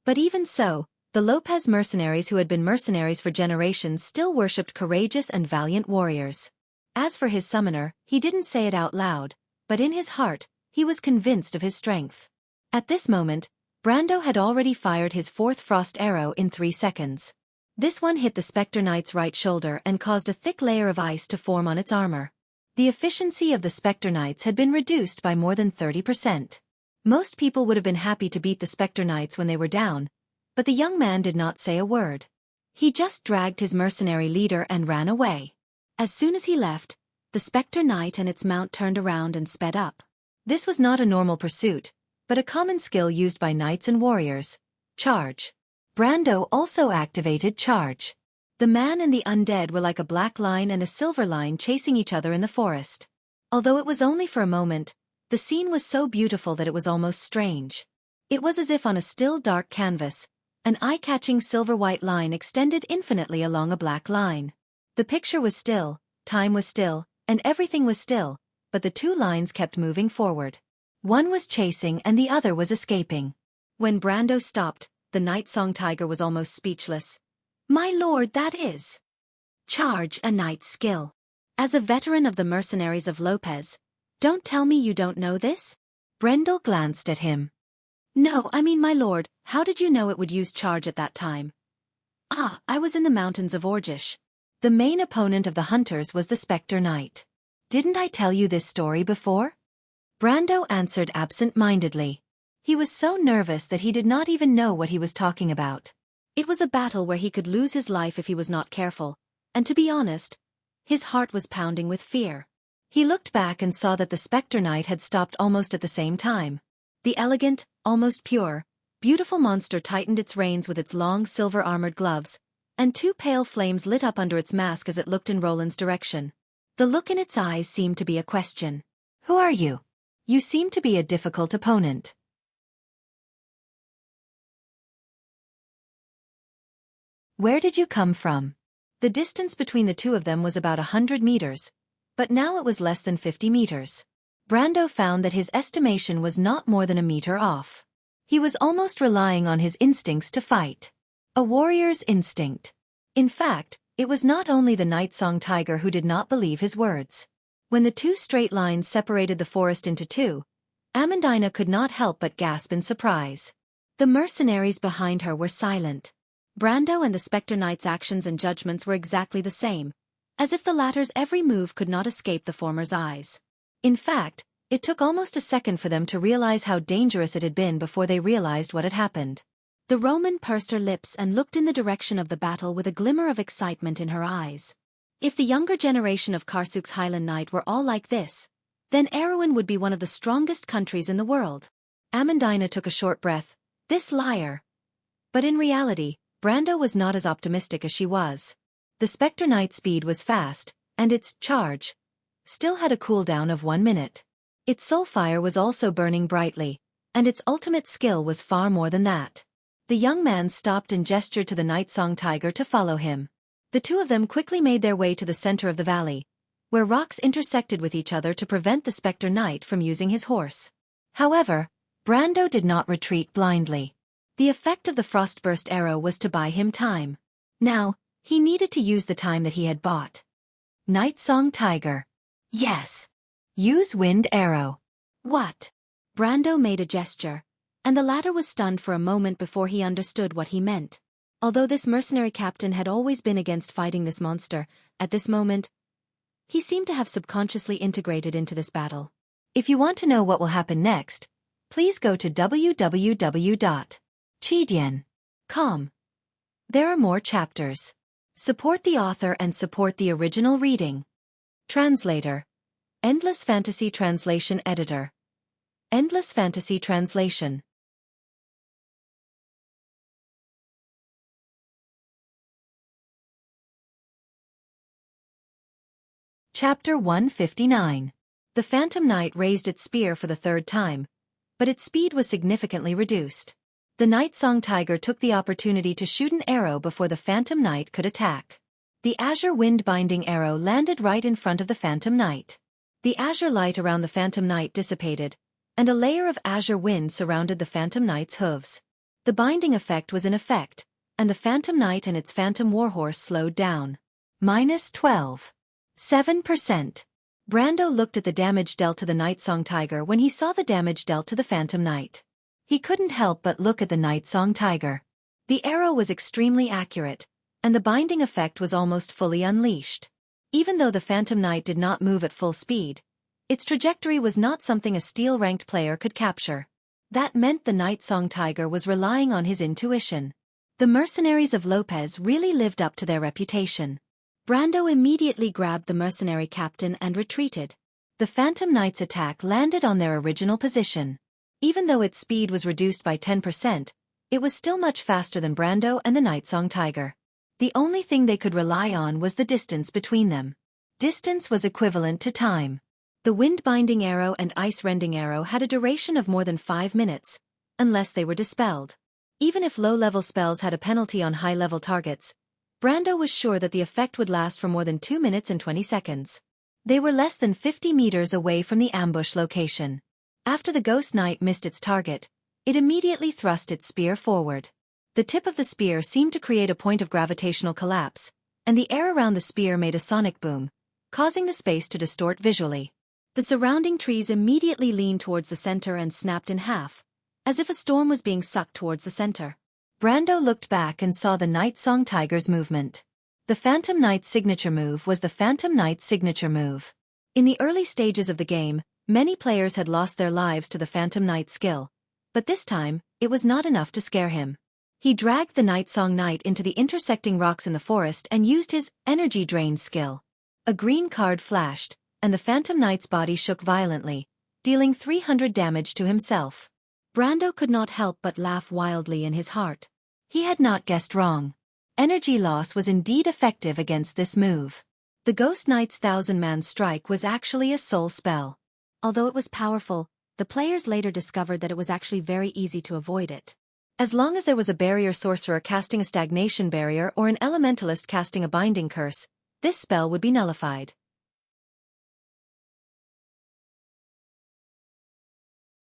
Speaker 1: But even so, the Lopez mercenaries who had been mercenaries for generations still worshipped courageous and valiant warriors. As for his summoner, he didn't say it out loud, but in his heart, he was convinced of his strength. At this moment, Brando had already fired his 4th frost arrow in 3 seconds. This one hit the Spectre Knight's right shoulder and caused a thick layer of ice to form on its armor. The efficiency of the Spectre Knights had been reduced by more than 30%. Most people would have been happy to beat the Spectre Knights when they were down, but the young man did not say a word. He just dragged his mercenary leader and ran away. As soon as he left, the Spectre Knight and its mount turned around and sped up. This was not a normal pursuit, but a common skill used by knights and warriors. Charge. Brando also activated Charge. The man and the undead were like a black line and a silver line chasing each other in the forest. Although it was only for a moment, the scene was so beautiful that it was almost strange. It was as if on a still dark canvas, an eye-catching silver-white line extended infinitely along a black line. The picture was still, time was still, and everything was still, but the 2 lines kept moving forward. One was chasing and the other was escaping. When Brando stopped, the Night Song Tiger was almost speechless. "My lord, that is Charge, a knight's skill. As a veteran of the mercenaries of Lopez, don't tell me you don't know this?" Brendel glanced at him. "No, I mean my lord, how did you know it would use Charge at that time?" "Ah, I was in the mountains of Orgish." The main opponent of the hunters was the Spectre Knight. "Didn't I tell you this story before?" Brando answered absent-mindedly. He was so nervous that he did not even know what he was talking about. It was a battle where he could lose his life if he was not careful, and to be honest, his heart was pounding with fear. He looked back and saw that the Spectre Knight had stopped almost at the same time. The elegant, almost pure, beautiful monster tightened its reins with its long silver-armored gloves, and 2 pale flames lit up under its mask as it looked in Roland's direction. The look in its eyes seemed to be a question. "Who are you? You seem to be a difficult opponent." "Where did you come from?" The distance between the 2 of them was about 100 meters, but now it was less than 50 meters. Brando found that his estimation was not more than a meter off. He was almost relying on his instincts to fight. A warrior's instinct. In fact, it was not only the Night Song Tiger who did not believe his words. When the 2 straight lines separated the forest into 2, Amandina could not help but gasp in surprise. The mercenaries behind her were silent. Brando and the Spectre Knight's actions and judgments were exactly the same, as if the latter's every move could not escape the former's eyes. In fact, it took almost a second for them to realize how dangerous it had been before they realized what had happened. The Roman pursed her lips and looked in the direction of the battle with a glimmer of excitement in her eyes. If the younger generation of Karsuk's Highland Knight were all like this, then Erewhon would be one of the strongest countries in the world. Amandina took a short breath. This liar. But in reality, Brando was not as optimistic as she was. The Spectre Knight's speed was fast, and its charge still had a cooldown of 1 minute. Its soul fire was also burning brightly, and its ultimate skill was far more than that. The young man stopped and gestured to the Night Song Tiger to follow him. The 2 of them quickly made their way to the center of the valley, where rocks intersected with each other to prevent the Spectre Knight from using his horse. However, Brando did not retreat blindly. The effect of the Frostburst arrow was to buy him time. Now, he needed to use the time that he had bought. Night Song Tiger. Yes. Use Wind Arrow. What? Brando made a gesture, and the latter was stunned for a moment before he understood what he meant. Although this mercenary captain had always been against fighting this monster, at this moment, he seemed to have subconsciously integrated into this battle. If you want to know what will happen next, please go to www.chidian.com. There are more chapters. Support the author and support the original reading. Translator. Endless Fantasy Translation Editor. Endless Fantasy Translation. Chapter 159. The Phantom Knight raised its spear for the third time, but its speed was significantly reduced. The Night Song Tiger took the opportunity to shoot an arrow before the Phantom Knight could attack. The azure wind-binding arrow landed right in front of the Phantom Knight. The azure light around the Phantom Knight dissipated, and a layer of azure wind surrounded the Phantom Knight's hooves. The binding effect was in effect, and the Phantom Knight and its Phantom Warhorse slowed down. -12.7%. Brando looked at the damage dealt to the Night Song Tiger when he saw the damage dealt to the Phantom Knight. He couldn't help but look at the Night Song Tiger. The arrow was extremely accurate, and the binding effect was almost fully unleashed. Even though the Phantom Knight did not move at full speed, its trajectory was not something a steel-ranked player could capture. That meant the Night Song Tiger was relying on his intuition. The mercenaries of Lopez really lived up to their reputation. Brando immediately grabbed the mercenary captain and retreated. The Phantom Knight's attack landed on their original position. Even though its speed was reduced by 10%, it was still much faster than Brando and the Night Song Tiger. The only thing they could rely on was the distance between them. Distance was equivalent to time. The wind-binding arrow and ice-rending arrow had a duration of more than 5 minutes, unless they were dispelled. Even if low-level spells had a penalty on high-level targets, Brando was sure that the effect would last for more than 2 minutes and 20 seconds. They were less than 50 meters away from the ambush location. After the Ghost Knight missed its target, it immediately thrust its spear forward. The tip of the spear seemed to create a point of gravitational collapse, and the air around the spear made a sonic boom, causing the space to distort visually. The surrounding trees immediately leaned towards the center and snapped in half, as if a storm was being sucked towards the center. Brando looked back and saw the Night Song Tiger's movement. The Phantom Knight's signature move was the Phantom Knight's signature move. In the early stages of the game, many players had lost their lives to the Phantom Knight's skill, but this time, it was not enough to scare him. He dragged the Night Song Knight into the intersecting rocks in the forest and used his energy drain skill. A green card flashed, and the Phantom Knight's body shook violently, dealing 300 damage to himself. Brando could not help but laugh wildly in his heart. He had not guessed wrong. Energy loss was indeed effective against this move. The Ghost Knight's 1,000-man strike was actually a soul spell. Although it was powerful, the players later discovered that it was actually very easy to avoid it. As long as there was a barrier sorcerer casting a stagnation barrier or an elementalist casting a binding curse, this spell would be nullified.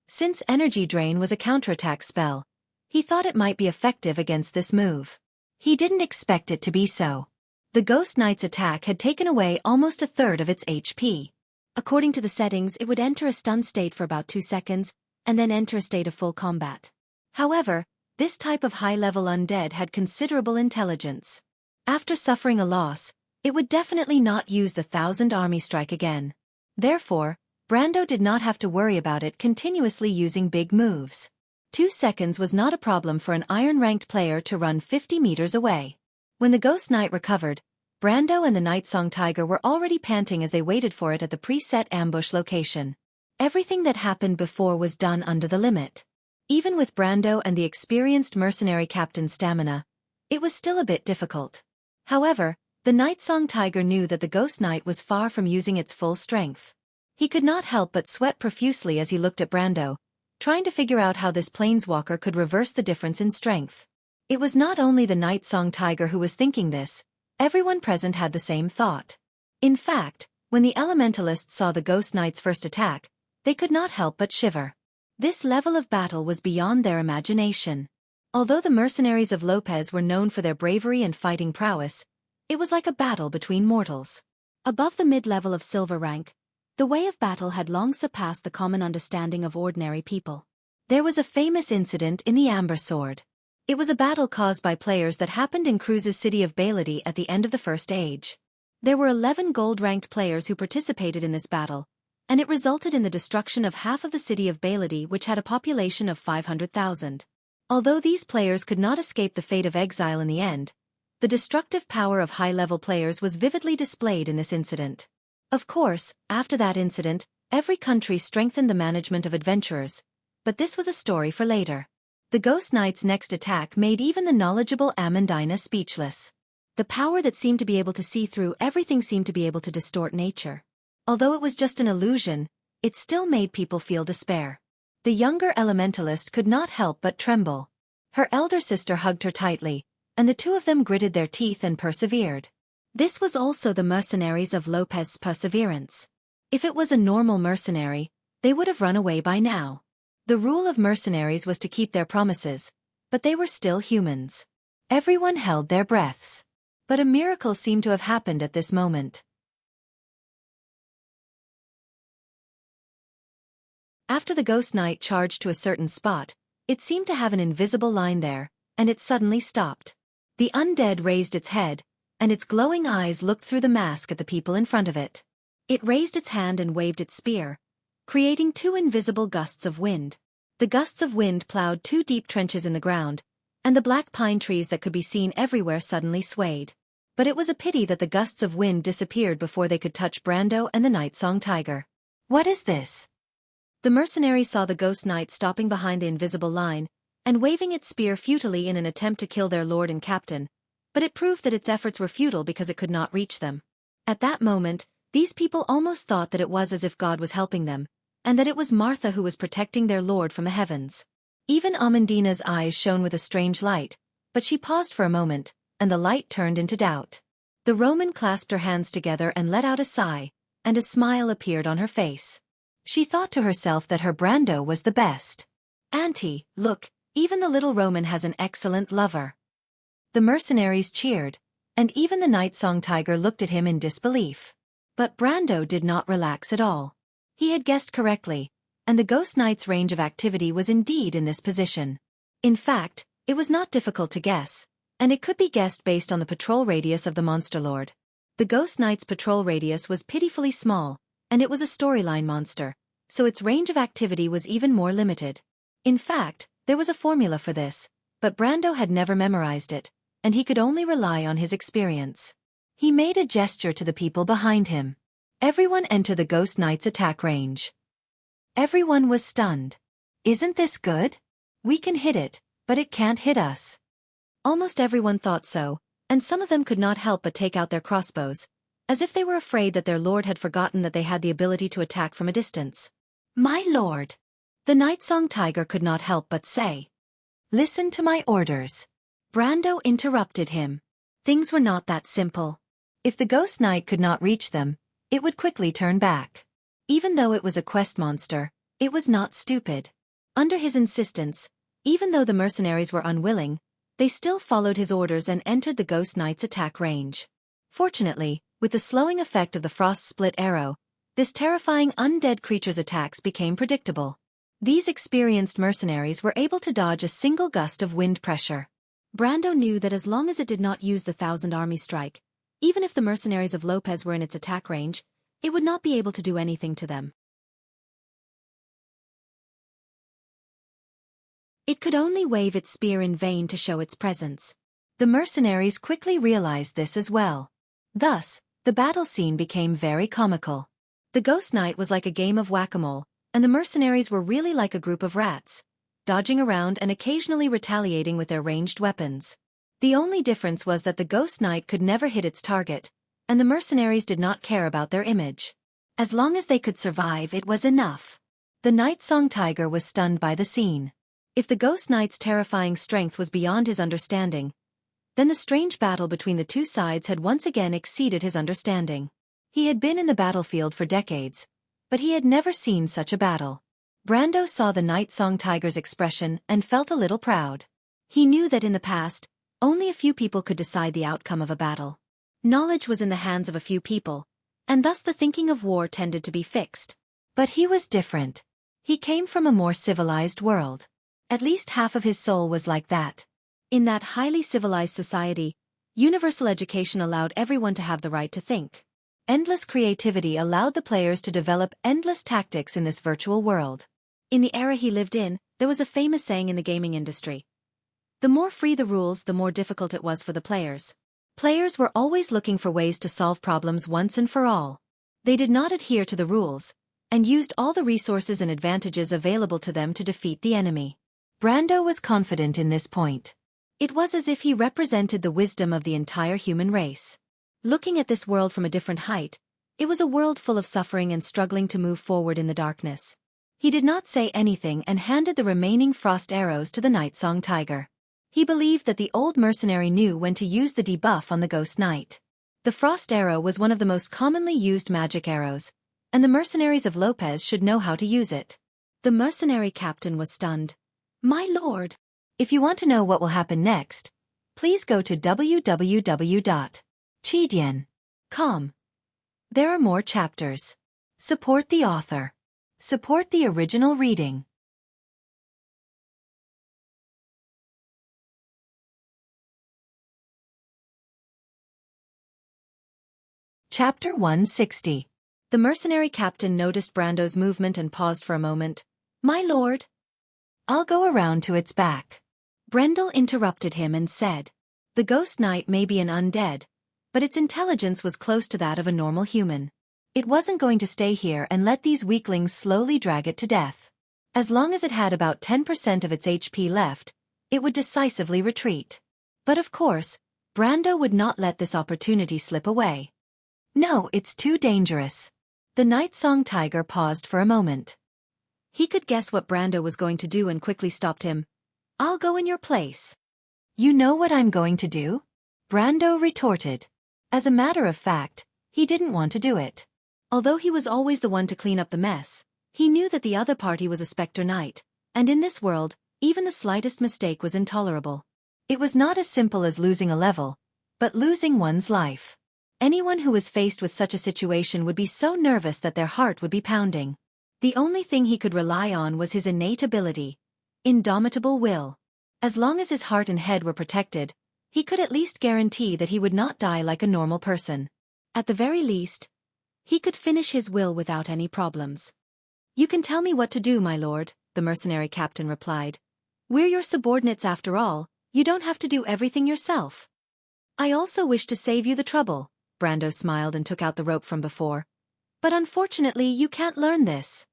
Speaker 1: Since Energy Drain was a counterattack spell, he thought it might be effective against this move. He didn't expect it to be so. The Ghost Knight's attack had taken away almost a third of its HP. According to the settings, it would enter a stun state for about 2 seconds, and then enter a state of full combat. However, this type of high-level undead had considerable intelligence. After suffering a loss, it would definitely not use the 1,000 army strike again. Therefore, Brando did not have to worry about it continuously using big moves. 2 seconds was not a problem for an iron-ranked player to run 50 meters away. When the Ghost Knight recovered, Brando and the Night Song Tiger were already panting as they waited for it at the preset ambush location. Everything that happened before was done under the limit. Even with Brando and the experienced mercenary captain's stamina, it was still a bit difficult. However, the Night Song Tiger knew that the Ghost Knight was far from using its full strength. He could not help but sweat profusely as he looked at Brando, trying to figure out how this planeswalker could reverse the difference in strength. It was not only the Night Song Tiger who was thinking this, everyone present had the same thought. In fact, When the elementalists saw the Ghost Knight's first attack, they could not help but shiver. This level of battle was beyond their imagination. Although the mercenaries of Lopez were known for their bravery and fighting prowess, it was like a battle between mortals. Above the mid-level of silver rank, the way of battle had long surpassed the common understanding of ordinary people. There was a famous incident in the Amber Sword. It was a battle caused by players that happened in Cruz's city of Bailady at the end of the First Age. There were 11 gold-ranked players who participated in this battle, and it resulted in the destruction of half of the city of Bailady, which had a population of 500,000. Although these players could not escape the fate of exile in the end, the destructive power of high-level players was vividly displayed in this incident. Of course, after that incident, every country strengthened the management of adventurers, but this was a story for later. The Ghost Knight's next attack made even the knowledgeable Amandina speechless. The power that seemed to be able to see through everything seemed to be able to distort nature. Although it was just an illusion, it still made people feel despair. The younger elementalist could not help but tremble. Her elder sister hugged her tightly, and the two of them gritted their teeth and persevered. This was also the mercenaries of Lopez's perseverance. If it was a normal mercenary, they would have run away by now. The rule of mercenaries was to keep their promises, but they were still humans. Everyone held their breaths. But a miracle seemed to have happened at this moment. After the Ghost Knight charged to a certain spot, it seemed to have an invisible line there, and it suddenly stopped. The undead raised its head, and its glowing eyes looked through the mask at the people in front of it. It raised its hand and waved its spear, creating two invisible gusts of wind. The gusts of wind plowed two deep trenches in the ground, and the black pine trees that could be seen everywhere suddenly swayed. But it was a pity that the gusts of wind disappeared before they could touch Brando and the Night Song Tiger. What is this? The mercenary saw the Ghost Knight stopping behind the invisible line, and waving its spear futilely in an attempt to kill their lord and captain, but it proved that its efforts were futile because it could not reach them. At that moment, these people almost thought that it was as if God was helping them, and that it was Martha who was protecting their lord from the heavens. Even Amandina's eyes shone with a strange light, but she paused for a moment, and the light turned into doubt. The Roman clasped her hands together and let out a sigh, and a smile appeared on her face. She thought to herself that her Brando was the best. Auntie, look, even the little Roman has an excellent lover. The mercenaries cheered, and even the Night Song Tiger looked at him in disbelief. But Brando did not relax at all. He had guessed correctly, and the Ghost Knight's range of activity was indeed in this position. In fact, it was not difficult to guess, and it could be guessed based on the patrol radius of the Monster Lord. The Ghost Knight's patrol radius was pitifully small, and it was a storyline monster, so its range of activity was even more limited. In fact, there was a formula for this, but Brando had never memorized it, and he could only rely on his experience. He made a gesture to the people behind him. Everyone enter the Ghost Knight's attack range. Everyone was stunned. Isn't this good? We can hit it, but it can't hit us. Almost everyone thought so, and some of them could not help but take out their crossbows, as if they were afraid that their lord had forgotten that they had the ability to attack from a distance. My lord! The Night Song Tiger could not help but say. Listen to my orders. Brando interrupted him. Things were not that simple. If the Ghost Knight could not reach them, it would quickly turn back. Even though it was a quest monster, it was not stupid. Under his insistence, even though the mercenaries were unwilling, they still followed his orders and entered the Ghost Knight's attack range. Fortunately, with the slowing effect of the frost-split arrow, this terrifying undead creature's attacks became predictable. These experienced mercenaries were able to dodge a single gust of wind pressure. Brando knew that as long as it did not use the Thousand Army Strike, even if the mercenaries of Lopez were in its attack range, it would not be able to do anything to them. It could only wave its spear in vain to show its presence. The mercenaries quickly realized this as well. Thus, the battle scene became very comical. The Ghost Knight was like a game of whack-a-mole, and the mercenaries were really like a group of rats, dodging around and occasionally retaliating with their ranged weapons. The only difference was that the Ghost Knight could never hit its target, and the mercenaries did not care about their image. As long as they could survive, it was enough. The Night Song Tiger was stunned by the scene. If the Ghost Knight's terrifying strength was beyond his understanding, then the strange battle between the two sides had once again exceeded his understanding. He had been in the battlefield for decades, but he had never seen such a battle. Brando saw the Night Song Tiger's expression and felt a little proud. He knew that in the past, only a few people could decide the outcome of a battle. Knowledge was in the hands of a few people, and thus the thinking of war tended to be fixed. But he was different. He came from a more civilized world. At least half of his soul was like that. In that highly civilized society, universal education allowed everyone to have the right to think. Endless creativity allowed the players to develop endless tactics in this virtual world. In the era he lived in, there was a famous saying in the gaming industry: the more free the rules, the more difficult it was for the players. Players were always looking for ways to solve problems once and for all. They did not adhere to the rules, and used all the resources and advantages available to them to defeat the enemy. Brando was confident in this point. It was as if he represented the wisdom of the entire human race. Looking at this world from a different height, it was a world full of suffering and struggling to move forward in the darkness. He did not say anything and handed the remaining frost arrows to the Night Song Tiger. He believed that the old mercenary knew when to use the debuff on the Ghost Knight. The frost arrow was one of the most commonly used magic arrows, and the mercenaries of Lopez should know how to use it. The mercenary captain was stunned. "My lord! If you want to know what will happen next, please go to www.chidian.com. There are more chapters. Support the author. Support the original reading." Chapter 160. The mercenary captain noticed Brando's movement and paused for a moment. "My lord, I'll go around to its back." Brendel interrupted him and said, "The Ghost Knight may be an undead, but its intelligence was close to that of a normal human. It wasn't going to stay here and let these weaklings slowly drag it to death. As long as it had about 10% of its HP left, it would decisively retreat. But of course, Brando would not let this opportunity slip away. No, it's too dangerous." The Night Song Tiger paused for a moment. He could guess what Brando was going to do and quickly stopped him. "I'll go in your place." "You know what I'm going to do?" Brando retorted. As a matter of fact, he didn't want to do it. Although he was always the one to clean up the mess, he knew that the other party was a Spectre Knight, and in this world, even the slightest mistake was intolerable. It was not as simple as losing a level, but losing one's life. Anyone who was faced with such a situation would be so nervous that their heart would be pounding. The only thing he could rely on was his innate ability, indomitable will. As long as his heart and head were protected, he could at least guarantee that he would not die like a normal person. At the very least, he could finish his will without any problems. "You can tell me what to do, my lord," the mercenary captain replied. "We're your subordinates after all, you don't have to do everything yourself." "I also wish to save you the trouble," Brando smiled and took out the rope from before. "But unfortunately you can't learn this."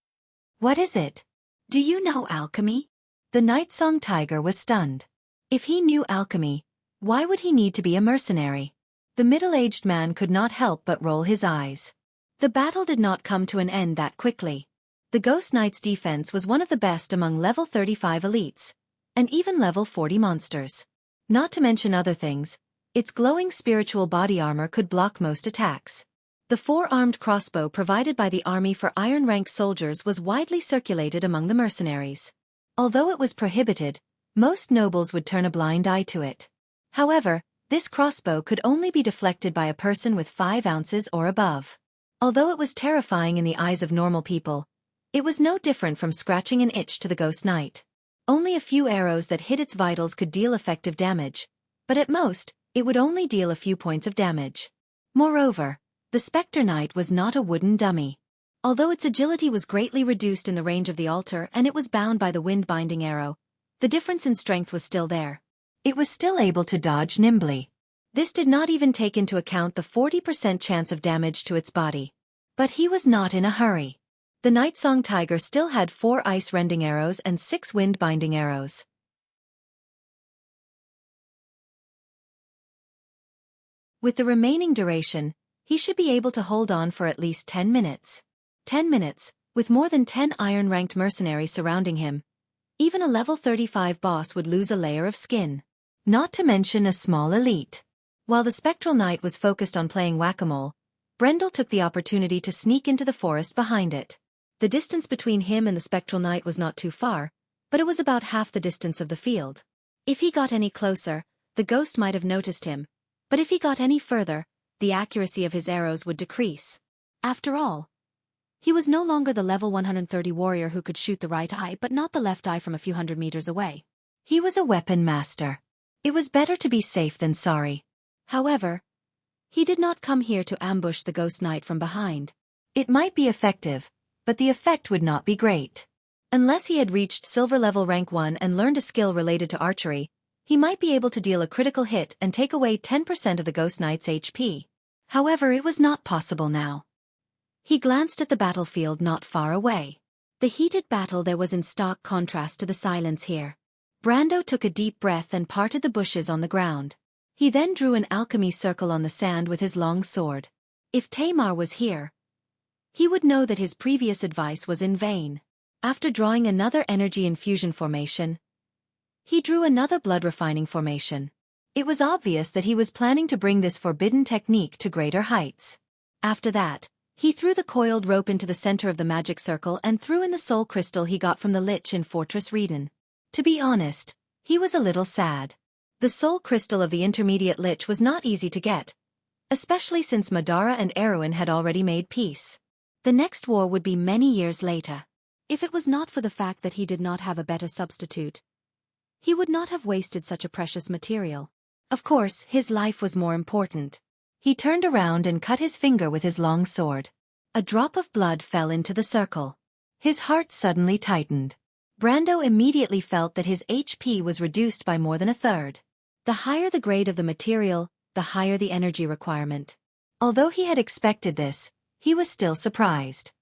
Speaker 1: "What is it? Do you know alchemy?" The Night Song Tiger was stunned. If he knew alchemy, why would he need to be a mercenary? The middle-aged man could not help but roll his eyes. The battle did not come to an end that quickly. The Ghost Knight's defense was one of the best among level 35 elites, and even level 40 monsters. Not to mention other things, its glowing spiritual body armor could block most attacks. The four-armed crossbow provided by the army for iron-ranked soldiers was widely circulated among the mercenaries. Although it was prohibited, most nobles would turn a blind eye to it. However, this crossbow could only be deflected by a person with 5 ounces or above. Although it was terrifying in the eyes of normal people, it was no different from scratching an itch to the Ghost Knight. Only a few arrows that hit its vitals could deal effective damage, but at most, it would only deal a few points of damage. Moreover, the Spectre Knight was not a wooden dummy. Although its agility was greatly reduced in the range of the altar and it was bound by the wind-binding arrow, the difference in strength was still there. It was still able to dodge nimbly. This did not even take into account the 40% chance of damage to its body. But he was not in a hurry. The Night Song Tiger still had 4 ice-rending arrows and 6 wind-binding arrows. With the remaining duration, he should be able to hold on for at least 10 minutes. 10 minutes, with more than 10 iron-ranked mercenaries surrounding him. Even a level 35 boss would lose a layer of skin. Not to mention a small elite. While the Spectral Knight was focused on playing whack-a-mole, Brendel took the opportunity to sneak into the forest behind it. The distance between him and the spectral knight was not too far, but it was about half the distance of the field. If he got any closer, the ghost might have noticed him, but if he got any further, the accuracy of his arrows would decrease. After all, he was no longer the level 130 warrior who could shoot the right eye but not the left eye from a few hundred meters away. He was a weapon master. It was better to be safe than sorry. However, he did not come here to ambush the ghost knight from behind. It might be effective, but the effect would not be great. Unless he had reached silver level rank 1 and learned a skill related to archery, he might be able to deal a critical hit and take away 10% of the ghost knight's HP. However, it was not possible now. He glanced at the battlefield not far away. The heated battle there was in stark contrast to the silence here. Brando took a deep breath and parted the bushes on the ground. He then drew an alchemy circle on the sand with his long sword. If Tamar was here, he would know that his previous advice was in vain. After drawing another energy infusion formation, he drew another blood refining formation. It was obvious that he was planning to bring this forbidden technique to greater heights. After that, he threw the coiled rope into the center of the magic circle and threw in the soul crystal he got from the lich in Fortress Reden. To be honest, he was a little sad. The soul crystal of the intermediate lich was not easy to get, especially since Madara and Erwin had already made peace. The next war would be many years later. If it was not for the fact that he did not have a better substitute, he would not have wasted such a precious material. Of course, his life was more important. He turned around and cut his finger with his long sword. A drop of blood fell into the circle. His heart suddenly tightened. Brando immediately felt that his HP was reduced by more than a third. The higher the grade of the material, the higher the energy requirement. Although he had expected this, he was still surprised.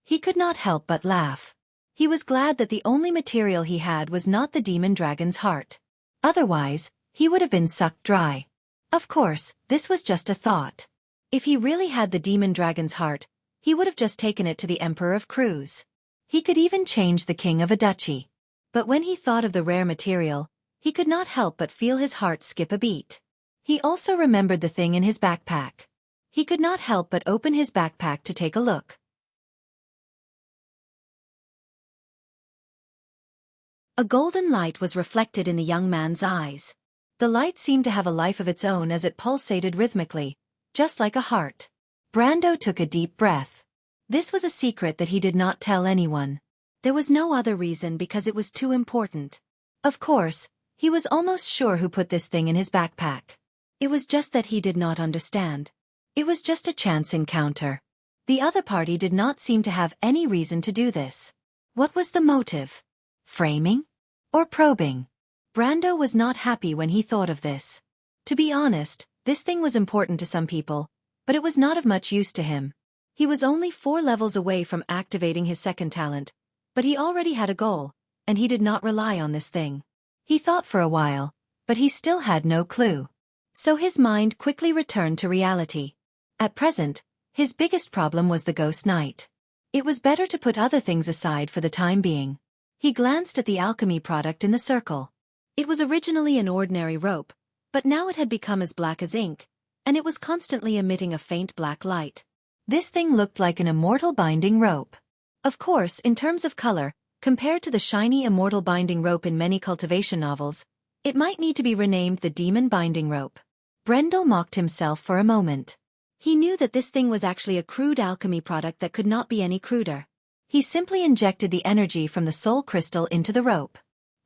Speaker 1: He could not help but laugh. He was glad that the only material he had was not the demon dragon's heart. Otherwise, he would have been sucked dry. Of course, this was just a thought. If he really had the demon dragon's heart, he would have just taken it to the Emperor of Cruz. He could even change the king of a duchy. But when he thought of the rare material, he could not help but feel his heart skip a beat. He also remembered the thing in his backpack. He could not help but open his backpack to take a look. A golden light was reflected in the young man's eyes. The light seemed to have a life of its own as it pulsated rhythmically, just like a heart. Brando took a deep breath. This was a secret that he did not tell anyone. There was no other reason because it was too important. Of course, he was almost sure who put this thing in his backpack. It was just that he did not understand. It was just a chance encounter. The other party did not seem to have any reason to do this. What was the motive? Framing? Or probing? Brando was not happy when he thought of this. To be honest, this thing was important to some people, but it was not of much use to him. He was only 4 levels away from activating his second talent, but he already had a goal, and he did not rely on this thing. He thought for a while, but he still had no clue. So his mind quickly returned to reality. At present, his biggest problem was the ghost knight. It was better to put other things aside for the time being. He glanced at the alchemy product in the circle. It was originally an ordinary rope, but now it had become as black as ink, and it was constantly emitting a faint black light. This thing looked like an immortal binding rope. Of course, in terms of color, compared to the shiny immortal binding rope in many cultivation novels, it might need to be renamed the demon binding rope. Brendel mocked himself for a moment. He knew that this thing was actually a crude alchemy product that could not be any cruder. He simply injected the energy from the soul crystal into the rope.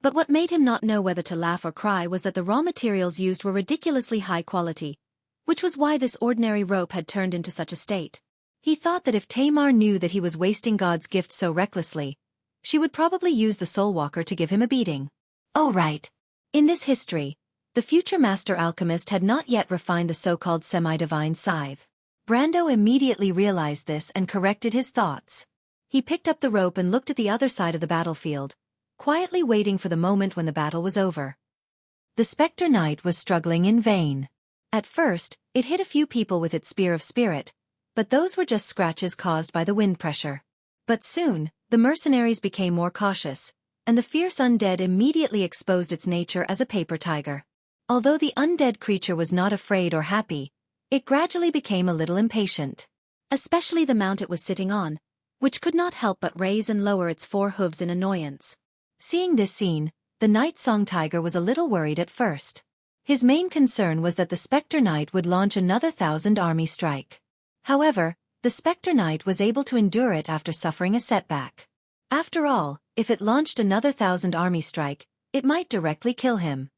Speaker 1: But what made him not know whether to laugh or cry was that the raw materials used were ridiculously high quality, which was why this ordinary rope had turned into such a state. He thought that if Tamar knew that he was wasting God's gift so recklessly, she would probably use the Soul Walker to give him a beating. Oh right. In this history, the future master alchemist had not yet refined the so-called semi-divine scythe. Brando immediately realized this and corrected his thoughts. He picked up the rope and looked at the other side of the battlefield, quietly waiting for the moment when the battle was over. The Spectre Knight was struggling in vain. At first, it hit a few people with its Spear of Spirit, but those were just scratches caused by the wind pressure. But soon, the mercenaries became more cautious, and the fierce undead immediately exposed its nature as a paper tiger. Although the undead creature was not afraid or happy, it gradually became a little impatient. especially the mount it was sitting on, which could not help but raise and lower its 4 hooves in annoyance. Seeing this scene, the Night Song Tiger was a little worried at first. His main concern was that the Spectre Knight would launch another 1,000-army strike. However, the Spectre Knight was able to endure it after suffering a setback. After all, if it launched another 1,000-army strike, it might directly kill him.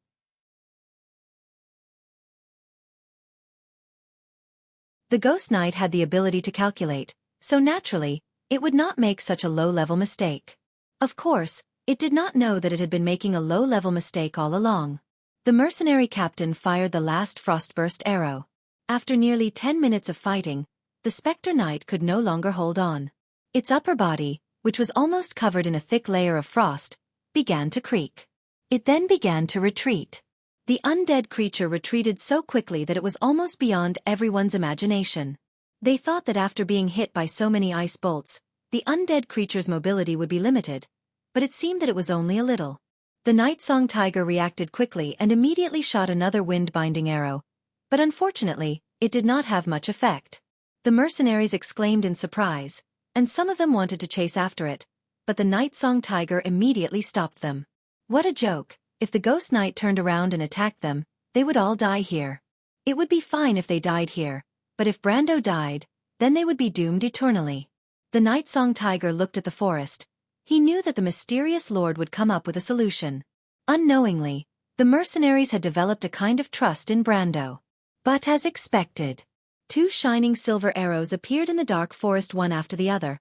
Speaker 1: The Ghost Knight had the ability to calculate, so naturally, it would not make such a low-level mistake. Of course, it did not know that it had been making a low-level mistake all along. The mercenary captain fired the last frostburst arrow. After nearly 10 minutes of fighting, the Spectre Knight could no longer hold on. Its upper body, which was almost covered in a thick layer of frost, began to creak. It then began to retreat. The undead creature retreated so quickly that it was almost beyond everyone's imagination. They thought that after being hit by so many ice bolts, the undead creature's mobility would be limited, but it seemed that it was only a little. The Night Song Tiger reacted quickly and immediately shot another wind-binding arrow, but unfortunately, it did not have much effect. The mercenaries exclaimed in surprise, and some of them wanted to chase after it, but the Night Song Tiger immediately stopped them. What a joke! If the Ghost Knight turned around and attacked them, they would all die here. It would be fine if they died here, but if Brando died, then they would be doomed eternally. The Night Song Tiger looked at the forest. He knew that the mysterious lord would come up with a solution. Unknowingly, the mercenaries had developed a kind of trust in Brando. But as expected, 2 shining silver arrows appeared in the dark forest one after the other,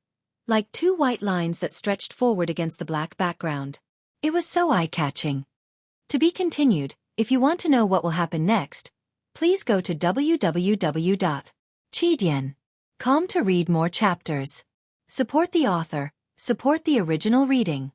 Speaker 1: like 2 white lines that stretched forward against the black background. It was so eye-catching. To be continued. If you want to know what will happen next, please go to www.chidian.com to read more chapters. Support the author, support the original reading.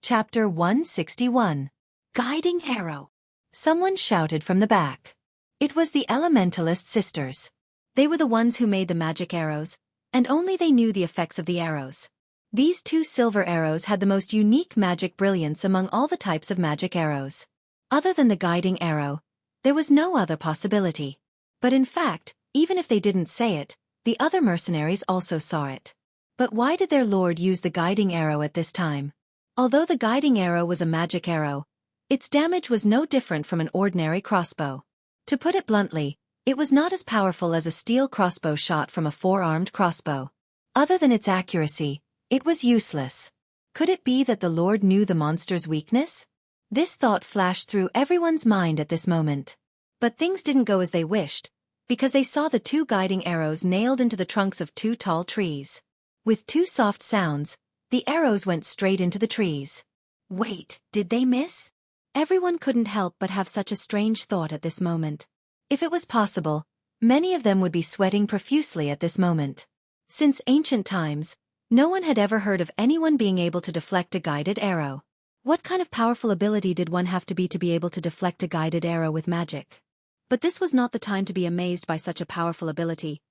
Speaker 1: Chapter 161. Guiding Arrow. Someone shouted from the back. It was the Elementalist sisters. They were the ones who made the magic arrows, and only they knew the effects of the arrows. These 2 silver arrows had the most unique magic brilliance among all the types of magic arrows. Other than the guiding arrow, there was no other possibility. But in fact, even if they didn't say it, the other mercenaries also saw it. But why did their lord use the guiding arrow at this time? Although the guiding arrow was a magic arrow, its damage was no different from an ordinary crossbow. To put it bluntly, it was not as powerful as a steel crossbow shot from a 4-armed crossbow. Other than its accuracy, it was useless. Could it be that the Lord knew the monster's weakness? This thought flashed through everyone's mind at this moment. But things didn't go as they wished, because they saw the 2 guiding arrows nailed into the trunks of 2 tall trees. With 2 soft sounds, the arrows went straight into the trees. Wait, did they miss? Everyone couldn't help but have such a strange thought at this moment. If it was possible, many of them would be sweating profusely at this moment. Since ancient times, no one had ever heard of anyone being able to deflect a guided arrow. What kind of powerful ability did one have to be able to deflect a guided arrow with magic? But this was not the time to be amazed by such a powerful ability.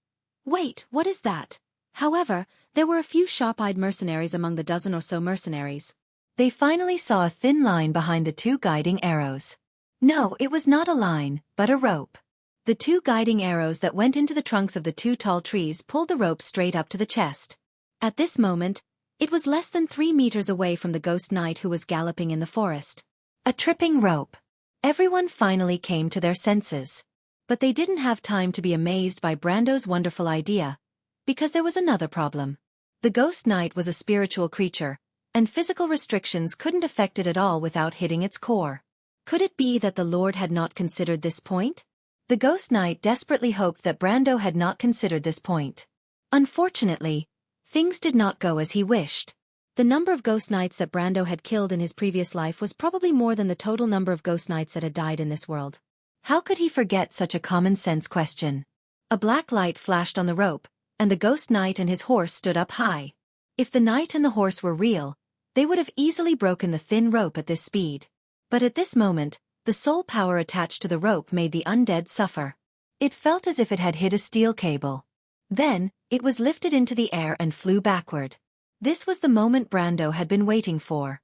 Speaker 1: Wait, what is that? However, there were a few sharp-eyed mercenaries among the dozen or so mercenaries. They finally saw a thin line behind the 2 guiding arrows. No, it was not a line, but a rope. The 2 guiding arrows that went into the trunks of the 2 tall trees pulled the rope straight up to the chest. At this moment, it was less than 3 meters away from the Ghost Knight who was galloping in the forest. A tripping rope. Everyone finally came to their senses. But they didn't have time to be amazed by Brando's wonderful idea, because there was another problem. The Ghost Knight was a spiritual creature, and physical restrictions couldn't affect it at all without hitting its core. Could it be that the Lord had not considered this point? The Ghost Knight desperately hoped that Brando had not considered this point. Unfortunately, things did not go as he wished. The number of Ghost Knights that Brando had killed in his previous life was probably more than the total number of Ghost Knights that had died in this world. How could he forget such a common-sense question? A black light flashed on the rope, and the Ghost Knight and his horse stood up high. If the knight and the horse were real, they would have easily broken the thin rope at this speed. But at this moment, the soul power attached to the rope made the undead suffer. It felt as if it had hit a steel cable. Then, it was lifted into the air and flew backward. This was the moment Brando had been waiting for.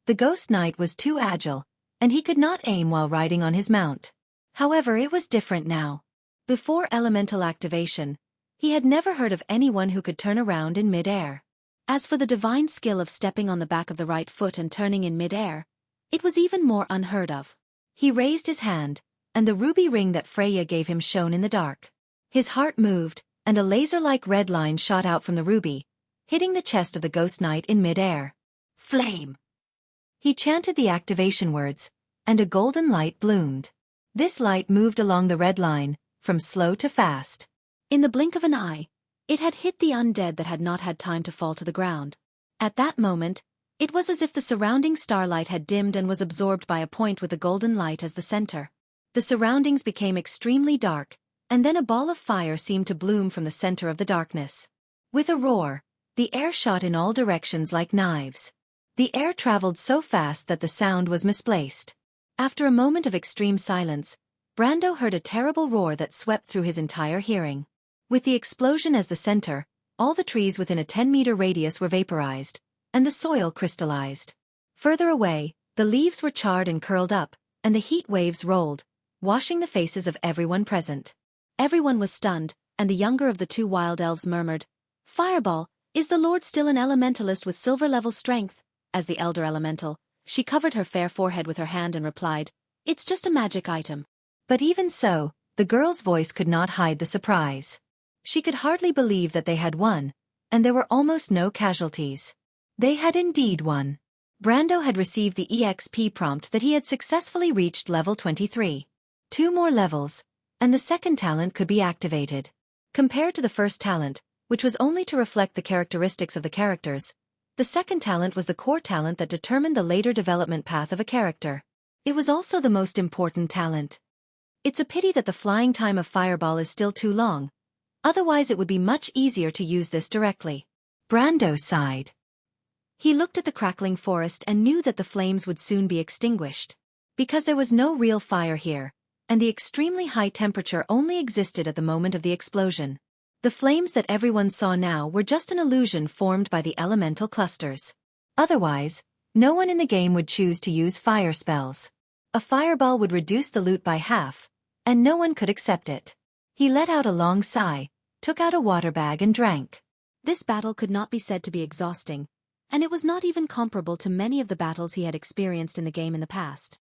Speaker 1: The ghost knight was too agile, and he could not aim while riding on his mount. However, it was different now. Before elemental activation, he had never heard of anyone who could turn around in mid-air. As for the divine skill of stepping on the back of the right foot and turning in mid-air, it was even more unheard of. He raised his hand, and the ruby ring that Freya gave him shone in the dark. His heart moved, and a laser-like red line shot out from the ruby, hitting the chest of the ghost knight in mid-air. Flame! He chanted the activation words, and a golden light bloomed. This light moved along the red line, from slow to fast. In the blink of an eye, it had hit the undead that had not had time to fall to the ground. At that moment, it was as if the surrounding starlight had dimmed and was absorbed by a point with the golden light as the center. The surroundings became extremely dark, and then a ball of fire seemed to bloom from the center of the darkness. With a roar, the air shot in all directions like knives. The air traveled so fast that the sound was misplaced. After a moment of extreme silence, Brando heard a terrible roar that swept through his entire hearing. With the explosion as the center, all the trees within a 10-meter radius were vaporized, and the soil crystallized. Further away, the leaves were charred and curled up, and the heat waves rolled, washing the faces of everyone present. Everyone was stunned, and the younger of the two wild elves murmured, "Fireball, is the Lord still an elementalist with silver-level strength?" As the elder elemental, she covered her fair forehead with her hand and replied, "It's just a magic item." But even so, the girl's voice could not hide the surprise. She could hardly believe that they had won, and there were almost no casualties. They had indeed won. Brando had received the EXP prompt that he had successfully reached level 23. 2 more levels, and the second talent could be activated. Compared to the first talent, which was only to reflect the characteristics of the characters, the second talent was the core talent that determined the later development path of a character. It was also the most important talent. It's a pity that the flying time of Fireball is still too long. Otherwise it would be much easier to use this directly. Brando sighed. He looked at the crackling forest and knew that the flames would soon be extinguished. Because there was no real fire here, and the extremely high temperature only existed at the moment of the explosion. The flames that everyone saw now were just an illusion formed by the elemental clusters. Otherwise, no one in the game would choose to use fire spells. A fireball would reduce the loot by half, and no one could accept it. He let out a long sigh, took out a water bag and drank. This battle could not be said to be exhausting, and it was not even comparable to many of the battles he had experienced in the game in the past.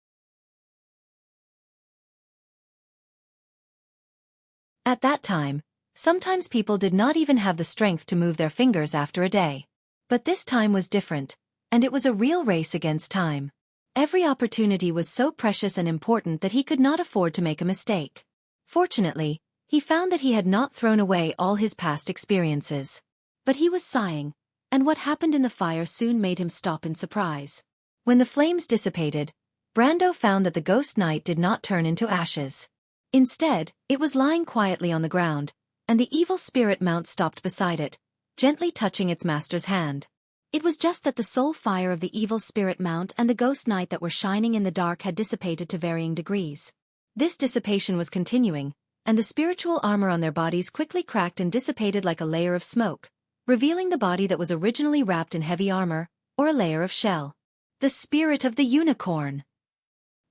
Speaker 1: At that time, sometimes people did not even have the strength to move their fingers after a day. But this time was different, and it was a real race against time. Every opportunity was so precious and important that he could not afford to make a mistake. Fortunately, he found that he had not thrown away all his past experiences. But he was sighing, and what happened in the fire soon made him stop in surprise. When the flames dissipated, Brando found that the ghost knight did not turn into ashes. Instead, it was lying quietly on the ground, and the evil spirit mount stopped beside it, gently touching its master's hand. It was just that the soul fire of the evil spirit mount and the ghost knight that were shining in the dark had dissipated to varying degrees. This dissipation was continuing, and the spiritual armor on their bodies quickly cracked and dissipated like a layer of smoke, revealing the body that was originally wrapped in heavy armor, or a layer of shell. The spirit of the unicorn.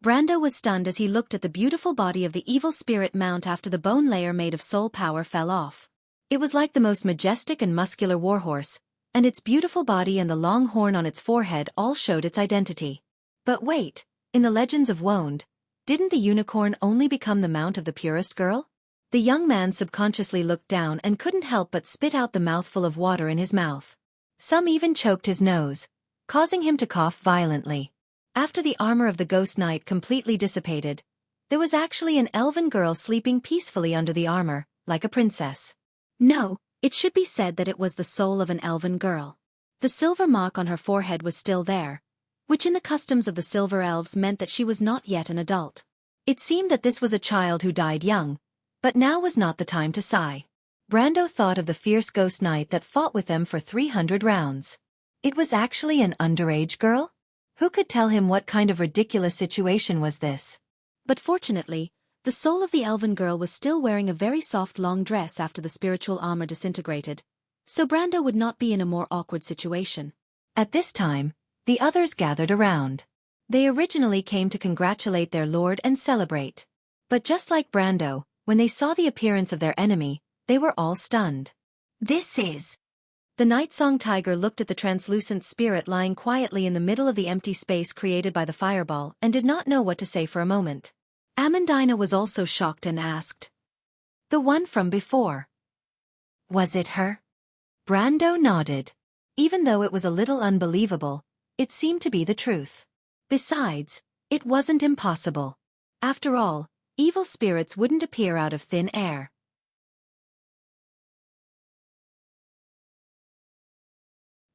Speaker 1: Brando was stunned as he looked at the beautiful body of the evil spirit mount after the bone layer made of soul power fell off. It was like the most majestic and muscular warhorse, and its beautiful body and the long horn on its forehead all showed its identity. But wait, in the legends of Wound, didn't the unicorn only become the mount of the purest girl? The young man subconsciously looked down and couldn't help but spit out the mouthful of water in his mouth. Some even choked his nose, causing him to cough violently. After the armor of the ghost knight completely dissipated, there was actually an elven girl sleeping peacefully under the armor, like a princess. No, it should be said that it was the soul of an elven girl. The silver mark on her forehead was still there, which in the customs of the silver elves meant that she was not yet an adult. It seemed that this was a child who died young, but now was not the time to sigh. Brando thought of the fierce ghost knight that fought with them for 300 rounds. It was actually an underage girl? Who could tell him what kind of ridiculous situation was this? But fortunately, the soul of the elven girl was still wearing a very soft long dress after the spiritual armor disintegrated, so Brando would not be in a more awkward situation. At this time, The others gathered around. They originally came to congratulate their lord and celebrate. But just like Brando, when they saw the appearance of their enemy, they were all stunned. This is... The Night Song Tiger looked at the translucent spirit lying quietly in the middle of the empty space created by the fireball and did not know what to say for a moment. Amandina was also shocked and asked, "The one from before. Was it her?" Brando nodded. Even though it was a little unbelievable, it seemed to be the truth. Besides, it wasn't impossible. After all, evil spirits wouldn't appear out of thin air.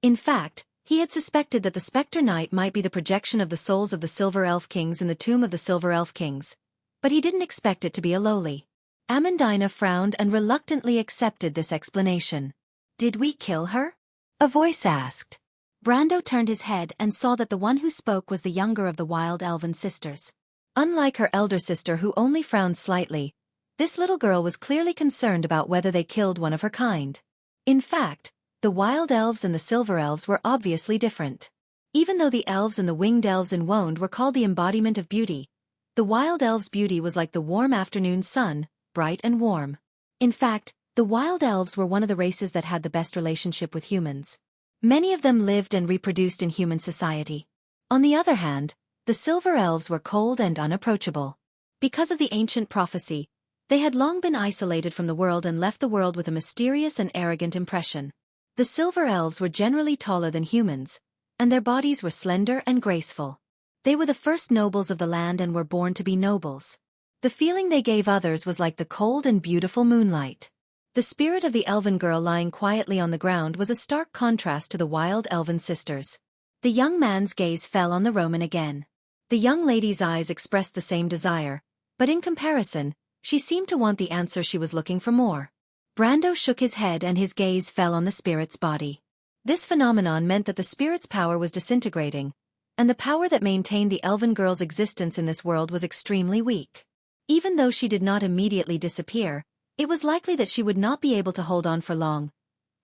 Speaker 1: In fact, he had suspected that the Spectre Knight might be the projection of the souls of the Silver Elf Kings in the tomb of the Silver Elf Kings, but he didn't expect it to be a lowly. Amandina frowned and reluctantly accepted this explanation. "Did we kill her?" a voice asked. Brando turned his head and saw that the one who spoke was the younger of the wild elven sisters. Unlike her elder sister who only frowned slightly, this little girl was clearly concerned about whether they killed one of her kind. In fact, the wild elves and the silver elves were obviously different. Even though the elves and the winged elves in Woned were called the embodiment of beauty, the wild elves' beauty was like the warm afternoon sun, bright and warm. In fact, the wild elves were one of the races that had the best relationship with humans. Many of them lived and reproduced in human society. On the other hand, the silver elves were cold and unapproachable. Because of the ancient prophecy, they had long been isolated from the world and left the world with a mysterious and arrogant impression. The silver elves were generally taller than humans, and their bodies were slender and graceful. They were the first nobles of the land and were born to be nobles. The feeling they gave others was like the cold and beautiful moonlight. The spirit of the elven girl lying quietly on the ground was a stark contrast to the wild elven sisters. The young man's gaze fell on the Roman again. The young lady's eyes expressed the same desire, but in comparison, she seemed to want the answer she was looking for more. Brando shook his head and his gaze fell on the spirit's body. This phenomenon meant that the spirit's power was disintegrating, and the power that maintained the elven girl's existence in this world was extremely weak. Even though she did not immediately disappear, it was likely that she would not be able to hold on for long.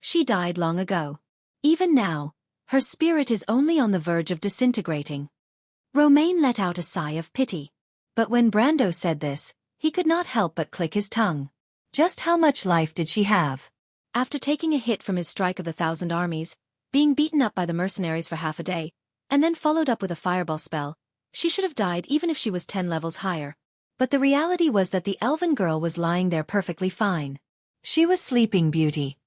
Speaker 1: She died long ago. Even now, her spirit is only on the verge of disintegrating. Romain let out a sigh of pity. But when Brando said this, he could not help but click his tongue. Just how much life did she have? After taking a hit from his strike of the 1,000 armies, being beaten up by the mercenaries for half a day, and then followed up with a fireball spell, she should have died even if she was 10 levels higher. But the reality was that the elven girl was lying there perfectly fine. She was Sleeping Beauty.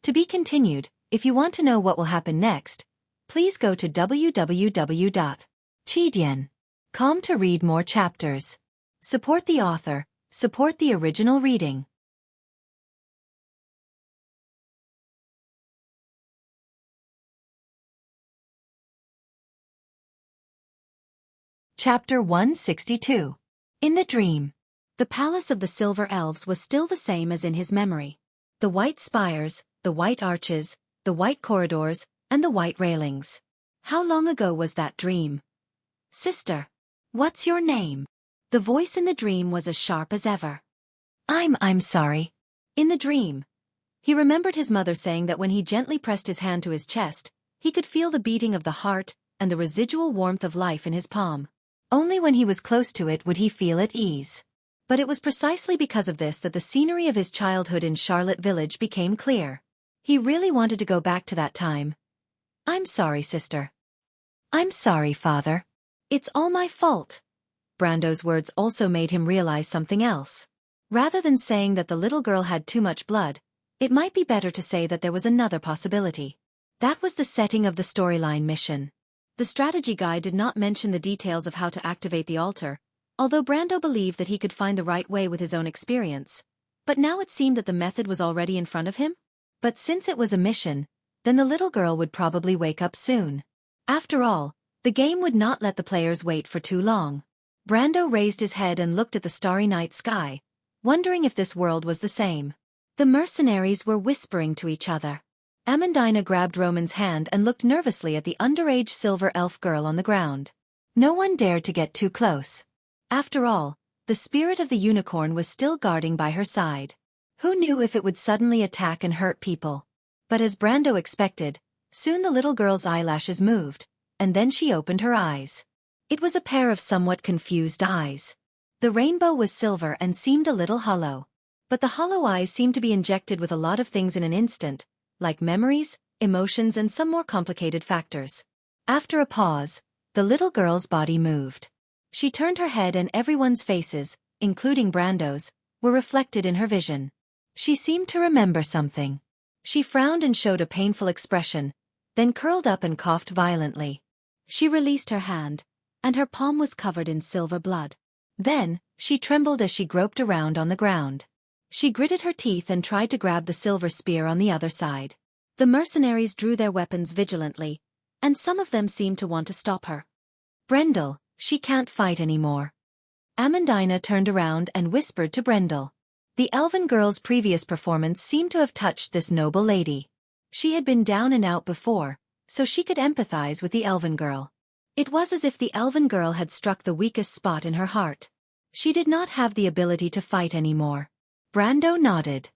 Speaker 1: To be continued. If you want to know what will happen next, please go to www.chidian.com to read more chapters. Support the author, support the original reading. Chapter 162. In the Dream. The palace of the Silver Elves was still the same as in his memory. The white spires, the white arches, the white corridors, and the white railings. How long ago was that dream? "Sister, what's your name?" The voice in the dream was as sharp as ever. I'm sorry." In the dream, he remembered his mother saying that when he gently pressed his hand to his chest, he could feel the beating of the heart and the residual warmth of life in his palm. Only when he was close to it would he feel at ease. But it was precisely because of this that the scenery of his childhood in Charlotte Village became clear. He really wanted to go back to that time. "I'm sorry, sister." "I'm sorry, father. It's all my fault." Brando's words also made him realize something else. Rather than saying that the little girl had too much blood, it might be better to say that there was another possibility. That was the setting of the storyline mission. The strategy guide did not mention the details of how to activate the altar, although Brando believed that he could find the right way with his own experience. But now it seemed that the method was already in front of him? But since it was a mission, then the little girl would probably wake up soon. After all, the game would not let the players wait for too long. Brando raised his head and looked at the starry night sky, wondering if this world was the same. The mercenaries were whispering to each other. Amandina grabbed Roman's hand and looked nervously at the underage silver elf girl on the ground. No one dared to get too close. After all, the spirit of the unicorn was still guarding by her side. Who knew if it would suddenly attack and hurt people? But as Brando expected, soon the little girl's eyelashes moved, and then she opened her eyes. It was a pair of somewhat confused eyes. The rainbow was silver and seemed a little hollow. But the hollow eyes seemed to be injected with a lot of things in an instant, like memories, emotions and some more complicated factors. After a pause, the little girl's body moved. She turned her head and everyone's faces, including Brando's, were reflected in her vision. She seemed to remember something. She frowned and showed a painful expression, then curled up and coughed violently. She released her hand, and her palm was covered in silver blood. Then, she trembled as she groped around on the ground. She gritted her teeth and tried to grab the silver spear on the other side. The mercenaries drew their weapons vigilantly, and some of them seemed to want to stop her. Brendel, she can't fight anymore. Amandina turned around and whispered to Brendel. The elven girl's previous performance seemed to have touched this noble lady. She had been down and out before, so she could empathize with the elven girl. It was as if the elven girl had struck the weakest spot in her heart. She did not have the ability to fight anymore. Brando nodded.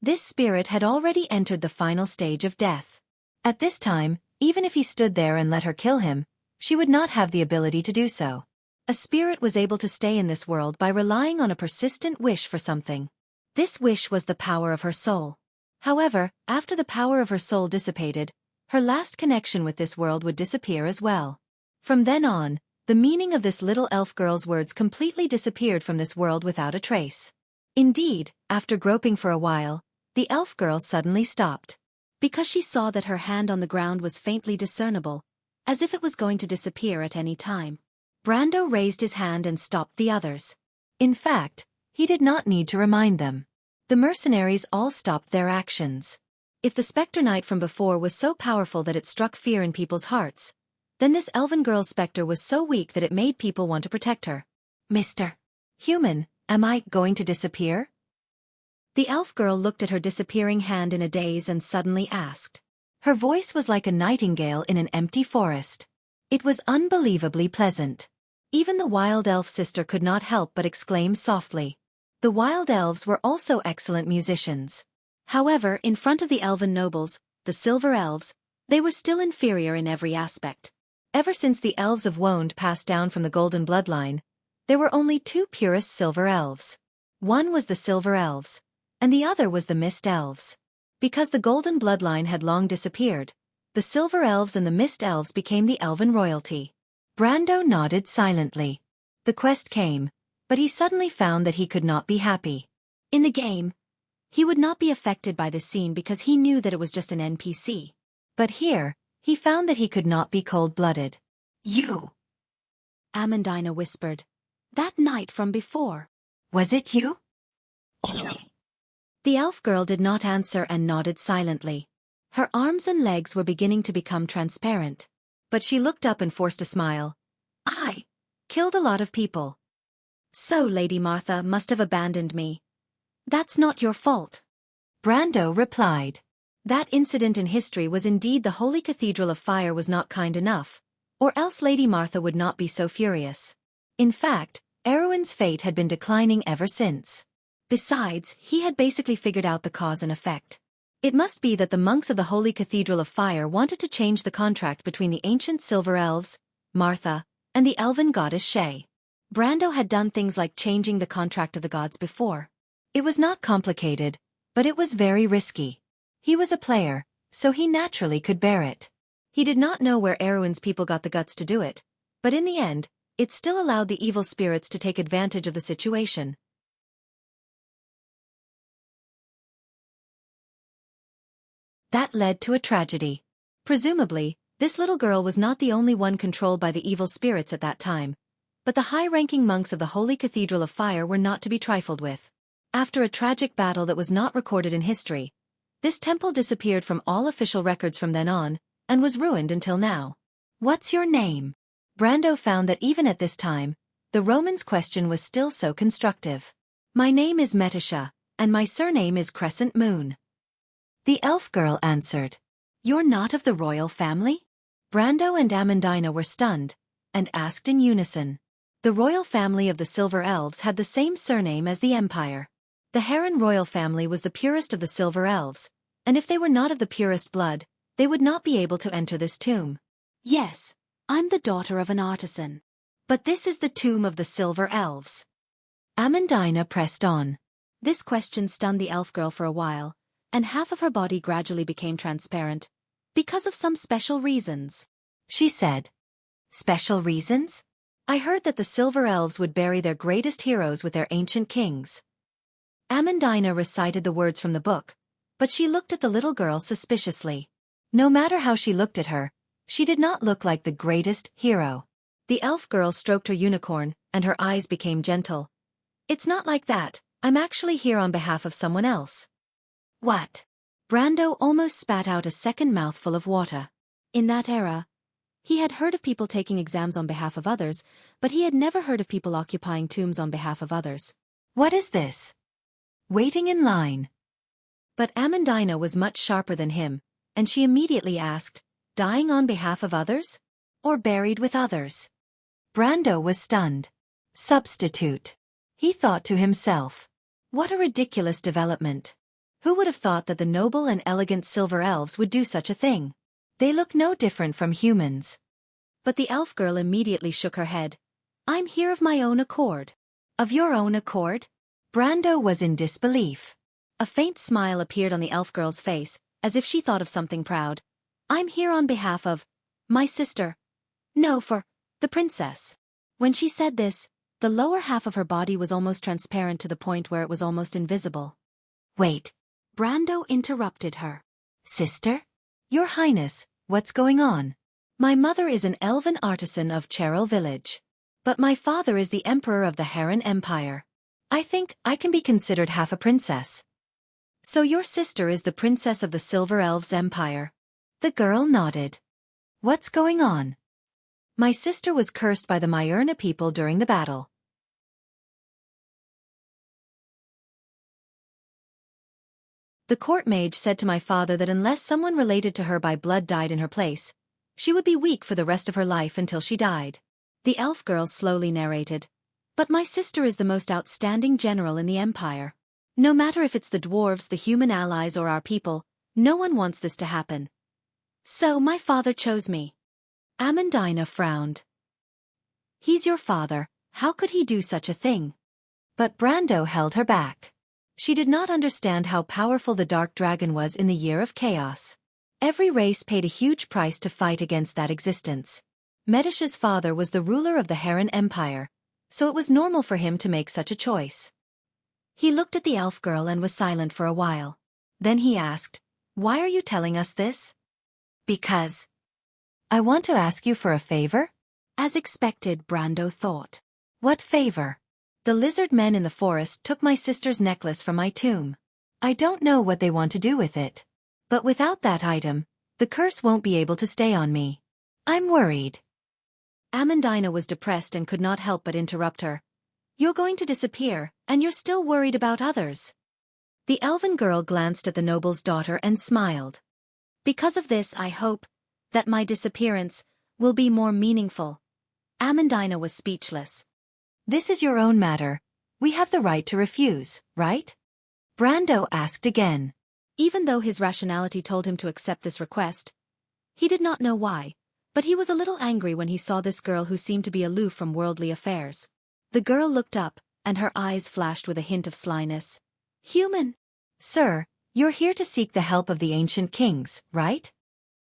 Speaker 1: This spirit had already entered the final stage of death. At this time, even if he stood there and let her kill him, she would not have the ability to do so. A spirit was able to stay in this world by relying on a persistent wish for something. This wish was the power of her soul. However, after the power of her soul dissipated, her last connection with this world would disappear as well. From then on, the meaning of this little elf girl's words completely disappeared from this world without a trace. Indeed, after groping for a while, the elf girl suddenly stopped. Because she saw that her hand on the ground was faintly discernible, as if it was going to disappear at any time. Brando raised his hand and stopped the others. In fact, he did not need to remind them. The mercenaries all stopped their actions. If the Spectre Knight from before was so powerful that it struck fear in people's hearts, then this elven girl's spectre was so weak that it made people want to protect her. Mr. Human, am I going to disappear? The elf girl looked at her disappearing hand in a daze and suddenly asked. Her voice was like a nightingale in an empty forest. It was unbelievably pleasant. Even the wild elf sister could not help but exclaim softly. The wild elves were also excellent musicians. However, in front of the elven nobles, the silver elves, they were still inferior in every aspect. Ever since the elves of Wonde passed down from the golden bloodline, there were only two purest silver elves. One was the silver elves, and the other was the mist elves. Because the golden bloodline had long disappeared, the silver elves and the mist elves became the elven royalty. Brando nodded silently. The quest came, but he suddenly found that he could not be happy. In the game, he would not be affected by this scene because he knew that it was just an NPC. But here, he found that he could not be cold-blooded. You! Amandina whispered. That knight from before. Was it you? The elf girl did not answer and nodded silently. Her arms and legs were beginning to become transparent. But she looked up and forced a smile. I killed a lot of people. So Lady Martha must have abandoned me. That's not your fault. Brando replied. That incident in history was indeed the Holy Cathedral of Fire was not kind enough, or else Lady Martha would not be so furious. In fact, Erwin's fate had been declining ever since. Besides, he had basically figured out the cause and effect. It must be that the monks of the Holy Cathedral of Fire wanted to change the contract between the ancient silver elves, Martha, and the elven goddess Shay. Brando had done things like changing the contract of the gods before. It was not complicated, but it was very risky. He was a player, so he naturally could bear it. He did not know where Erwin's people got the guts to do it, but in the end, it still allowed the evil spirits to take advantage of the situation. That led to a tragedy. Presumably, this little girl was not the only one controlled by the evil spirits at that time, but the high-ranking monks of the Holy Cathedral of Fire were not to be trifled with. After a tragic battle that was not recorded in history, this temple disappeared from all official records from then on, and was ruined until now. What's your name? Brando found that even at this time, the Romans' question was still so constructive. My name is Metasha, and my surname is Crescent Moon. The elf girl answered. You're not of the royal family? Brando and Amandina were stunned, and asked in unison. The royal family of the Silver Elves had the same surname as the Empire. The Heron royal family was the purest of the Silver Elves, and if they were not of the purest blood, they would not be able to enter this tomb. Yes, I'm the daughter of an artisan. But this is the tomb of the Silver Elves. Amandina pressed on. This question stunned the elf girl for a while, and half of her body gradually became transparent, because of some special reasons. She said, "Special reasons? I heard that the Silver Elves would bury their greatest heroes with their ancient kings." Amandina recited the words from the book, but she looked at the little girl suspiciously. No matter how she looked at her, she did not look like the greatest hero. The elf girl stroked her unicorn, and her eyes became gentle. "It's not like that, I'm actually here on behalf of someone else." "What?" Brando almost spat out a second mouthful of water. In that era, he had heard of people taking exams on behalf of others, but he had never heard of people occupying tombs on behalf of others. "What is this?" "Waiting in line." But Amandina was much sharper than him, and she immediately asked, "Dying on behalf of others? Or buried with others?" Brando was stunned. Substitute. He thought to himself, what a ridiculous development. Who would have thought that the noble and elegant Silver Elves would do such a thing? They look no different from humans. But the elf girl immediately shook her head. "I'm here of my own accord." "Of your own accord?" Brando was in disbelief. A faint smile appeared on the elf girl's face, as if she thought of something proud. "I'm here on behalf of my sister. No, for the princess." When she said this, the lower half of her body was almost transparent to the point where it was almost invisible. "Wait." Brando interrupted her. "Sister? Your Highness, what's going on?" "My mother is an elven artisan of Cheryl village. But my father is the emperor of the Heron Empire. I think I can be considered half a princess." "So your sister is the princess of the Silver Elves Empire?" The girl nodded. "What's going on?" "My sister was cursed by the Myrna people during the battle. The court mage said to my father that unless someone related to her by blood died in her place, she would be weak for the rest of her life until she died." The elf girl slowly narrated. "But my sister is the most outstanding general in the empire. No matter if it's the dwarves, the human allies, or our people, no one wants this to happen. So my father chose me." Amandina frowned. "He's your father, how could he do such a thing?" But Brando held her back. She did not understand how powerful the Dark Dragon was in the Year of Chaos. Every race paid a huge price to fight against that existence. Medish's father was the ruler of the Heron Empire, so it was normal for him to make such a choice. He looked at the elf girl and was silent for a while. Then he asked, "Why are you telling us this?" "Because I want to ask you for a favor?" As expected, Brando thought. "What favor?" "The lizard men in the forest took my sister's necklace from my tomb. I don't know what they want to do with it. But without that item, the curse won't be able to stay on me. I'm worried." Amandina was depressed and could not help but interrupt her. "You're going to disappear, and you're still worried about others." The elven girl glanced at the noble's daughter and smiled. "Because of this, I hope that my disappearance will be more meaningful." Amandina was speechless. "This is your own matter. We have the right to refuse, right?" Brando asked again. Even though his rationality told him to accept this request, he did not know why, but he was a little angry when he saw this girl who seemed to be aloof from worldly affairs. The girl looked up, and her eyes flashed with a hint of slyness. "Human? Sir, you're here to seek the help of the ancient kings, right?"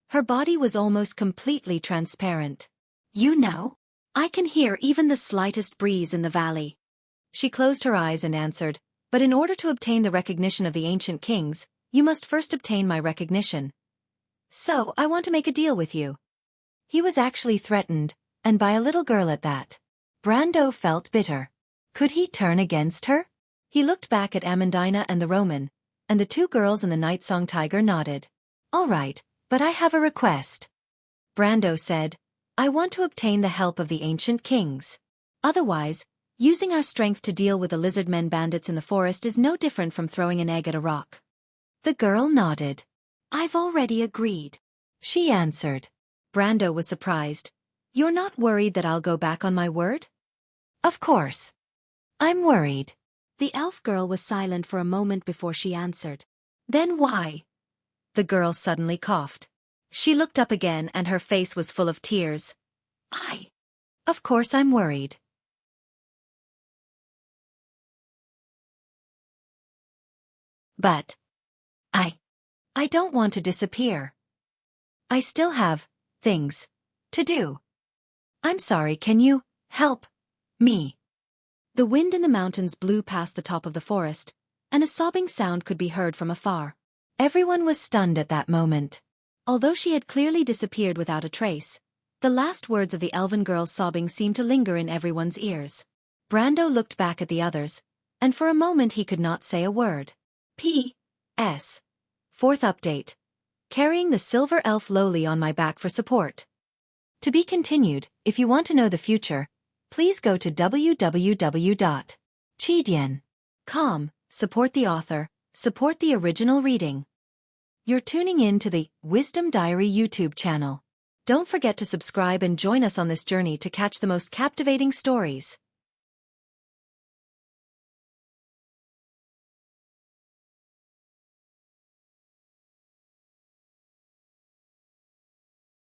Speaker 1: Her body was almost completely transparent. "You know? I can hear even the slightest breeze in the valley." She closed her eyes and answered, "But in order to obtain the recognition of the ancient kings, you must first obtain my recognition. So I want to make a deal with you." He was actually threatened, and by a little girl at that. Brando felt bitter. Could he turn against her? He looked back at Amandina and the Roman, and the two girls and the Night Song Tiger nodded. "All right, but I have a request." Brando said, "I want to obtain the help of the ancient kings. Otherwise, using our strength to deal with the lizard men bandits in the forest is no different from throwing an egg at a rock." The girl nodded. "I've already agreed," she answered. Brando was surprised. "You're not worried that I'll go back on my word?" "Of course. I'm worried." The elf girl was silent for a moment before she answered. "Then why The girl suddenly coughed. She looked up again and her face was full of tears. Of course I'm worried. But I don't want to disappear. I still have things to do. I'm sorry, can you help me? The wind in the mountains blew past the top of the forest, and a sobbing sound could be heard from afar. Everyone was stunned at that moment. Although she had clearly disappeared without a trace, the last words of the elven girl's sobbing seemed to linger in everyone's ears. Brando looked back at the others, and for a moment he could not say a word. P.S. Fourth update. Carrying the silver elf lowly on my back for support. To be continued. If you want to know the future, please go to www.chidian.com. Support the author, support the original reading. You're tuning in to the Wisdom Diary YouTube channel. Don't forget to subscribe and join us on this journey to catch the most captivating stories.